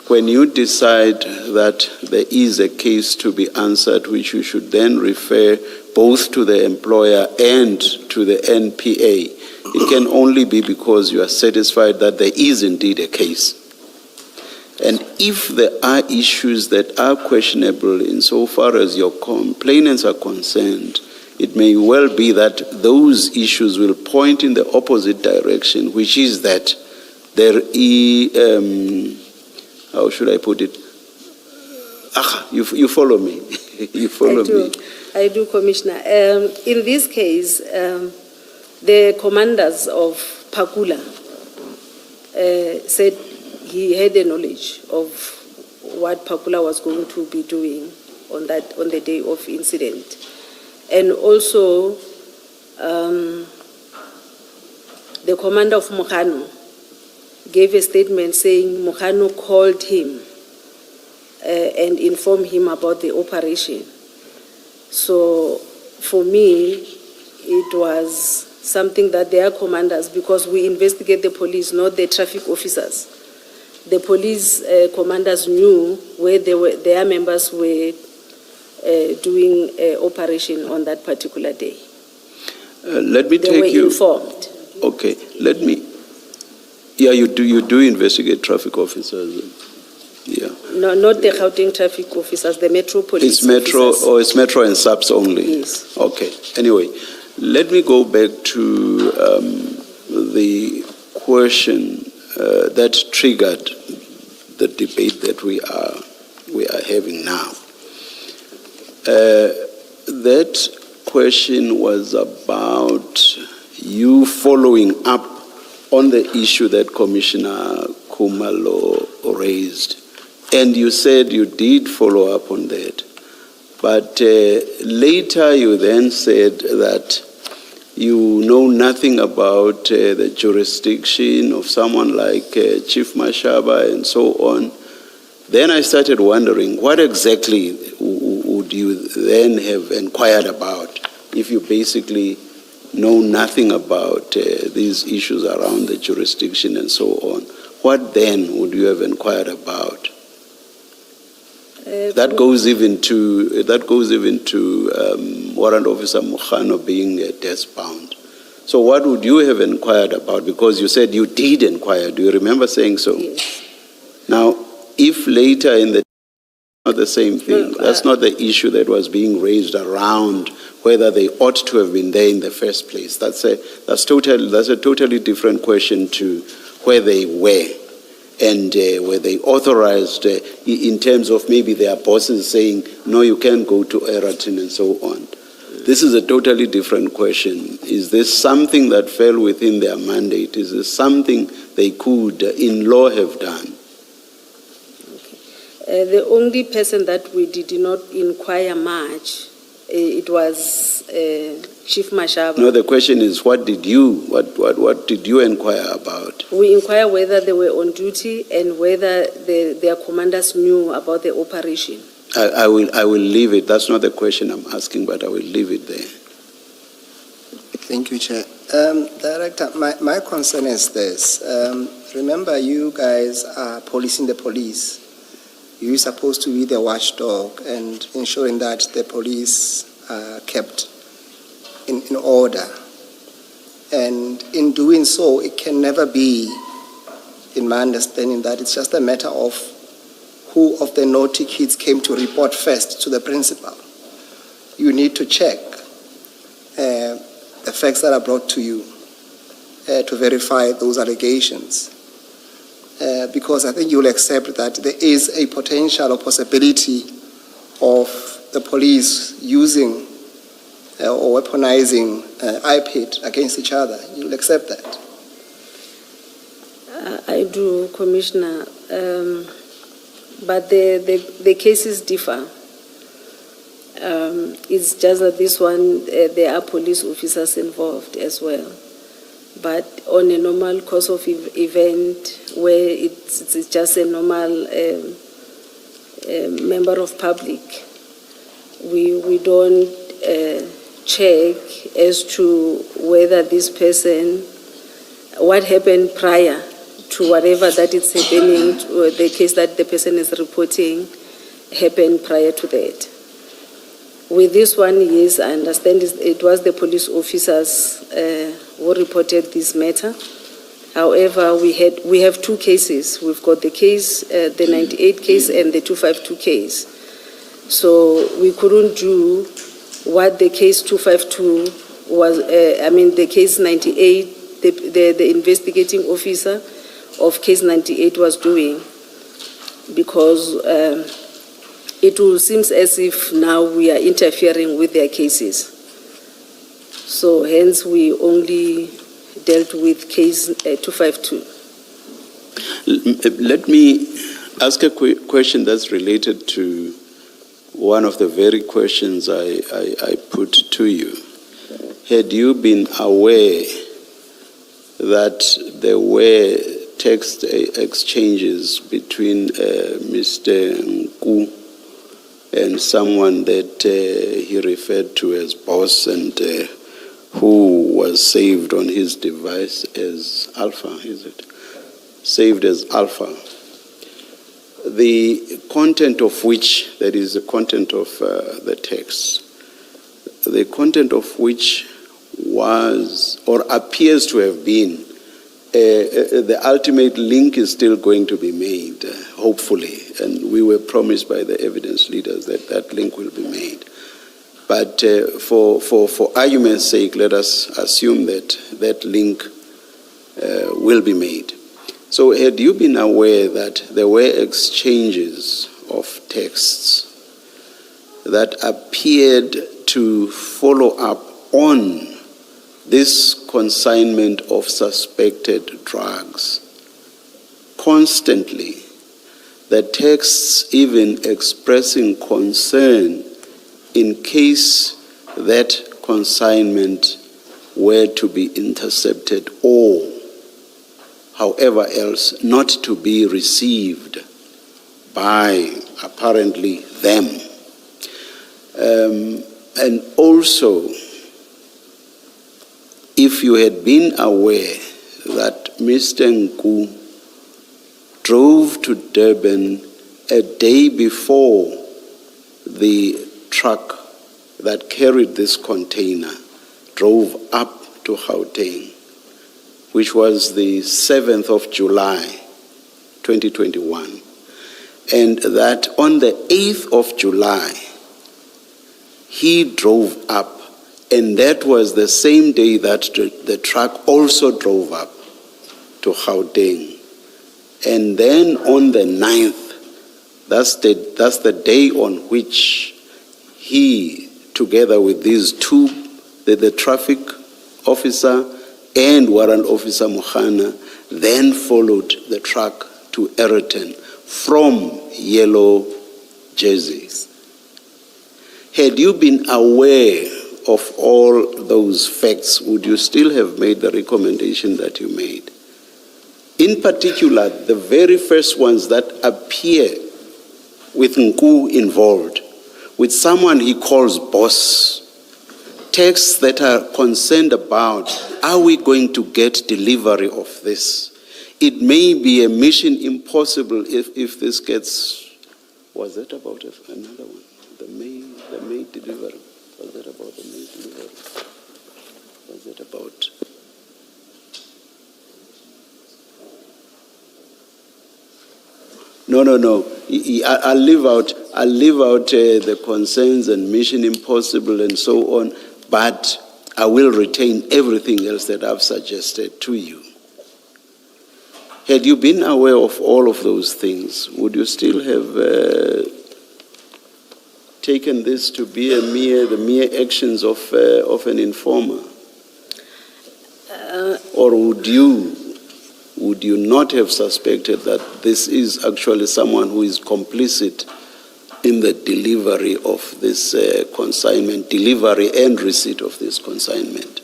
when you decide that there is a case to be answered, which you should then refer both to the employer and to the NPA, it can only be because you are satisfied that there is indeed a case. And if there are issues that are questionable insofar as your complainants are concerned, it may well be that those issues will point in the opposite direction, which is that there is, how should I put it? You follow me. You follow me. I do, Commissioner. In this case, the commanders of Pakula said he had the knowledge of what Pakula was going to be doing on the day of incident. And also, the commander of Mokano gave a statement saying Mokano called him and informed him about the operation. So for me, it was something that they are commanders, because we investigate the police, not the traffic officers. The police commanders knew where their members were doing operation on that particular day. Let me they take were you. Informed. Okay, let me. Yeah, you do investigate traffic officers. Yeah. No, not the Gauteng traffic officers, the Metro Police. It's Metro, officers. or it's Metro and subs only? Yes. Okay. Anyway, let me go back to the question that triggered the debate that we are having now. That question was about you following up on the issue that Commissioner Khumalo raised. And you said you did follow up on that. But later you then said that you know nothing about the jurisdiction of someone like Chief Mashaba and so on. Then I started wondering, what exactly would you then have inquired about if you basically know nothing about these issues around the jurisdiction and so on? What then would you have inquired about? That goes even to Warrant Officer Mokano being desk bound. So what would you have inquired about? Because you said you did inquire. Do you remember saying so? Yes. Now, if later in the Not the same thing. That's not the issue that was being raised around whether they ought to have been there in the first place. That's a totally different question to where they were and were they authorized in terms of maybe their bosses saying, no, you can't go to Eratin and so on. This is a totally different question. Is this something that fell within their mandate? Is this something they could, in law, have done? The only person that we did not inquire much, it was Chief Mashaba. No, the question is, what did you inquire about? We inquired whether they were on duty and whether their commanders knew about the operation. I will leave it. That's not the question I'm asking, but I will leave it there. Thank you, Chair. Director, my concern is this. Remember, you guys are policing the police. You're supposed to be the watchdog and ensuring that the police are kept in order. And in doing so, it can never be, in my understanding, that it's just a matter of who of the naughty kids came to report first to the principal. You need to check the facts that are brought to you to verify those allegations. Because I think you'll accept that there is a potential or possibility of the police using or weaponizing IPID against each other. You'll accept that? I do, Commissioner. But the cases differ. It's just that this one, there are police officers involved as well. But on a normal course of event where it's just a normal member of public, we don't check as to whether this person, what happened prior to whatever that is happening, the case that the person is reporting happened prior to that. With this one, yes, I understand it was the police officers who reported this matter. However, we have two cases. We've got the case, the 98 case and the 252 case. So we couldn't do what the case 252 was, the case 98, the investigating officer of case 98 was doing, because it will seem as if now we are interfering with their cases. So hence we only dealt with case 252. Let me ask a question that's related to one of the very questions I put to you. Had you been aware that there were text exchanges between Mr. Nku and someone that he referred to as boss and who was saved on his device as Alpha, is it? Saved as Alpha. The content of which, that is the content of the text, the content of which was or appears to have been, the ultimate link is still going to be made, hopefully, and we were promised by the evidence leaders that that link will be made. But for argument's sake, let us assume that that link will be made. So had you been aware that there were exchanges of texts that appeared to follow up on this consignment of suspected drugs, constantly, the texts even expressing concern in case that consignment were to be intercepted or, however else, not to be received by apparently them. And also, if you had been aware that Mr. Nku drove to Durban a day before the truck that carried this container drove up to Gauteng, which was the 7th of July, 2021, and that on the 8th of July, he drove up, and that was the same day that the truck also drove up to Gauteng. And then on the 9th, that's the day on which he, together with these two, the traffic officer and warrant officer Mohana, then followed the truck to Ayrton from Yellow Jerseys. Had you been aware of all those facts, would you still have made the recommendation that you made? In particular, the very first ones that appear with Nku involved, with someone he calls boss, texts that are concerned about, are we going to get delivery of this? It may be a mission impossible if this gets, was that about another one? The May delivery. Was that about the May delivery? Was it about? No. I'll leave out the concerns and mission impossible and so on, but I will retain everything else that I've suggested to you. Had you been aware of all of those things, would you still have taken this to be the mere actions of an informer? Or would you not have suspected that this is actually someone who is complicit in the delivery of this consignment, delivery and receipt of this consignment?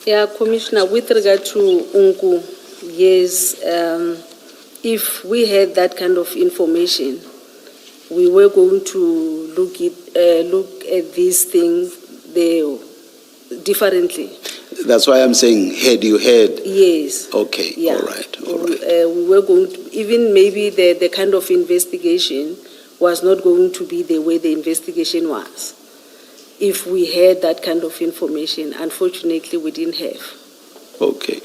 Yeah, Commissioner, with regard to Nku, yes, if we had that kind of information, we were going to look at these things differently. That's why I'm saying, had you had? Yes. Okay, yeah. all right. We were going to, even maybe the kind of investigation was not going to be the way the investigation was. If we had that kind of information, unfortunately, we didn't have. Okay.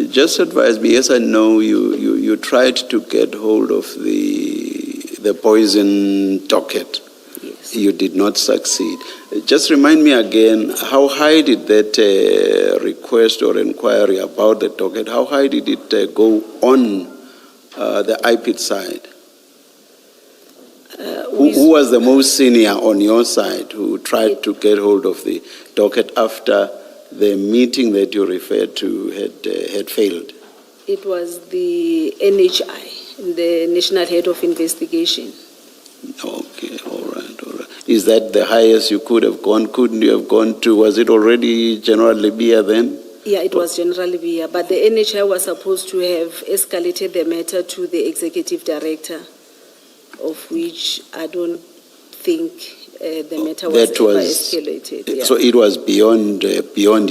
Just advise me, yes, I know you tried to get hold of the poison docket. Yes. You did not succeed. Just remind me again, how high did that request or inquiry about the docket, how high did it go on the IPID side? Who was the most senior on your side who tried to get hold of the docket after the meeting that you referred to had failed? It was the NHI, the National Head of Investigation. Okay, all right. Is that the highest you could have gone? Couldn't you have gone to, was it already General Libya then? Yeah, it was General Libya, but the NHI was supposed to have escalated the matter to the Executive Director, of which I don't think the matter was ever escalated. Yeah. So it was beyond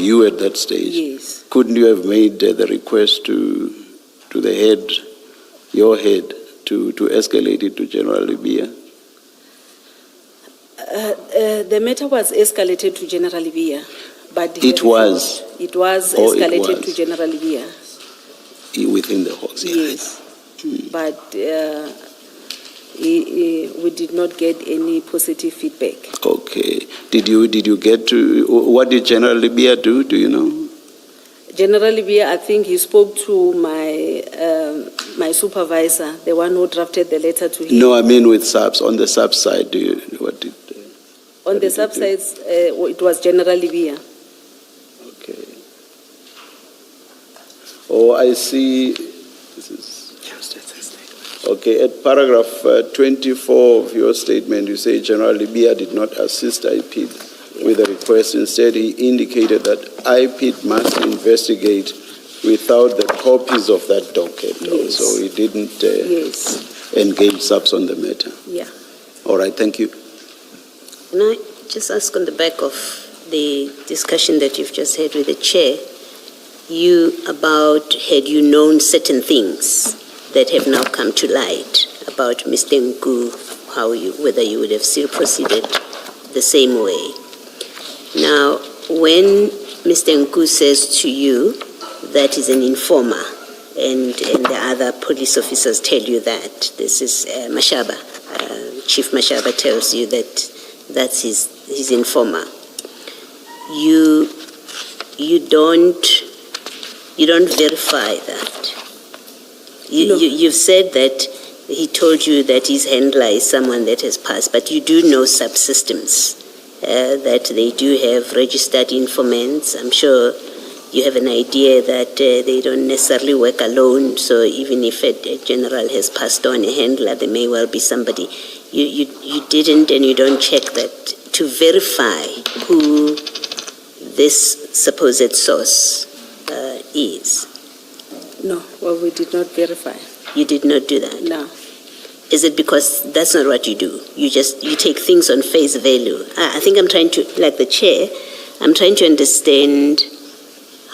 you at that stage? Yes. Couldn't you have made the request to the head, your head, to escalate it to General Libya? The matter was escalated to General Libya, but it was escalated to General Libya within the Hawks. Yes, but we did not get any positive feedback. Okay. Did you get to, what did General Libya do? Do you know? General Libya, I think he spoke to my supervisor, the one who drafted the letter to him. No, I mean with subs, on the sub side, on the sub sides, it was General Libya. Okay. Oh, I see. This is okay. At paragraph 24 of your statement, you say General Libya did not assist IPID with the request. Instead, he indicated that IPID must investigate without the copies of that docket. Yes. So he didn't engage subs on the matter. Yeah. All right. Thank you. Can I just ask on the back of the discussion that you've just had with the chair, had you known certain things that have now come to light about Mr. Nku, whether you would have still proceeded the same way? Now, when Mr. Nku says to you that he's an informer and the other police officers tell you that. This is Mashaba. Chief Mashaba tells you that that's his informer. You don't verify that. No. You've said that he told you that his handler is someone that has passed, but you do know subsystems, that they do have registered informants. I'm sure you have an idea that they don't necessarily work alone, so even if a general has passed on a handler, there may well be somebody. You didn't, and you don't check that to verify who this supposed source is. No, well, we did not verify. You did not do that? No. Is it because that's not what you do? You take things on face value. I think I'm trying to, like the chair, I'm trying to understand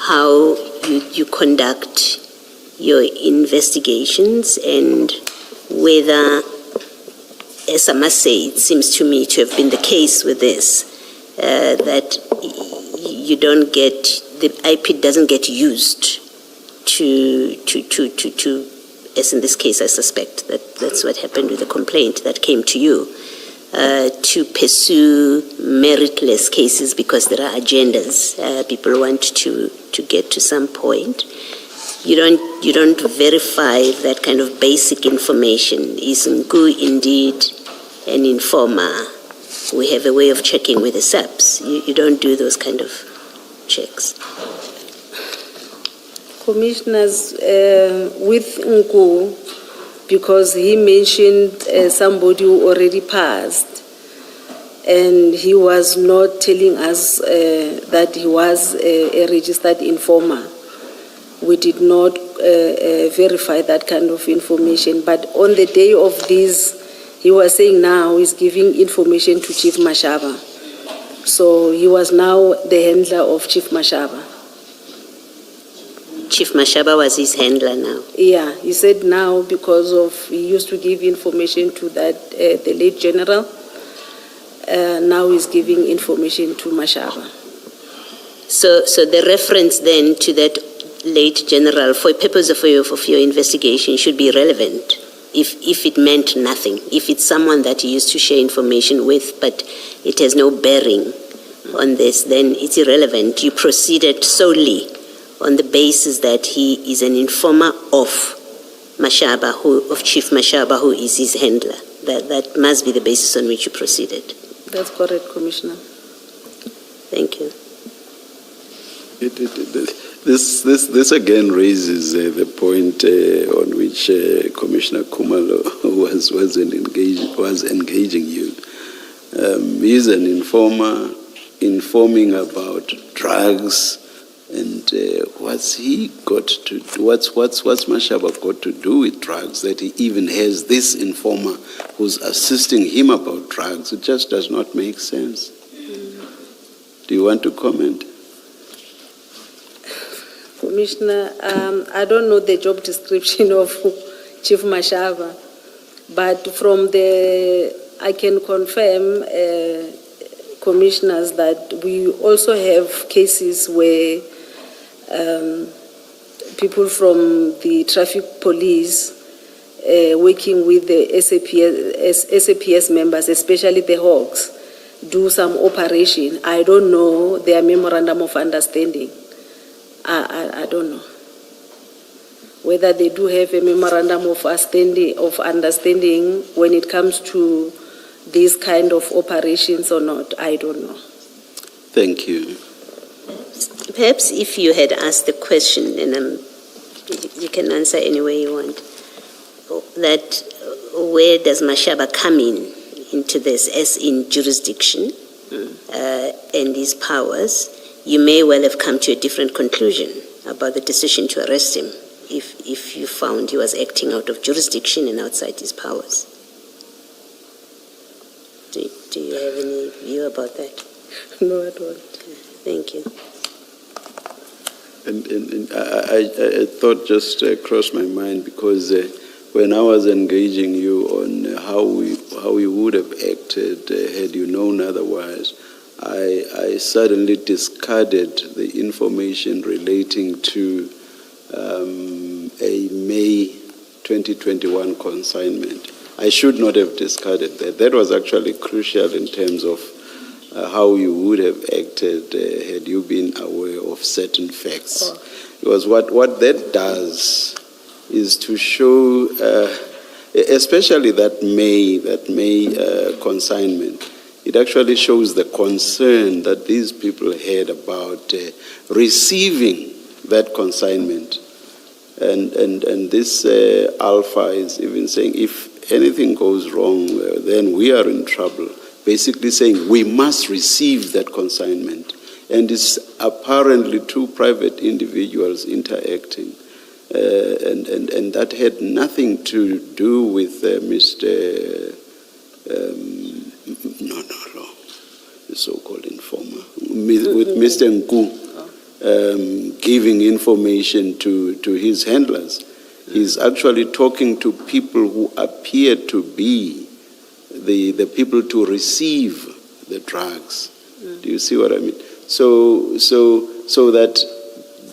how you conduct your investigations and whether, as I must say, it seems to me to have been the case with this, that you don't get, the IP doesn't get used to, as in this case, I suspect that that's what happened with the complaint that came to you, to pursue meritless cases because there are agendas. People want to get to some point. You don't verify that kind of basic information. Is Ngu indeed an informer? We have a way of checking with the SAPs. You don't do those kind of checks. Commissioners, with Nku, because he mentioned somebody who already passed, and he was not telling us that he was a registered informer. We did not verify that kind of information. But on the day of this, he was saying now he's giving information to Chief Mashaba. So he was now the handler of Chief Mashaba. Chief Mashaba was his handler now? Yeah, he said now because of, he used to give information to that, the late general. Now he's giving information to Mashaba. So the reference then to that late general, for purpose of your investigation, should be relevant if it meant nothing. If it's someone that you used to share information with, but it has no bearing on this, then it's irrelevant. You proceeded solely on the basis that he is an informer of Mashaba, of Chief Mashaba, who is his handler. That must be the basis on which you proceeded. That's correct, Commissioner. Thank you. This again raises the point on which Commissioner Kumalo was engaging you. He's an informer, informing about drugs, and what's Mashaba got to do with drugs that he even has this informer who's assisting him about drugs? It just does not make sense. Do you want to comment? Commissioner, I don't know the job description of Chief Mashaba, but I can confirm, commissioners, that we also have cases where people from the traffic police working with the SAPS members, especially the Hawks, do some operation. I don't know their memorandum of understanding. I don't know whether they do have a memorandum of understanding when it comes to these kind of operations or not. I don't know. Thank you. Perhaps if you had asked the question, and you can answer any way you want, that where does Mashaba come into this, as in jurisdiction and his powers, you may well have come to a different conclusion about the decision to arrest him if you found he was acting out of jurisdiction and outside his powers. Do you have any view about that? No, I don't. Thank you. And I thought just crossed my mind because when I was engaging you on how we would have acted had you known otherwise, I suddenly discarded the information relating to a May 2021 consignment. I should not have discarded that. That was actually crucial in terms of how you would have acted had you been aware of certain facts. Because what that does is to show, especially that May consignment, it actually shows the concern that these people had about receiving that consignment. And this Alpha is even saying, if anything goes wrong, then we are in trouble. Basically saying we must receive that consignment. And it's apparently two private individuals interacting. And that had nothing to do with Mr. The so-called informer, with Mr. Nku giving information to his handlers. He's actually talking to people who appear to be the people to receive the drugs. Do you see what I mean? So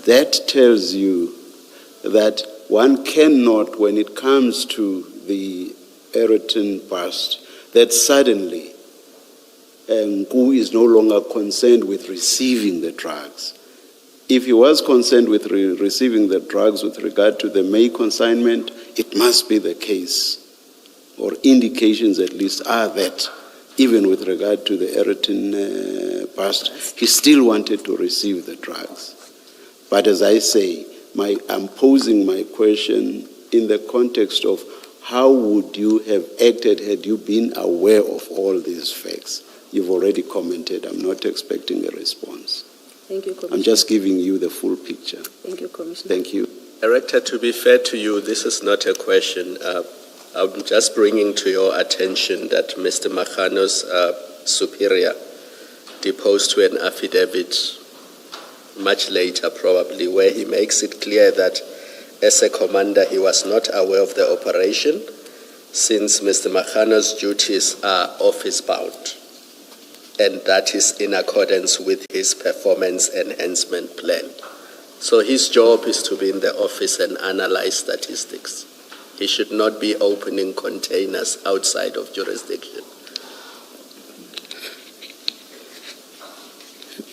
that tells you that one cannot, when it comes to the Eriton past, that suddenly Nku is no longer concerned with receiving the drugs. If he was concerned with receiving the drugs with regard to the May consignment, it must be the case, or indications at least are that, even with regard to the Eriton past, he still wanted to receive the drugs. But as I say, I'm posing my question in the context of how would you have acted had you been aware of all these facts? You've already commented. I'm not expecting a response. Thank you, Commissioner. I'm just giving you the full picture. Thank you, Commissioner. Thank you. Director, to be fair to you, this is not a question. I'm just bringing to your attention that Mr. Makano's superior deposed to an affidavit much later probably, where he makes it clear that as a commander he was not aware of the operation since Mr. Makano's duties are office bound, and that is in accordance with his performance enhancement plan. So his job is to be in the office and analyze statistics. He should not be opening containers outside of jurisdiction.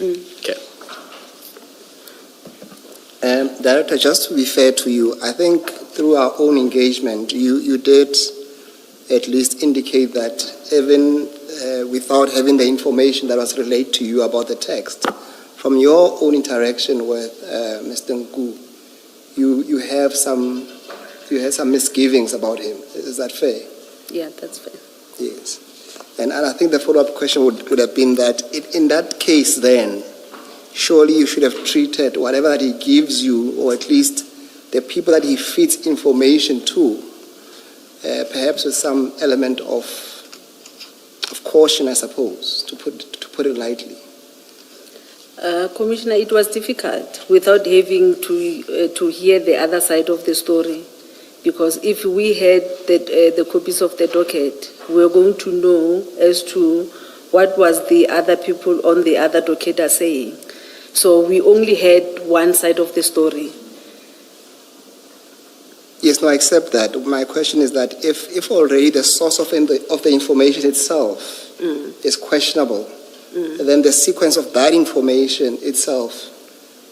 Okay. Director, just to be fair to you, I think through our own engagement, you did at least indicate that even without having the information that was relayed to you about the text, from your own interaction with Mr. Nku, you had some misgivings about him. Is that fair? Yeah, that's fair. Yes. And I think the follow-up question would have been that in that case then, surely you should have treated whatever that he gives you, or at least the people that he feeds information to, perhaps with some element of caution, I suppose, to put it lightly. Commissioner, it was difficult without having to hear the other side of the story, because if we had the copies of the docket, we were going to know as to what was the other people on the other docket are saying. So we only had one side of the story. Yes, no, I accept that. My question is that if already the source of the information itself is questionable, then the sequence of that information itself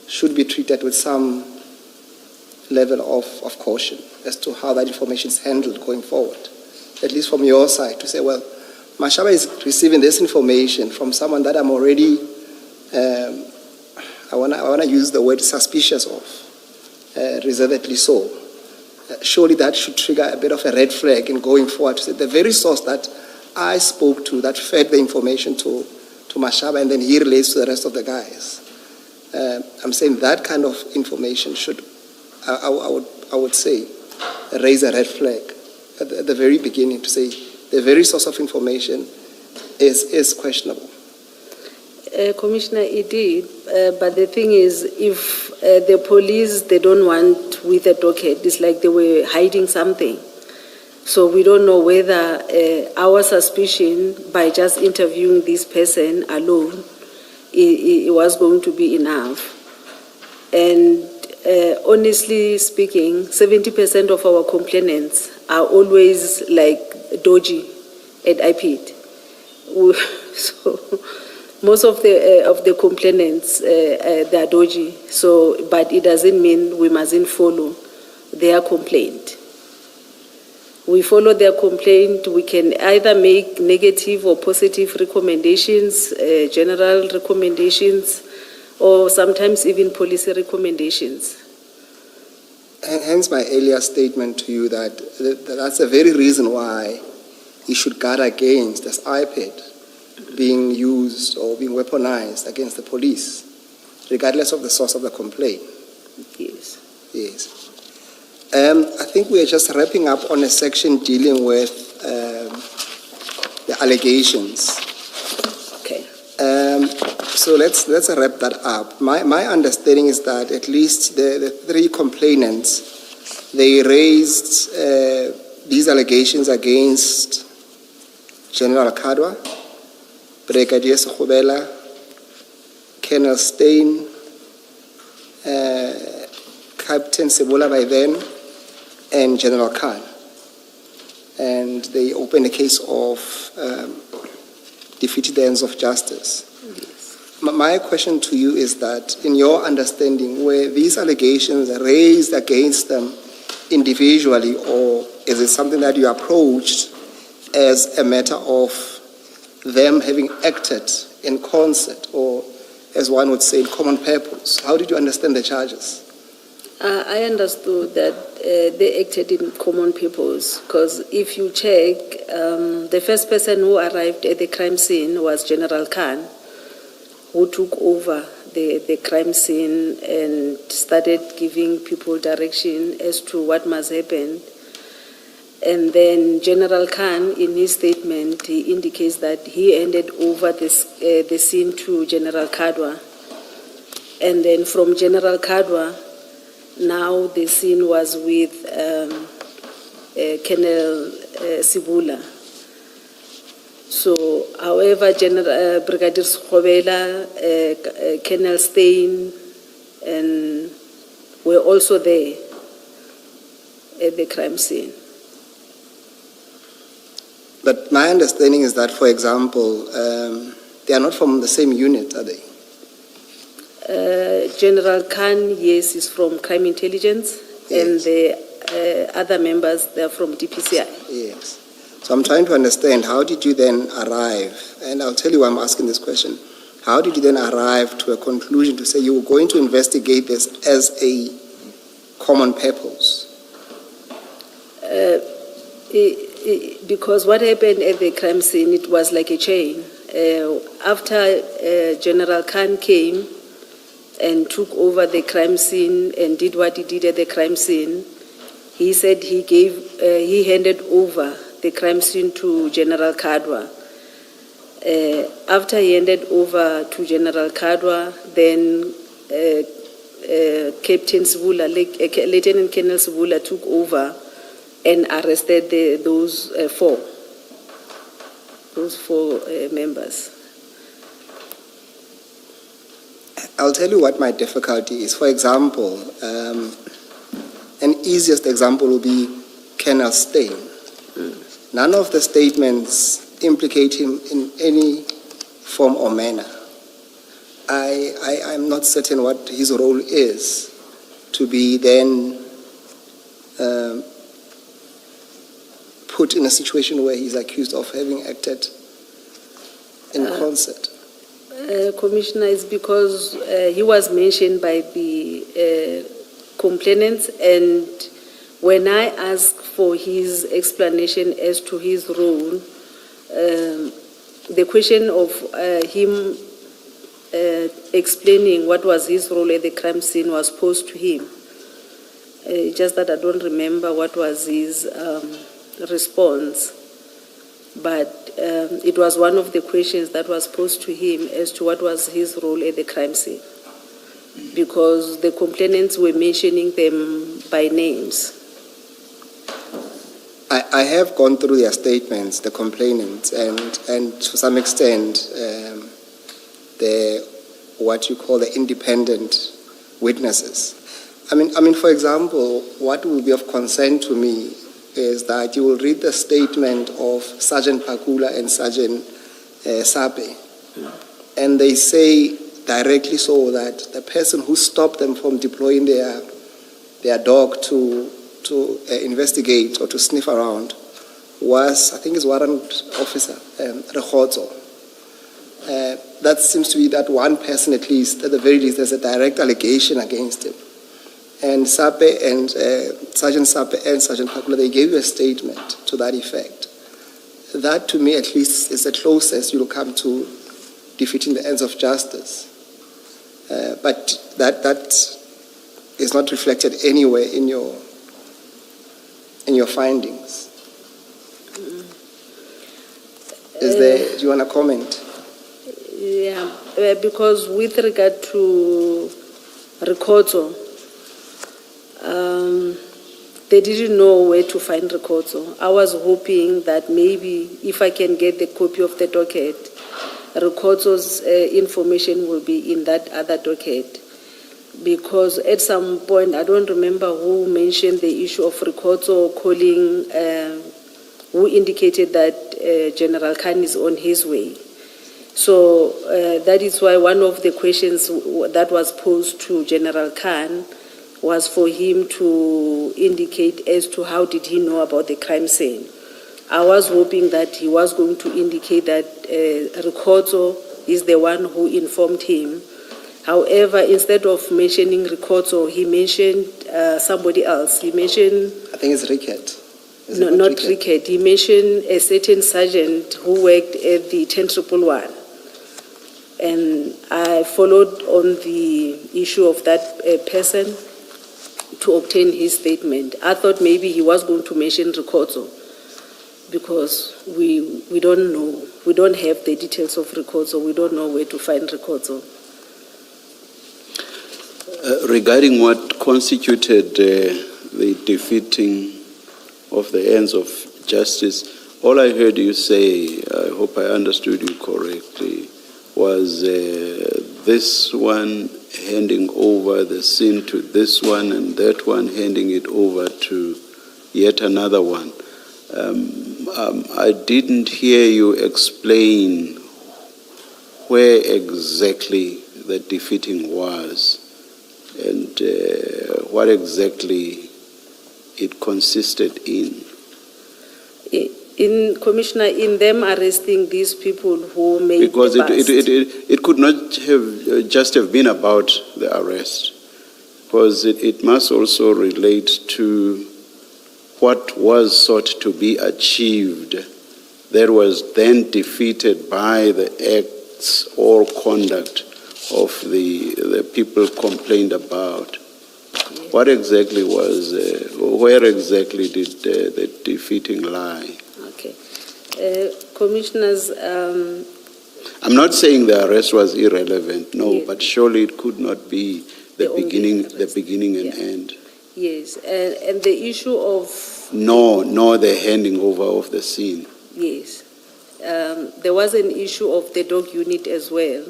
should be treated with some level of caution as to how that information is handled going forward. At least from your side, to say, well, Mashaba is receiving this information from someone that I'm already, I want to use the word suspicious of, reservedly so. Surely that should trigger a bit of a red flag in going forward to say the very source that I spoke to, that fed the information to Mashaba, and then he relates to the rest of the guys. I'm saying that kind of information should, I would say, raise a red flag at the very beginning, to say the very source of information is questionable. Commissioner, it did, but the thing is, if the police, they don't want with a docket, it's like they were hiding something. So we don't know whether our suspicion by just interviewing this person alone, it was going to be enough. And honestly speaking, 70% of our complainants are always like dodgy at IPID. So most of the complainants, they are dodgy. So, but it doesn't mean we mustn't follow their complaint. We follow their complaint. We can either make negative or positive recommendations, general recommendations, or sometimes even policy recommendations. Hence my earlier statement to you that that's the very reason why you should guard against this iPad being used or being weaponized against the police, regardless of the source of the complaint. Yes. Yes. I think we are just wrapping up on a section dealing with the allegations. Okay. So let's wrap that up. My understanding is that at least the three complainants, they raised these allegations against General Kadwa, Brigadier Sekhobela, Colonel Stein, Captain Sebola by then, and General Khan. And they opened a case of defeating the ends of justice. My question to you is that, in your understanding, were these allegations raised against them individually, or is it something that you approached as a matter of them having acted in concert, or as one would say, in common purpose? How did you understand the charges? I understood that they acted in common purpose, because if you check, the first person who arrived at the crime scene was General Khan, who took over the crime scene and started giving people direction as to what must happen. And then General Khan, in his statement, he indicates that he handed over the scene to General Kadwa. And then from General Kadwa, now the scene was with Colonel Sibula. So, however, Brigadier Sekhobela, Colonel Stein, and were also there at the crime scene. But my understanding is that, for example, they are not from the same unit, are they? General Khan, yes, is from Crime Intelligence, Yes. and the other members, they are from DPCI. Yes. So I'm trying to understand, how did you then arrive, and I'll tell you why I'm asking this question, how did you then arrive to a conclusion to say you were going to investigate this as a common purpose? Because what happened at the crime scene, it was like a chain. After General Khan came and took over the crime scene and did what he did at the crime scene, he said he handed over the crime scene to General Kadwa. After he handed over to General Kadwa, then Captain Sibula, Lieutenant Colonel Sibula took over and arrested those four members. I'll tell you what my difficulty is. For example, an easiest example will be Colonel Stein. None of the statements implicate him in any form or manner. I'm not certain what his role is to be then put in a situation where he's accused of having acted in concert. Commissioner, is because he was mentioned by the complainants, and when I asked for his explanation as to his role, the question of him explaining what was his role at the crime scene was posed to him. Just that I don't remember what was his response, but it was one of the questions that was posed to him as to what was his role at the crime scene, because the complainants were mentioning them by names. I have gone through their statements, the complainants, and to some extent, what you call the independent witnesses. I mean, for example, what will be of concern to me is that you will read the statement of Sergeant Pakula and Sergeant Sape, and they say directly so that the person who stopped them from deploying their dog to investigate or to sniff around was, I think, his warrant officer, Rekotso. That seems to be that one person, at least, at the very least, there's a direct allegation against him. And Sape and Sergeant Sape and Sergeant Pakula, they gave you a statement to that effect. That, to me, at least, is the closest you'll come to defeating the ends of justice. But that is not reflected anywhere in your findings. Do you want to comment? Yeah, because with regard to Rekotso, they didn't know where to find Rekotso. I was hoping that maybe if I can get the copy of the docket, Rekotso's information will be in that other docket. Because at some point, I don't remember who mentioned the issue of Rekotso calling, who indicated that General Khan is on his way. So that is why one of the questions that was posed to General Khan was for him to indicate as to how did he know about the crime scene. I was hoping that he was going to indicate that Rekotso is the one who informed him. However, instead of mentioning Rekotso, he mentioned somebody else. He mentioned... I think it's Rickett. No, not Rickett. He mentioned a certain sergeant who worked at the 10111. And I followed on the issue of that person to obtain his statement. I thought maybe he was going to mention Rekotso because we don't know. We don't have the details of Rekotso. We don't know where to find Rekotso. Regarding what constituted the defeating of the ends of justice, all I heard you say, I hope I understood you correctly, was this one handing over the scene to this one and that one handing it over to yet another one. I didn't hear you explain where exactly the defeating was and what exactly it consisted in. Commissioner, in them arresting these people who made because the bust. it could not have just have been about the arrest, because it must also relate to what was sought to be achieved that was then defeated by the acts or conduct of the people complained about. What exactly was, where exactly did the defeating lie? Okay. Commissioners... I'm not saying the arrest was irrelevant, no, yes. but surely it could not be the beginning and Yeah. end. Yes, and the issue of... No, the handing over of the scene. Yes. There was an issue of the dog unit as well,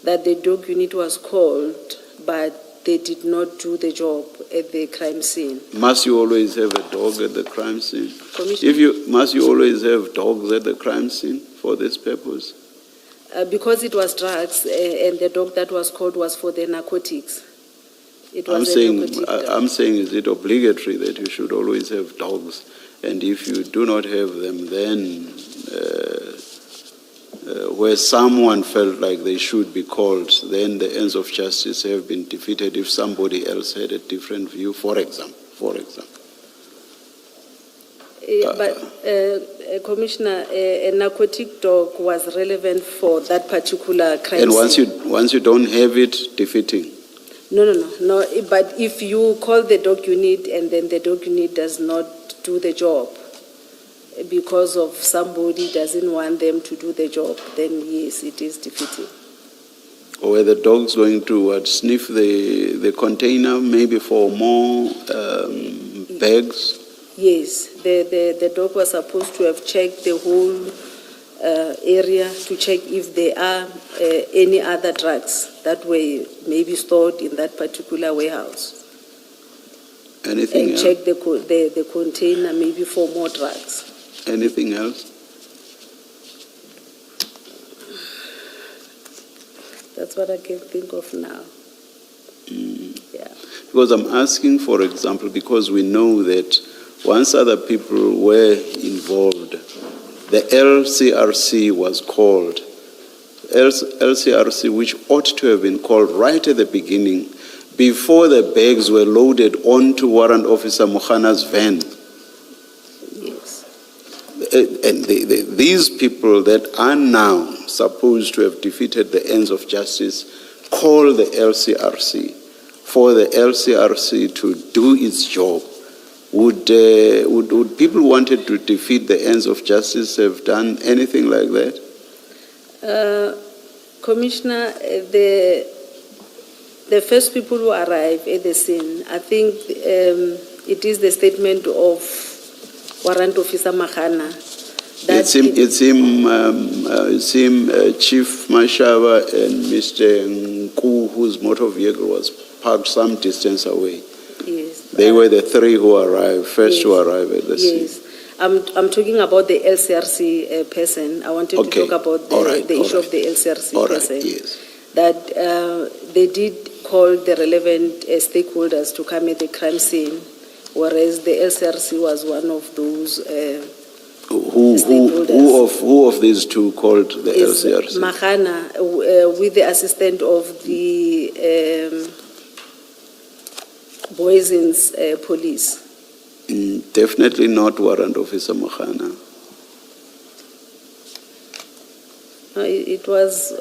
that the dog unit was called, but they did not do the job at the crime scene. Must you always have a dog at the crime scene? Commissioner? Must you always have dogs at the crime scene for this purpose? Because it was drugs, and the dog that was called was for the narcotics. It was I'm saying, is it obligatory that you should always have dogs? And if you do not have them, then where someone felt like they should be called, then the ends of justice have been defeated if somebody else had a different view, for example. But, Commissioner, a narcotic dog was relevant for that particular crime and scene. once you don't have it, defeating. No. But if you call the dog unit and then the dog unit does not do the job because of somebody doesn't want them to do the job, then yes, it is defeating. Or were the dogs going to sniff the container maybe for more bags? Yes, the dog was supposed to have checked the whole area to check if there are any other drugs that were maybe stored in that particular warehouse. Anything and else? check the container maybe for more drugs. Anything else? That's what I can think of now. Yeah. Because I'm asking, for example, because we know that once other people were involved, the LCRC was called. LCRC, which ought to have been called right at the beginning, before the bags were loaded onto Warrant Officer Mohana's van. Yes. And these people that are now supposed to have defeated the ends of justice call the LCRC for the LCRC to do its job. Would people wanted to defeat the ends of justice have done anything like that? Commissioner, the first people who arrive at the scene, I think it is the statement of Warrant Officer Mahana. It's him, Chief Mashava and Mr. Nku, whose motor vehicle was parked some distance away. Yes. They were the three who arrived, first to arrive at the scene. Yes. I'm talking about the LCRC person. I wanted to talk about the issue of the LCRC person. Yes. That they did call the relevant stakeholders to come at the crime scene, whereas the LCRC was one of those stakeholders. Who of these two called the LCRC? Mahana, with the assistant of the Boysen's police. Definitely not Warrant Officer Mahana. It was...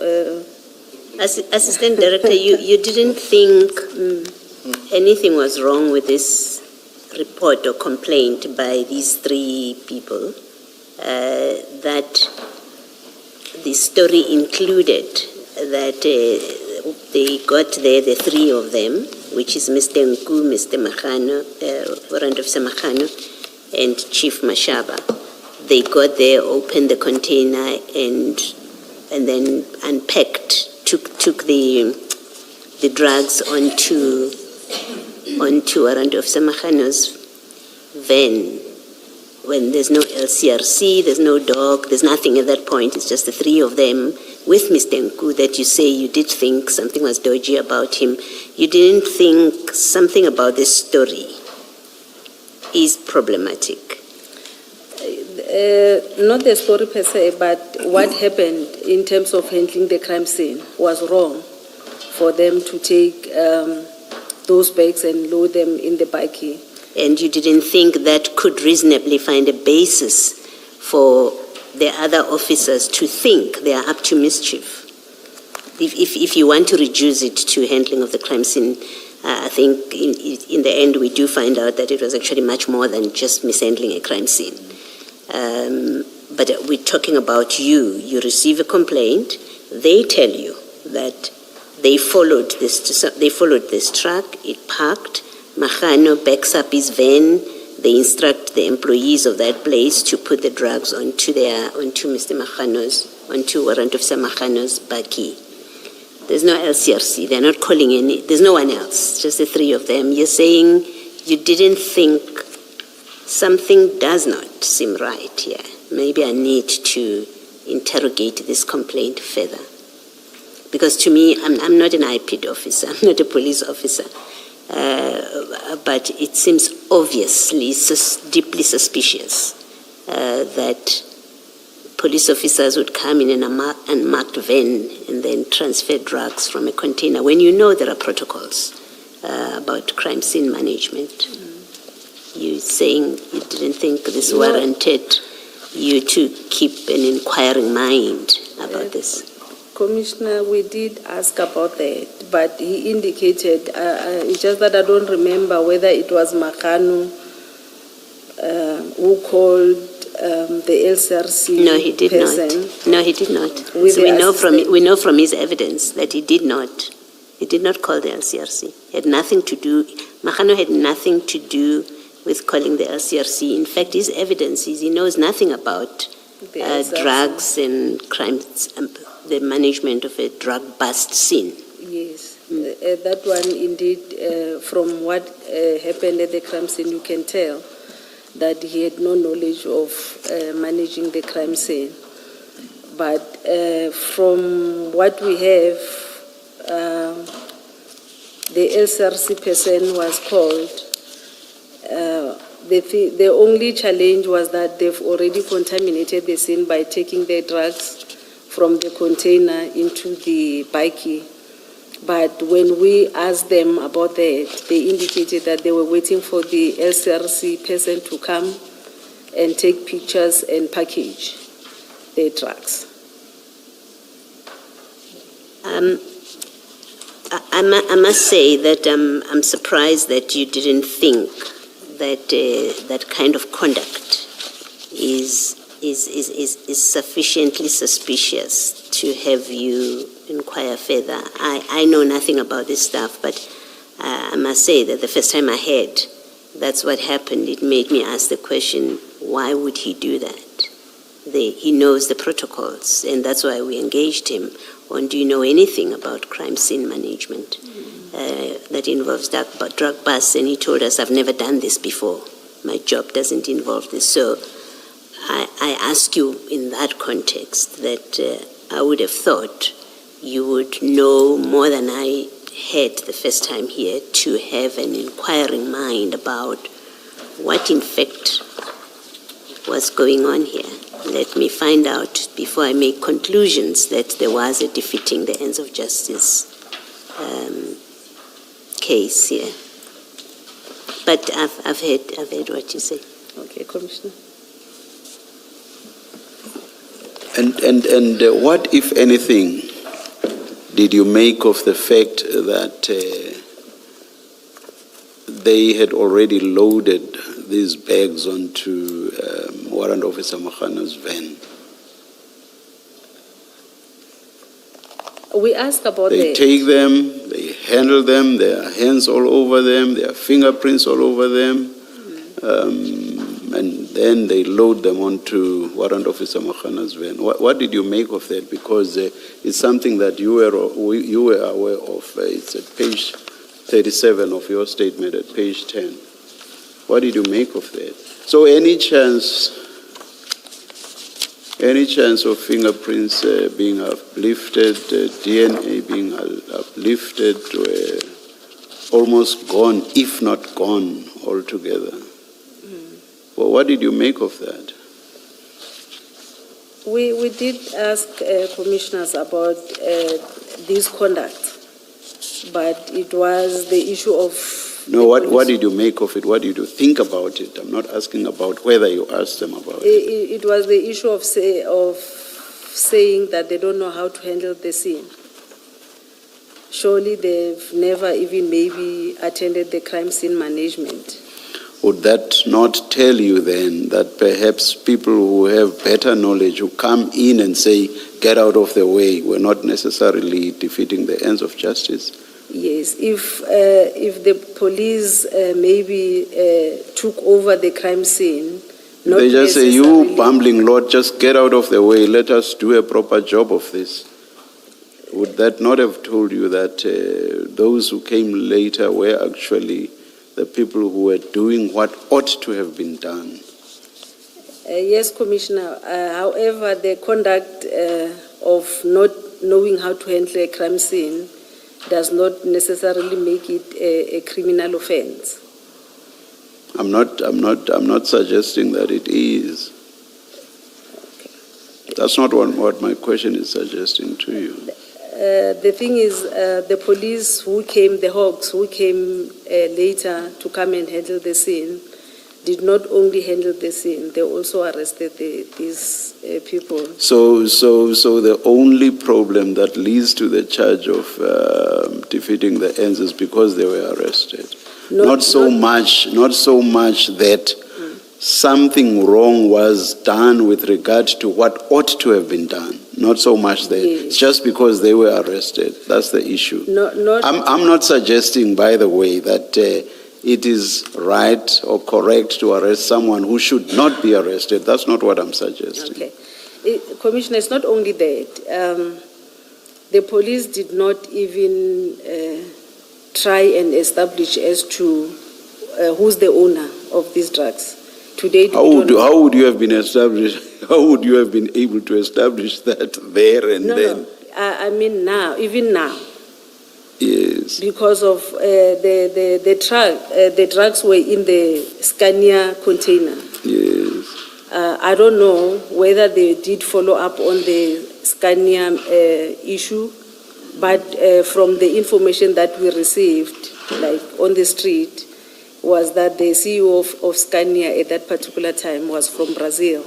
Assistant Director, you didn't think anything was wrong with this report or complaint by these three people, that the story included that they got there, the three of them, which is Mr. Nku, Mr. Mahano, Warrant Officer Mahano, and Chief Mashaba. They got there, opened the container, and then unpacked, took the drugs onto Warrant Officer Mahano's van. When there's no LCRC, there's no dog, there's nothing at that point. It's just the three of them with Mr. Nku that you say you did think something was dodgy about him. You didn't think something about this story is problematic. Not the story per se, but what happened in terms of handling the crime scene was wrong for them to take those bags and load them in the bakkie. And you didn't think that could reasonably find a basis for the other officers to think they are up to mischief? If you want to reduce it to handling of the crime scene, I think in the end we do find out that it was actually much more than just mishandling a crime scene. But we're talking about you. You receive a complaint. They tell you that they followed this truck. It parked. Mahano backs up his van. They instruct the employees of that place to put the drugs onto Mr. Mahano's, onto Warrant Officer Mahano's bakkie. There's no LCRC. They're not calling any. There's no one else. Just the three of them. You're saying you didn't think something does not seem right here. Maybe I need to interrogate this complaint further. Because to me, I'm not an IPD officer. I'm not a police officer. But it seems obviously deeply suspicious that police officers would come in an unmarked van and then transfer drugs from a container when you know there are protocols about crime scene management. You're saying you didn't think this warranted you to keep an inquiring mind about this. Commissioner, we did ask about that, but he indicated, it's just that I don't remember whether it was Mahano who called the LCRC No, he did person. not. No, he did not. With So the we know from his evidence that he did not. He did not call the LCRC. He had nothing to do. Mahano had nothing to do with calling the LCRC. In fact, his evidence is he knows nothing about drugs and crimes, the management of a drug bust scene. Yes. that one indeed, from what happened at the crime scene, you can tell that he had no knowledge of managing the crime scene. But from what we have, the LCRC person was called. The only challenge was that they've already contaminated the scene by taking the drugs from the container into the bikey. But when we asked them about that, they indicated that they were waiting for the LCRC person to come and take pictures and package the drugs. I must say that I'm surprised that you didn't think that that kind of conduct is sufficiently suspicious to have you inquire further. I know nothing about this stuff, but I must say that the first time I heard that's what happened, it made me ask the question, why would he do that? He knows the protocols, and that's why we engaged him on, do you know anything about crime scene management that involves drug busts? And he told us, I've never done this before. My job doesn't involve this. So I ask you in that context that I would have thought you would know more than I had the first time here, to have an inquiring mind about what in fact was going on here. Let me find out before I make conclusions that there was a defeating the ends of justice case here. But I've heard what you say. Okay, Commissioner. And what, if anything, did you make of the fact that they had already loaded these bags onto Warrant Officer Mokhana's van? We asked about They take them, they handle them, there are hands all over them, there are fingerprints all over them, and then they load them onto Warrant Officer Mokhana's van. What did you make of that? Because it's something that you were aware of. It's at page 37 of your statement, at page 10. What did you make of that? So any chance of fingerprints being uplifted, DNA being uplifted, almost gone, if not gone altogether? Well, what did you make of that? We did ask commissioners about this conduct, but it was the issue of... No, what did you make of it? What did you think about it? I'm not asking about whether you asked them about it. It was the issue of saying that they don't know how to handle the scene. Surely they've never even maybe attended the crime scene management. Would that not tell you then that perhaps people who have better knowledge, who come in and say, get out of the way, were not necessarily defeating the ends of justice? Yes, if the police maybe took over the crime scene, not they just say, you bumbling Lord, just get out of the way, let us do a proper job of this. Would that not have told you that those who came later were actually the people who were doing what ought to have been done? Yes, Commissioner. However, the conduct of not knowing how to handle a crime scene does not necessarily make it a criminal offense. I'm not suggesting that it is. Okay. That's not what my question is suggesting to you. The thing is, the police who came, the Hawks who came later to come and handle the scene, did not only handle the scene, they also arrested these people. So the only problem that leads to the charge of defeating the ends is because they were arrested. Not so much that something wrong was done with regard to what ought to have been done. Not so much that. Yes. It's just because they were arrested. That's the issue. I'm not suggesting, by the way, that it is right or correct to arrest someone who should not be arrested. That's not what I'm suggesting. Okay. Commissioner, it's not only that. The police did not even try and establish as to who's the owner of these drugs. Today, How would you have been established? How would you have been able to establish that there and then? No, I mean now, even now. Yes. Because of the drugs were in the Scania container. Yes. I don't know whether they did follow up on the Scania issue, but from the information that we received, like on the street, was that the CEO of Scania at that particular time was from Brazil,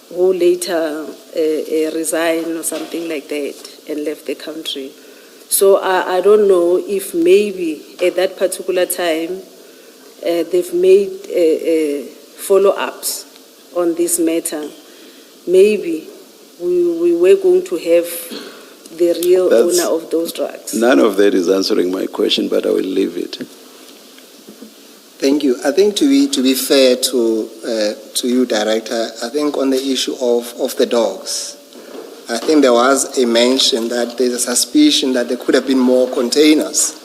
who later resigned or something like that and left the country. So I don't know if maybe at that particular time they've made follow-ups on this matter. Maybe we were going to have the real owner of those drugs. None of that is answering my question, but I will leave it. Thank you. I think to be fair to you, Director, I think on the issue of the dogs, I think there was a mention that there's a suspicion that there could have been more containers.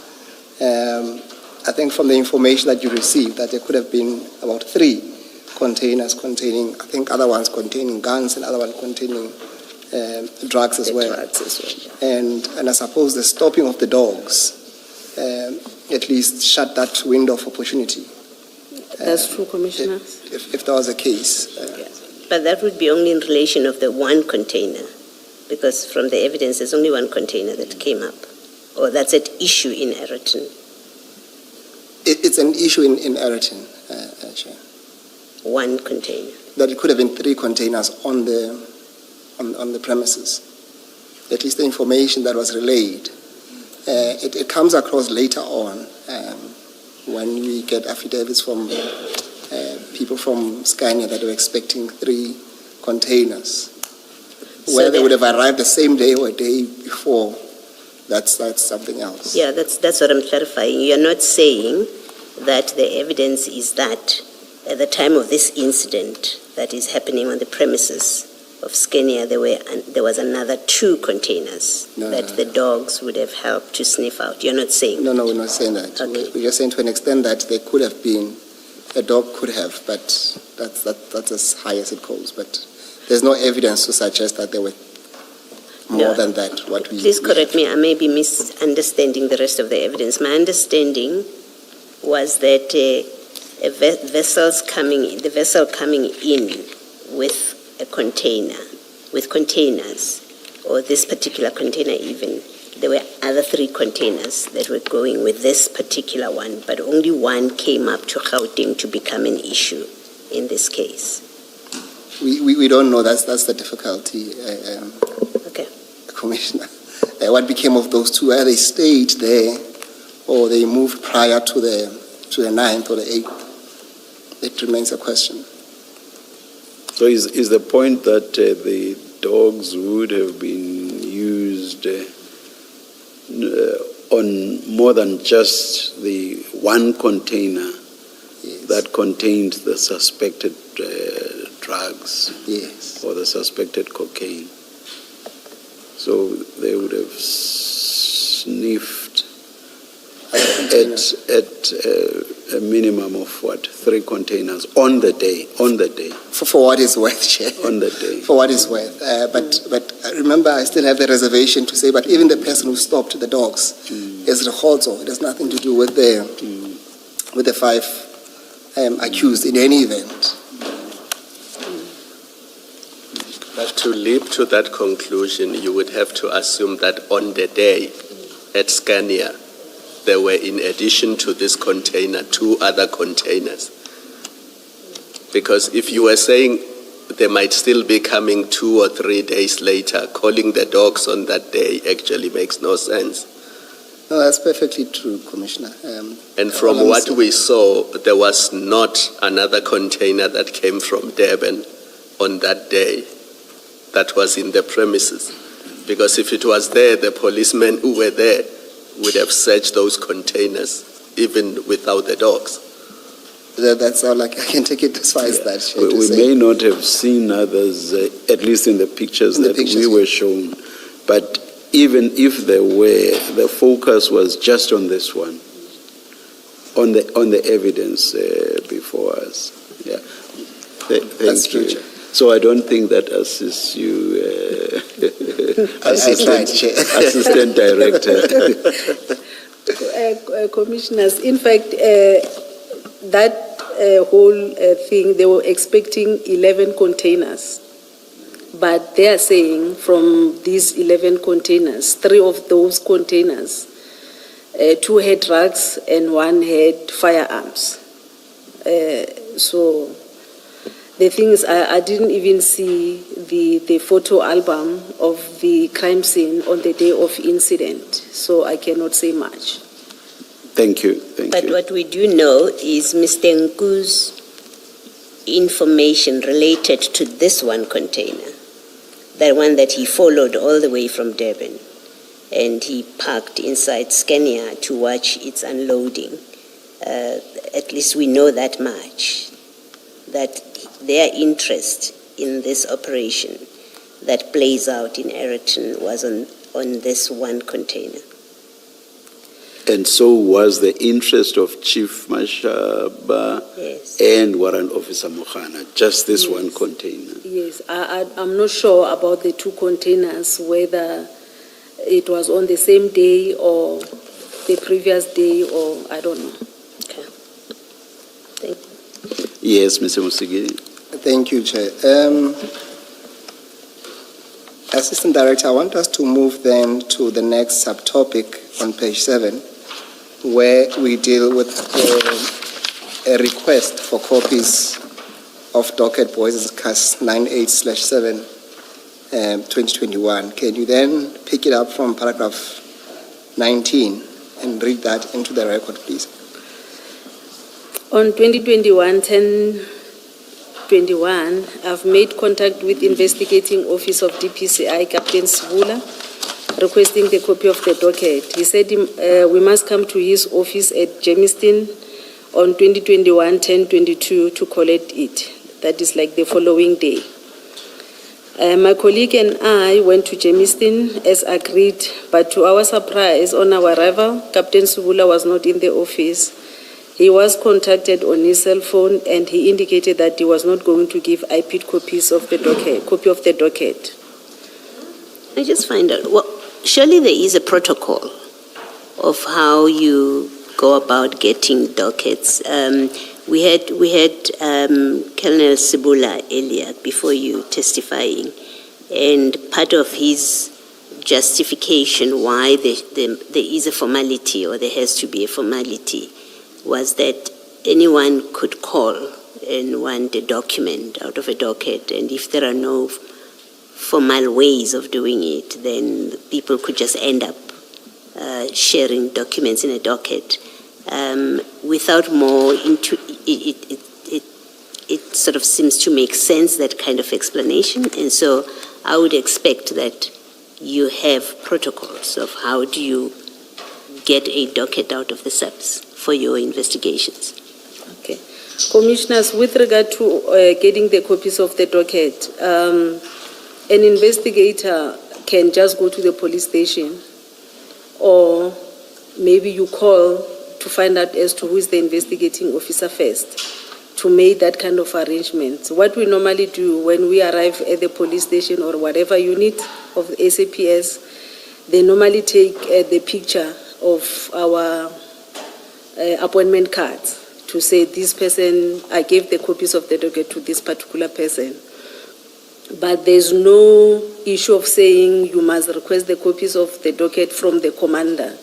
I think from the information that you received, that there could have been about 3 containers containing, I think other ones containing guns and other ones containing drugs as well. And I suppose the stopping of the dogs at least shut that window of opportunity. That's true, Commissioner. If that was the case. Yes. But that would be only in relation of the one container, because from the evidence there's only one container that came up, or that's at issue in Ayrton. It's an issue in Ayrton, Chair. One container. That it could have been 3 containers on the premises. At least the information that was relayed. It comes across later on when we get affidavits from people from Scania that were expecting 3 containers. Whether they would have arrived the same day or a day before, that's something else. Yeah, that's what I'm clarifying. You're not saying that the evidence is that at the time of this incident that is happening on the premises of Scania, there was another 2 containers that the dogs would have helped to sniff out. You're not saying No, that? we're not saying that. Okay. We're just saying to an extent that there could have been, a dog could have, but that's as high as it goes. But there's no evidence to suggest that there were more than that. Please correct me, I may be misunderstanding the rest of the evidence. My understanding was that the vessel coming in with a container, with containers, or this particular container even, there were other 3 containers that were going with this particular one, but only one came up to Gauteng to become an issue in this case. We don't know. That's the difficulty, Okay. Commissioner. What became of those 2? Whether they stayed there or they moved prior to the 9th or the 8th, it remains a question. So is the point that the dogs would have been used on more than just the one container that contained the suspected drugs or the suspected cocaine? So they would have sniffed at a minimum of 3 containers on the day. For what is worth, Chair. On the day. For what is worth. But remember, I still have the reservation to say, but even the person who stopped the dogs is Reholzo. It has nothing to do with the 5 accused in any event. But to leap to that conclusion, you would have to assume that on the day at Scania, there were, in addition to this container, 2 other containers. Because if you were saying they might still be coming 2 or 3 days later, calling the dogs on that day actually makes no sense. No, that's perfectly true, Commissioner. And from what we saw, there was not another container that came from Durban on that day that was in the premises. Because if it was there, the policemen who were there would have searched those containers, even without the dogs. That's all I can take it as far as that. We may not have seen others, at least in the pictures we were shown. But even if there were, the focus was just on this one, on the evidence before us. Yeah. That's Thank true, you. Chair. So I don't think that assists you, I tried, Chair. Assistant Director. Commissioners, in fact, that whole thing, they were expecting 11 containers. But they are saying from these 11 containers, 3 of those containers, 2 had drugs and 1 had firearms. So the thing is, I didn't even see the photo album of the crime scene on the day of incident, so I cannot say much. Thank you. Thank But you. what we do know is Mr. Nku's information related to this one container, the one that he followed all the way from Durban, and he parked inside Scania to watch its unloading. At least we know that much, that their interest in this operation that plays out in Ayrton was on this one container. And so was the interest of Chief Mashaba Yes. and Warrant Officer Mokhana, just this Yes. one container. Yes, I'm not sure about the 2 containers, whether it was on the same day or the previous day, or I don't know. Okay. Thank you. Yes, Mr. Musigiri. Thank you, Chair. Assistant Director, I want us to move then to the next subtopic on page 7, where we deal with a request for copies of docket Boys Cast 98/7, 2021. Can you then pick it up from paragraph 19 and read that into the record, please? On 2021-10-21, I've made contact with Investigating Office of DPCI, Captain Sibula, requesting the copy of the docket. He said we must come to his office at Germiston on 2021-10-22 to collect it. That is like the following day. My colleague and I went to Germiston as agreed, but to our surprise, on our arrival, Captain Sibula was not in the office. He was contacted on his cell phone, and he indicated that he was not going to give IPID copies of the docket, copy of the docket. I just find out, well, surely there is a protocol of how you go about getting dockets. We had Colonel Sibula earlier before you testifying, and part of his justification why there is a formality, or there has to be a formality, was that anyone could call and want a document out of a docket, and if there are no formal ways of doing it, then people could just end up sharing documents in a docket without more into it. It sort of seems to make sense, that kind of explanation, and so I would expect that you have protocols of how do you get a docket out of the SAPS for your investigations. Okay. Commissioners, with regard to getting the copies of the docket, an investigator can just go to the police station, or maybe you call to find out as to who is the investigating officer first, to make that kind of arrangements. What we normally do when we arrive at the police station or whatever unit of the SAPS, they normally take the picture of our appointment cards to say this person, I gave the copies of the docket to this particular person. But there's no issue of saying you must request the copies of the docket from the commander,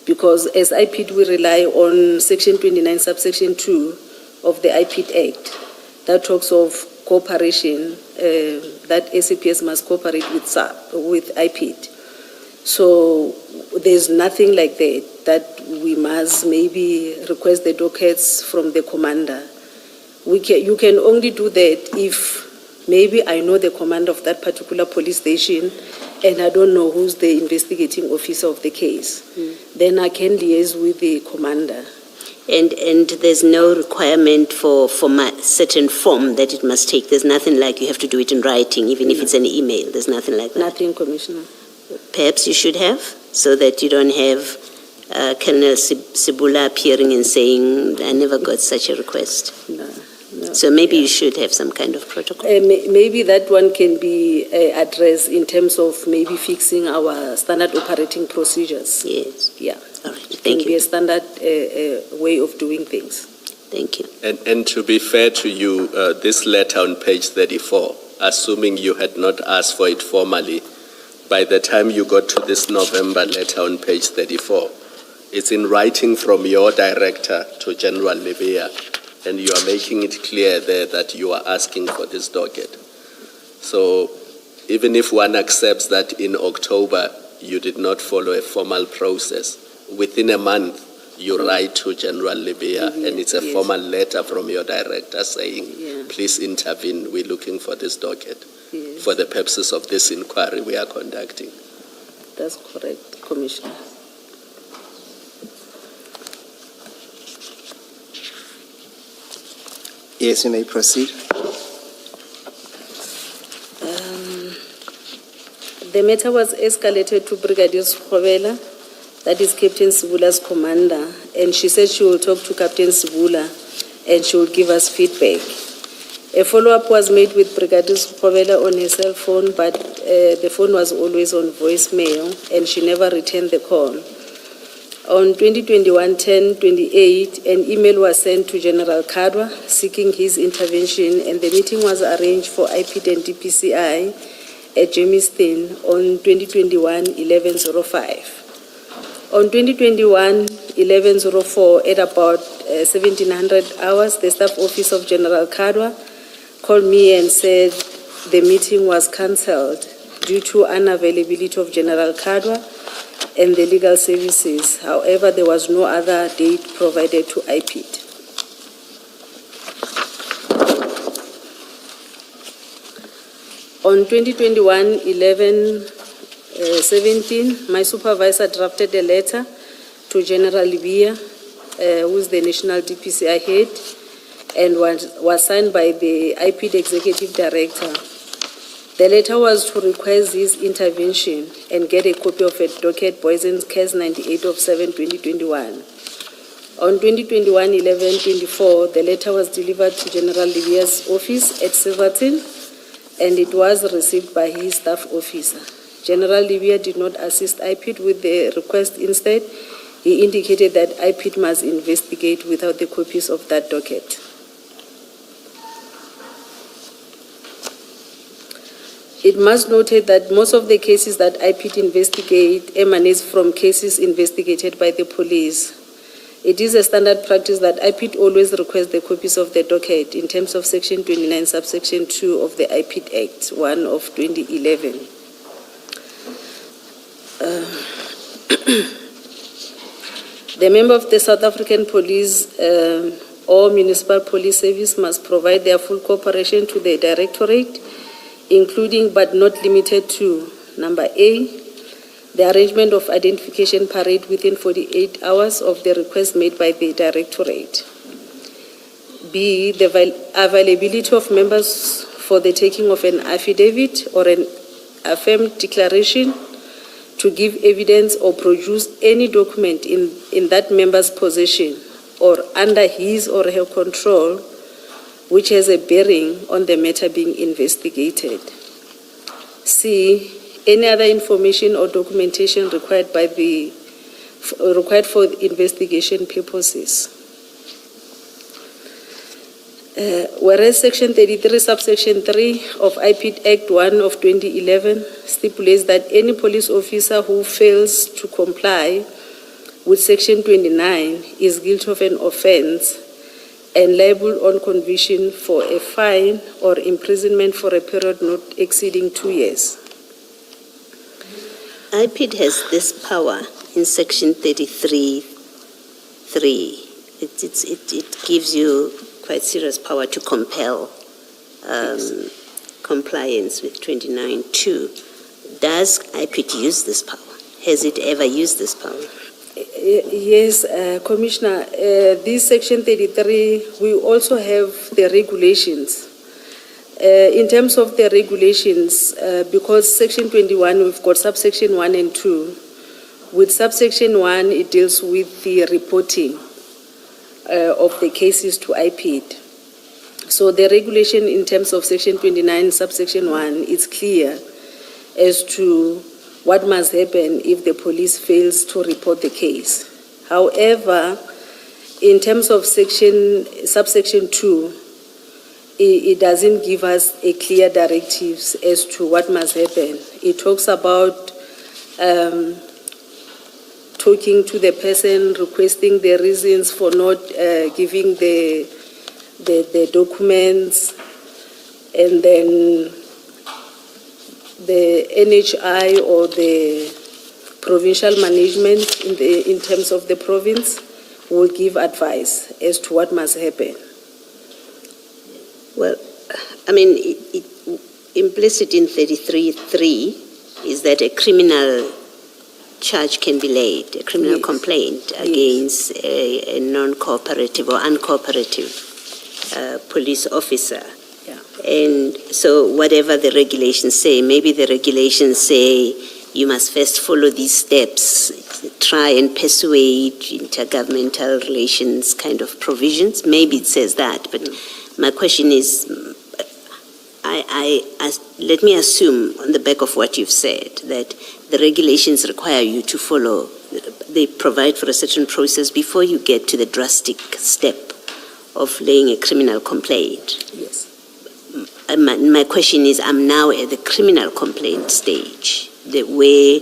because as IPID we rely on Section 29, subsection 2 of the IPID Act that talks of cooperation, that SAPS must cooperate with IPID. So there's nothing like that we must maybe request the dockets from the commander. You can only do that if maybe I know the commander of that particular police station and I don't know who's the investigating officer of the case. Then I can liaise with the commander. And there's no requirement for certain form that it must take. There's nothing like you have to do it in writing, even if it's an email. There's nothing like that. Nothing, Commissioner. perhaps you should have, so that you don't have Colonel Sibula appearing and saying, I never got such a request. No. So maybe you should have some kind of protocol. Maybe that one can be addressed in terms of maybe fixing our standard operating procedures. Yes. Yeah. All right. It Thank can be you. a standard way of doing things. Thank you. And to be fair to you, this letter on page 34, assuming you had not asked for it formally, by the time you got to this November letter on page 34, it's in writing from your director to General Libya, and you are making it clear there that you are asking for this docket. So even if one accepts that in October you did not follow a formal process, within a month you write to General Libya, and it's a Yes. formal letter from your director saying, Yeah. please intervene, we're looking for this docket Yes. for the purposes of this inquiry we are conducting. That's correct, Commissioner. Yes, you may proceed. The matter was escalated to Brigadier Skhobela, that is Captain Sibula's commander, and she said she will talk to Captain Sibula and she will give us feedback. A follow-up was made with Brigadier Skhobela on her cell phone, but the phone was always on voicemail and she never returned the call. On 2021-10-28, an email was sent to General Kadwa seeking his intervention, and the meeting was arranged for IPID and DPCI at Jamestown on 2021-11-05. On 2021-11-04, at about 1700 hours, the staff office of General Kadwa called me and said the meeting was cancelled due to unavailability of General Kadwa and the legal services. However, there was no other date provided to IPID. On 2021-11-17, my supervisor drafted a letter to General Libya, who is the national DPCI head, and was signed by the IPID executive director. The letter was to request his intervention and get a copy of a docket, Poison's Case 98 of 7/2021. On 2021-11-24, the letter was delivered to General Libya's office at Silverton, and it was received by his staff officer. General Libya did not assist IPID with the request. Instead, he indicated that IPID must investigate without the copies of that docket. It must noted that most of the cases that IPID investigate emanates from cases investigated by the police. It is a standard practice that IPID always requests the copies of the docket in terms of Section 29, subsection 2 of the IPID Act 1 of 2011. The member of the South African Police or Municipal Police Service must provide their full cooperation to the Directorate, including but not limited to, number A, the arrangement of identification parade within 48 hours of the request made by the Directorate. B, the availability of members for the taking of an affidavit or an affirmed declaration to give evidence or produce any document in that member's possession or under his or her control which has a bearing on the matter being investigated. C, any other information or documentation required for investigation purposes. Whereas Section 33, subsection 3 of IPID Act 1 of 2011 stipulates that any police officer who fails to comply with Section 29 is guilty of an offence and liable on conviction for a fine or imprisonment for a period not exceeding 2 years. IPID has this power in Section 33(3). It gives you quite serious power to compel compliance with 29(2). Does IPID use this power? Has it ever used this power? Yes, Commissioner, this Section 33, we also have the regulations In terms of the regulations, because Section 21, we've got subsection 1 and 2. With subsection 1, it deals with the reporting of the cases to IPID. So the regulation in terms of Section 29, subsection 1, is clear as to what must happen if the police fails to report the case. However, in terms of subsection 2, it doesn't give us a clear directives as to what must happen. It talks about talking to the person, requesting the reasons for not giving the documents, and then the NHI or the provincial management in terms of the province will give advice as to what must happen. Well, I mean, implicit in 33.3 is that a criminal charge can be laid, a criminal complaint against a non-cooperative or uncooperative police officer. Yeah. And so whatever the regulations say, maybe the regulations say you must first follow these steps, try and persuade intergovernmental relations kind of provisions. Maybe it says that, but my question is, let me assume on the back of what you've said that the regulations require you to follow, they provide for a certain process before you get to the drastic step of laying a criminal complaint. Yes. My question is, I'm now at the criminal complaint stage, where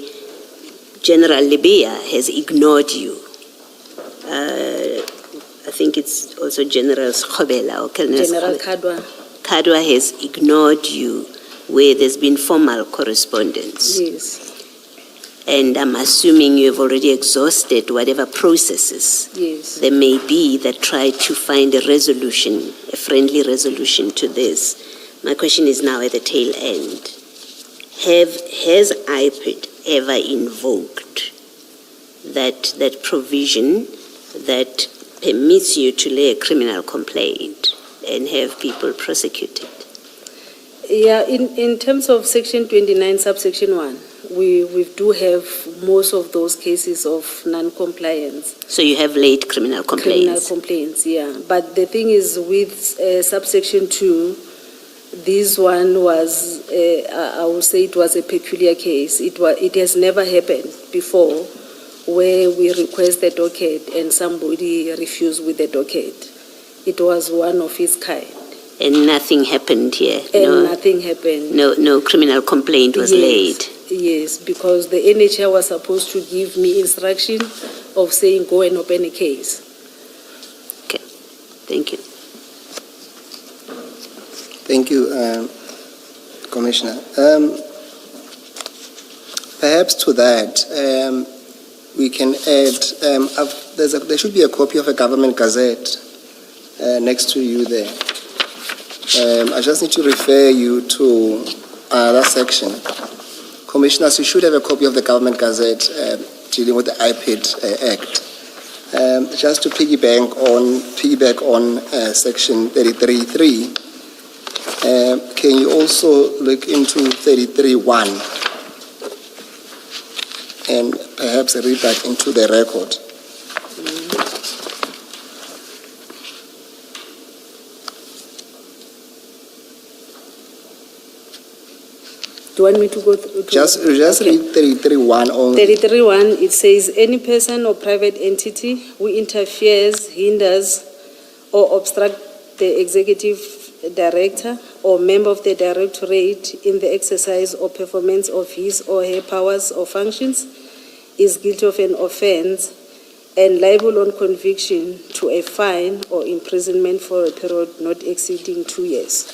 General Libya has ignored you. I think it's also General Schobela or Colonel General Schobela. Kadwa. Kadwa has ignored you where there's been formal correspondence. Yes. And I'm assuming you have already exhausted whatever processes Yes. there may be that try to find a resolution, a friendly resolution to this. My question is now at the tail end. Has IPID ever invoked that provision that permits you to lay a criminal complaint and have people prosecuted? Yeah, in terms of Section 29, subsection 1, we do have most of those cases of non-compliance. So you have laid criminal complaints? Criminal complaints, yeah. But the thing is with subsection 2, this one was, I would say it was a peculiar case. It has never happened before where we request the docket and somebody refused with the docket. It was one of its kind. And nothing happened here? And nothing happened. No criminal complaint was laid? Yes, because the NHR was supposed to give me instruction of saying go and open a case. Okay, thank you. Thank you, Commissioner. Perhaps to that, we can add, there should be a copy of a government gazette next to you there. I just need to refer you to that section. Commissioners, you should have a copy of the government gazette dealing with the IPID Act. Just to piggyback on Section 33.3, can you also look into 33.1 and perhaps read that into the record? Do you want me to go through? Just read 33.1 only. 33.1, it says, any person or private entity who interferes, hinders, or obstructs the executive director or member of the directorate in the exercise or performance of his or her powers or functions is guilty of an offense and liable on conviction to a fine or imprisonment for a period not exceeding 2 years.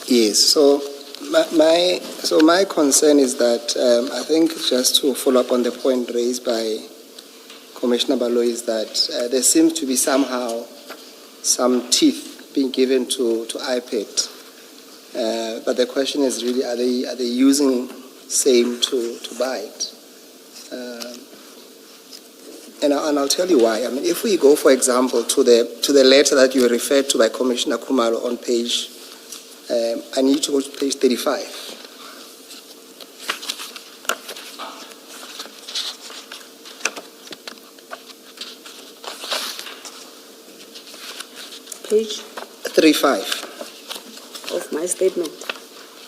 Yes, so my concern is that I think just to follow up on the point raised by Commissioner Balo is that there seems to be somehow some teeth being given to IPID. But the question is really, are they using same to bite? And I'll tell you why. I mean, if we go, for example, to the letter that you referred to by Commissioner Kumalo on page I need to go to page 35. Page 35 of my statement,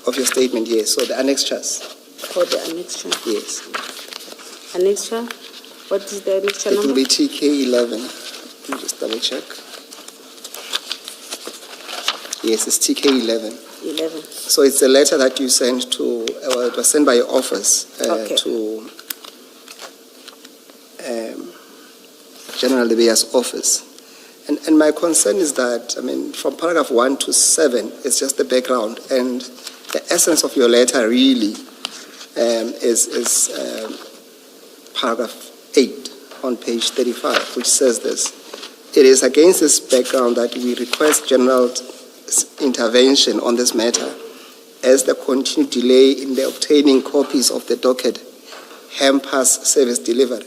of your statement, yes. So the annexures, for the annexure. yes. Annexure, what is the annexure It will number? be TK 11. Let me just double check. Yes, it's TK 11. 11. So it's a letter that you sent to, it was sent by your office Okay. to General Lebeya's office. And my concern is that, I mean, from paragraph 1 to 7, it's just the background. And the essence of your letter really is paragraph 8 on page 35, which says this. It is against this background that we request general intervention on this matter, as the continued delay in the obtaining copies of the docket hampers service delivery.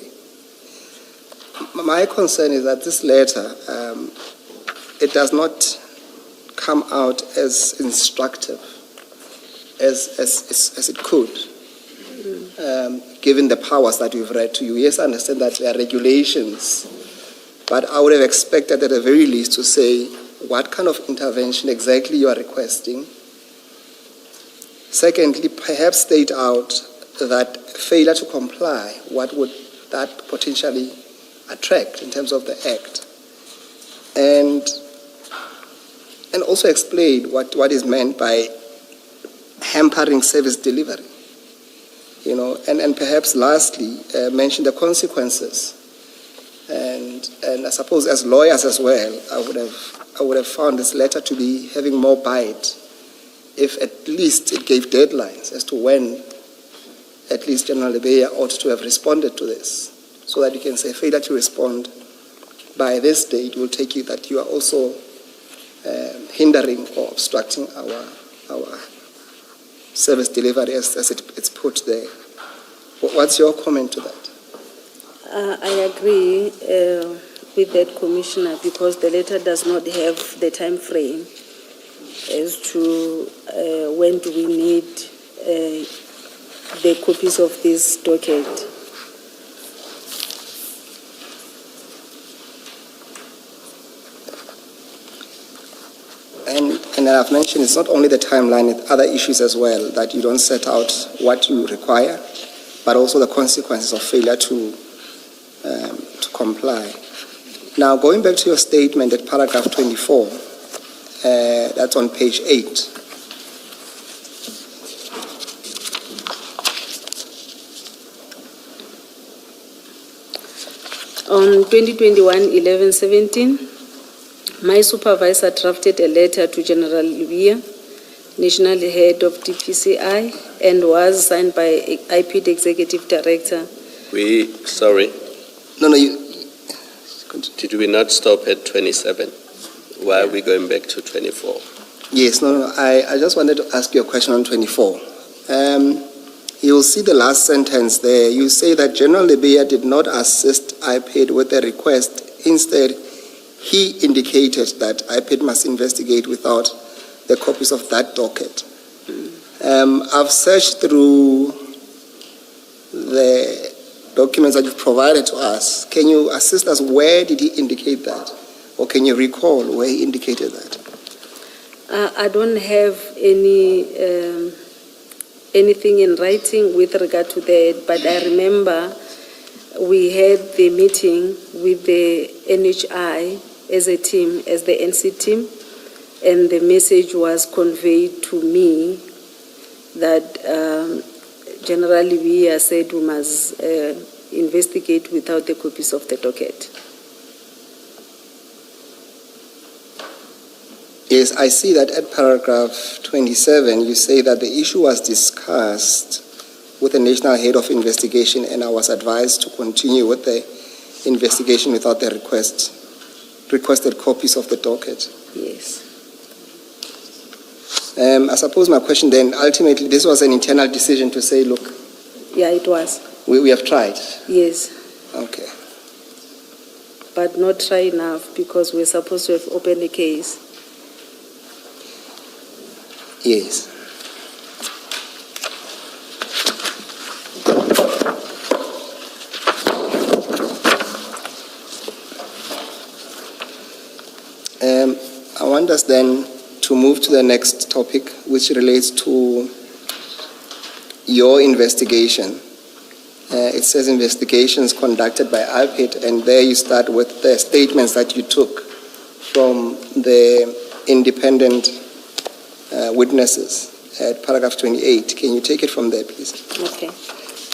My concern is that this letter, it does not come out as instructive as it could, given the powers that we've read to you. Yes, I understand that there are regulations, but I would have expected at the very least to say what kind of intervention exactly you are requesting. Secondly, perhaps state out that failure to comply, what would that potentially attract in terms of the act, and also explain what is meant by hampering service delivery, and perhaps lastly mention the consequences, and I suppose as lawyers as well, I would have found this letter to be having more bite if at least it gave deadlines as to when at least General Lebeya ought to have responded to this, so that you can say failure to respond by this date will take you that you are also hindering or obstructing our service delivery as it's put there. What's your comment to that? I agree with that, Commissioner, because the letter does not have the time frame as to when do we need the copies of this docket. And I've mentioned it's not only the timeline, it's other issues as well, that you don't set out what you require, but also the consequences of failure to comply. Now, going back to your statement at paragraph 24, that's on page 8. On 2021-11-17, my supervisor drafted a letter to General Lebeya, National Head of DPCI, and was signed by IPD Executive Director. Sorry, No, you... did we not stop at 27? Why are we going back to 24? Yes, no, I just wanted to ask you a question on 24. You'll see the last sentence there. You say that General Lebeya did not assist IPID with the request. Instead, he indicated that IPID must investigate without the copies of that docket. I've searched through the documents that you've provided to us. Can you assist us? Where did he indicate that? Or can you recall where he indicated that? I don't have anything in writing with regard to that, but I remember we had the meeting with the NHI as a team, as the NC team, and the message was conveyed to me that General Lebeya said we must investigate without the copies of the docket. Yes, I see that at paragraph 27, you say that the issue was discussed with the National Head of Investigation, and I was advised to continue with the investigation without the requested copies of the docket. Yes. I suppose my question then, ultimately, this was an internal decision to say, look, Yeah, it was. we have tried. Yes, Okay. but not try enough because we're supposed to have opened a case. Yes. I want us then to move to the next topic, which relates to your investigation. It says investigations conducted by ALPIT, and there you start with the statements that you took from the independent witnesses at paragraph 28. Can you take it from there, please? Okay.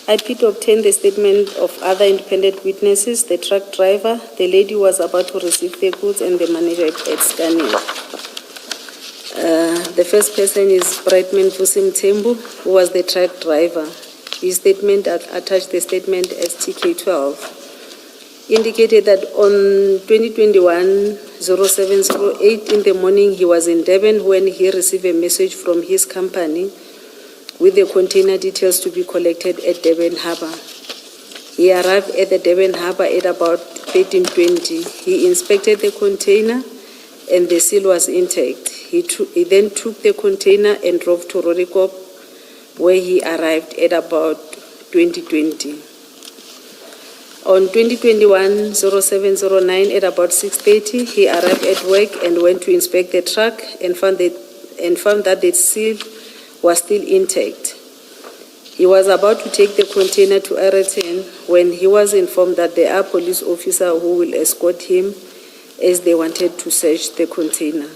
IPT obtained the statement of other independent witnesses, the truck driver, the lady who was about to receive the goods, and the manager at Scania. The first person is Brightman Vusim Tembu, who was the truck driver. His statement attached the statement STK12 indicated that on 2021-0708 in the morning he was in Durban when he received a message from his company with the container details to be collected at Durban Harbour. He arrived at the Durban Harbour at about 13:20. He inspected the container and the seal was intact. He then took the container and drove to Rorikop, where he arrived at about 20:20. On 2021-0709 at about 6:30, he arrived at work and went to inspect the truck and found that the seal was still intact. He was about to take the container to Ayrton when he was informed that there are police officers who will escort him as they wanted to search the container.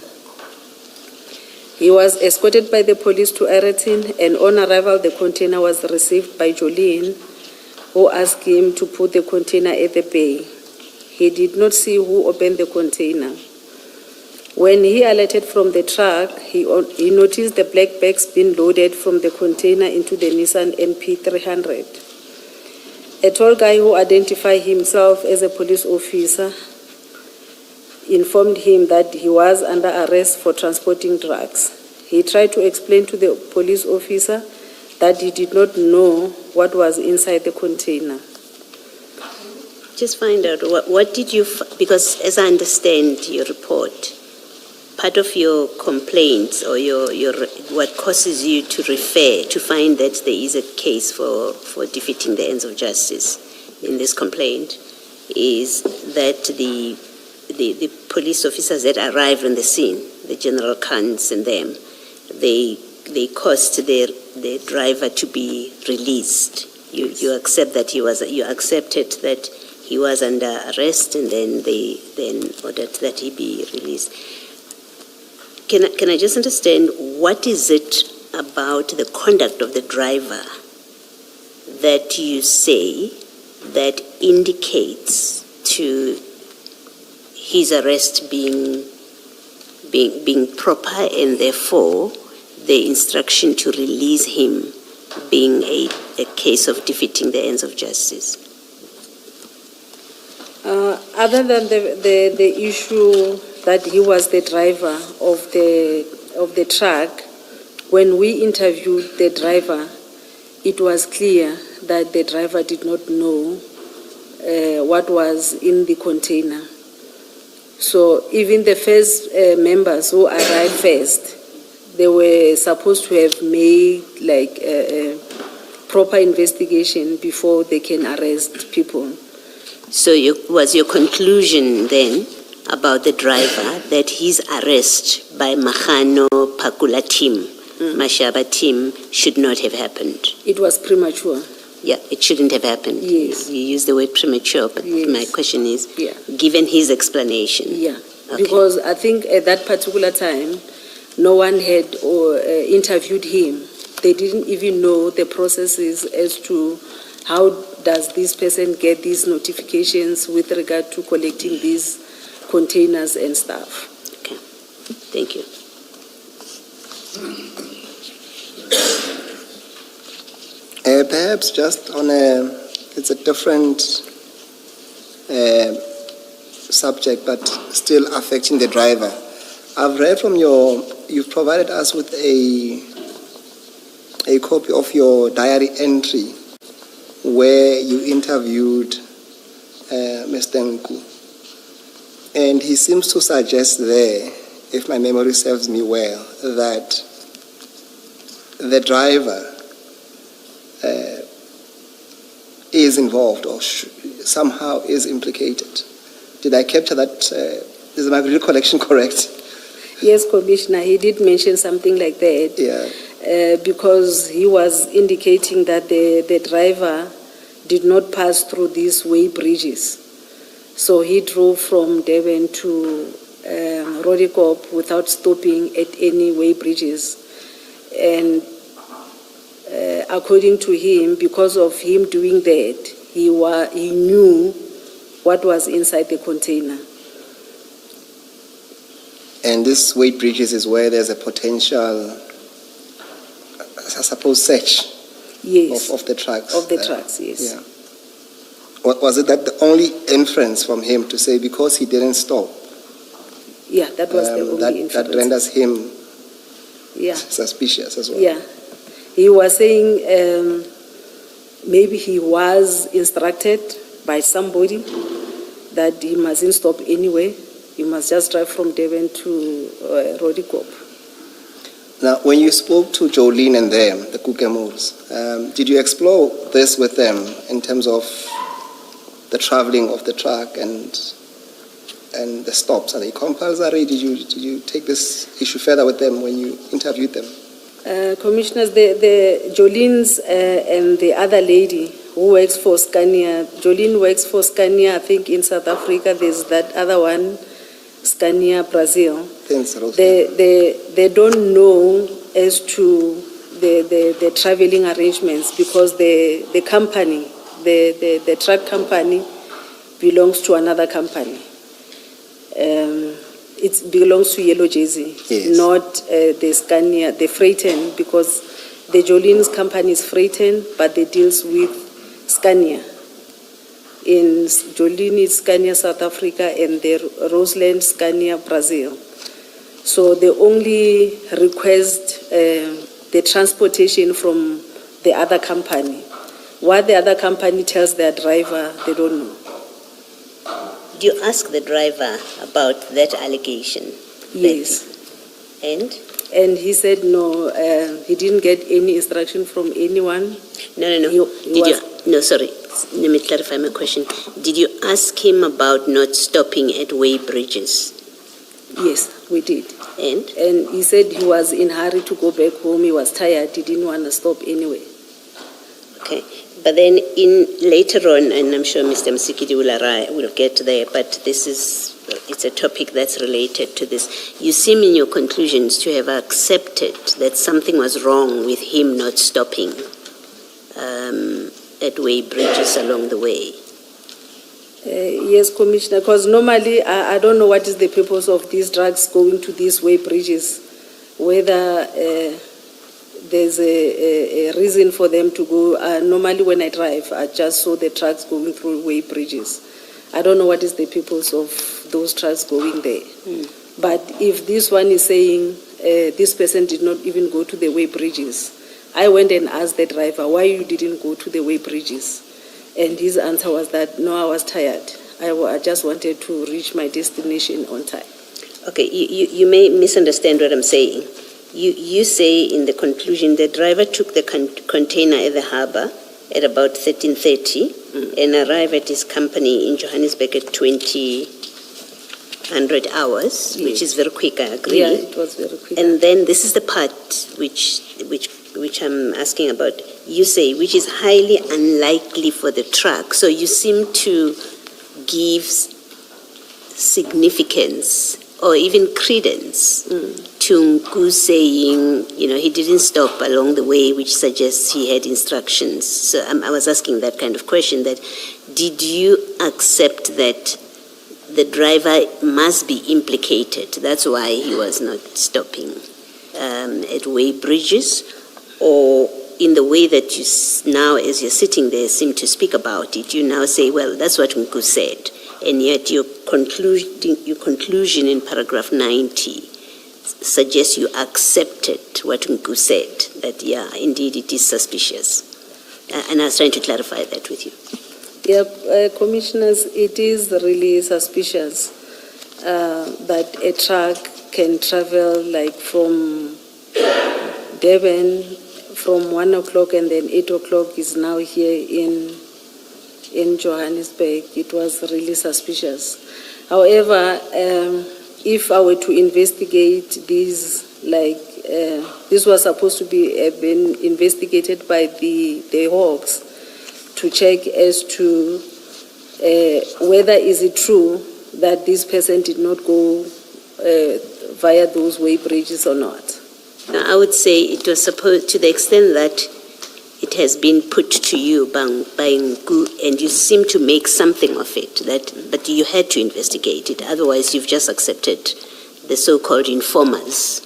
He was escorted by the police to Ayrton, and on arrival the container was received by Jolene, who asked him to put the container at the bay. He did not see who opened the container. When he alighted from the truck, he noticed the black bags being loaded from the container into the Nissan NP300. A tall guy who identified himself as a police officer informed him that he was under arrest for transporting drugs. He tried to explain to the police officer that he did not know what was inside the container. Just find out, what did you, because as I understand your report, part of your complaints or your what causes you to refer to find that there is a case for defeating the ends of justice in this complaint is that the police officers that arrived on the scene, the General Khans and them, they caused the driver to be released. You accept that you accepted that he was under arrest, and then they ordered that he be released. Can I just understand, what is it about the conduct of the driver that you say that indicates to his arrest being proper, and therefore the instruction to release him being a case of defeating the ends of justice? Other than the issue that he was the driver of the truck, when we interviewed the driver, it was clear that the driver did not know what was in the container. So even the first members who arrived first, they were supposed to have made like a proper investigation before they can arrest people. So was your conclusion then about the driver that his arrest by Mahano Pakula team, Mashaba team, should not have happened? It was premature. Yeah, it shouldn't have happened. Yes. You used the word premature, but yes. My question is, yeah, given his explanation. Yeah, okay. Because I think at that particular time, no one had interviewed him. They didn't even know the processes as to how does this person get these notifications with regard to collecting these containers and stuff. Okay, thank you. Perhaps just on it's a different subject, but still affecting the driver. I've read from you've provided us with a copy of your diary entry where you interviewed Mr. Nku. And he seems to suggest there, if my memory serves me well, that the driver is involved or somehow is implicated. Did I capture that? Is my recollection correct? Yes, Commissioner, he did mention something like that. Yeah. Because he was indicating that the driver did not pass through these way bridges. So he drove from Durban to Rodikop without stopping at any way bridges. And according to him, because of him doing that, he knew what was inside the container. And this weight bridges is where there's a potential, I suppose, search Yes. of the trucks. Of the trucks, yes. Yeah. Was it that the only inference from him to say because he didn't stop? Yeah, that was the only inference. That renders him Yeah. suspicious as well. Yeah. He was saying maybe he was instructed by somebody that he mustn't stop anyway. He must just drive from Durban to Rodikop. Now, when you spoke to Jolene and them, the Kukemurs, did you explore this with them in terms of the traveling of the truck and the stops? Are they compulsory? Did you take this issue further with them when you interviewed them? Commissioners, the Jolene's and the other lady who works for Scania, Jolene works for Scania, I think in South Africa. There's that other one, Scania Brazil. They don't know as to the traveling arrangements because the company, the truck company belongs to another company. It belongs to Yellow Jersey, yes. Not the Scania, the Freighten, because the Jolene's company is Freighten, but they deals with Scania. In Jolene is Scania South Africa and the Roseland Scania Brazil. So they only request the transportation from the other company. What the other company tells their driver, they don't know. Do you ask the driver about that allegation? Yes. And he said no, he didn't get any instruction from anyone. No. No, sorry. Let me clarify my question. Did you ask him about not stopping at way bridges? Yes, we did. And he said he was in a hurry to go back home. He was tired. He didn't want to stop anyway. okay, but then later on, and I'm sure Mr. Msikidi will get there, but it's a topic that's related to this. You seem in your conclusions to have accepted that something was wrong with him not stopping at way bridges along the way. Yes, Commissioner, because normally I don't know what is the purpose of these drugs going to these way bridges, whether there's a reason for them to go. Normally when I drive, I just saw the trucks going through way bridges. I don't know what is the purpose of those trucks going there. But if this one is saying this person did not even go to the way bridges, I went and asked the driver, why you didn't go to the way bridges? And his answer was that, no, I was tired. I just wanted to reach my destination on time. Okay, you may misunderstand what I'm saying. You say in the conclusion the driver took the container at the harbour at about 13:30 and arrived at his company in Johannesburg at 2000 hours, which is very quick, I agree. Yeah, it was very quick. And then this is the part which I'm asking about. You say, which is highly unlikely for the truck. So you seem to give significance or even credence to Nku saying, he didn't stop along the way, which suggests he had instructions. So I was asking that kind of question, that did you accept that the driver must be implicated? That's why he was not stopping at way bridges, or in the way that you now, as you're sitting there, seem to speak about it, you now say, well, that's what Nku said. And yet your conclusion in paragraph 90 suggests you accepted what Nku said, that, yeah, indeed it is suspicious. And I was trying to clarify that with you. Yeah, Commissioners, it is really suspicious that a truck can travel like from Durban from 1 o'clock and then 8 o'clock is now here in Johannesburg. It was really suspicious. However, if I were to investigate these, this was supposed to be been investigated by the Hawks to check as to whether is it true that this person did not go via those way bridges or not. I would say it was supposed, to the extent that it has been put to you by Nku, and you seem to make something of it, but you had to investigate it. Otherwise, you've just accepted the so-called informers'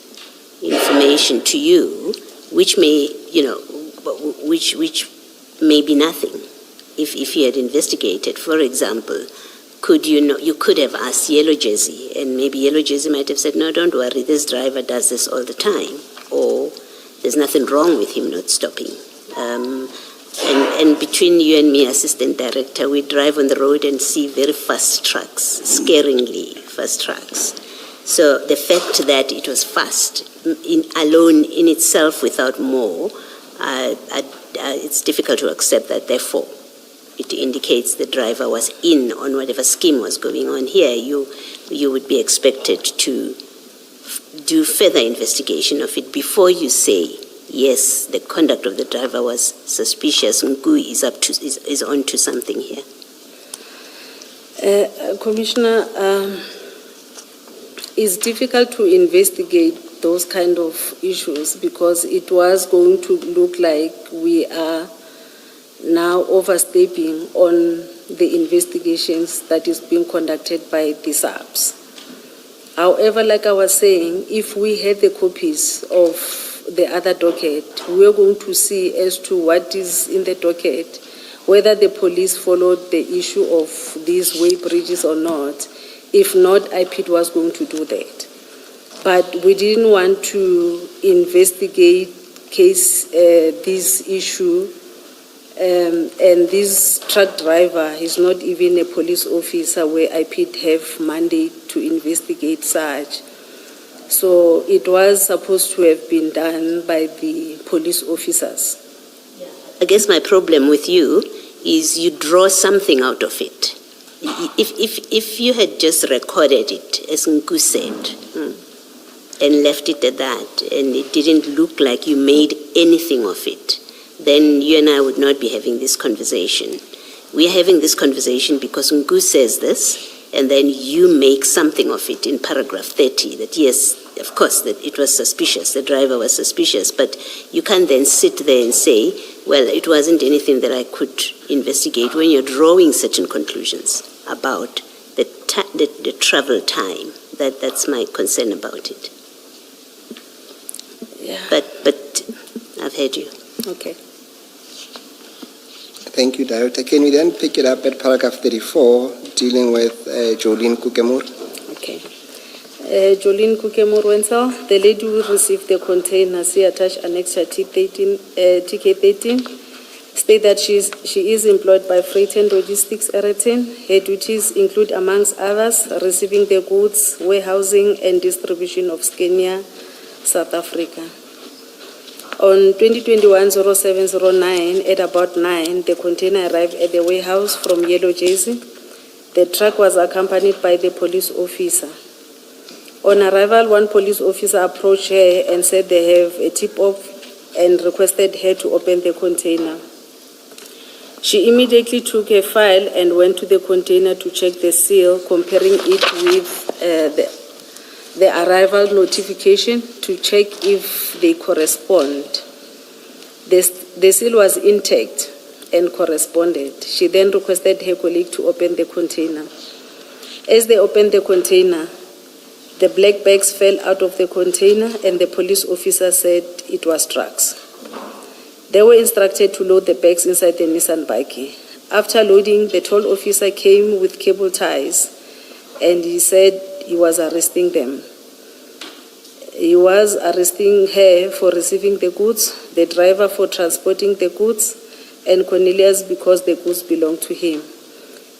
information to you, which may, which may be nothing. If you had investigated, for example, you could have asked Yellow Jersey, and maybe Yellow Jersey might have said, no, don't worry, this driver does this all the time, or there's nothing wrong with him not stopping. And between you and me, Assistant Director, we drive on the road and see very fast trucks, scaringly fast trucks. So the fact that it was fast, alone in itself without more, it's difficult to accept that. Therefore, it indicates the driver was in on whatever scheme was going on here. You would be expected to do further investigation of it before you say, yes, the conduct of the driver was suspicious. Nku is on to something here. Commissioner, it's difficult to investigate those kind of issues because it was going to look like we are now overstepping on the investigations that is being conducted by the SAPS. However, like I was saying, if we had the copies of the other docket, we are going to see as to what is in the docket, whether the police followed the issue of these way bridges or not. If not, IPID was going to do that. But we didn't want to investigate this issue, and this truck driver is not even a police officer where IPID have mandate to investigate such. So it was supposed to have been done by the police officers. I guess my problem with you is you draw something out of it. If you had just recorded it, as Nku said, and left it at that, and it didn't look like you made anything of it, then you and I would not be having this conversation. We are having this conversation because Nku says this, and then you make something of it in paragraph 30, that yes, of course, that it was suspicious, the driver was suspicious, but you can't then sit there and say, well, it wasn't anything that I could investigate when you're drawing certain conclusions about the travel time. That's my concern about it. Yeah. But I've heard you. Okay. Thank you, Director. Can we then pick it up at paragraph 34, dealing with Jolene Kukemur? Okay. Jolene Kukemur Wenzel, the lady who received the container, see attached annexure TK13, state that she is employed by Freight and Logistics Eriton. Her duties include, amongst others, receiving the goods, warehousing, and distribution of Scania, South Africa. On 2021-0709, at about 9, the container arrived at the warehouse from Yellow Jersey. The truck was accompanied by the police officer. On arrival, one police officer approached her and said they have a tip-off and requested her to open the container. She immediately took a file and went to the container to check the seal, comparing it with the arrival notification to check if they correspond. The seal was intact and corresponded. She then requested her colleague to open the container. As they opened the container, the black bags fell out of the container and the police officer said it was drugs. They were instructed to load the bags inside the Nissan buggy. After loading, the tall officer came with cable ties and he said he was arresting them. He was arresting her for receiving the goods, the driver for transporting the goods, and Cornelius because the goods belonged to him.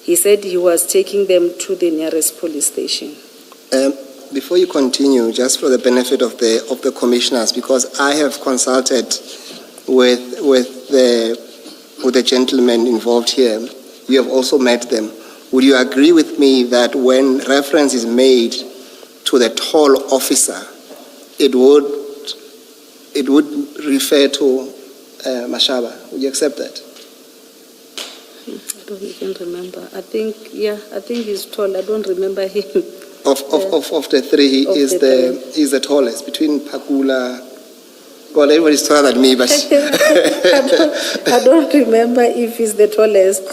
He said he was taking them to the nearest police station. Before you continue, just for the benefit of the commissioners, because I have consulted with the gentleman involved here. You have also met them. Would you agree with me that when reference is made to the toll officer, it would refer to Mashaba? Would you accept that? I don't even remember. I think he's tall. I don't remember him. Of the three, he Of is the he's the tallest between Pakula. Well, everybody's taller than me, but I don't remember if he's the tallest,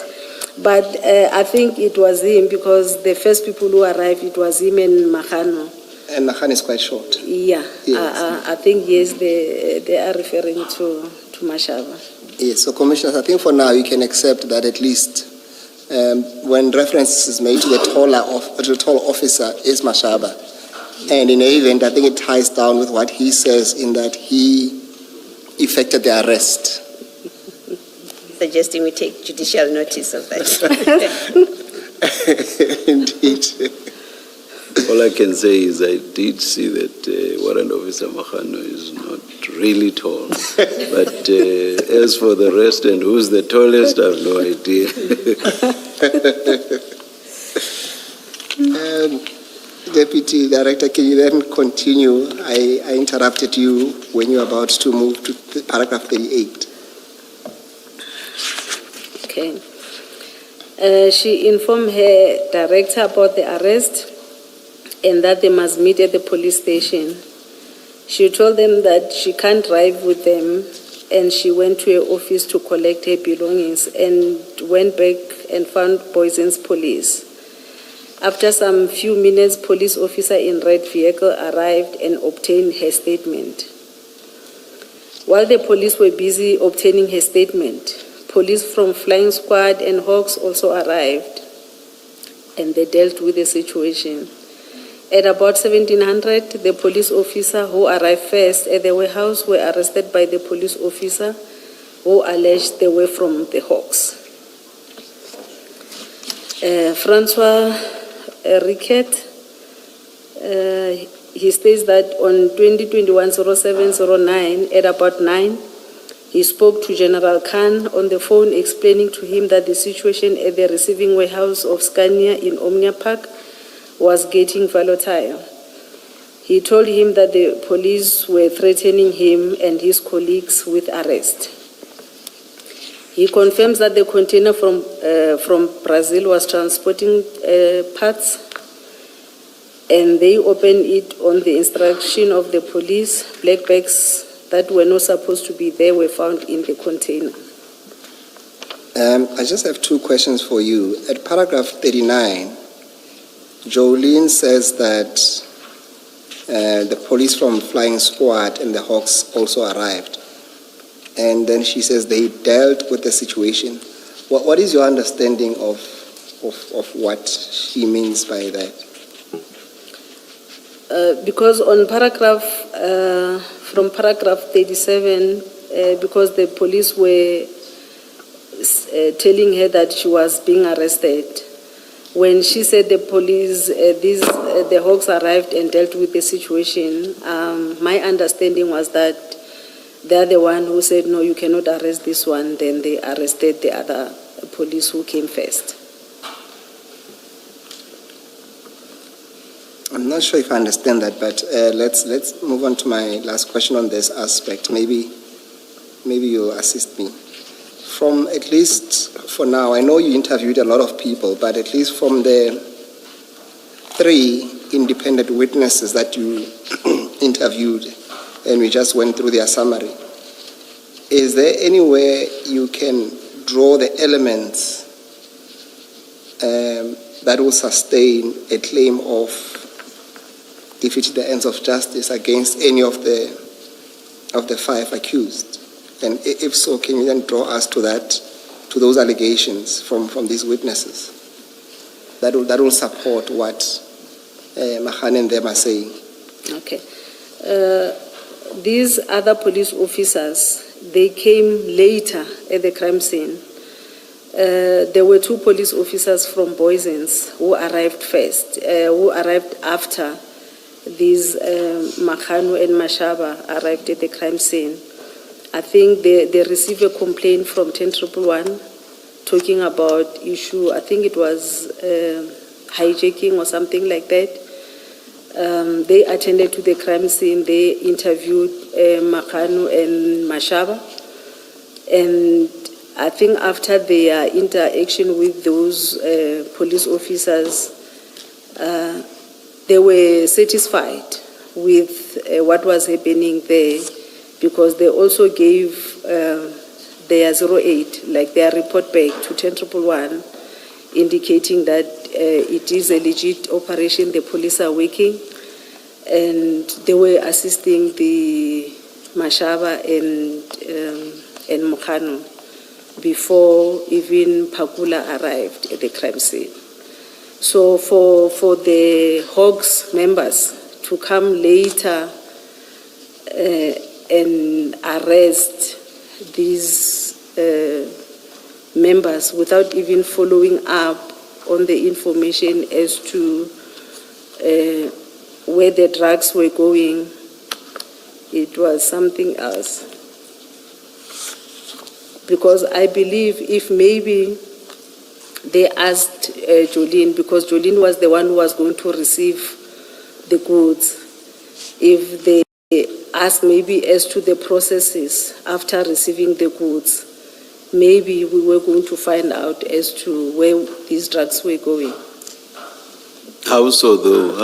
but I think it was him because the first people who arrived, it was him and Mahano. and Mahan is quite short. Yeah, Yes. I think yes, they are referring to Mashaba. Yes, so commissioners, I think for now you can accept that at least when reference is made to the tall officer is Mashaba. And in any event, I think it ties down with what he says in that he effected the arrest. Suggesting we take judicial notice of that. Indeed. All I can say is I did see that Warrant Officer Mahano is not really tall. But as for the rest and who's the tallest, I have no idea. Deputy Director, can you then continue? I interrupted you when you were about to move to paragraph 38. Okay. She informed her director about the arrest and that they must meet at the police station. She told them that she can't drive with them, and she went to her office to collect her belongings and went back and found Boysen's police. After some few minutes, police officer in red vehicle arrived and obtained her statement. While the police were busy obtaining her statement, police from Flying Squad and Hawks also arrived, and they dealt with the situation. At about 1700, the police officer who arrived first at the warehouse were arrested by the police officer who alleged they were from the Hawks. Francois Riquet, he states that on 2021-07-09, at about 9, he spoke to General Khan on the phone explaining to him that the situation at the receiving warehouse of Scania in Omnia Park was getting volatile. He told him that the police were threatening him and his colleagues with arrest. He confirms that the container from Brazil was transporting parts, and they opened it on the instruction of the police. Black bags that were not supposed to be there were found in the container. I just have two questions for you. At paragraph 39, Jolene says that the police from Flying Squad and the Hawks also arrived. And then she says they dealt with the situation. What is your understanding of what she means by that? Because on from paragraph 37, because the police were telling her that she was being arrested, when she said the police, the Hawks arrived and dealt with the situation, my understanding was that they're the one who said, no, you cannot arrest this one. Then they arrested the other police who came first. I'm not sure if I understand that, but let's move on to my last question on this aspect. Maybe you'll assist me. From at least for now, I know you interviewed a lot of people, but at least from the 3 independent witnesses that you interviewed, and we just went through their summary, is there any way you can draw the elements that will sustain a claim of defeat the ends of justice against any of the 5 accused? And if so, can you then draw us to those allegations from these witnesses that will support what Mahan and them are saying? Okay. These other police officers, they came later at the crime scene. There were 2 police officers from Boysens who arrived first, who arrived after these Makhano and Mashaba arrived at the crime scene. I think they received a complaint from 10111 talking about issue, I think it was hijacking or something like that. They attended to the crime scene, they interviewed Makanu and Mashaba, and I think after their interaction with those police officers, they were satisfied with what was happening there, because they also gave their 08, like their report back to 10111, indicating that it is a legit operation, the police are working, and they were assisting the Mashaba and Mokano before even Pakula arrived at the crime scene. So for the Hawks members to come later and arrest these members without even following up on the information as to where the drugs were going, it was something else. Because I believe if maybe they asked Jolene, because Jolene was the one who was going to receive the goods, if they asked maybe as to the processes after receiving the goods, maybe we were going to find out as to where these drugs were going. How so, though?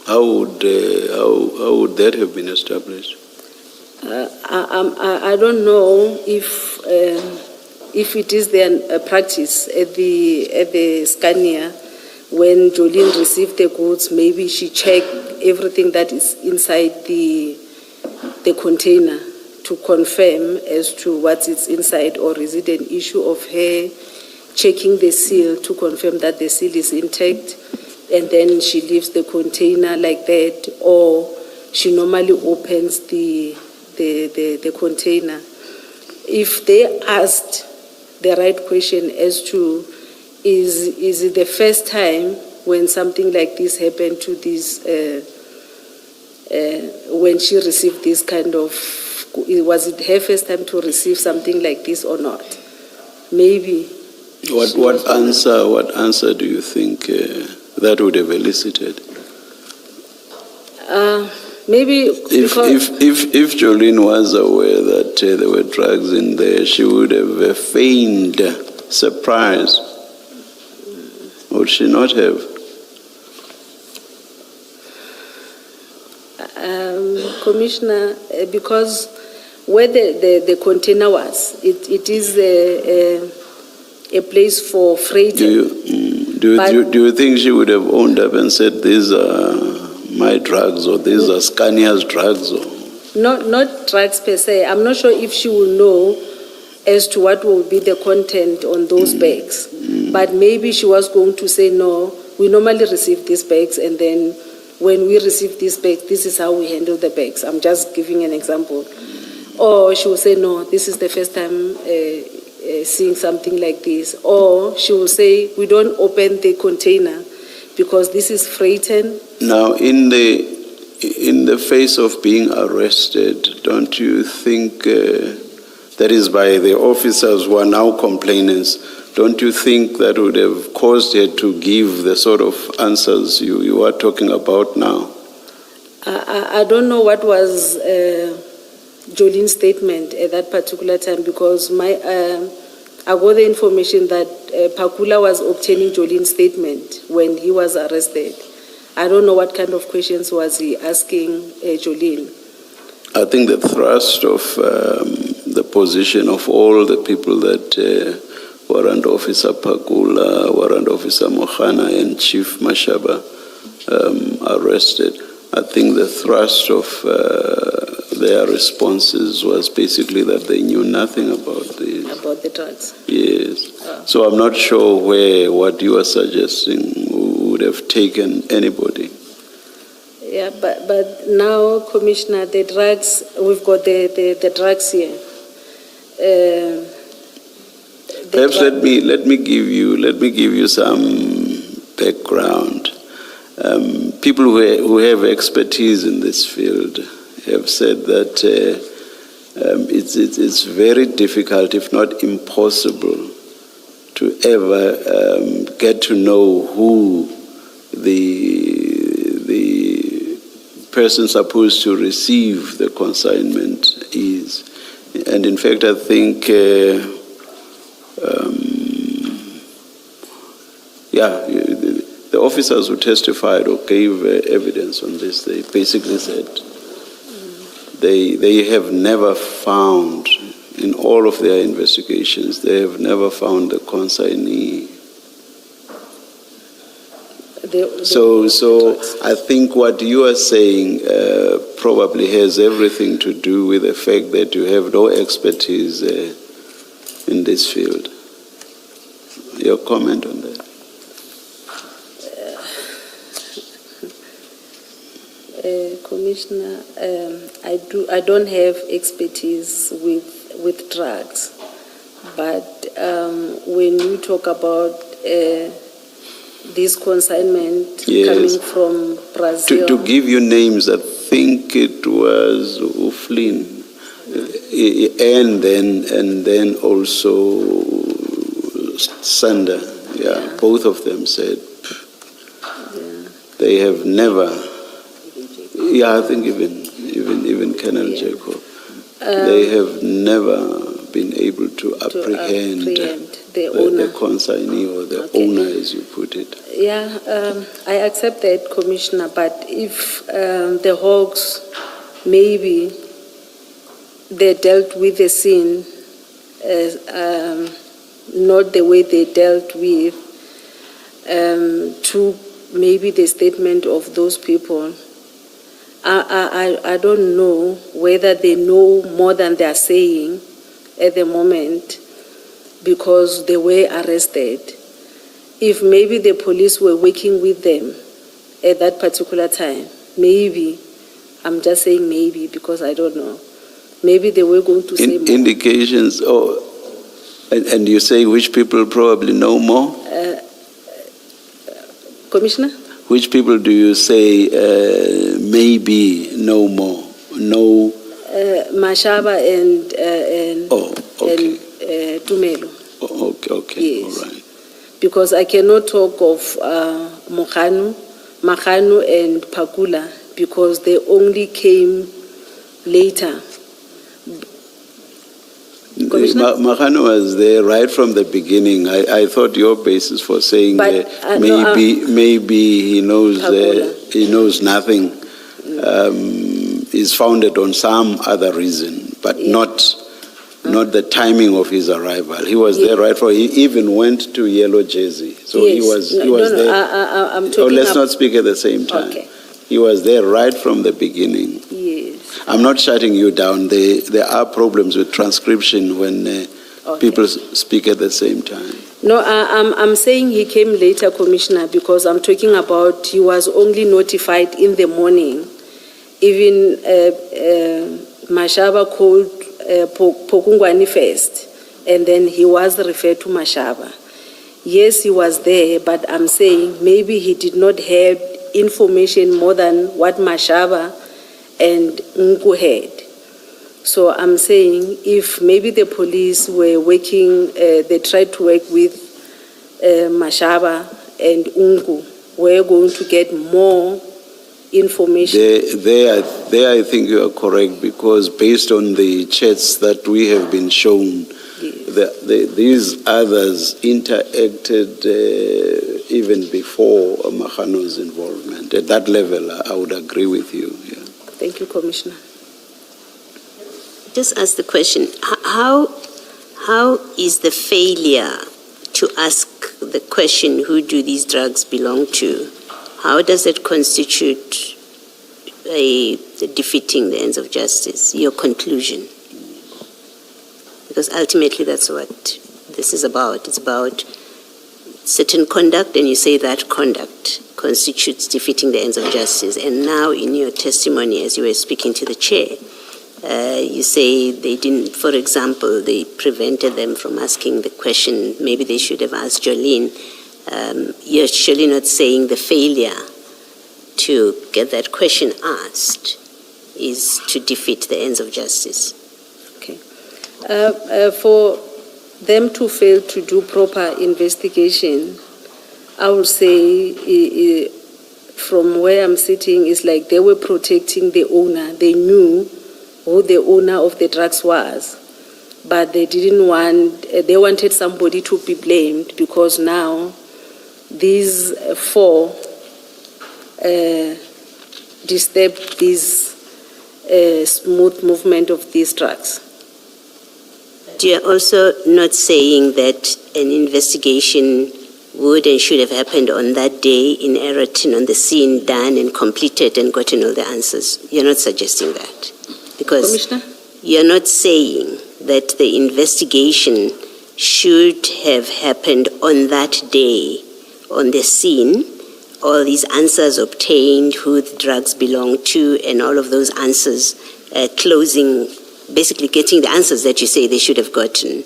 How would that have been established? I don't know if it is their practice at the Scania, when Jolene received the goods, maybe she checked everything that is inside the container to confirm as to what is inside, or is it an issue of her checking the seal to confirm that the seal is intact, and then she leaves the container like that, or she normally opens the container. If they asked the right question as to is it the first time when something like this happened to this, when she received this kind of, was it her first time to receive something like this or not? Maybe. What answer do you think that would have elicited? Maybe if Jolene was aware that there were drugs in there, she would have feigned surprise. Would she not have? Commissioner, because where the container was, it is a place for freight. Do you think she would have owned up and said, these are my drugs, or these are Scania's drugs? Or? Not drugs per se. I'm not sure if she will know as to what will be the content on those bags. But maybe she was going to say, no, we normally receive these bags, and then when we receive these bags, this is how we handle the bags. I'm just giving an example. Or she will say, no, this is the first time seeing something like this. Or she will say, we don't open the container because this is freighted. Now, in the face of being arrested, don't you think, that is by the officers who are now complainants, don't you think that would have caused her to give the sort of answers you are talking about now? I don't know what was Jolene's statement at that particular time, because I got the information that Pakula was obtaining Jolene's statement when he was arrested. I don't know what kind of questions was he asking Jolene. I think the thrust of the position of all the people that Warrant Officer Pakula, Warrant Officer Mohana, and Chief Mashaba arrested, I think the thrust of their responses was basically that they knew nothing about the drugs. Yes. So I'm not sure what you are suggesting would have taken anybody. Yeah, but now, Commissioner, the drugs, we've got the drugs here. Perhaps let me give you some background. People who have expertise in this field, have said that it's very difficult, if not impossible, to ever get to know who the person supposed to receive the consignment is. And in fact, I think, the officers who testified or gave evidence on this, they basically said they have never found, in all of their investigations, they have never found the consignee. So I think what you are saying probably has everything to do with the fact that you have no expertise in this field. Your comment on that? Commissioner, I don't have expertise with drugs, but when you talk about this consignment coming from Brazil. To give you names, I think it was Uflin, and then also Sander. Yeah, both of them said they have never. Yeah, I think even Colonel Jacob, they have never been able to apprehend the consignee or the owner, as you put it. Yeah, I accept that, Commissioner, but if the Hawks, maybe they dealt with the scene not the way they dealt with to maybe the statement of those people, I don't know whether they know more than they are saying at the moment, because they were arrested. If maybe the police were working with them at that particular time, maybe, I'm just saying maybe because I don't know, maybe they were going to say more. Indications, and you say which people probably know more? Commissioner? Which people do you say maybe know more? No. Mashaba and Tumelo. Okay, Yes. all right. Because I cannot talk of Mahanu and Pakula because they only came later. Mahano was there right from the beginning. I thought your basis for saying maybe he knows nothing is founded on some other reason, but not the timing of his arrival. He was there right from. He even went to Yellow Jersey, so yes. he was there. I'm talking let's not speak at the same time. Okay. He was there right from the beginning. Yes. I'm not shutting you down. There are problems with transcription when people speak at the same time. No, I'm saying he came later, Commissioner, because I'm talking about he was only notified in the morning. Even Mashaba called Pokungwani first, and then he was referred to Mashaba. Yes, he was there, but I'm saying maybe he did not have information more than what Mashaba and Nku had. So I'm saying if maybe the police were working, they tried to work with Mashaba and Nku, we're going to get more information. There, I think you are correct, because based on the chats that we have been shown, these others interacted even before Mahano's involvement. At that level, I would agree with you. Yeah. Thank you, Commissioner. Just ask the question, how is the failure to ask the question, who do these drugs belong to, how does it constitute defeating the ends of justice, your conclusion? Because ultimately that's what this is about. It's about certain conduct, and you say that conduct constitutes defeating the ends of justice. And now in your testimony, as you were speaking to the chair, you say they didn't, for example, they prevented them from asking the question, maybe they should have asked Jolene. You're surely not saying the failure to get that question asked is to defeat the ends of justice. For them to fail to do proper investigation, I would say from where I'm sitting is like they were protecting the owner. They knew who the owner of the drugs was, but they didn't want, they wanted somebody to be blamed because now these four disturbed this smooth movement of these drugs. You are also not saying that an investigation would and should have happened on that day in Eriton, on the scene, done and completed and gotten all the answers. You're not suggesting that. Because Commissioner? you're not saying that the investigation should have happened on that day, on the scene, all these answers obtained, who the drugs belong to, and all of those answers closing, basically getting the answers that you say they should have gotten.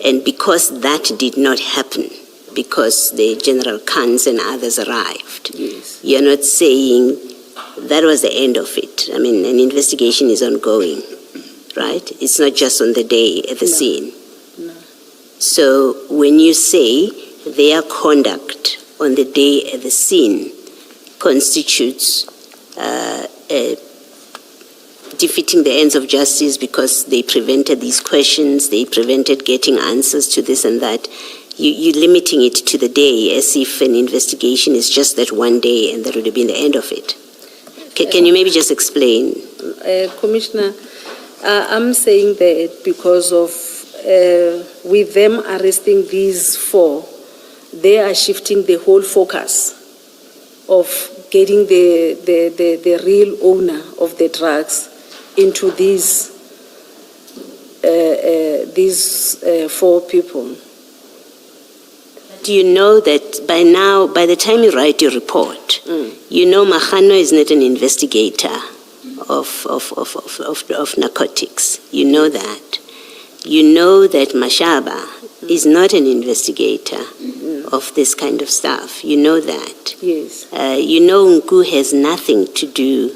And because that did not happen, because the General Khans and others arrived, Yes. you're not saying that was the end of it. I mean, an investigation is ongoing, right? It's not just on the day at the scene. No. So when you say their conduct on the day at the scene constitutes defeating the ends of justice because they prevented these questions, they prevented getting answers to this and that, you're limiting it to the day as if an investigation is just that one day and that would have been the end of it. Can you maybe just explain? Commissioner, I'm saying that because of, with them arresting these four, they are shifting the whole focus of getting the real owner of the drugs into these four people. Do you know that by now, by the time you write your report, you know Mahano is not an investigator of narcotics. You know that. You know that Mashaba is not an investigator of this kind of stuff. You know that. Yes. You know Nku has nothing to do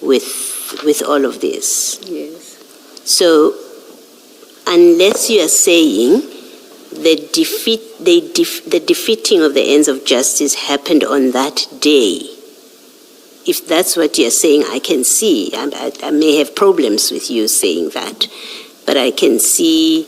with all of this. Yes. So, unless you are saying the defeating of the ends of justice happened on that day, if that's what you're saying, I can see. I may have problems with you saying that, but I can see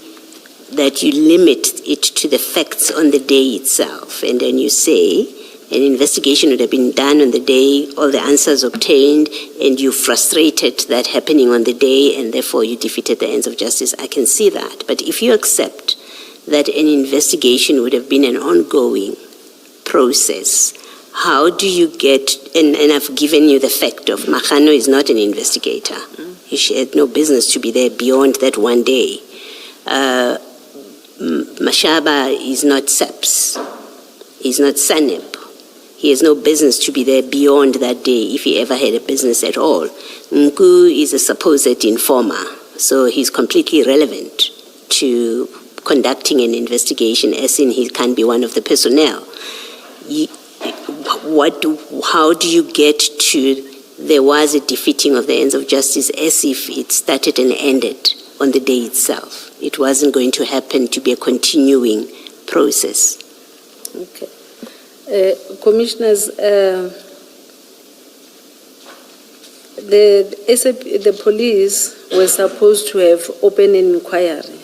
that you limit it to the facts on the day itself, and then you say an investigation would have been done on the day, all the answers obtained, and you frustrated that happening on the day, and therefore you defeated the ends of justice. I can see that. But if you accept that an investigation would have been an ongoing process, how do you get, and I've given you the fact of Mahano is not an investigator. He had no business to be there beyond that one day. Mashaba is not SEPS. He's not SANEP. He has no business to be there beyond that day, if he ever had a business at all. Nku is a supposed informer, so he's completely irrelevant to conducting an investigation, as in he can't be one of the personnel. How do you get to there was a defeating of the ends of justice as if it started and ended on the day itself? It wasn't going to happen to be a continuing process. Okay. Commissioners, the police were supposed to have opened an inquiry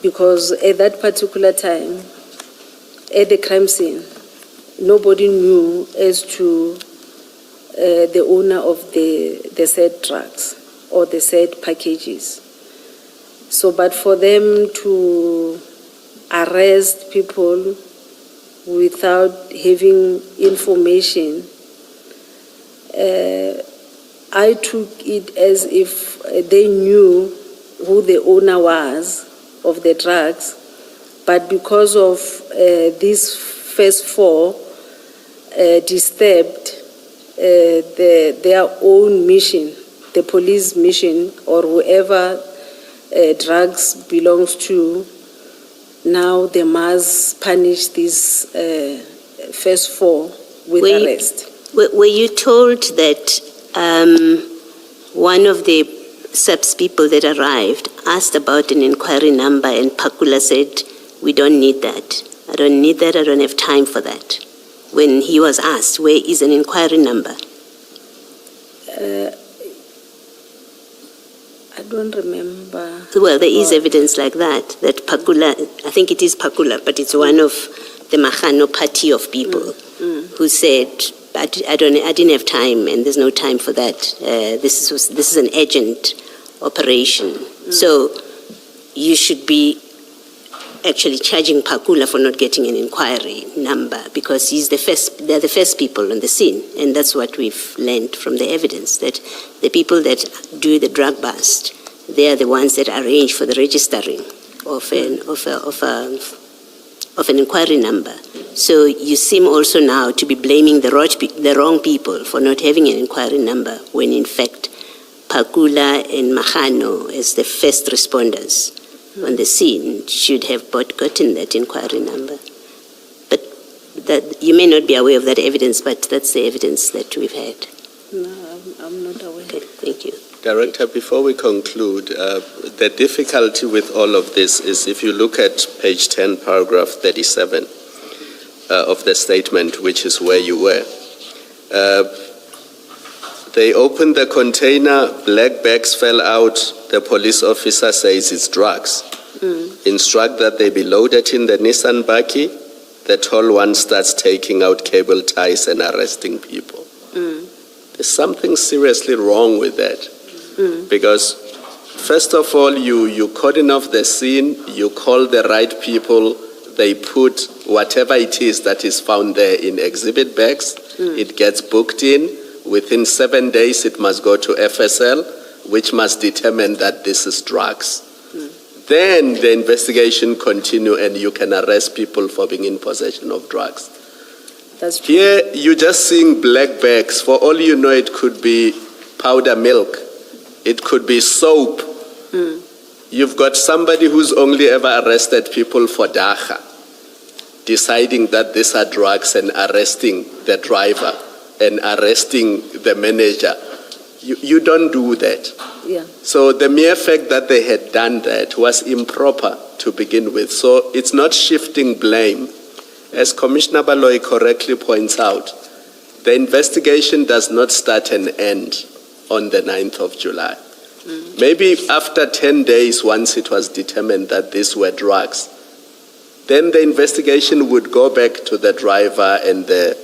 because at that particular time, at the crime scene, nobody knew as to the owner of the said drugs or the said packages. So, but for them to arrest people without having information, I took it as if they knew who the owner was of the drugs, but because of these first four disturbed their own mission, the police mission, or whoever drugs belongs to, now they must punish these first four with arrest. Were you told that one of the SAPS people that arrived asked about an inquiry number, and Pakula said, "We don't need that. I don't need that. I don't have time for that." When he was asked, "Where is an inquiry number?" I don't remember. Well, there is evidence like that Pakula, I think it is Pakula, but it's one of the Mahano party of people who said, I didn't have time, and there's no time for that. This is an urgent operation. So you should be actually charging Pakula for not getting an inquiry number, because they're the first people on the scene, and that's what we've learned from the evidence, that the people that do the drug bust, they are the ones that arrange for the registering of an inquiry number. So you seem also now to be blaming the wrong people for not having an inquiry number, when in fact Pakula and Mahano, as the first responders on the scene, should have gotten that inquiry number. But that you may not be aware of that evidence, but that's the evidence that we've had. No, I'm not aware. Okay, thank you. Director, before we conclude, the difficulty with all of this is if you look at page 10, paragraph 37 of the statement, which is where you were. They opened the container, black bags fell out, the police officer says it's drugs. Instruct that they be loaded in the Nissan Baki, the tall one starts taking out cable ties and arresting people. There's something seriously wrong with that. Because first of all, you cordon off the scene, you call the right people, they put whatever it is that is found there in exhibit bags, it gets booked in. Within 7 days, it must go to FSL, which must determine that this is drugs. Then the investigation continue and you can arrest people for being in possession of drugs. That's true. Here, you're just seeing black bags. For all you know, it could be powder milk. It could be soap. You've got somebody who's only ever arrested people for dacha, deciding that these are drugs and arresting the driver and arresting the manager. You don't do that. Yeah. So the mere fact that they had done that was improper to begin with. So it's not shifting blame. As Commissioner Baloy correctly points out, the investigation does not start and end on the 9th of July. Maybe after 10 days, once it was determined that these were drugs, then the investigation would go back to the driver and the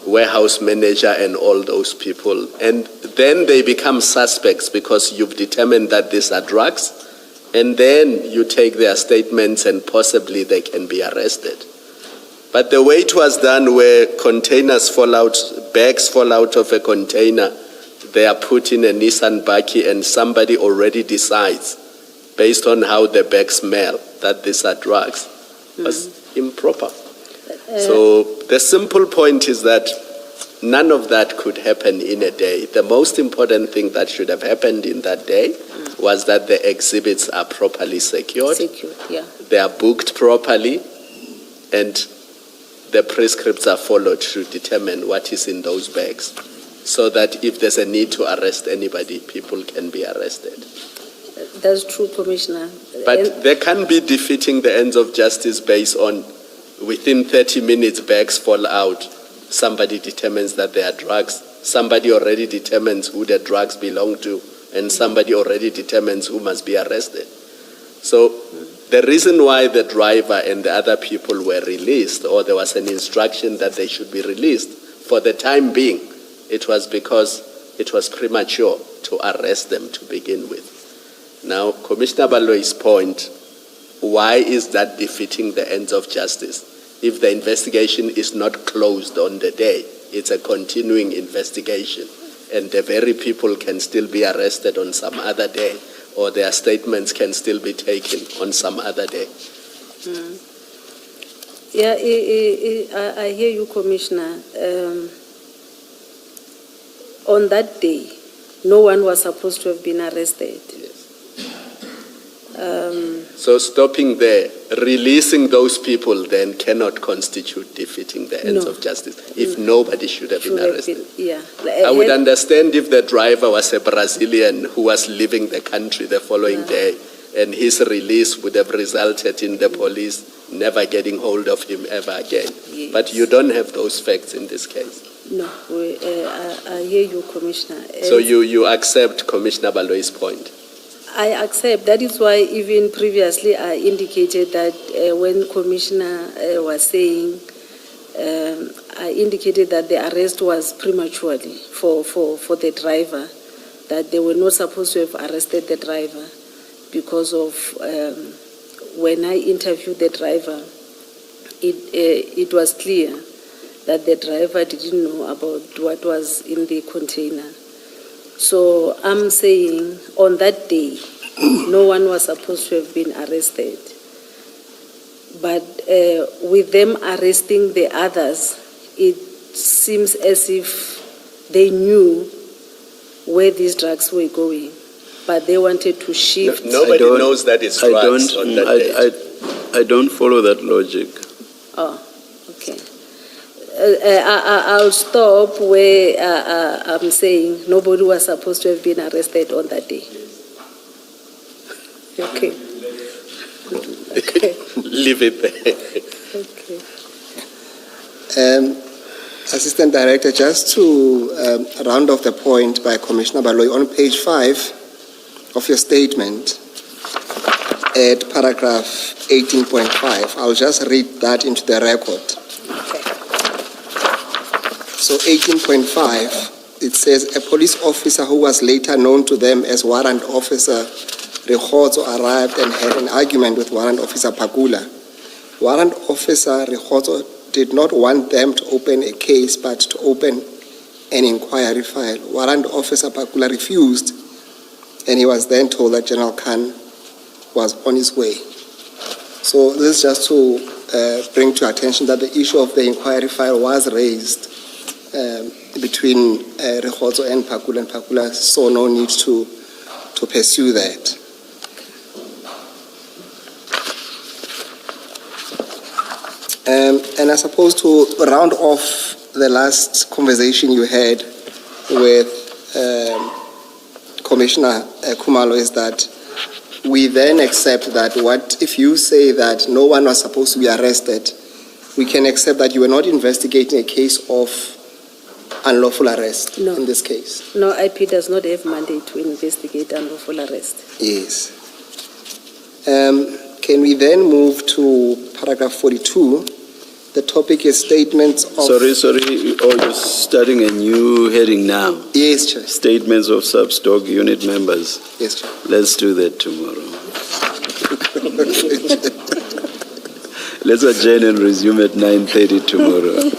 warehouse manager and all those people. And then they become suspects because you've determined that these are drugs. And then you take their statements and possibly they can be arrested. But the way it was done, where containers fall out, bags fall out of a container, they are put in a Nissan Baki and somebody already decides, based on how the bags smell, that these are drugs, was improper. So the simple point is that none of that could happen in a day. The most important thing that should have happened in that day was that the exhibits are properly secured. They are booked properly, and the prescripts are followed to determine what is in those bags, so that if there's a need to arrest anybody, people can be arrested. That's true, Commissioner. But there can be defeating the ends of justice based on within 30 minutes bags fall out, somebody determines that they are drugs, somebody already determines who the drugs belong to, and somebody already determines who must be arrested. So the reason why the driver and the other people were released, or there was an instruction that they should be released, for the time being, it was because it was premature to arrest them to begin with. Now, Commissioner Baloy's point, why is that defeating the ends of justice? If the investigation is not closed on the day, it's a continuing investigation, and the very people can still be arrested on some other day, or their statements can still be taken on some other day. Yeah, I hear you, Commissioner. On that day, no one was supposed to have been arrested. So stopping there, releasing those people then cannot constitute defeating the ends No. of justice if nobody should have been should have arrested. been- yeah. I would understand if the driver was a Brazilian who was leaving the country the following day, and his release would have resulted in the police never getting hold of him ever again. Yes. But you don't have those facts in this case. No, I hear you, Commissioner. So And you accept Commissioner Baloi's point? I accept. That is why even previously I indicated that when Commissioner was saying, I indicated that the arrest was prematurely for the driver, that they were not supposed to have arrested the driver because of when I interviewed the driver, it was clear that the driver didn't know about what was in the container. So I'm saying on that day, no one was supposed to have been arrested. But with them arresting the others, it seems as if they knew where these drugs were going, but they wanted to shift. Nobody knows that it's drugs on that day. I don't follow that logic. Oh, okay. I'll stop where I'm saying nobody was supposed to have been arrested on that day. Okay. Okay. Leave it there. Okay. Assistant Director, just to round off the point by Commissioner Baloi, on page 5 of your statement, at paragraph 18.5, I'll just read that into the record. So 18.5, it says, a police officer who was later known to them as Warrant Officer Rikhotso arrived and had an argument with Warrant Officer Pakula. Warrant Officer Rikhotso did not want them to open a case but to open an inquiry file. Warrant Officer Pakula refused, and he was then told that General Khan was on his way. So this is just to bring to attention that the issue of the inquiry file was raised between Rikhotso and Pakula saw no need to pursue that. And I suppose to round off the last conversation you had with Commissioner Khumalo is that we then accept that what if you say that no one was supposed to be arrested, we can accept that you were not investigating a case of unlawful arrest in this case. No, IP does not have mandate to investigate unlawful arrest. Yes. Can we then move to paragraph 42? The topic is statements of... Sorry, you're starting a new heading now. Yes, Chair. Statements of sub-stock unit members. Yes, Chair. Let's do that tomorrow. Let's adjourn and resume at 9:30 tomorrow.